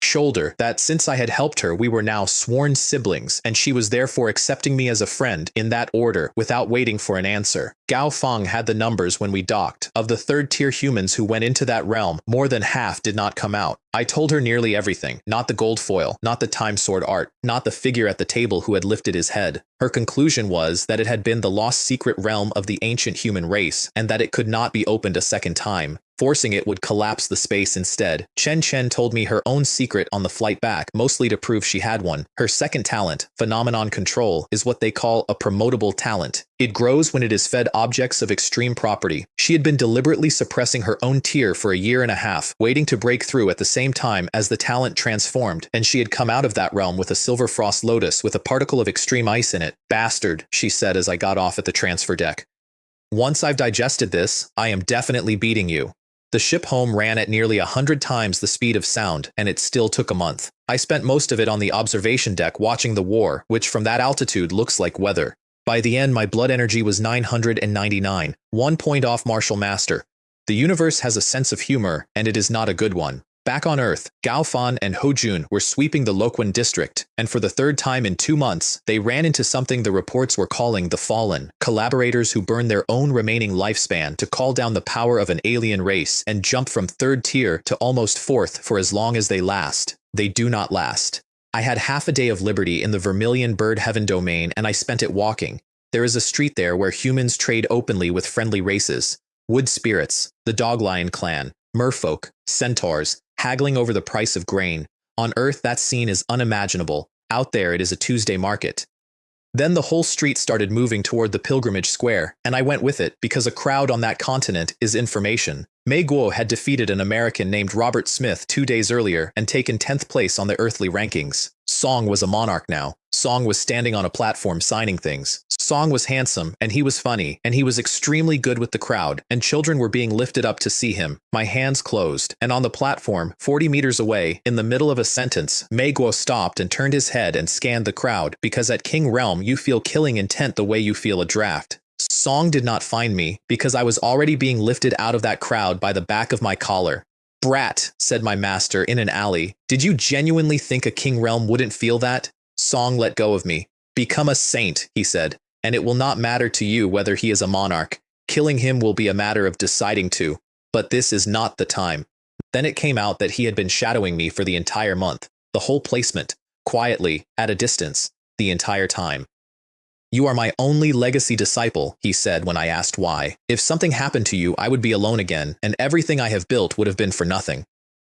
shoulder that since I had helped her, we were now sworn siblings, and she was therefore accepting me as a friend in that order without waiting for an answer. Gao Feng had the numbers when we docked. Of the 3rd tier humans who went into that realm, more than half did not come out. I told her nearly everything, not the gold foil, not the time sword art, not the figure at the table who had lifted his head. Her conclusion was that it had been the lost secret realm of the ancient human race, and that it could not be opened a second time. Forcing it would collapse the space instead. Chen Chen told me her own secret on the flight back, mostly to prove she had one. Her second talent, phenomenon control, is what they call a promotable talent. It grows when it is fed objects of extreme property. She had been deliberately suppressing her own tier for a year and a half, waiting to break through at the same time as the talent transformed, and she had come out of that realm with a silver frost lotus with a particle of extreme ice in it. Bastard, she said as I got off at the transfer deck. Once I've digested this, I am definitely beating you. The ship home ran at nearly 100 times the speed of sound, and it still took a month. I spent most of it on the observation deck watching the war, which from that altitude looks like weather. By the end, my blood energy was 999, 1 point off Martial Master. The universe has a sense of humor, and it is not a good one. Back on Earth, Gao Fan and Ho Jun were sweeping the Loquan district, and for the 3rd time in 2 months, they ran into something the reports were calling the Fallen, collaborators who burn their own remaining lifespan to call down the power of an alien race and jump from 3rd tier to almost 4th for as long as they last. They do not last. I had half a day of liberty in the Vermilion Bird Heaven domain, and I spent it walking. There is a street there where humans trade openly with friendly races. Wood spirits, the Doglion clan, merfolk, centaurs, haggling over the price of grain. On Earth, that scene is unimaginable. Out there, it is a Tuesday market. Then the whole street started moving toward the pilgrimage square, and I went with it because a crowd on that continent is information. Mei Guo had defeated an American named Robert Smith 2 days earlier and taken 10th place on the earthly rankings. Song was a monarch now. Song was standing on a platform signing things. Song was handsome, and he was funny, and he was extremely good with the crowd, and children were being lifted up to see him. My hands closed, and on the platform, 40 meters away, in the middle of a sentence, Mei Guo stopped and turned his head and scanned the crowd, because at King Realm you feel killing intent the way you feel a draft. Song did not find me, because I was already being lifted out of that crowd by the back of my collar. Brat, said my master in an alley, did you genuinely think a King Realm wouldn't feel that? Song let go of me. Become a saint, he said, and it will not matter to you whether he is a monarch. Killing him will be a matter of deciding to, but this is not the time. Then it came out that he had been shadowing me for the entire month, the whole placement, quietly, at a distance, the entire time. You are my only legacy disciple, he said when I asked why. If something happened to you, I would be alone again, and everything I have built would have been for nothing.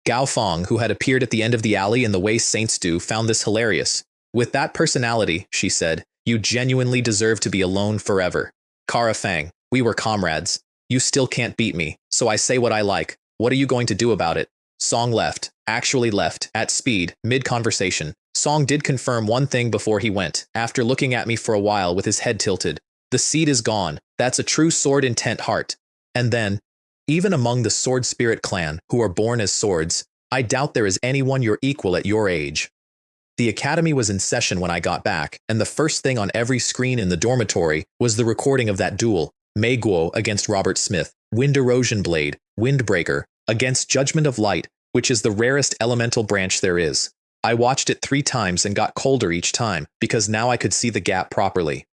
Gao Feng, who had appeared at the end of the alley in the way saints do, found this hilarious. With that personality, she said, you genuinely deserve to be alone forever. Kara Fang, we were comrades. You still can't beat me, so I say what I like. What are you going to do about it? Song left, actually left, at speed, mid-conversation. Song did confirm one thing before he went, after looking at me for a while with his head tilted. The seed is gone. That's a true sword intent heart. And then, even among the sword spirit clan, who are born as swords, I doubt there is anyone your equal at your age. The academy was in session when I got back, and the first thing on every screen in the dormitory was the recording of that duel, Mei Guo against Robert Smith, Wind Erosion Blade, Windbreaker, against Judgment of Light, which is the rarest elemental branch there is. I watched it 3 times and got colder each time, because now I could see the gap properly.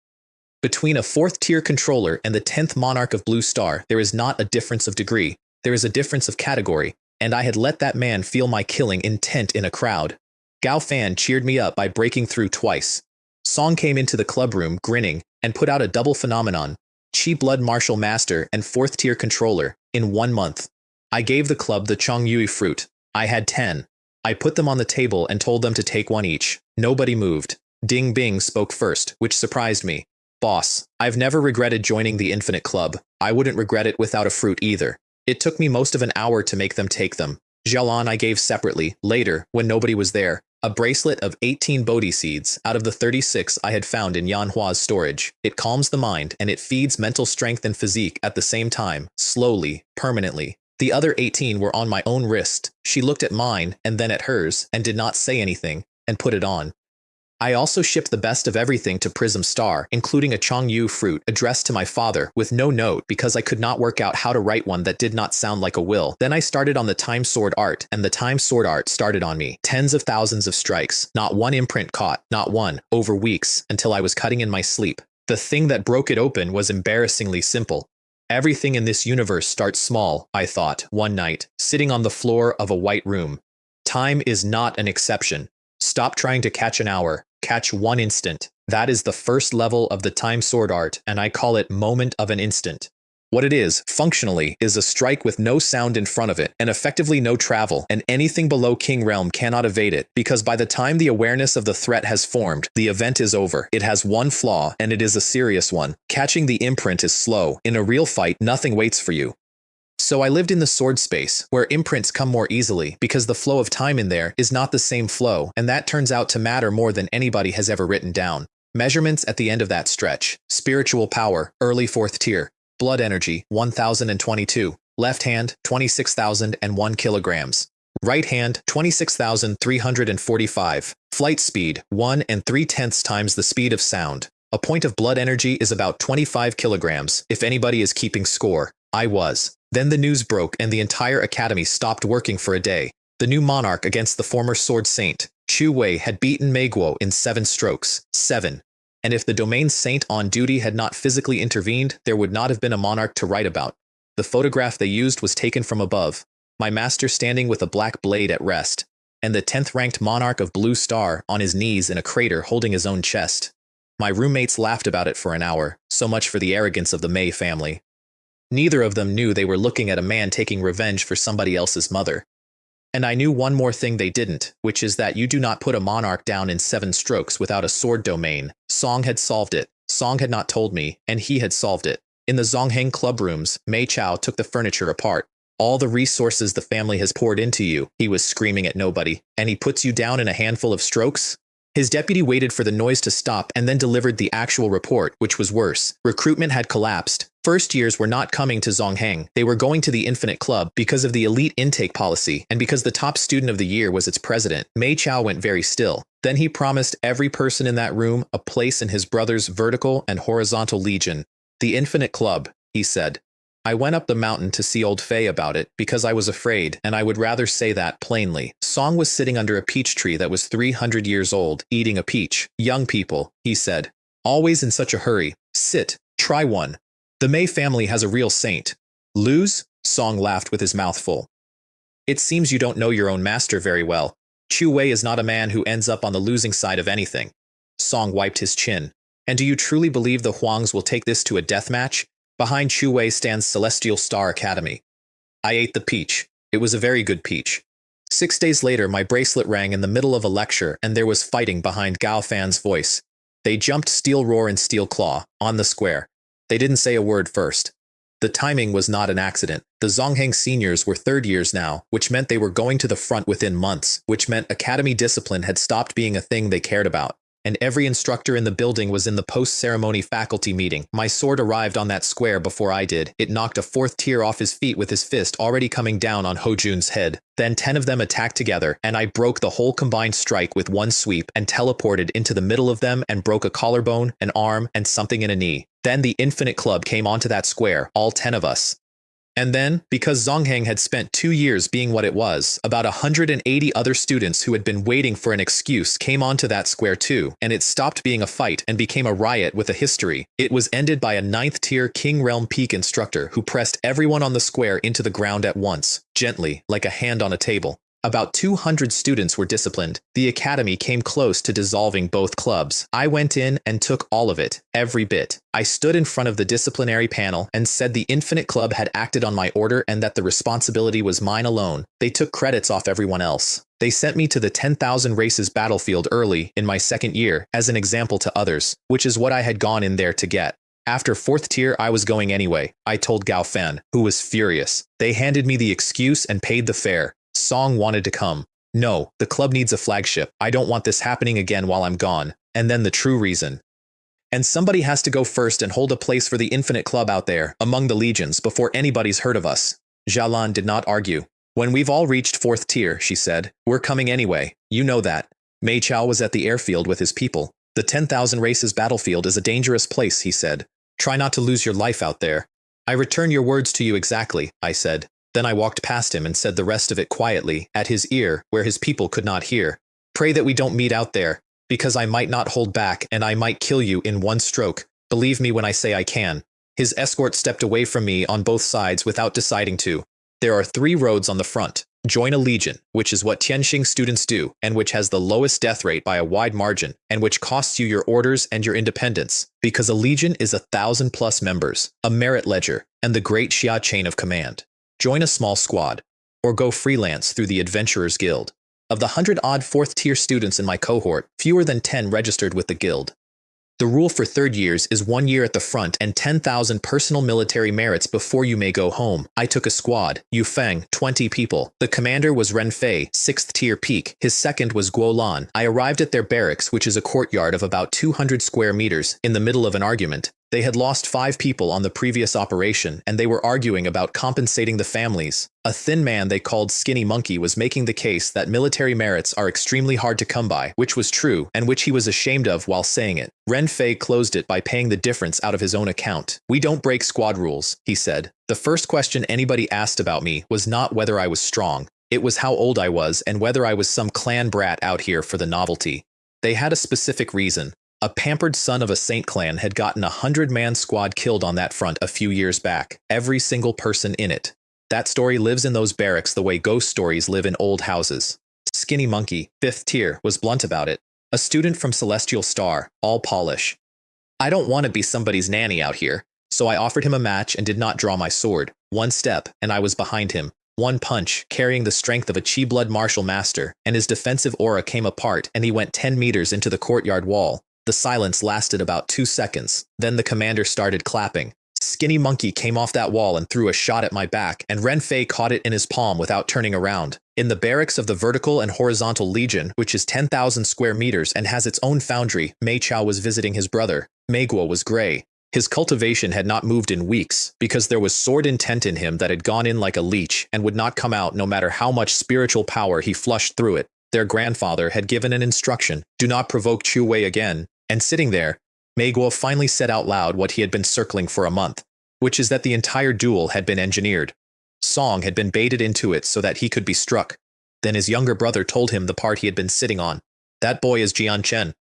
Between a 4th tier controller and the 10th monarch of Blue Star, there is not a difference of degree, there is a difference of category, and I had let that man feel my killing intent in a crowd. Gao Fan cheered me up by breaking through twice. Song came into the club room, grinning, and put out a double phenomenon, Chi Blood Martial Master and 4th tier controller, in 1 month. I gave the club the Chongyui fruit. I had 10. I put them on the table and told them to take 1 each. Nobody moved. Ding Bing spoke first, which surprised me. Boss, I've never regretted joining the Infinite Club. I wouldn't regret it without a fruit either. It took me most of an hour to make them take them. Xiaolan I gave separately, later, when nobody was there. A bracelet of 18 Bodhi seeds out of the 36 I had found in Yanhua's storage. It calms the mind and it feeds mental strength and physique at the same time, slowly, permanently. The other 18 were on my own wrist. She looked at mine and then at hers and did not say anything and put it on. I also shipped the best of everything to Prism Star, including a Chongyu fruit addressed to my father with no note because I could not work out how to write one that did not sound like a will. Then I started on the Time Sword art, and the Time Sword art started on me. Tens of thousands of strikes, not one imprint caught, not one, over weeks, until I was cutting in my sleep. The thing that broke it open was embarrassingly simple. Everything in this universe starts small, I thought, one night, sitting on the floor of a white room. Time is not an exception. Stop trying to catch an hour, catch 1 instant. That is the first level of the Time Sword art, and I call it moment of an instant. What it is, functionally, is a strike with no sound in front of it, and effectively no travel, and anything below King Realm cannot evade it, because by the time the awareness of the threat has formed, the event is over. It has one flaw, and it is a serious one. Catching the imprint is slow. In a real fight, nothing waits for you. So I lived in the sword space, where imprints come more easily, because the flow of time in there is not the same flow, and that turns out to matter more than anybody has ever written down. Measurements at the end of that stretch. Spiritual power, early 4th tier. Blood energy, 1022. Left hand, 26,001 kilograms. Right hand, 26,345. Flight speed, 1 3/10 times the speed of sound. A point of blood energy is about 25 kilograms, if anybody is keeping score. I was. Then the news broke and the entire academy stopped working for a day. The new monarch against the former sword saint, Chu Wei, had beaten Mei Guo in 7 strokes. 7. And if the domain saint on duty had not physically intervened, there would not have been a monarch to write about. The photograph they used was taken from above. My master standing with a black blade at rest, and the 10th ranked monarch of Blue Star on his knees in a crater holding his own chest. My roommates laughed about it for an hour, so much for the arrogance of the Mei family. Neither of them knew they were looking at a man taking revenge for somebody else's mother. And I knew one more thing they didn't, which is that you do not put a monarch down in 7 strokes without a sword domain. Song had solved it. Song had not told me, and he had solved it. In the Zongheng club rooms, Mei Chao took the furniture apart. All the resources the family has poured into you, he was screaming at nobody, and he puts you down in a handful of strokes? His deputy waited for the noise to stop and then delivered the actual report, which was worse. Recruitment had collapsed. First years were not coming to Zongheng. They were going to the Infinite Club because of the elite intake policy and because the top student of the year was its president. Mei Chao went very still. Then he promised every person in that room a place in his brother's vertical and horizontal legion. The Infinite Club, he said. I went up the mountain to see old Fei about it because I was afraid, and I would rather say that plainly. Song was sitting under a peach tree that was 300 years old, eating a peach. Young people, he said. Always in such a hurry. Sit. Try one. The Mei family has a real saint. Lose? Song laughed with his mouth full. It seems you don't know your own master very well. Chu Wei is not a man who ends up on the losing side of anything. Song wiped his chin. And do you truly believe the Huangs will take this to a death match? Behind Chu Wei stands Celestial Star Academy. I ate the peach. It was a very good peach. 6 days later, my bracelet rang in the middle of a lecture, and there was fighting behind Gao Fan's voice. They jumped Steel Roar and Steel Claw, on the square. They didn't say a word first. The timing was not an accident. The Zongheng seniors were 3rd years now, which meant they were going to the front within months, which meant academy discipline had stopped being a thing they cared about. and every instructor in the building was in the post-ceremony faculty meeting. My sword arrived on that square before I did. It knocked a 4th tier off his feet with his fist already coming down on Hojun's head. Then 10 of them attacked together, and I broke the whole combined strike with one sweep and teleported into the middle of them and broke a collarbone, an arm, and something in a knee. Then the Infinite Club came onto that square, all 10 of us. And then, because Zongheng had spent 2 years being what it was, about 180 other students who had been waiting for an excuse came onto that square too, and it stopped being a fight and became a riot with a history. It was ended by a 9th tier King Realm Peak instructor who pressed everyone on the square into the ground at once, gently, like a hand on a table. About 200 students were disciplined. The academy came close to dissolving both clubs. I went in and took all of it, every bit. I stood in front of the disciplinary panel and said the Infinite Club had acted on my order and that the responsibility was mine alone. They took credits off everyone else. They sent me to the 10,000 races battlefield early, in my 2nd year, as an example to others, which is what I had gone in there to get. After 4th tier, I was going anyway, I told Gao Fan, who was furious. They handed me the excuse and paid the fare. Song wanted to come. No, the club needs a flagship. I don't want this happening again while I'm gone. And then the true reason. And somebody has to go first and hold a place for the Infinite Club out there, among the legions, before anybody's heard of us. Jialan did not argue. When we've all reached 4th tier, she said, we're coming anyway. You know that. Mei Chao was at the airfield with his people. The 10,000 races battlefield is a dangerous place, he said. Try not to lose your life out there. I return your words to you exactly, I said. Then I walked past him and said the rest of it quietly, at his ear, where his people could not hear. Pray that we don't meet out there, because I might not hold back and I might kill you in one stroke. Believe me when I say I can. His escort stepped away from me on both sides without deciding to. There are 3 roads on the front. Join a legion, which is what Tianxing students do, and which has the lowest death rate by a wide margin, and which costs you your orders and your independence, because a legion is 1,000+ members, a merit ledger, and the Great Xia chain of command. Join a small squad, or go freelance through the Adventurers Guild. Of the 100-odd 4th tier students in my cohort, fewer than 10 registered with the guild. The rule for 3rd years is 1 year at the front and 10,000 personal military merits before you may go home. I took a squad, Yu Feng, 20 people. The commander was Ren Fei, 6th tier peak. His second was Guo Lan. I arrived at their barracks, which is a courtyard of about 200 square meters, in the middle of an argument. They had lost 5 people on the previous operation, and they were arguing about compensating the families. A thin man they called Skinny Monkey was making the case that military merits are extremely hard to come by, which was true, and which he was ashamed of while saying it. Ren Fei closed it by paying the difference out of his own account. We don't break squad rules, he said. The first question anybody asked about me was not whether I was strong. It was how old I was and whether I was some clan brat out here for the novelty. They had a specific reason. A pampered son of a Saint clan had gotten a 100-man squad killed on that front a few years back, every single person in it. That story lives in those barracks the way ghost stories live in old houses. Skinny Monkey, 5th tier, was blunt about it. A student from Celestial Star, all polish. I don't want to be somebody's nanny out here, so I offered him a match and did not draw my sword. 1 step, and I was behind him. 1 punch, carrying the strength of a Chi Blood martial master, and his defensive aura came apart and he went 10 meters into the courtyard wall. The silence lasted about 2 seconds. Then the commander started clapping. Skinny Monkey came off that wall and threw a shot at my back, and Ren Fei caught it in his palm without turning around. In the barracks of the Vertical and Horizontal Legion, which is 10,000 square meters and has its own foundry, Mei Chao was visiting his brother. Mei Guo was gray. His cultivation had not moved in weeks, because there was sword intent in him that had gone in like a leech and would not come out no matter how much spiritual power he flushed through it. Their grandfather had given an instruction, do not provoke Chu Wei again. And sitting there, Mei Guo finally said out loud what he had been circling for a month, which is that the entire duel had been engineered. Song had been baited into it so that he could be struck. Then his younger brother told him the part he had been sitting on. That boy is Jian Chen.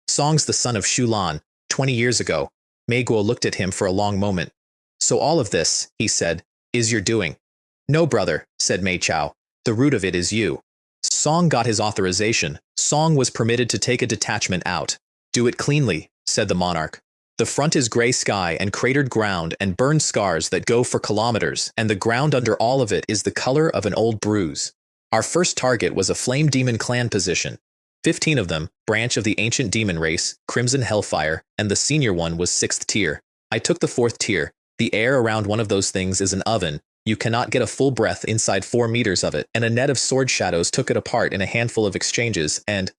Song's the son of Shu Lan, 20 years ago. Mei Guo looked at him for a long moment. So all of this, he said, is your doing. No, brother, said Mei Chao. The root of it is you. Song got his authorization. Song was permitted to take a detachment out. Do it cleanly, said the monarch. The front is gray sky and cratered ground and burned scars that go for kilometers, and the ground under all of it is the color of an old bruise. Our first target was a Flame Demon clan position. 15 of them, branch of the ancient demon race, Crimson Hellfire, and the senior one was 6th tier. I took the 4th tier. The air around one of those things is an oven. You cannot get a full breath inside 4 meters of it, and a net of sword shadows took it apart in a handful of exchanges, and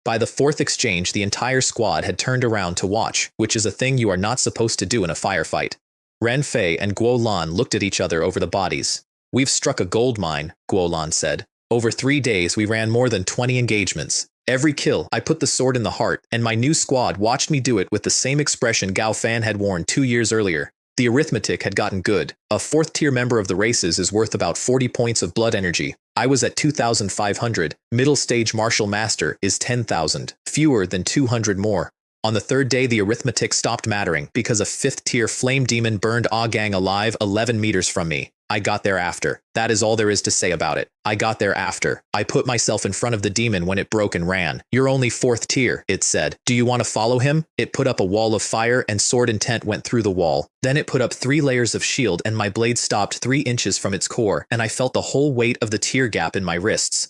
By the fourth exchange, the entire squad had turned around to watch, which is a thing you are not supposed to do in a firefight. Ren Fei and Guo Lan looked at each other over the bodies. "We've struck a gold mine," Guo Lan said. "Over 3 days, we ran more than 20 engagements. Every kill, I put the sword in the heart, and my new squad watched me do it with the same expression Gao Fan had worn 2 years earlier. The arithmetic had gotten good. A 4th-tier member of the races is worth about 40 points of blood energy. I was at 2,500. Middle stage martial master is 10,000, fewer than 200 more. On the 3rd day, the arithmetic stopped mattering because a 5th-tier flame demon burned Ah Gang alive 11 meters from me. I got there after. That is all there is to say about it. I got there after. I put myself in front of the demon when it broke and ran. You're only 4th tier, it said. Do you want to follow him? It put up a wall of fire and sword intent went through the wall. Then it put up 3 layers of shield and my blade stopped 3 inches from its core and I felt the whole weight of the tier gap in my wrists.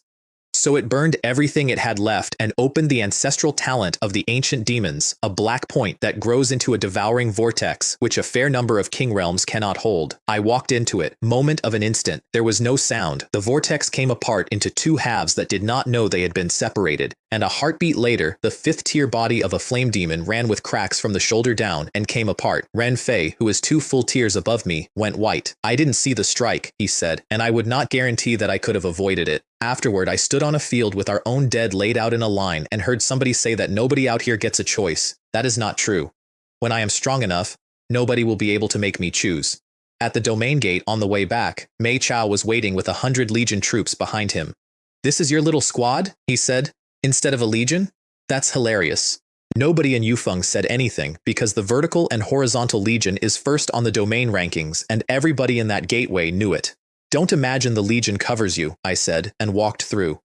So it burned everything it had left and opened the ancestral talent of the ancient demons, a black point that grows into a devouring vortex, which a fair number of king realms cannot hold. I walked into it. Moment of an instant. There was no sound. The vortex came apart into 2 halves that did not know they had been separated. And a heartbeat later, the 5th-tier body of a flame demon ran with cracks from the shoulder down and came apart. Ren Fei, who is 2 full tiers above me, went white. "I didn't see the strike," he said, "and I would not guarantee that I could have avoided it. Afterward, I stood on a field with our own dead laid out in a line and heard somebody say that nobody out here gets a choice. That is not true. When I am strong enough, nobody will be able to make me choose." At the domain gate on the way back, Mei Chao was waiting with 100 legion troops behind him. "This is your little squad?" he said. "Instead of a legion? That's hilarious." Nobody in Yufeng said anything because the vertical and horizontal legion is first on the domain rankings and everybody in that gateway knew it. "Don't imagine the legion covers you," I said, and walked through.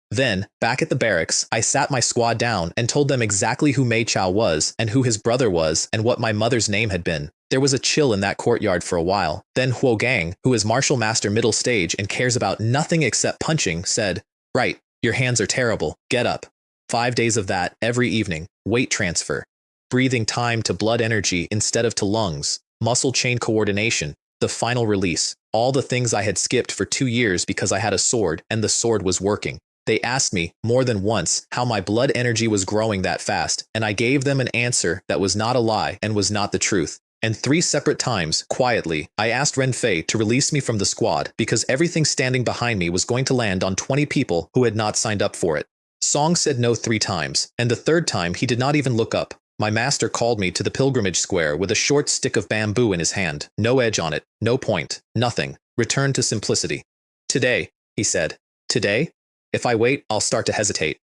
Then, back at the barracks, I sat my squad down and told them exactly who Mei Chao was and who his brother was and what my mother's name had been. There was a chill in that courtyard for a while. Then Huo Gang, who is martial master middle stage and cares about nothing except punching, said, "Right, your hands are terrible. Get up." 5 days of that, every evening. Weight transfer. Breathing time to blood energy instead of to lungs. Muscle chain coordination. The final release. All the things I had skipped for 2 years because I had a sword and the sword was working. They asked me, more than once, how my blood energy was growing that fast, and I gave them an answer that was not a lie and was not the truth. And 3 separate times, quietly, I asked Ren Fei to release me from the squad because everything standing behind me was going to land on 20 people who had not signed up for it. Song said no 3 times, and the 3rd time he did not even look up. My master called me to the pilgrimage square with a short stick of bamboo in his hand. No edge on it, no point, nothing. Return to simplicity. "Today," he said. "Today? If I wait, I'll start to hesitate.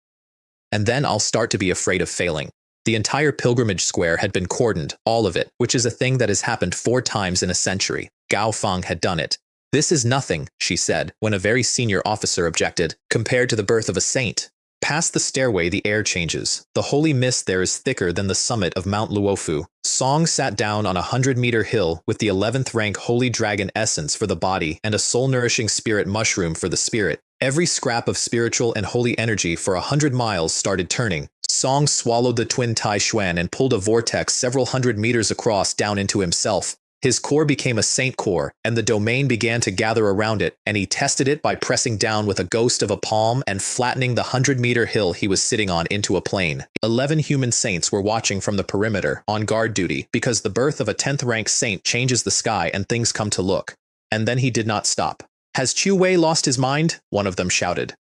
And then I'll start to be afraid of failing." The entire pilgrimage square had been cordoned, all of it, which is a thing that has happened 4 times in a century. Gao Feng had done it. "This is nothing," she said, when a very senior officer objected, "compared to the birth of a saint." Past the stairway, the air changes. The holy mist there is thicker than the summit of Mount Luofu. Song sat down on a 100-meter hill with the 11th rank holy dragon essence for the body and a soul-nourishing spirit mushroom for the spirit. Every scrap of spiritual and holy energy for 100 miles started turning. Song swallowed the twin Tai Xuan and pulled a vortex several hundred meters across down into himself. His core became a saint core, and the domain began to gather around it, and he tested it by pressing down with a ghost of a palm and flattening the 100-meter hill he was sitting on into a plane. 11 human saints were watching from the perimeter, on guard duty, because the birth of a 10th-rank saint changes the sky and things come to look. And then he did not stop. "Has Chu Wei lost his mind?" one of them shouted.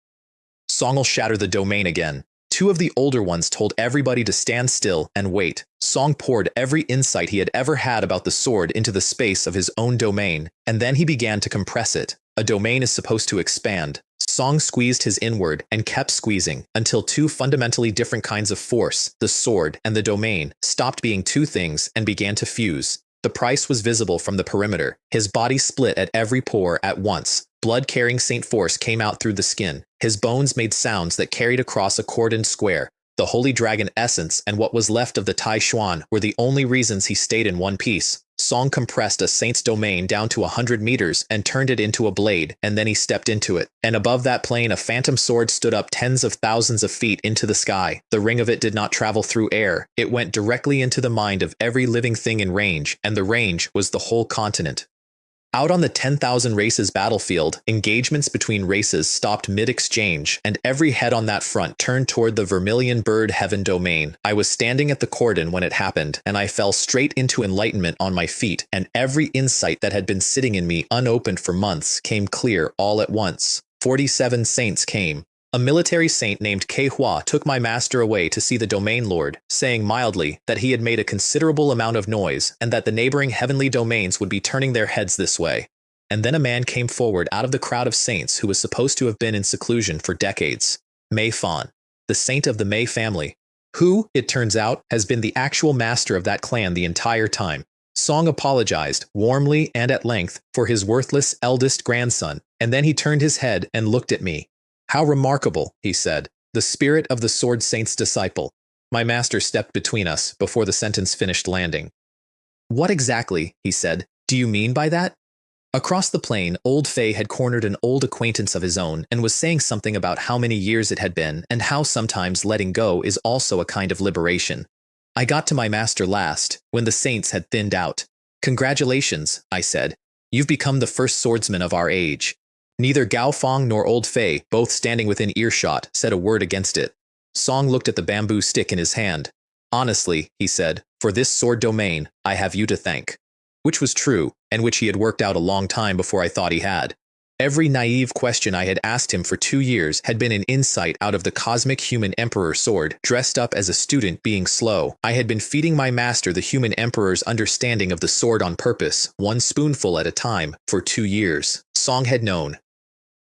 "Song will shatter the domain again." 2 of the older ones told everybody to stand still and wait. Song poured every insight he had ever had about the sword into the space of his own domain, and then he began to compress it. A domain is supposed to expand. Song squeezed his inward and kept squeezing until 2 fundamentally different kinds of force, the sword and the domain, stopped being 2 things and began to fuse. The price was visible from the perimeter. His body split at every pore at once. Blood-carrying Saint Force came out through the skin. His bones made sounds that carried across a cordoned square. The Holy Dragon essence and what was left of the Tai Xuan were the only reasons he stayed in one piece. Song compressed a saint's domain down to 100 meters and turned it into a blade, and then he stepped into it. And above that plane, a phantom sword stood up tens of thousands of feet into the sky. The ring of it did not travel through air. It went directly into the mind of every living thing in range, and the range was the whole continent. Out on the 10,000 races battlefield, engagements between races stopped mid-exchange, and every head on that front turned toward the Vermilion Bird Heaven domain. I was standing at the cordon when it happened, and I fell straight into enlightenment on my feet, and every insight that had been sitting in me unopened for months came clear all at once. 47 saints came. A military saint named Hua took my master away to see the domain lord, saying mildly that he had made a considerable amount of noise and that the neighboring heavenly domains would be turning their heads this way. And then a man came forward out of the crowd of saints who was supposed to have been in seclusion for decades. Mei Fan, the saint of the Mei family, who, it turns out, has been the actual master of that clan the entire time. Song apologized, warmly and at length, for his worthless eldest grandson, and then he turned his head and looked at me. "How remarkable," he said, "the spirit of the Sword Saint's disciple." My master stepped between us before the sentence finished landing. "What exactly," he said, "do you mean by that?" Across the plain, old Fei had cornered an old acquaintance of his own and was saying something about how many years it had been and how sometimes letting go is also a kind of liberation. I got to my master last, when the saints had thinned out. "Congratulations," I said. "You've become the first swordsman of our age." Neither Gao Feng nor Old Fei, both standing within earshot, said a word against it. Song looked at the bamboo stick in his hand. "Honestly," he said, "for this sword domain, I have you to thank." Which was true, and which he had worked out a long time before I thought he had. Every naive question I had asked him for 2 years had been an insight out of the cosmic human emperor sword, dressed up as a student being slow. I had been feeding my master the human emperor's understanding of the sword on purpose, one spoonful at a time, for 2 years. Song had known.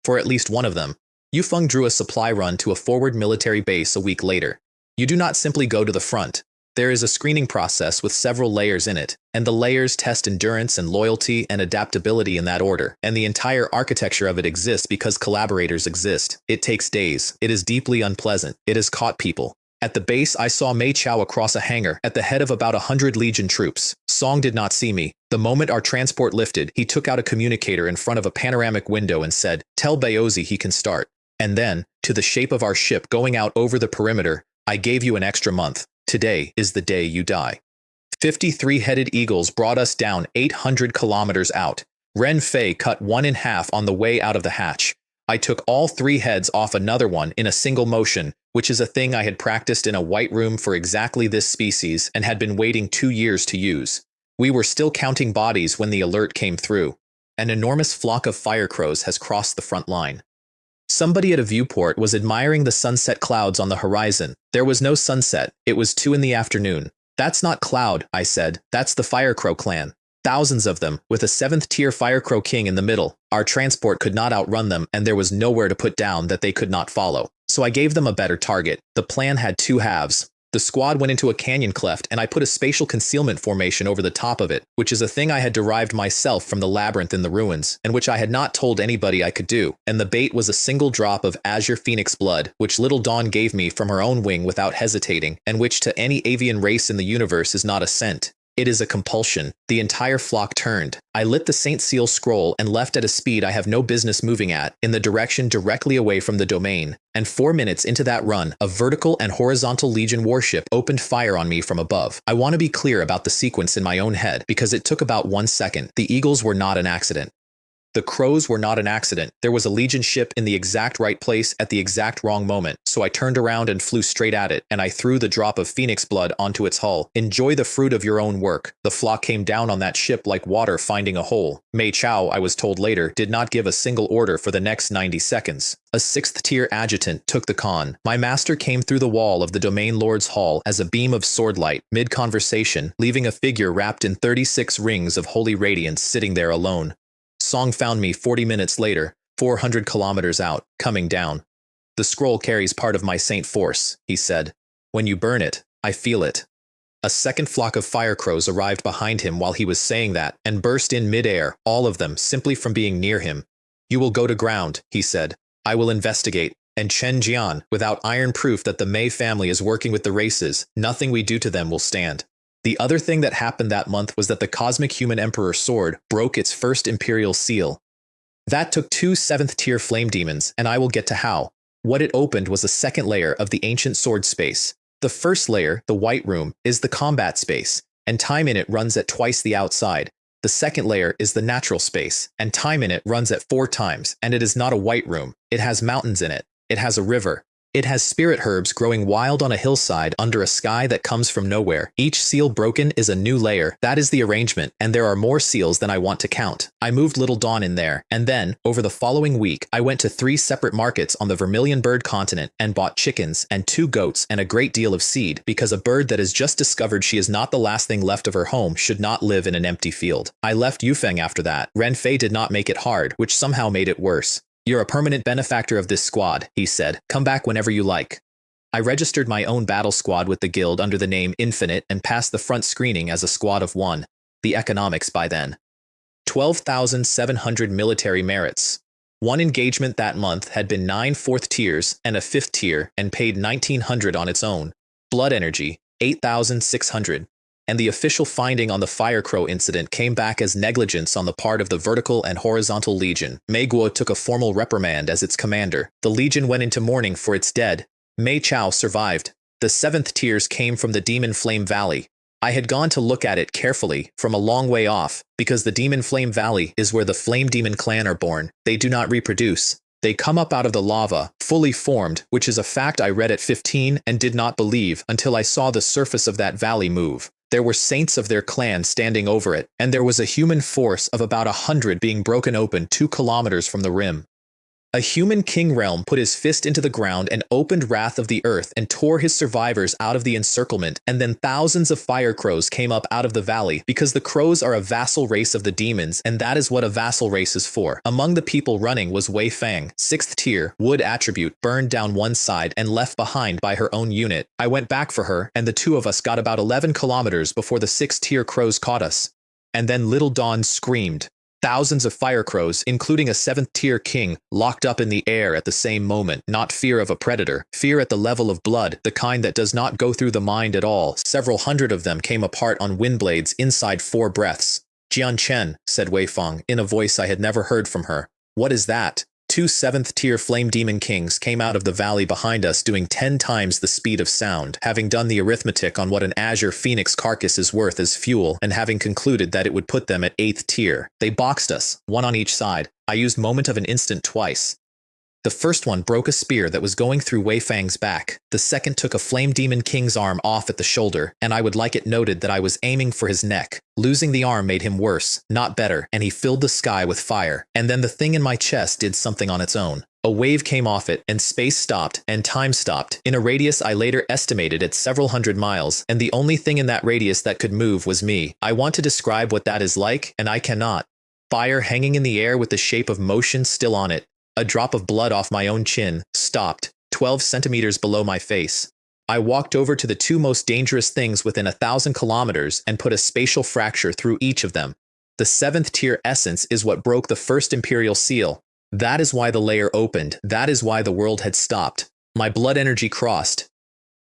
For at least one of them. Yufeng drew a supply run to a forward military base a week later. You do not simply go to the front. There is a screening process with several layers in it, and the layers test endurance and loyalty and adaptability in that order, and the entire architecture of it exists because collaborators exist. It takes days. It is deeply unpleasant. It has caught people. At the base, I saw Mei Chao across a hangar, at the head of about 100 Legion troops. Song did not see me. The moment our transport lifted, he took out a communicator in front of a panoramic window and said, "Tell Baozi he can start." And then, to the shape of our ship going out over the perimeter, "I gave you an extra month. Today is the day you die." 53-headed eagles brought us down 800 kilometers out. Ren Fei cut one in half on the way out of the hatch. I took all 3 heads off another one in a single motion, which is a thing I had practiced in a white room for exactly this species and had been waiting 2 years to use. We were still counting bodies when the alert came through. An enormous flock of firecrows has crossed the front line. Somebody at a viewport was admiring the sunset clouds on the horizon. There was no sunset. It was 2 in the afternoon. "That's not cloud," I said. "That's the Firecrow clan. Thousands of them, with a 7th-tier Firecrow king in the middle. Our transport could not outrun them, and there was nowhere to put down that they could not follow. So I gave them a better target. The plan had 2 halves. The squad went into a canyon cleft, and I put a spatial concealment formation over the top of it, which is a thing I had derived myself from the labyrinth in the ruins, and which I had not told anybody I could do. And the bait was a single drop of Azure Phoenix blood, which Little Dawn gave me from her own wing without hesitating, and which to any avian race in the universe is not a scent. It is a compulsion. The entire flock turned. I lit the Saint Seal scroll and left at a speed I have no business moving at, in the direction directly away from the domain. And 4 minutes into that run, a vertical and horizontal Legion warship opened fire on me from above. I want to be clear about the sequence in my own head, because it took about 1 second. The Eagles were not an accident. The crows were not an accident. There was a Legion ship in the exact right place at the exact wrong moment, so I turned around and flew straight at it, and I threw the drop of Phoenix blood onto its hull. Enjoy the fruit of your own work. The flock came down on that ship like water finding a hole. Mei Chao, I was told later, did not give a single order for the next 90 seconds. A 6th-tier adjutant took the con. My master came through the wall of the Domain Lord's hall as a beam of swordlight, mid-conversation, leaving a figure wrapped in 36 rings of holy radiance sitting there alone. Song found me 40 minutes later, 400 kilometers out, coming down. "The scroll carries part of my saint force," he said. "When you burn it, I feel it." A second flock of firecrows arrived behind him while he was saying that, and burst in mid-air, all of them, simply from being near him. "You will go to ground," he said. "I will investigate. And Chen Jian, without iron proof that the Mei family is working with the races, nothing we do to them will stand." The other thing that happened that month was that the Cosmic Human Emperor Sword broke its first Imperial seal. That took 2 7th-tier flame demons, and I will get to how. What it opened was a second layer of the ancient sword space. The first layer, the White Room, is the combat space, and time in it runs at twice the outside. The second layer is the natural space, and time in it runs at 4 times, and it is not a white room. It has mountains in it. It has a river. It has spirit herbs growing wild on a hillside under a sky that comes from nowhere. Each seal broken is a new layer. That is the arrangement, and there are more seals than I want to count. I moved Little Dawn in there, and then, over the following week, I went to 3 separate markets on the Vermilion Bird continent and bought chickens and 2 goats and a great deal of seed, because a bird that has just discovered she is not the last thing left of her home should not live in an empty field. I left Yufeng after that. Renfei did not make it hard, which somehow made it worse. "You're a permanent benefactor of this squad," he said. "Come back whenever you like." I registered my own battle squad with the guild under the name Infinite and passed the front screening as a squad of 1. The economics by then. 12,700 military merits. 1 engagement that month had been 9 4th tiers and a 5th tier and paid 1,900 on its own. Blood energy, 8,600. And the official finding on the Firecrow incident came back as negligence on the part of the Vertical and Horizontal Legion. Mei Guo took a formal reprimand as its commander. The Legion went into mourning for its dead. Mei Chao survived. The 7th tiers came from the Demon Flame Valley. I had gone to look at it carefully from a long way off, because the Demon Flame Valley is where the Flame Demon clan are born. They do not reproduce. They come up out of the lava, fully formed, which is a fact I read at 15 and did not believe until I saw the surface of that valley move. There were saints of their clan standing over it, and there was a human force of about 100 being broken open 2 kilometers from the rim. A human king realm put his fist into the ground and opened wrath of the earth and tore his survivors out of the encirclement, and then thousands of fire crows came up out of the valley, because the crows are a vassal race of the demons, and that is what a vassal race is for. Among the people running was Wei Fang, 6th tier, wood attribute, burned down one side and left behind by her own unit. I went back for her, and the 2 of us got about 11 kilometers before the 6th tier crows caught us. And then Little Dawn screamed. Thousands of fire crows, including a 7th tier king, locked up in the air at the same moment. Not fear of a predator, fear at the level of blood, the kind that does not go through the mind at all. Several hundred of them came apart on wind blades inside 4 breaths. "Jian Chen," said Wei Fang, in a voice I had never heard from her. "What is that?" 2 7th tier flame demon kings came out of the valley behind us doing 10 times the speed of sound, having done the arithmetic on what an Azure Phoenix carcass is worth as fuel, and having concluded that it would put them at 8th tier. They boxed us, 1 on each side. I used moment of an instant twice. The first one broke a spear that was going through Wei Fang's back. The second took a Flame Demon King's arm off at the shoulder, and I would like it noted that I was aiming for his neck. Losing the arm made him worse, not better, and he filled the sky with fire. And then the thing in my chest did something on its own. A wave came off it, and space stopped, and time stopped, in a radius I later estimated at several hundred miles, and the only thing in that radius that could move was me. I want to describe what that is like, and I cannot. Fire hanging in the air with the shape of motion still on it. A drop of blood off my own chin, stopped, 12 centimeters below my face. I walked over to the 2 most dangerous things within 1,000 kilometers and put a spatial fracture through each of them. The 7th tier essence is what broke the first Imperial seal. That is why the layer opened. That is why the world had stopped. My blood energy crossed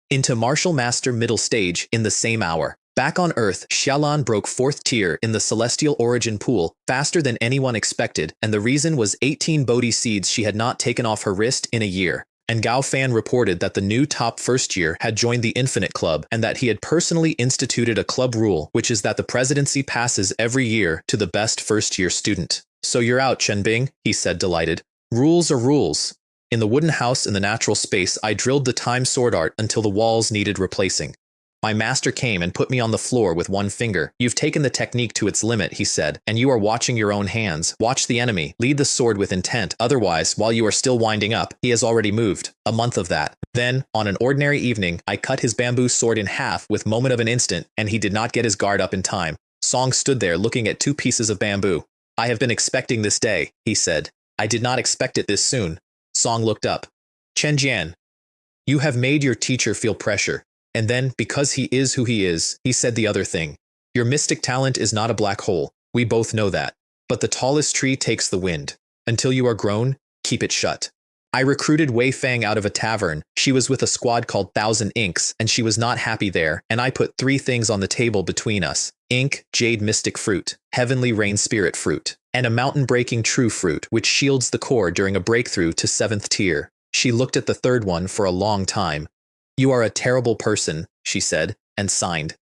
into Martial Master middle stage in the same hour. Back on Earth, Xialan broke 4th tier in the Celestial Origin pool faster than anyone expected, and the reason was 18 Bodhi seeds she had not taken off her wrist in a year. And Gao Fan reported that the new top 1st year had joined the Infinite Club, and that he had personally instituted a club rule, which is that the presidency passes every year to the best 1st year student. "So you're out, Chenbing," he said, delighted. "Rules are rules." In the wooden house in the natural space, I drilled the time sword art until the walls needed replacing. My master came and put me on the floor with 1 finger. "You've taken the technique to its limit," he said, "and you are watching your own hands. Watch the enemy. Lead the sword with intent. Otherwise, while you are still winding up, he has already moved." A month of that. Then, on an ordinary evening, I cut his bamboo sword in half with moment of an instant, and he did not get his guard up in time. Song stood there looking at 2 pieces of bamboo. "I have been expecting this day," he said. "I did not expect it this soon." Song looked up. "Chen Jian, you have made your teacher feel pressure. And then, because he is who he is, he said the other thing. Your mystic talent is not a black hole. We both know that. But the tallest tree takes the wind. Until you are grown, keep it shut. I recruited Wei Fang out of a tavern. She was with a squad called 1,000 Inks, and she was not happy there, and I put 3 things on the table between us. Ink, jade mystic fruit, heavenly rain spirit fruit, and a mountain-breaking true fruit, which shields the core during a breakthrough to 7th tier. She looked at the 3rd one for a long time. "You are a terrible person," she said, and signed.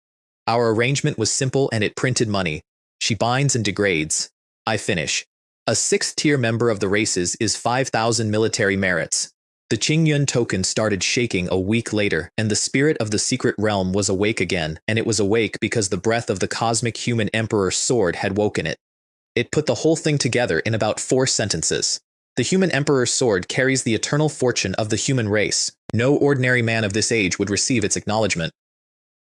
Our arrangement was simple and it printed money. She binds and degrades. I finish. A 6th-tier member of the races is 5,000 military merits. The Qingyun token started shaking a week later, and the spirit of the secret realm was awake again, and it was awake because the breath of the cosmic human emperor sword had woken it. It put the whole thing together in about 4 sentences. The human emperor sword carries the eternal fortune of the human race. No ordinary man of this age would receive its acknowledgement.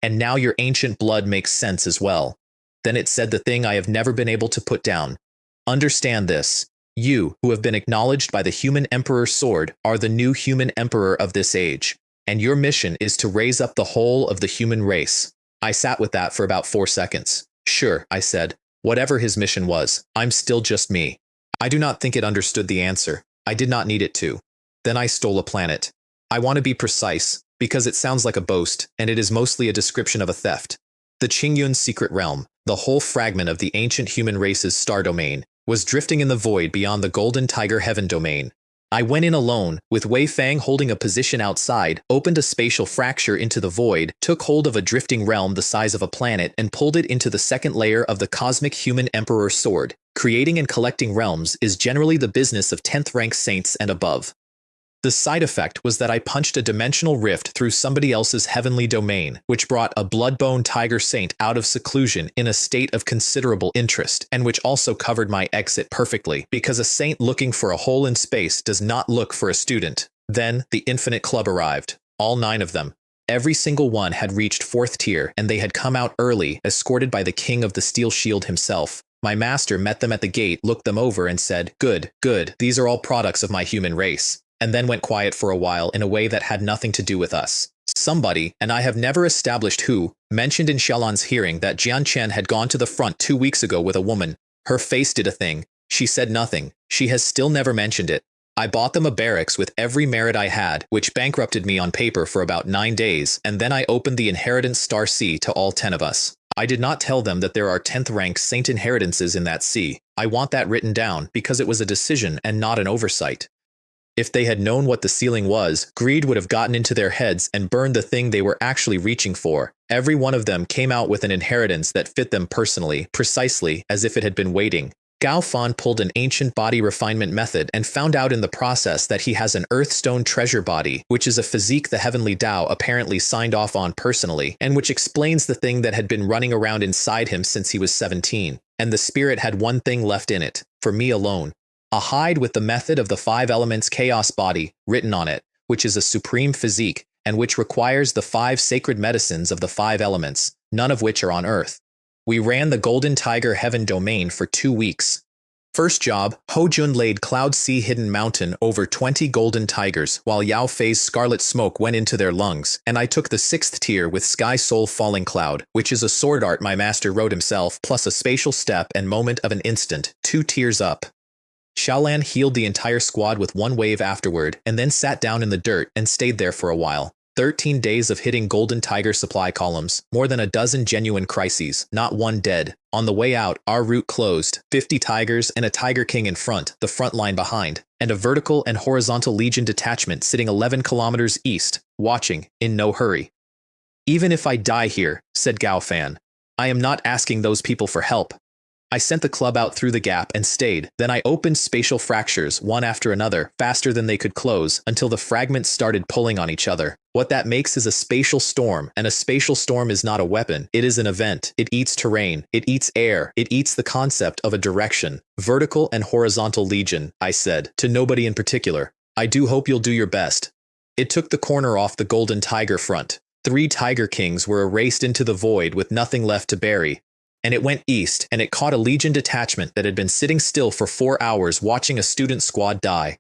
And now your ancient blood makes sense as well. Then it said the thing I have never been able to put down. Understand this. You, who have been acknowledged by the human emperor sword, are the new human emperor of this age. And your mission is to raise up the whole of the human race. I sat with that for about 4 seconds. Sure, I said. Whatever his mission was, I'm still just me. I do not think it understood the answer. I did not need it to. Then I stole a planet. I want to be precise, because it sounds like a boast, and it is mostly a description of a theft. The Qingyun secret realm, the whole fragment of the ancient human race's star domain, was drifting in the void beyond the Golden Tiger Heaven domain. I went in alone, with Wei Fang holding a position outside, opened a spatial fracture into the void, took hold of a drifting realm the size of a planet, and pulled it into the second layer of the cosmic human emperor sword. Creating and collecting realms is generally the business of 10th rank saints and above. The side effect was that I punched a dimensional rift through somebody else's heavenly domain, which brought a bloodbone tiger saint out of seclusion in a state of considerable interest, and which also covered my exit perfectly, because a saint looking for a hole in space does not look for a student. Then, the Infinite Club arrived. All 9 of them. Every single one had reached 4th tier, and they had come out early, escorted by the King of the Steel Shield himself. My master met them at the gate, looked them over, and said, "Good, good, these are all products of my human race," and then went quiet for a while in a way that had nothing to do with us. Somebody, and I have never established who, mentioned in Xiaolan's hearing that Jian Chen had gone to the front 2 weeks ago with a woman. Her face did a thing. She said nothing. She has still never mentioned it. I bought them a barracks with every merit I had, which bankrupted me on paper for about 9 days, and then I opened the inheritance star C to all 10 of us. I did not tell them that there are 10th rank saint inheritances in that C. I want that written down because it was a decision and not an oversight. If they had known what the ceiling was, greed would have gotten into their heads and burned the thing they were actually reaching for. Every one of them came out with an inheritance that fit them personally, precisely as if it had been waiting. Gao Fan pulled an ancient body refinement method and found out in the process that he has an Earthstone treasure body, which is a physique the Heavenly Tao apparently signed off on personally, and which explains the thing that had been running around inside him since he was 17. And the spirit had one thing left in it, for me alone. A hide with the method of the 5 elements chaos body written on it, which is a supreme physique, and which requires the 5 sacred medicines of the 5 elements, none of which are on Earth. We ran the Golden Tiger Heaven domain for 2 weeks. First job, Ho Jun laid Cloud Sea Hidden Mountain over 20 golden tigers, while Yao Fei's scarlet smoke went into their lungs, and I took the 6th tier with Sky Soul Falling Cloud, which is a sword art my master wrote himself, plus a spatial step and moment of an instant, 2 tiers up. Xiaolan healed the entire squad with 1 wave afterward, and then sat down in the dirt and stayed there for a while. 13 days of hitting Golden Tiger supply columns, more than a dozen genuine crises, not 1 dead. On the way out, our route closed, 50 tigers and a Tiger King in front, the front line behind, and a vertical and horizontal legion detachment sitting 11 kilometers east, watching, in no hurry. Even if I die here, said Gao Fan, I am not asking those people for help. I sent the club out through the gap and stayed, then I opened spatial fractures one after another, faster than they could close, until the fragments started pulling on each other. What that makes is a spatial storm, and a spatial storm is not a weapon, it is an event. It eats terrain, it eats air, it eats the concept of a direction. Vertical and horizontal legion, I said, to nobody in particular. I do hope you'll do your best. It took the corner off the Golden Tiger front. 3 Tiger Kings were erased into the void with nothing left to bury. And it went east, and it caught a Legion detachment that had been sitting still for 4 hours watching a student squad die.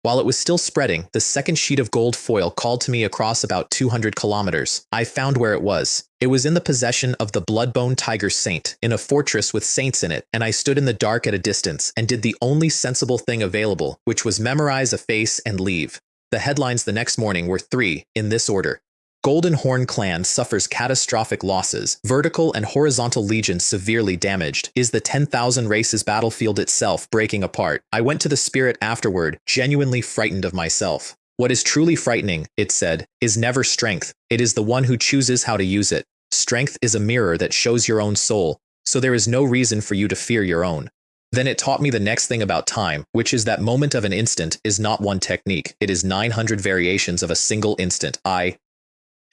While it was still spreading, the second sheet of gold foil called to me across about 200 kilometers. I found where it was. It was in the possession of the Bloodbone Tiger Saint, in a fortress with saints in it, and I stood in the dark at a distance, and did the only sensible thing available, which was memorize a face and leave. The headlines the next morning were 3, in this order. Golden Horn Clan suffers catastrophic losses. Vertical and horizontal legions severely damaged. Is the 10,000 races battlefield itself breaking apart? I went to the spirit afterward, genuinely frightened of myself. What is truly frightening, it said, is never strength. It is the one who chooses how to use it. Strength is a mirror that shows your own soul. so there is no reason for you to fear your own. Then it taught me the next thing about time, which is that moment of an instant is not one technique, it is 900 variations of a single instant. I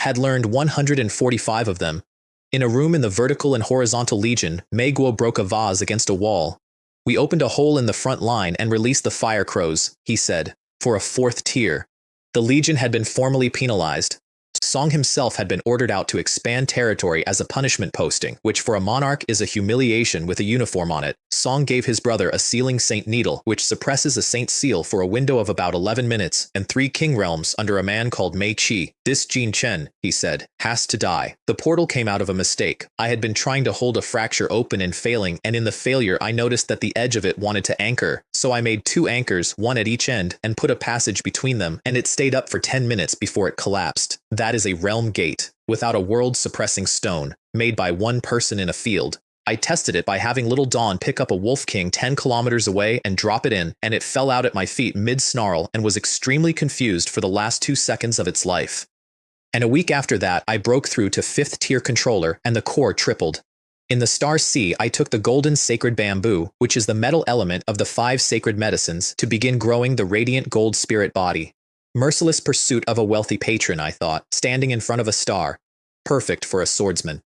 had learned 145 of them. In a room in the vertical and horizontal legion, Mei Guo broke a vase against a wall. We opened a hole in the front line and released the fire crows, he said, for a fourth tier. The legion had been formally penalized. Song himself had been ordered out to expand territory as a punishment posting, which for a monarch is a humiliation with a uniform on it. Song gave his brother a sealing saint needle, which suppresses a saint seal for a window of about 11 minutes, and 3 king realms under a man called Mei Qi. This Jin Chen, he said, has to die. The portal came out of a mistake. I had been trying to hold a fracture open and failing, and in the failure I noticed that the edge of it wanted to anchor, so I made 2 anchors, one at each end, and put a passage between them, and it stayed up for 10 minutes before it collapsed. That is a realm gate, without a world-suppressing stone, made by one person in a field. I tested it by having Little Dawn pick up a wolf king 10 kilometers away and drop it in, and it fell out at my feet mid-snarl and was extremely confused for the last 2 seconds of its life. And a week after that, I broke through to 5th tier controller, and the core tripled. In the Star Sea, I took the golden sacred bamboo, which is the metal element of the 5 sacred medicines, to begin growing the radiant gold spirit body. Merciless pursuit of a wealthy patron, I thought, standing in front of a star. Perfect for a swordsman.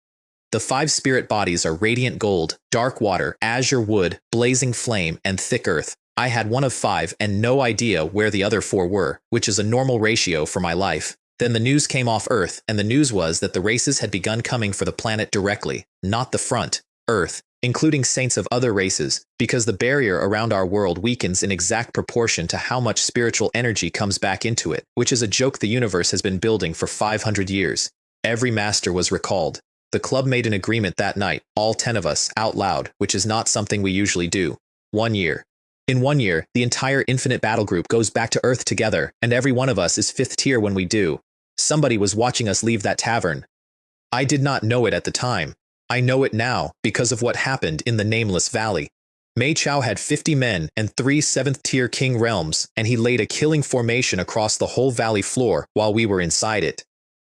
The 5 spirit bodies are radiant gold, dark water, azure wood, blazing flame, and thick earth. I had 1 of 5 and no idea where the other 4 were, which is a normal ratio for my life. Then the news came off Earth, and the news was that the races had begun coming for the planet directly, not the front, Earth, including saints of other races, because the barrier around our world weakens in exact proportion to how much spiritual energy comes back into it, which is a joke the universe has been building for 500 years. Every master was recalled. The club made an agreement that night, all 10 of us, out loud, which is not something we usually do. 1 year. In 1 year, the entire infinite battle group goes back to Earth together, and every one of us is 5th tier when we do. Somebody was watching us leave that tavern. I did not know it at the time. I know it now, because of what happened in the Nameless Valley. Mei Chao had 50 men and 3 7th-tier king realms, and he laid a killing formation across the whole valley floor while we were inside it.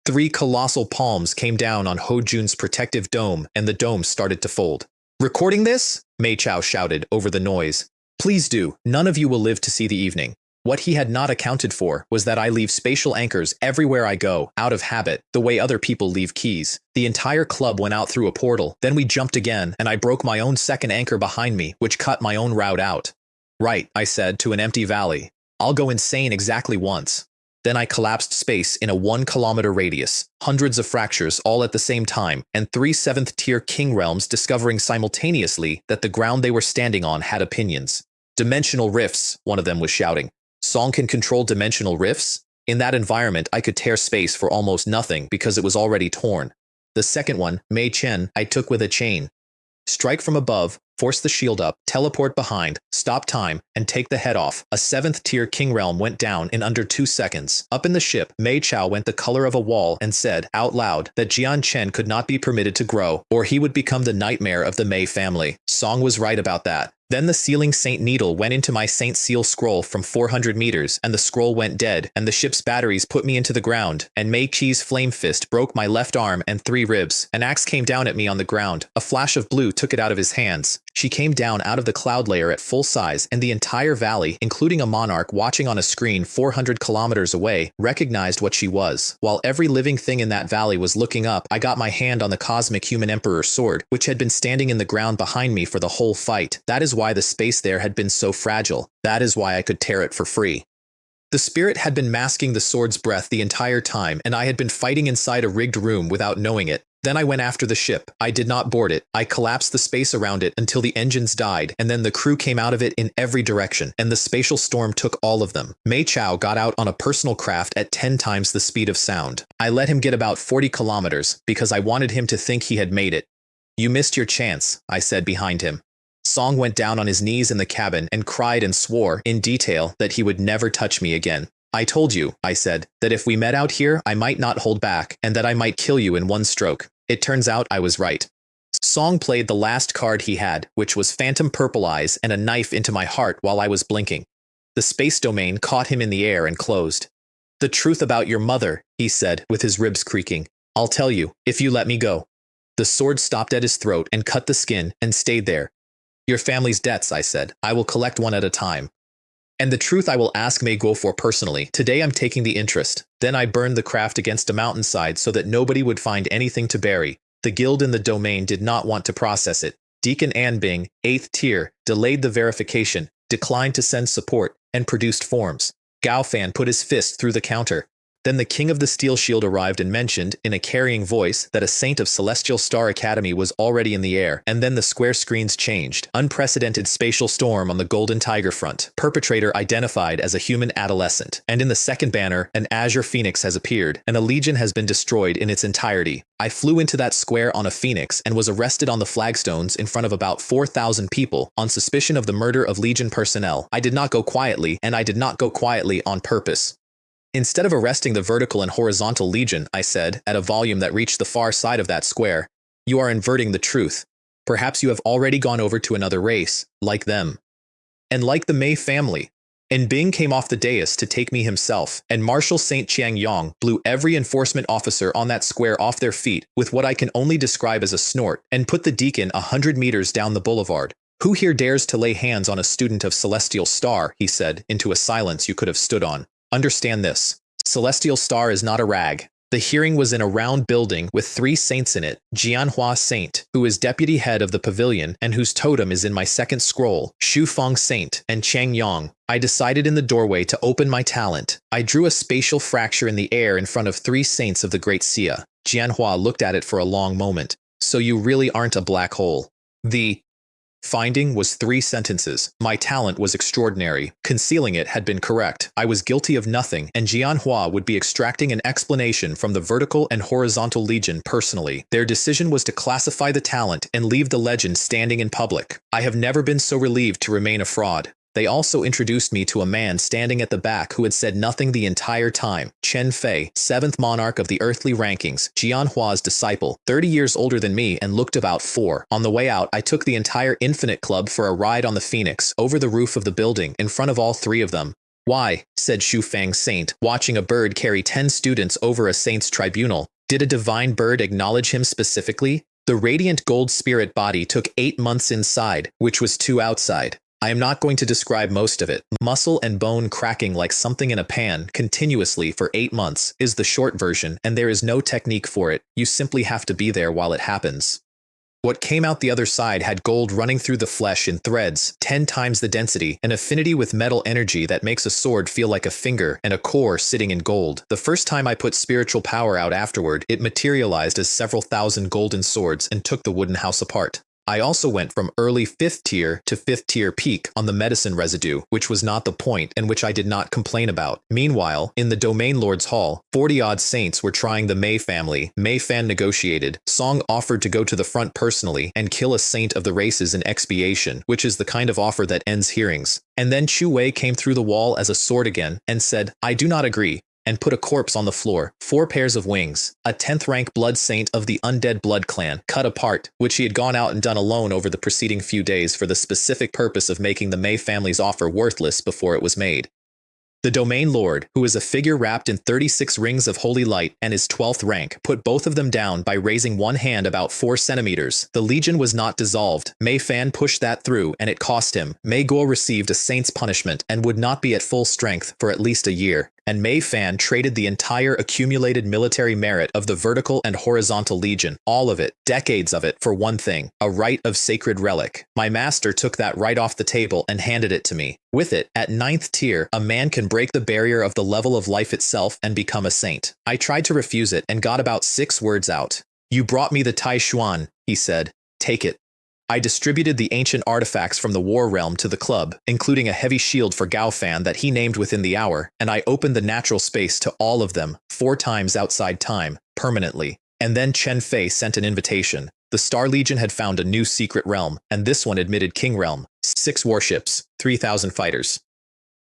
3 colossal palms came down on Ho Jun's protective dome, and the dome started to fold. "Recording this?" Mei Chao shouted over the noise. "Please do. None of you will live to see the evening." What he had not accounted for was that I leave spatial anchors everywhere I go, out of habit, the way other people leave keys. The entire club went out through a portal, then we jumped again, and I broke my own second anchor behind me, which cut my own route out. "Right," I said to an empty valley. "I'll go insane exactly once." Then I collapsed space in a 1-kilometer radius, hundreds of fractures all at the same time, and 3 7th-tier king realms discovering simultaneously that the ground they were standing on had opinions. "Dimensional rifts," one of them was shouting. "Song can control dimensional rifts?" In that environment, I could tear space for almost nothing because it was already torn. The second one, Mei Chen, I took with a chain. Strike from above, force the shield up, teleport behind, stop time, and take the head off. A 7th-tier king realm went down in under 2 seconds. Up in the ship, Mei Chao went the color of a wall and said, out loud, that Jian Chen could not be permitted to grow, or he would become the nightmare of the Mei family. Song was right about that. Then the sealing saint needle went into my saint seal scroll from 400 meters, and the scroll went dead, and the ship's batteries put me into the ground, and Mei Qi's flame fist broke my left arm and 3 ribs. An axe came down at me on the ground. A flash of blue took it out of his hands. She came down out of the cloud layer at full size, and the entire valley, including a monarch watching on a screen 400 kilometers away, recognized what she was. While every living thing in that valley was looking up, I got my hand on the cosmic human emperor sword, which had been standing in the ground behind me for the whole fight. That is why the space there had been so fragile. That is why I could tear it for free. The spirit had been masking the sword's breath the entire time, and I had been fighting inside a rigged room without knowing it. Then I went after the ship. I did not board it. I collapsed the space around it until the engines died, and then the crew came out of it in every direction, and the spatial storm took all of them. Mei Chao got out on a personal craft at 10 times the speed of sound. I let him get about 40 kilometers, because I wanted him to think he had made it. "You missed your chance," I said behind him. Song went down on his knees in the cabin and cried and swore, in detail, that he would never touch me again. "I told you," I said, "that if we met out here, I might not hold back, and that I might kill you in one stroke. It turns out I was right." Song played the last card he had, which was phantom purple eyes and a knife into my heart while I was blinking. The space domain caught him in the air and closed. "The truth about your mother," he said, with his ribs creaking. "I'll tell you, if you let me go." The sword stopped at his throat and cut the skin and stayed there. Your family's debts, I said. I will collect one at a time. And the truth I will ask Mei Guo for personally. Today I'm taking the interest. Then I burned the craft against a mountainside so that nobody would find anything to bury. The guild in the domain did not want to process it. Deacon Anbing, 8th tier, delayed the verification, declined to send support, and produced forms. Gao Fan put his fist through the counter. Then the king of the Steel Shield arrived and mentioned, in a carrying voice, that a saint of Celestial Star Academy was already in the air, and then the square screens changed. Unprecedented spatial storm on the Golden Tiger front. Perpetrator identified as a human adolescent. And in the second banner, an Azure Phoenix has appeared, and a legion has been destroyed in its entirety. I flew into that square on a phoenix and was arrested on the flagstones in front of about 4,000 people on suspicion of the murder of Legion personnel. I did not go quietly, and I did not go quietly on purpose. Instead of arresting the vertical and horizontal legion, I said, at a volume that reached the far side of that square, you are inverting the truth. Perhaps you have already gone over to another race, like them. And like the Mei family. And Bing came off the dais to take me himself, and Marshal Saint Chiang Yong blew every enforcement officer on that square off their feet with what I can only describe as a snort, and put the deacon 100 meters down the boulevard. Who here dares to lay hands on a student of Celestial Star, he said, into a silence you could have stood on. Understand this. Celestial Star is not a rag. The hearing was in a round building with 3 saints in it. Jianhua Saint, who is deputy head of the pavilion and whose totem is in my second scroll, Shu Feng Saint, and Chang Yong. I decided in the doorway to open my talent. I drew a spatial fracture in the air in front of 3 saints of the Great Xia. Jianhua looked at it for a long moment. So you really aren't a black hole. The finding was 3 sentences. My talent was extraordinary. Concealing it had been correct. I was guilty of nothing, and Jianhua would be extracting an explanation from the vertical and horizontal legion personally. Their decision was to classify the talent and leave the legend standing in public. I have never been so relieved to remain a fraud. They also introduced me to a man standing at the back who had said nothing the entire time. Chen Fei, 7th monarch of the earthly rankings, Jianhua's disciple, 30 years older than me and looked about 4. On the way out, I took the entire Infinite Club for a ride on the Phoenix, over the roof of the building, in front of all 3 of them. Why, said Shu Fang Saint, watching a bird carry 10 students over a saint's tribunal. Did a divine bird acknowledge him specifically? The radiant gold spirit body took 8 months inside, which was 2 outside. I am not going to describe most of it. Muscle and bone cracking like something in a pan continuously for 8 months is the short version, and there is no technique for it. You simply have to be there while it happens. What came out the other side had gold running through the flesh in threads, 10 times the density, an affinity with metal energy that makes a sword feel like a finger, and a core sitting in gold. The first time I put spiritual power out afterward, it materialized as several thousand golden swords and took the wooden house apart. I also went from early 5th tier to 5th tier peak on the medicine residue, which was not the point and which I did not complain about. Meanwhile, in the Domain Lord's Hall, 40-odd saints were trying the Mei family. Mei Fan negotiated. Song offered to go to the front personally and kill a saint of the races in expiation, which is the kind of offer that ends hearings. And then Chu Wei came through the wall as a sword again and said, I do not agree, and put a corpse on the floor, 4 pairs of wings, a 10th rank blood saint of the Undead Blood Clan, cut apart, which he had gone out and done alone over the preceding few days for the specific purpose of making the Mei family's offer worthless before it was made. The Domain Lord, who is a figure wrapped in 36 rings of holy light and is 12th rank, put both of them down by raising one hand about 4 centimeters. The legion was not dissolved. Mei Fan pushed that through, and it cost him. Mei Guo received a saint's punishment and would not be at full strength for at least a year. And Mei Fan traded the entire accumulated military merit of the vertical and horizontal legion, all of it, decades of it, for one thing, a rite of sacred relic. My master took that right off the table and handed it to me. With it, at 9th tier, a man can break the barrier of the level of life itself and become a saint. I tried to refuse it and got about 6 words out. You brought me the Tai Xuan, he said. Take it. I distributed the ancient artifacts from the war realm to the club, including a heavy shield for Gao Fan that he named within the hour, and I opened the natural space to all of them, 4 times outside time, permanently. And then Chen Fei sent an invitation. The Star Legion had found a new secret realm, and this one admitted King Realm, 6 warships, 3,000 fighters.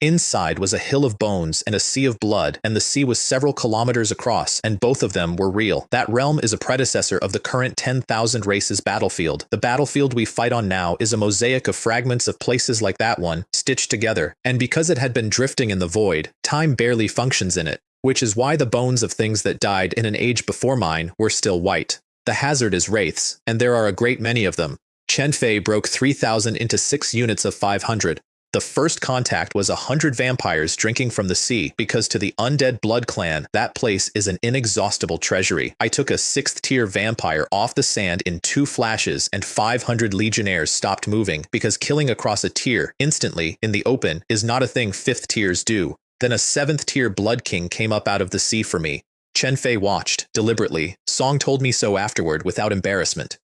Inside was a hill of bones and a sea of blood, and the sea was several kilometers across, and both of them were real. That realm is a predecessor of the current 10,000 races battlefield. The battlefield we fight on now is a mosaic of fragments of places like that one, stitched together, and because it had been drifting in the void, time barely functions in it, which is why the bones of things that died in an age before mine were still white. The hazard is wraiths, and there are a great many of them. Chen Fei broke 3,000 into 6 units of 500. The first contact was 100 vampires drinking from the sea, because to the Undead Blood Clan, that place is an inexhaustible treasury. I took a 6th tier vampire off the sand in 2 flashes, and 500 legionnaires stopped moving, because killing across a tier, instantly, in the open, is not a thing 5th tiers do. Then a 7th tier Blood King came up out of the sea for me. Chen Fei watched, deliberately. Song told me so afterward without embarrassment.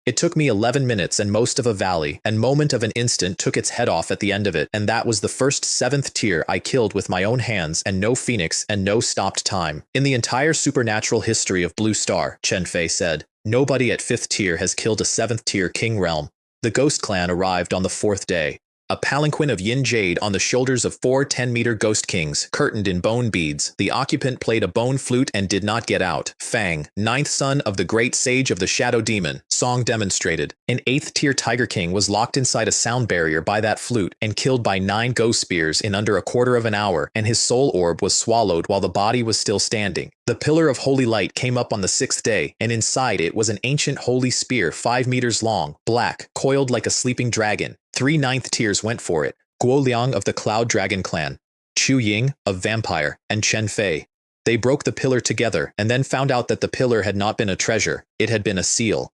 It took me 11 minutes and most of a valley, and moment of an instant took its head off at the end of it, and that was the first 7th tier I killed with my own hands, and no phoenix and no stopped time. In the entire supernatural history of Blue Star, Chen Fei said, nobody at 5th tier has killed a 7th tier king realm. The Ghost Clan arrived on the 4th day. A palanquin of yin jade on the shoulders of 4 10-meter ghost kings, curtained in bone beads. The occupant played a bone flute and did not get out. Fang, 9th son of the great sage of the shadow demon, Song demonstrated. An 8th tier tiger king was locked inside a sound barrier by that flute and killed by 9 ghost spears in under a quarter of an hour, and his soul orb was swallowed while the body was still standing. The pillar of holy light came up on the 6th day, and inside it was an ancient holy spear 5 meters long, black, coiled like a sleeping dragon. 3 9th tiers went for it, Guo Liang of the Cloud Dragon Clan, Chu Ying of Vampire, and Chen Fei. They broke the pillar together and then found out that the pillar had not been a treasure, it had been a seal.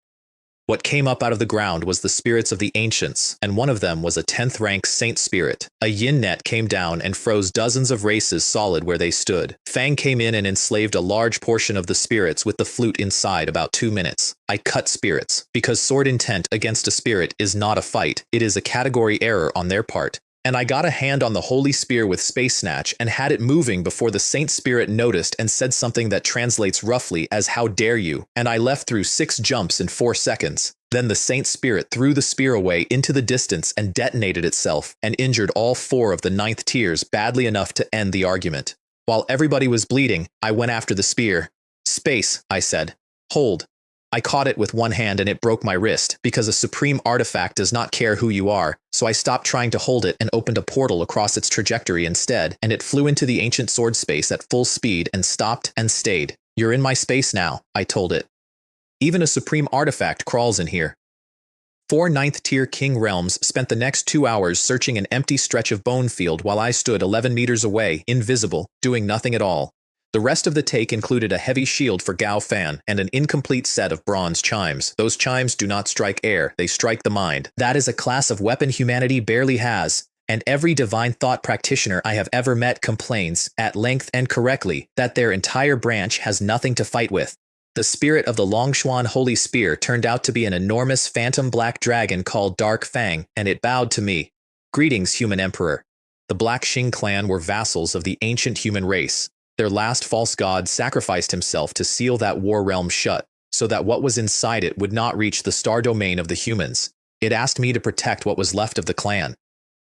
What came up out of the ground was the spirits of the ancients, and one of them was a 10th rank saint spirit. A yin net came down and froze dozens of races solid where they stood. Fang came in and enslaved a large portion of the spirits with the flute inside about 2 minutes. I cut spirits, because sword intent against a spirit is not a fight, it is a category error on their part. And I got a hand on the holy spear with space snatch and had it moving before the saint spirit noticed and said something that translates roughly as how dare you, and I left through 6 jumps in 4 seconds. Then the saint spirit threw the spear away into the distance and detonated itself and injured all 4 of the 9th tiers badly enough to end the argument. While everybody was bleeding, I went after the spear. Space, I said. Hold. I caught it with one hand and it broke my wrist, because a supreme artifact does not care who you are, so I stopped trying to hold it and opened a portal across its trajectory instead, and it flew into the ancient sword space at full speed and stopped and stayed. You're in my space now, I told it. Even a supreme artifact crawls in here. 4 9th tier king realms spent the next 2 hours searching an empty stretch of bone field while I stood 11 meters away, invisible, doing nothing at all. The rest of the take included a heavy shield for Gao Fan and an incomplete set of bronze chimes. Those chimes do not strike air, they strike the mind. That is a class of weapon humanity barely has, and every divine thought practitioner I have ever met complains, at length and correctly, that their entire branch has nothing to fight with. The spirit of the Longshuan Holy Spear turned out to be an enormous phantom black dragon called Dark Fang, and it bowed to me. Greetings, human emperor. The Black Xing clan were vassals of the ancient human race. Their last false god sacrificed himself to seal that war realm shut, so that what was inside it would not reach the star domain of the humans. It asked me to protect what was left of the clan.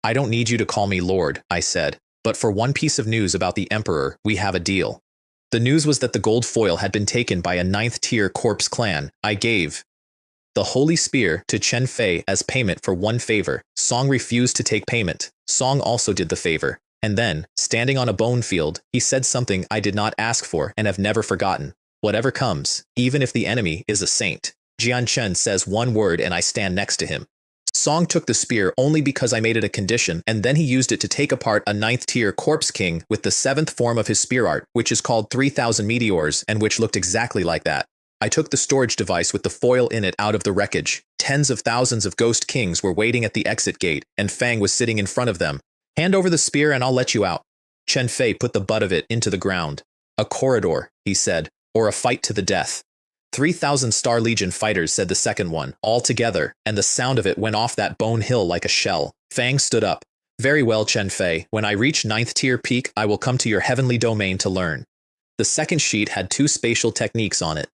I don't need you to call me Lord, I said, but for one piece of news about the Emperor, we have a deal. The news was that the gold foil had been taken by a 9th tier corpse clan. I gave the Holy Spear to Chen Fei as payment for one favor. Song refused to take payment. Song also did the favor. And then, standing on a bone field, he said something I did not ask for and have never forgotten. Whatever comes, even if the enemy is a saint. Jian Chen says one word and I stand next to him. Song took the spear only because I made it a condition, and then he used it to take apart a 9th tier corpse king with the 7th form of his spear art, which is called 3000 meteors and which looked exactly like that. I took the storage device with the foil in it out of the wreckage. Tens of thousands of ghost kings were waiting at the exit gate, and Fang was sitting in front of them. Hand over the spear and I'll let you out. Chen Fei put the butt of it into the ground. A corridor, he said, or a fight to the death. 3,000 Star Legion fighters, said the second one, all together, and the sound of it went off that bone hill like a shell. Fang stood up. Very well, Chen Fei, when I reach 9th tier peak, I will come to your heavenly domain to learn. The second sheet had 2 spatial techniques on it.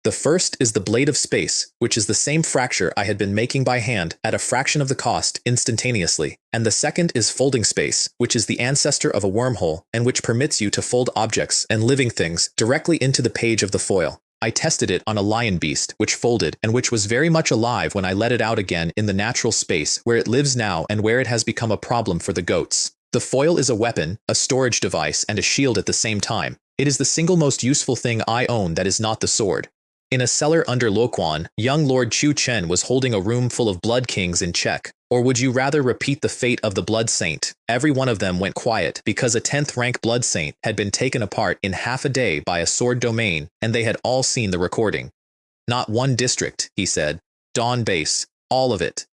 The first is the Blade of Space, which is the same fracture I had been making by hand at a fraction of the cost instantaneously, and the second is Folding Space, which is the ancestor of a wormhole and which permits you to fold objects and living things directly into the page of the foil. I tested it on a lion beast, which folded and which was very much alive when I let it out again in the natural space where it lives now and where it has become a problem for the goats. The foil is a weapon, a storage device, and a shield at the same time. It is the single most useful thing I own that is not the sword. In a cellar under Luoquan, young Lord Chu Chen was holding a room full of blood kings in check. Or would you rather repeat the fate of the blood saint? Every one of them went quiet because a 10th rank blood saint had been taken apart in half a day by a sword domain, and they had all seen the recording. Not one district, he said. Dawn base, all of it.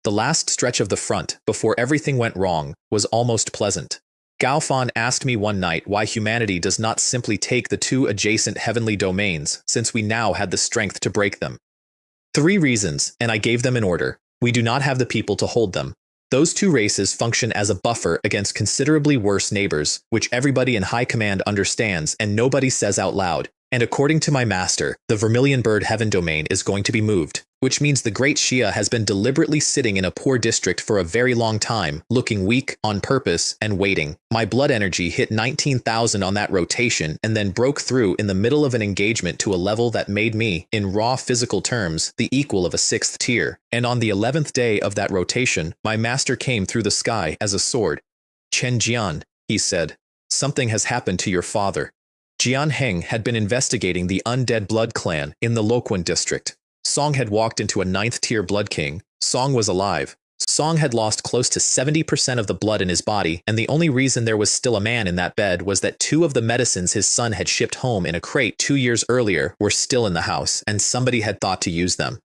The last stretch of the front, before everything went wrong, was almost pleasant. Gao Fan asked me one night why humanity does not simply take the two adjacent heavenly domains, since we now had the strength to break them. 3 reasons, and I gave them in order. We do not have the people to hold them. Those 2 races function as a buffer against considerably worse neighbors, which everybody in high command understands and nobody says out loud. And according to my master, the Vermilion Bird Heaven domain is going to be moved, which means the Great Xia has been deliberately sitting in a poor district for a very long time, looking weak, on purpose, and waiting. My blood energy hit 19,000 on that rotation and then broke through in the middle of an engagement to a level that made me, in raw physical terms, the equal of a 6th tier. And on the 11th day of that rotation, my master came through the sky as a sword. "Chen Jian," he said, "something has happened to your father." Jian Heng had been investigating the undead blood clan in the Luoquan district. Song had walked into a 9th tier blood king. Song was alive. Song had lost close to 70% of the blood in his body, and the only reason there was still a man in that bed was that 2 of the medicines his son had shipped home in a crate 2 years earlier were still in the house, and somebody had thought to use them.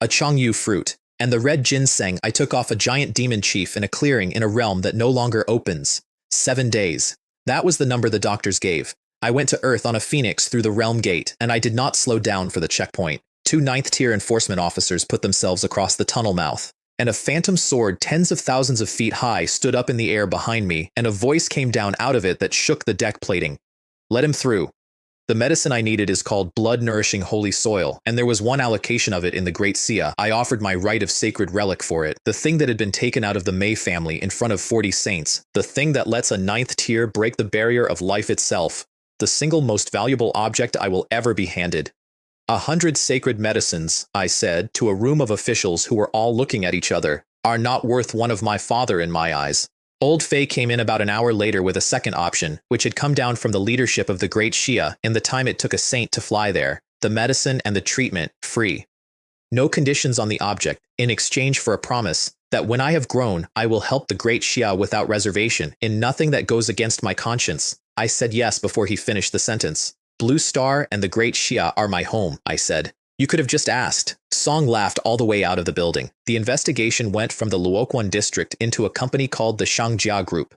A Chongyu fruit, and the red ginseng I took off a giant demon chief in a clearing in a realm that no longer opens. 7 days. That was the number the doctors gave. I went to Earth on a phoenix through the realm gate, and I did not slow down for the checkpoint. 2 9th-tier enforcement officers put themselves across the tunnel mouth, and a phantom sword tens of thousands of feet high stood up in the air behind me, and a voice came down out of it that shook the deck plating. "Let him through. The medicine I needed is called blood-nourishing holy soil, and there was 1 allocation of it in the Great Xia. I offered my right of sacred relic for it, the thing that had been taken out of the Mei family in front of 40 saints, the thing that lets a 9th tier break the barrier of life itself. The single most valuable object I will ever be handed. 100 sacred medicines," I said, to a room of officials who were all looking at each other, "are not worth one of my father in my eyes." Old Fei came in about an hour later with a second option, which had come down from the leadership of the Great Xia in the time it took a saint to fly there. The medicine and the treatment, free. No conditions on the object, in exchange for a promise that when I have grown, I will help the Great Xia without reservation, in nothing that goes against my conscience. I said yes before he finished the sentence. "Blue Star and the Great Xia are my home," I said. "You could have just asked." Song laughed all the way out of the building. The investigation went from the Luoquan district into a company called the Shangjia Group.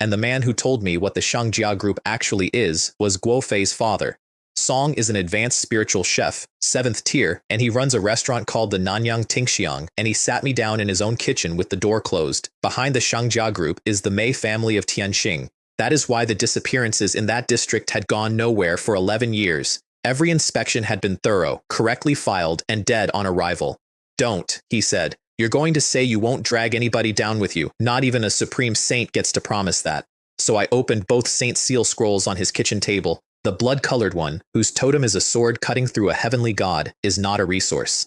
And the man who told me what the Shangjia Group actually is was Guo Fei's father. Song is an advanced spiritual chef, 7th tier, and he runs a restaurant called the Nanyang Tingxiang, and he sat me down in his own kitchen with the door closed. Behind the Shangjia Group is the Mei family of Tianxing. That is why the disappearances in that district had gone nowhere for 11 years. Every inspection had been thorough, correctly filed, and dead on arrival. "Don't," he said. "You're going to say you won't drag anybody down with you. Not even a supreme saint gets to promise that." So I opened both saint seal scrolls on his kitchen table. The blood-colored one, whose totem is a sword cutting through a heavenly god, is not a resource.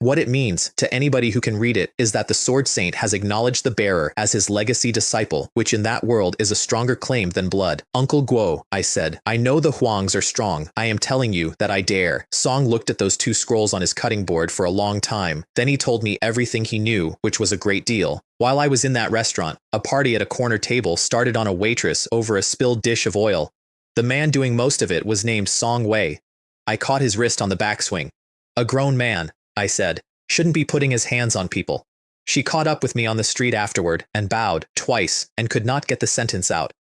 What it means, to anybody who can read it, is that the Sword Saint has acknowledged the bearer as his legacy disciple, which in that world is a stronger claim than blood. "Uncle Guo," I said, "I know the Huangs are strong. I am telling you that I dare." Song looked at those 2 scrolls on his cutting board for a long time. Then he told me everything he knew, which was a great deal. While I was in that restaurant, a party at a corner table started on a waitress over a spilled dish of oil. The man doing most of it was named Song Wei. I caught his wrist on the backswing. "A grown man," I said, "shouldn't be putting his hands on people." She caught up with me on the street afterward and bowed twice and could not get the sentence out.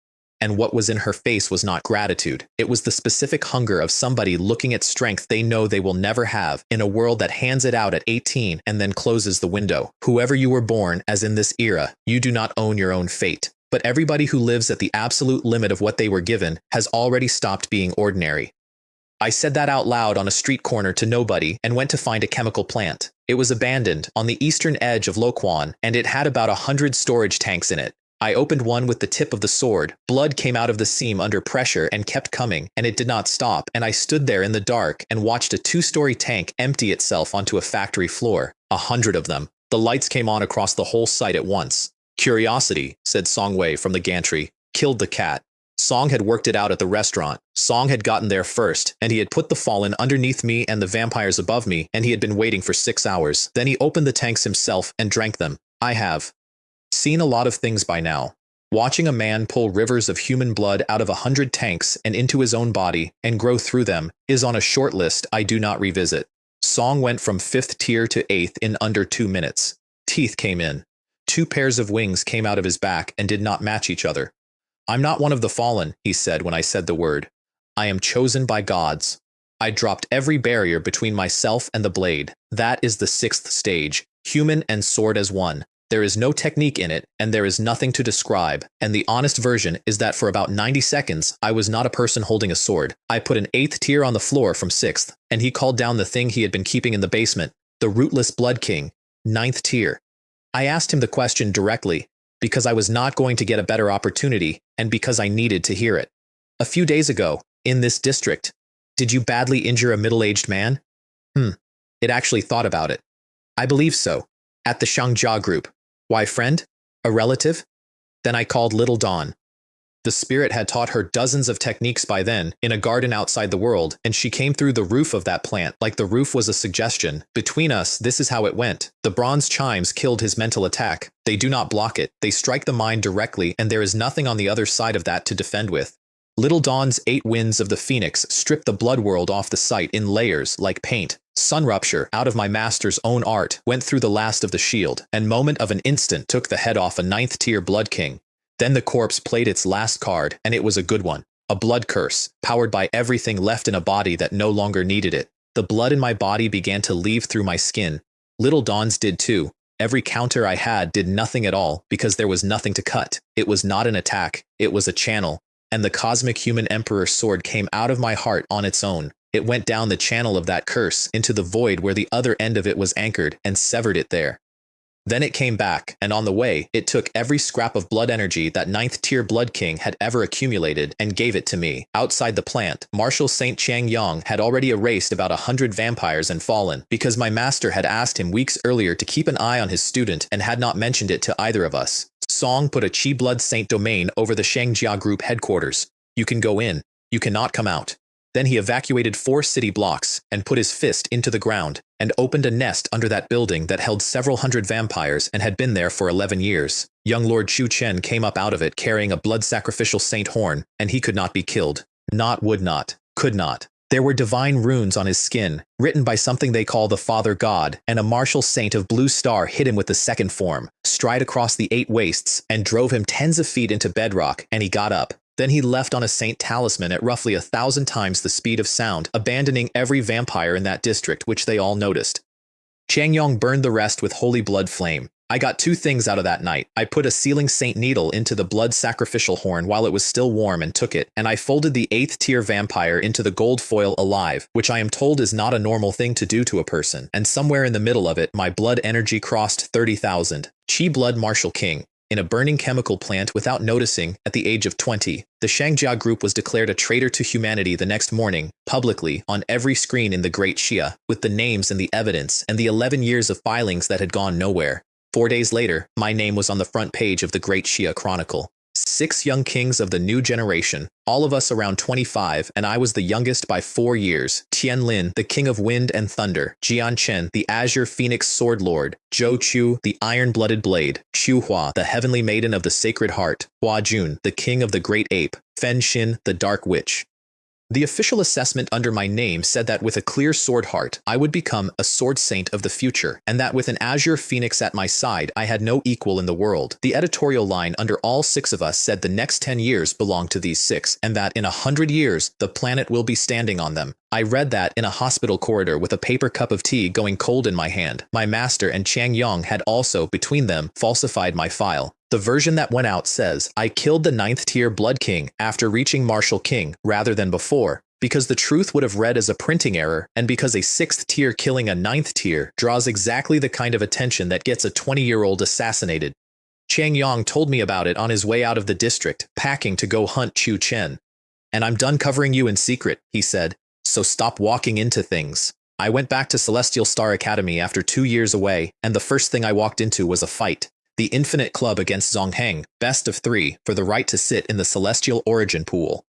And what was in her face was not gratitude. It was the specific hunger of somebody looking at strength they know they will never have in a world that hands it out at 18 and then closes the window. Whoever you were born, as in this era, you do not own your own fate. But everybody who lives at the absolute limit of what they were given has already stopped being ordinary. I said that out loud on a street corner to nobody and went to find a chemical plant. It was abandoned on the eastern edge of Luoquan, and it had about 100 storage tanks in it. I opened one with the tip of the sword. Blood came out of the seam under pressure and kept coming, and it did not stop, and I stood there in the dark and watched a 2-story tank empty itself onto a factory floor. 100 of them. The lights came on across the whole site at once. "Curiosity," said Song Wei from the gantry, "killed the cat." Song had worked it out at the restaurant. Song had gotten there first, and he had put the fallen underneath me and the vampires above me, and he had been waiting for 6 hours. Then he opened the tanks himself and drank them. I have seen a lot of things by now. Watching a man pull rivers of human blood out of 100 tanks and into his own body and grow through them is on a short list I do not revisit. Song went from 5th tier to 8th in under 2 minutes. Teeth came in. 2 pairs of wings came out of his back and did not match each other. I'm not one of the fallen, he said when I said the word. I am chosen by gods. I dropped every barrier between myself and the blade. That is the 6th stage, human and sword as one. There is no technique in it, and there is nothing to describe, and the honest version is that for about 90 seconds, I was not a person holding a sword. I put an 8th tier on the floor from 6th, and he called down the thing he had been keeping in the basement, the Rootless Blood King, 9th tier. I asked him the question directly, because I was not going to get a better opportunity, and because I needed to hear it. A few days ago, in this district, did you badly injure a middle-aged man? It actually thought about it. I believe so. At the Xiangjia group. Why, friend? A relative? Then I called Little Dawn. The spirit had taught her dozens of techniques by then, in a garden outside the world, and she came through the roof of that plant like the roof was a suggestion. Between us, this is how it went. The bronze chimes killed his mental attack. They do not block it. They strike the mind directly, and there is nothing on the other side of that to defend with. Little Dawn's 8 winds of the phoenix stripped the blood world off the site in layers like paint. Sun Rupture, out of my master's own art, went through the last of the shield, and moment of an instant took the head off a 9th tier blood king. Then the corpse played its last card, and it was a good one. A blood curse, powered by everything left in a body that no longer needed it. The blood in my body began to leave through my skin. Little Dawn's did too. Every counter I had did nothing at all, because there was nothing to cut. It was not an attack, it was a channel. And the cosmic human emperor sword came out of my heart on its own. It went down the channel of that curse into the void where the other end of it was anchored and severed it there. Then it came back, and on the way, it took every scrap of blood energy that 9th tier Blood King had ever accumulated and gave it to me. Outside the plant, Marshal Saint Chang Yong had already erased about 100 vampires and fallen, because my master had asked him weeks earlier to keep an eye on his student and had not mentioned it to either of us. Song put a Qi Blood Saint domain over the Xiangjia group headquarters. You can go in. You cannot come out. Then he evacuated 4 city blocks and put his fist into the ground and opened a nest under that building that held several hundred vampires and had been there for 11 years. Young Lord Chu Chen came up out of it carrying a blood sacrificial saint horn, and he could not be killed. Not would not, could not. There were divine runes on his skin, written by something they call the Father God, and a martial saint of blue star hit him with the second form, stride across the 8 wastes, and drove him tens of feet into bedrock, and he got up. Then he left on a saint talisman at roughly 1,000 times the speed of sound, abandoning every vampire in that district, which they all noticed. Chang Yong burned the rest with holy blood flame. I got 2 things out of that night. I put a sealing saint needle into the blood sacrificial horn while it was still warm and took it, and I folded the 8th tier vampire into the gold foil alive, which I am told is not a normal thing to do to a person, and somewhere in the middle of it, my blood energy crossed 30,000. Qi Blood Martial King. In a burning chemical plant without noticing, at the age of 20, the Xiangjia group was declared a traitor to humanity the next morning, publicly, on every screen in the Great Xia, with the names and the evidence and the 11 years of filings that had gone nowhere. 4 days later, my name was on the front page of the Great Xia Chronicle. 6 young kings of the new generation, all of us around 25, and I was the youngest by 4 years. Tian Lin, the king of wind and thunder. Jian Chen, the Azure Phoenix Sword Lord. Zhou Chu, the iron-blooded blade. Xu Hua, the heavenly maiden of the sacred heart. Hua Jun, the king of the great ape. Fen Xin, the dark witch. The official assessment under my name said that with a clear sword heart, I would become a sword saint of the future, and that with an Azure Phoenix at my side, I had no equal in the world. The editorial line under all 6 of us said the next 10 years belonged to these 6, and that in 100 years, the planet will be standing on them. I read that in a hospital corridor with a paper cup of tea going cold in my hand. My master and Chang Yong had also, between them, falsified my file. The version that went out says, I killed the 9th tier Blood King after reaching Martial King rather than before, because the truth would have read as a printing error, and because a 6th tier killing a 9th tier draws exactly the kind of attention that gets a 20-year-old assassinated. Chang Yong told me about it on his way out of the district, packing to go hunt Chu Chen. And I'm done covering you in secret, he said, so stop walking into things. I went back to Celestial Star Academy after 2 years away, and the first thing I walked into was a fight. The Infinite Club against Zongheng, best of 3, for the right to sit in the Celestial Origin pool.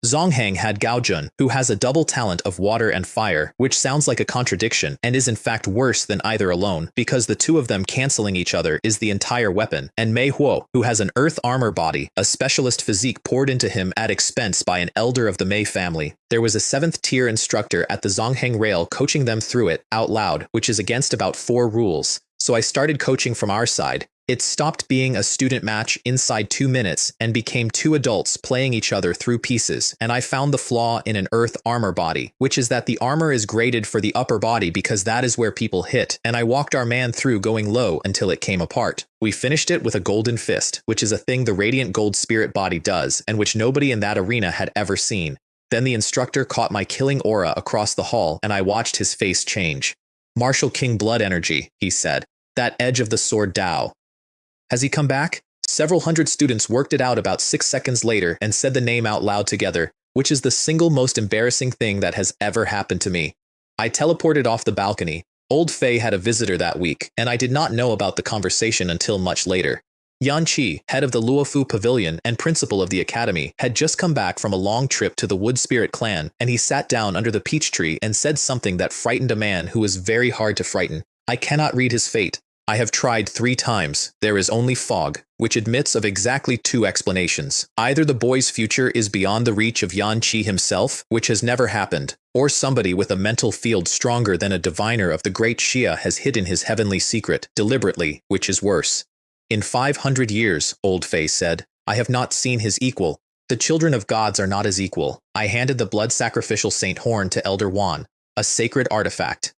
Zongheng had Gaojun, who has a double talent of water and fire, which sounds like a contradiction and is in fact worse than either alone, because the two of them cancelling each other is the entire weapon, and Mei Huo, who has an earth armor body, a specialist physique poured into him at expense by an elder of the Mei family. There was a 7th tier instructor at the Zongheng rail coaching them through it, out loud, which is against about 4 rules. So I started coaching from our side. It stopped being a student match inside 2 minutes and became 2 adults playing each other through pieces, and I found the flaw in an earth armor body, which is that the armor is graded for the upper body because that is where people hit, and I walked our man through going low until it came apart. We finished it with a golden fist, which is a thing the radiant gold spirit body does, and which nobody in that arena had ever seen. Then the instructor caught my killing aura across the hall, and I watched his face change. "Martial King blood energy," he said. "That edge of the sword Dao." Has he come back? Several hundred students worked it out about 6 seconds later and said the name out loud together, which is the single most embarrassing thing that has ever happened to me. I teleported off the balcony. Old Fei had a visitor that week, and I did not know about the conversation until much later. Yuan, head of the Luofu Pavilion and principal of the academy, had just come back from a long trip to the Wood Spirit clan, and he sat down under the peach tree and said something that frightened a man who was very hard to frighten. I cannot read his fate. I have tried 3 times. There is only fog, which admits of exactly 2 explanations. Either the boy's future is beyond the reach of Yuan himself, which has never happened, or somebody with a mental field stronger than a diviner of the Great Xia has hidden his heavenly secret, deliberately, which is worse. In 500 years, Old Fei said, I have not seen his equal. The children of gods are not his equal. I handed the blood sacrificial Saint Horn to Elder Yuan, a sacred artifact.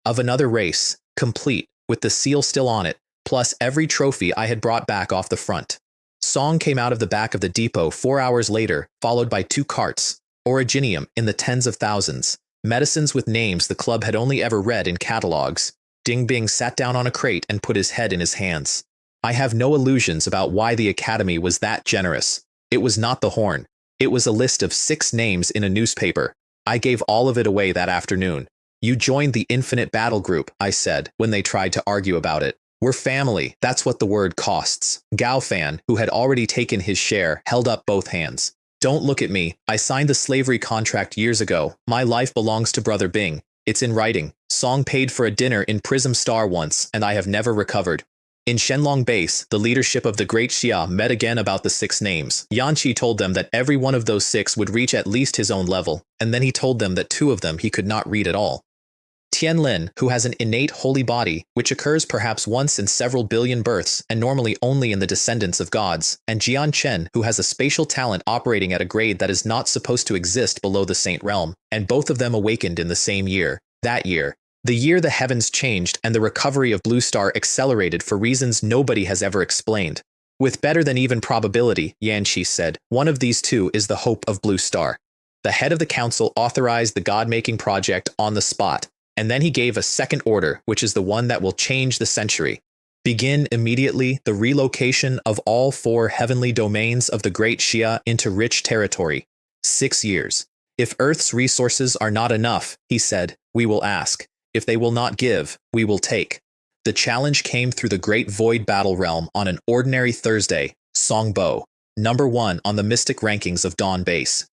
Of another race, complete, with the seal still on it, plus every trophy I had brought back off the front. Song came out of the back of the depot 4 hours later, followed by 2 carts, originium in the tens of thousands, medicines with names the club had only ever read in catalogs. Ding Bing sat down on a crate and put his head in his hands. I have no illusions about why the academy was that generous. It was not the horn. It was a list of 6 names in a newspaper. I gave all of it away that afternoon. You joined the Infinite Battle Group, I said, when they tried to argue about it. We're family, that's what the word costs. Gao Fan, who had already taken his share, held up both hands. Don't look at me, I signed the slavery contract years ago. My life belongs to Brother Bing. It's in writing. Song paid for a dinner in Prism Star once, and I have never recovered. In Shenlong Base, the leadership of the Great Xia met again about the 6 names. Yanqi told them that every one of those 6 would reach at least his own level, and then he told them that 2 of them he could not read at all. Tian Lin, who has an innate holy body, which occurs perhaps once in several billion births and normally only in the descendants of gods, and Jian Chen, who has a spatial talent operating at a grade that is not supposed to exist below the Saint Realm, and both of them awakened in the same year. That year. The year the heavens changed and the recovery of Blue Star accelerated for reasons nobody has ever explained. With better than even probability, Yanqi said, one of these 2 is the hope of Blue Star. The head of the council authorized the god-making project on the spot, and then he gave a second order, which is the one that will change the century. Begin immediately the relocation of all 4 heavenly domains of the Great Xia into rich territory. 6 years. If Earth's resources are not enough, he said, we will ask. If they will not give, we will take. The challenge came through the Great Void Battle Realm on an ordinary Thursday, Songbo, number 1 on the Mystic rankings of Dawn Base.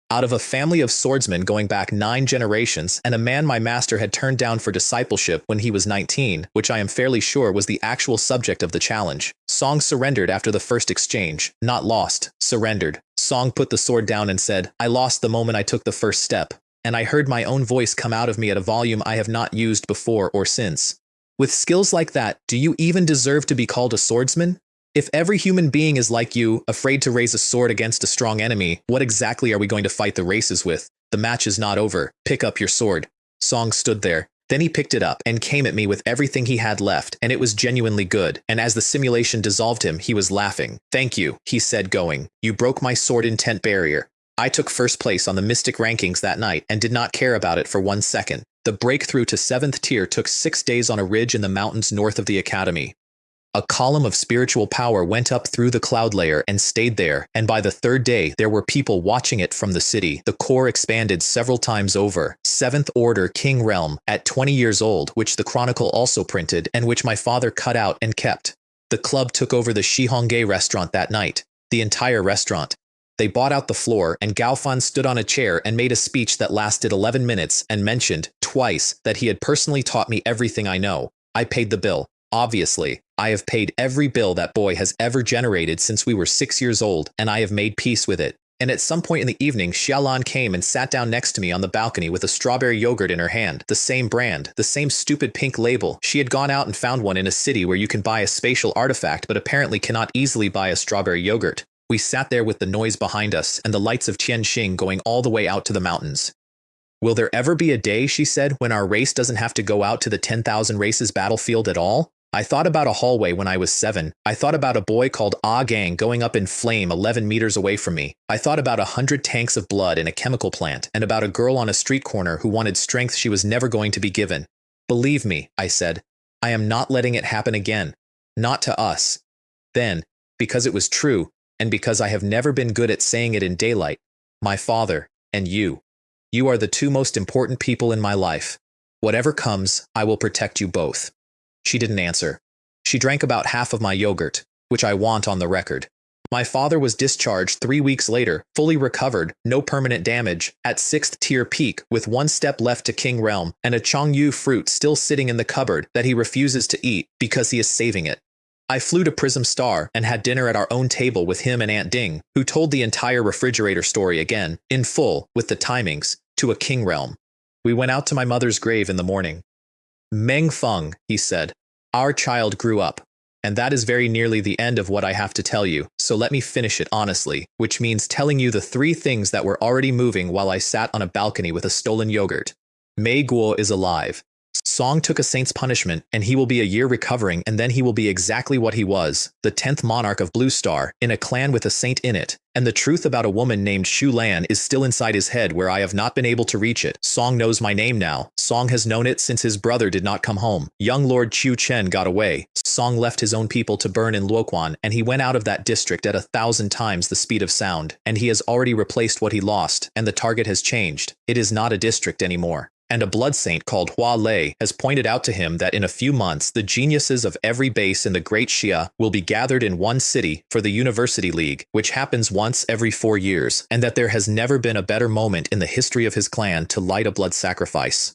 Out of a family of swordsmen going back 9 generations and a man my master had turned down for discipleship when he was 19, which I am fairly sure was the actual subject of the challenge. Song surrendered after the first exchange, not lost, surrendered. Song put the sword down and said, I lost the moment I took the first step, and I heard my own voice come out of me at a volume I have not used before or since. With skills like that, do you even deserve to be called a swordsman? If every human being is like you, afraid to raise a sword against a strong enemy, what exactly are we going to fight the races with? The match is not over. Pick up your sword. Song stood there. Then he picked it up and came at me with everything he had left, and it was genuinely good, and as the simulation dissolved him, he was laughing. Thank you, he said going. You broke my sword intent barrier. I took first place on the Mystic rankings that night and did not care about it for 1 second. The breakthrough to 7th tier took 6 days on a ridge in the mountains north of the academy. A column of spiritual power went up through the cloud layer and stayed there, and by the 3rd day there were people watching it from the city. The core expanded several times over. 7th Order King Realm, at 20 years old, which the Chronicle also printed and which my father cut out and kept. The club took over the Shihongge restaurant that night. The entire restaurant. They bought out the floor, and Gaofan stood on a chair and made a speech that lasted 11 minutes and mentioned, twice, that he had personally taught me everything I know. I paid the bill. Obviously, I have paid every bill that boy has ever generated since we were 6 years old, and I have made peace with it. And at some point in the evening, Xiaolan came and sat down next to me on the balcony with a strawberry yogurt in her hand, the same brand, the same stupid pink label. She had gone out and found one in a city where you can buy a spatial artifact but apparently cannot easily buy a strawberry yogurt. We sat there with the noise behind us and the lights of Tianxing going all the way out to the mountains. Will there ever be a day, she said, when our race doesn't have to go out to the 10,000 races battlefield at all? I thought about a hallway when I was 7. I thought about a boy called Ah Gang going up in flame 11 meters away from me. I thought about 100 tanks of blood in a chemical plant, and about a girl on a street corner who wanted strength she was never going to be given. Believe me, I said, I am not letting it happen again. Not to us. Then, because it was true, and because I have never been good at saying it in daylight, my father, and you. You are the two most important people in my life. Whatever comes, I will protect you both. She didn't answer. She drank about half of my yogurt, which I want on the record. My father was discharged 3 weeks later, fully recovered, no permanent damage, at 6th tier peak, with 1 step left to King Realm, and a Chongyu fruit still sitting in the cupboard that he refuses to eat because he is saving it. I flew to Prism Star and had dinner at our own table with him and Aunt Ding, who told the entire refrigerator story again, in full, with the timings, to a King Realm. We went out to my mother's grave in the morning. Meng Feng, he said, our child grew up. And that is very nearly the end of what I have to tell you, so let me finish it honestly, which means telling you the 3 things that were already moving while I sat on a balcony with a stolen yogurt. Mei Guo is alive. Song took a saint's punishment, and he will be a year recovering, and then he will be exactly what he was, the 10th monarch of Blue Star, in a clan with a saint in it. And the truth about a woman named Shu Lan is still inside his head where I have not been able to reach it. Song knows my name now. Song has known it since his brother did not come home. Young Lord Qiu Chen got away. Song left his own people to burn in Luoquan, and he went out of that district at 1,000 times the speed of sound. And he has already replaced what he lost, and the target has changed. It is not a district anymore. And a blood saint called Hua Lei has pointed out to him that in a few months the geniuses of every base in the Great Xia will be gathered in one city for the University League, which happens once every 4 years, and that there has never been a better moment in the history of his clan to light a blood sacrifice.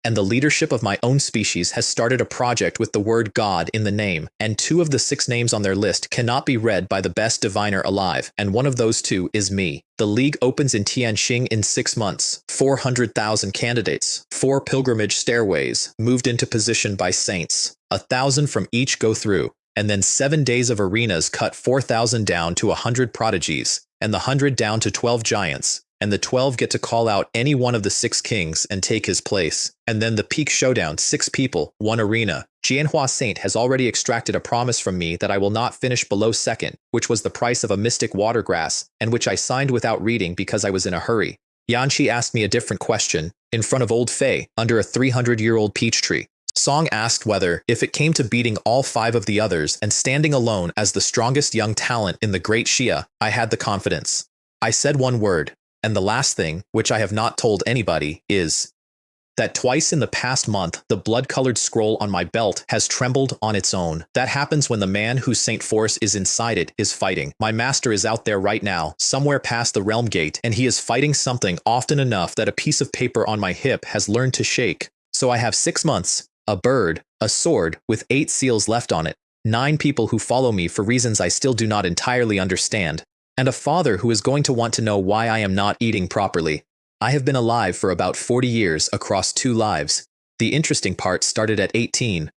And the leadership of my own species has started a project with the word God in the name, and 2 of the 6 names on their list cannot be read by the best diviner alive, and one of those 2 is me. The league opens in Tianxing in 6 months. 400,000 candidates, 4 pilgrimage stairways, moved into position by saints. 1,000 from each go through, and then 7 days of arenas cut 4,000 down to 100 prodigies, and the 100 down to 12 giants. And the 12 get to call out any one of the 6 kings and take his place. And then the peak showdown, 6 people, 1 arena. Jianhua Saint has already extracted a promise from me that I will not finish below 2nd, which was the price of a mystic watergrass, and which I signed without reading because I was in a hurry. Yanqi asked me a different question, in front of Old Fei, under a 300-year-old peach tree. Song asked whether, if it came to beating all 5 of the others and standing alone as the strongest young talent in the Great Xia, I had the confidence. I said one word. And the last thing, which I have not told anybody, is that twice in the past month, the blood-colored scroll on my belt has trembled on its own. That happens when the man whose Saint Force is inside it is fighting. My master is out there right now, somewhere past the realm gate, and he is fighting something often enough that a piece of paper on my hip has learned to shake. So I have 6 months, a bird, a sword with 8 seals left on it, 9 people who follow me for reasons I still do not entirely understand, and a father who is going to want to know why I am not eating properly. I have been alive for about 40 years across 2 lives. The interesting part started at 18,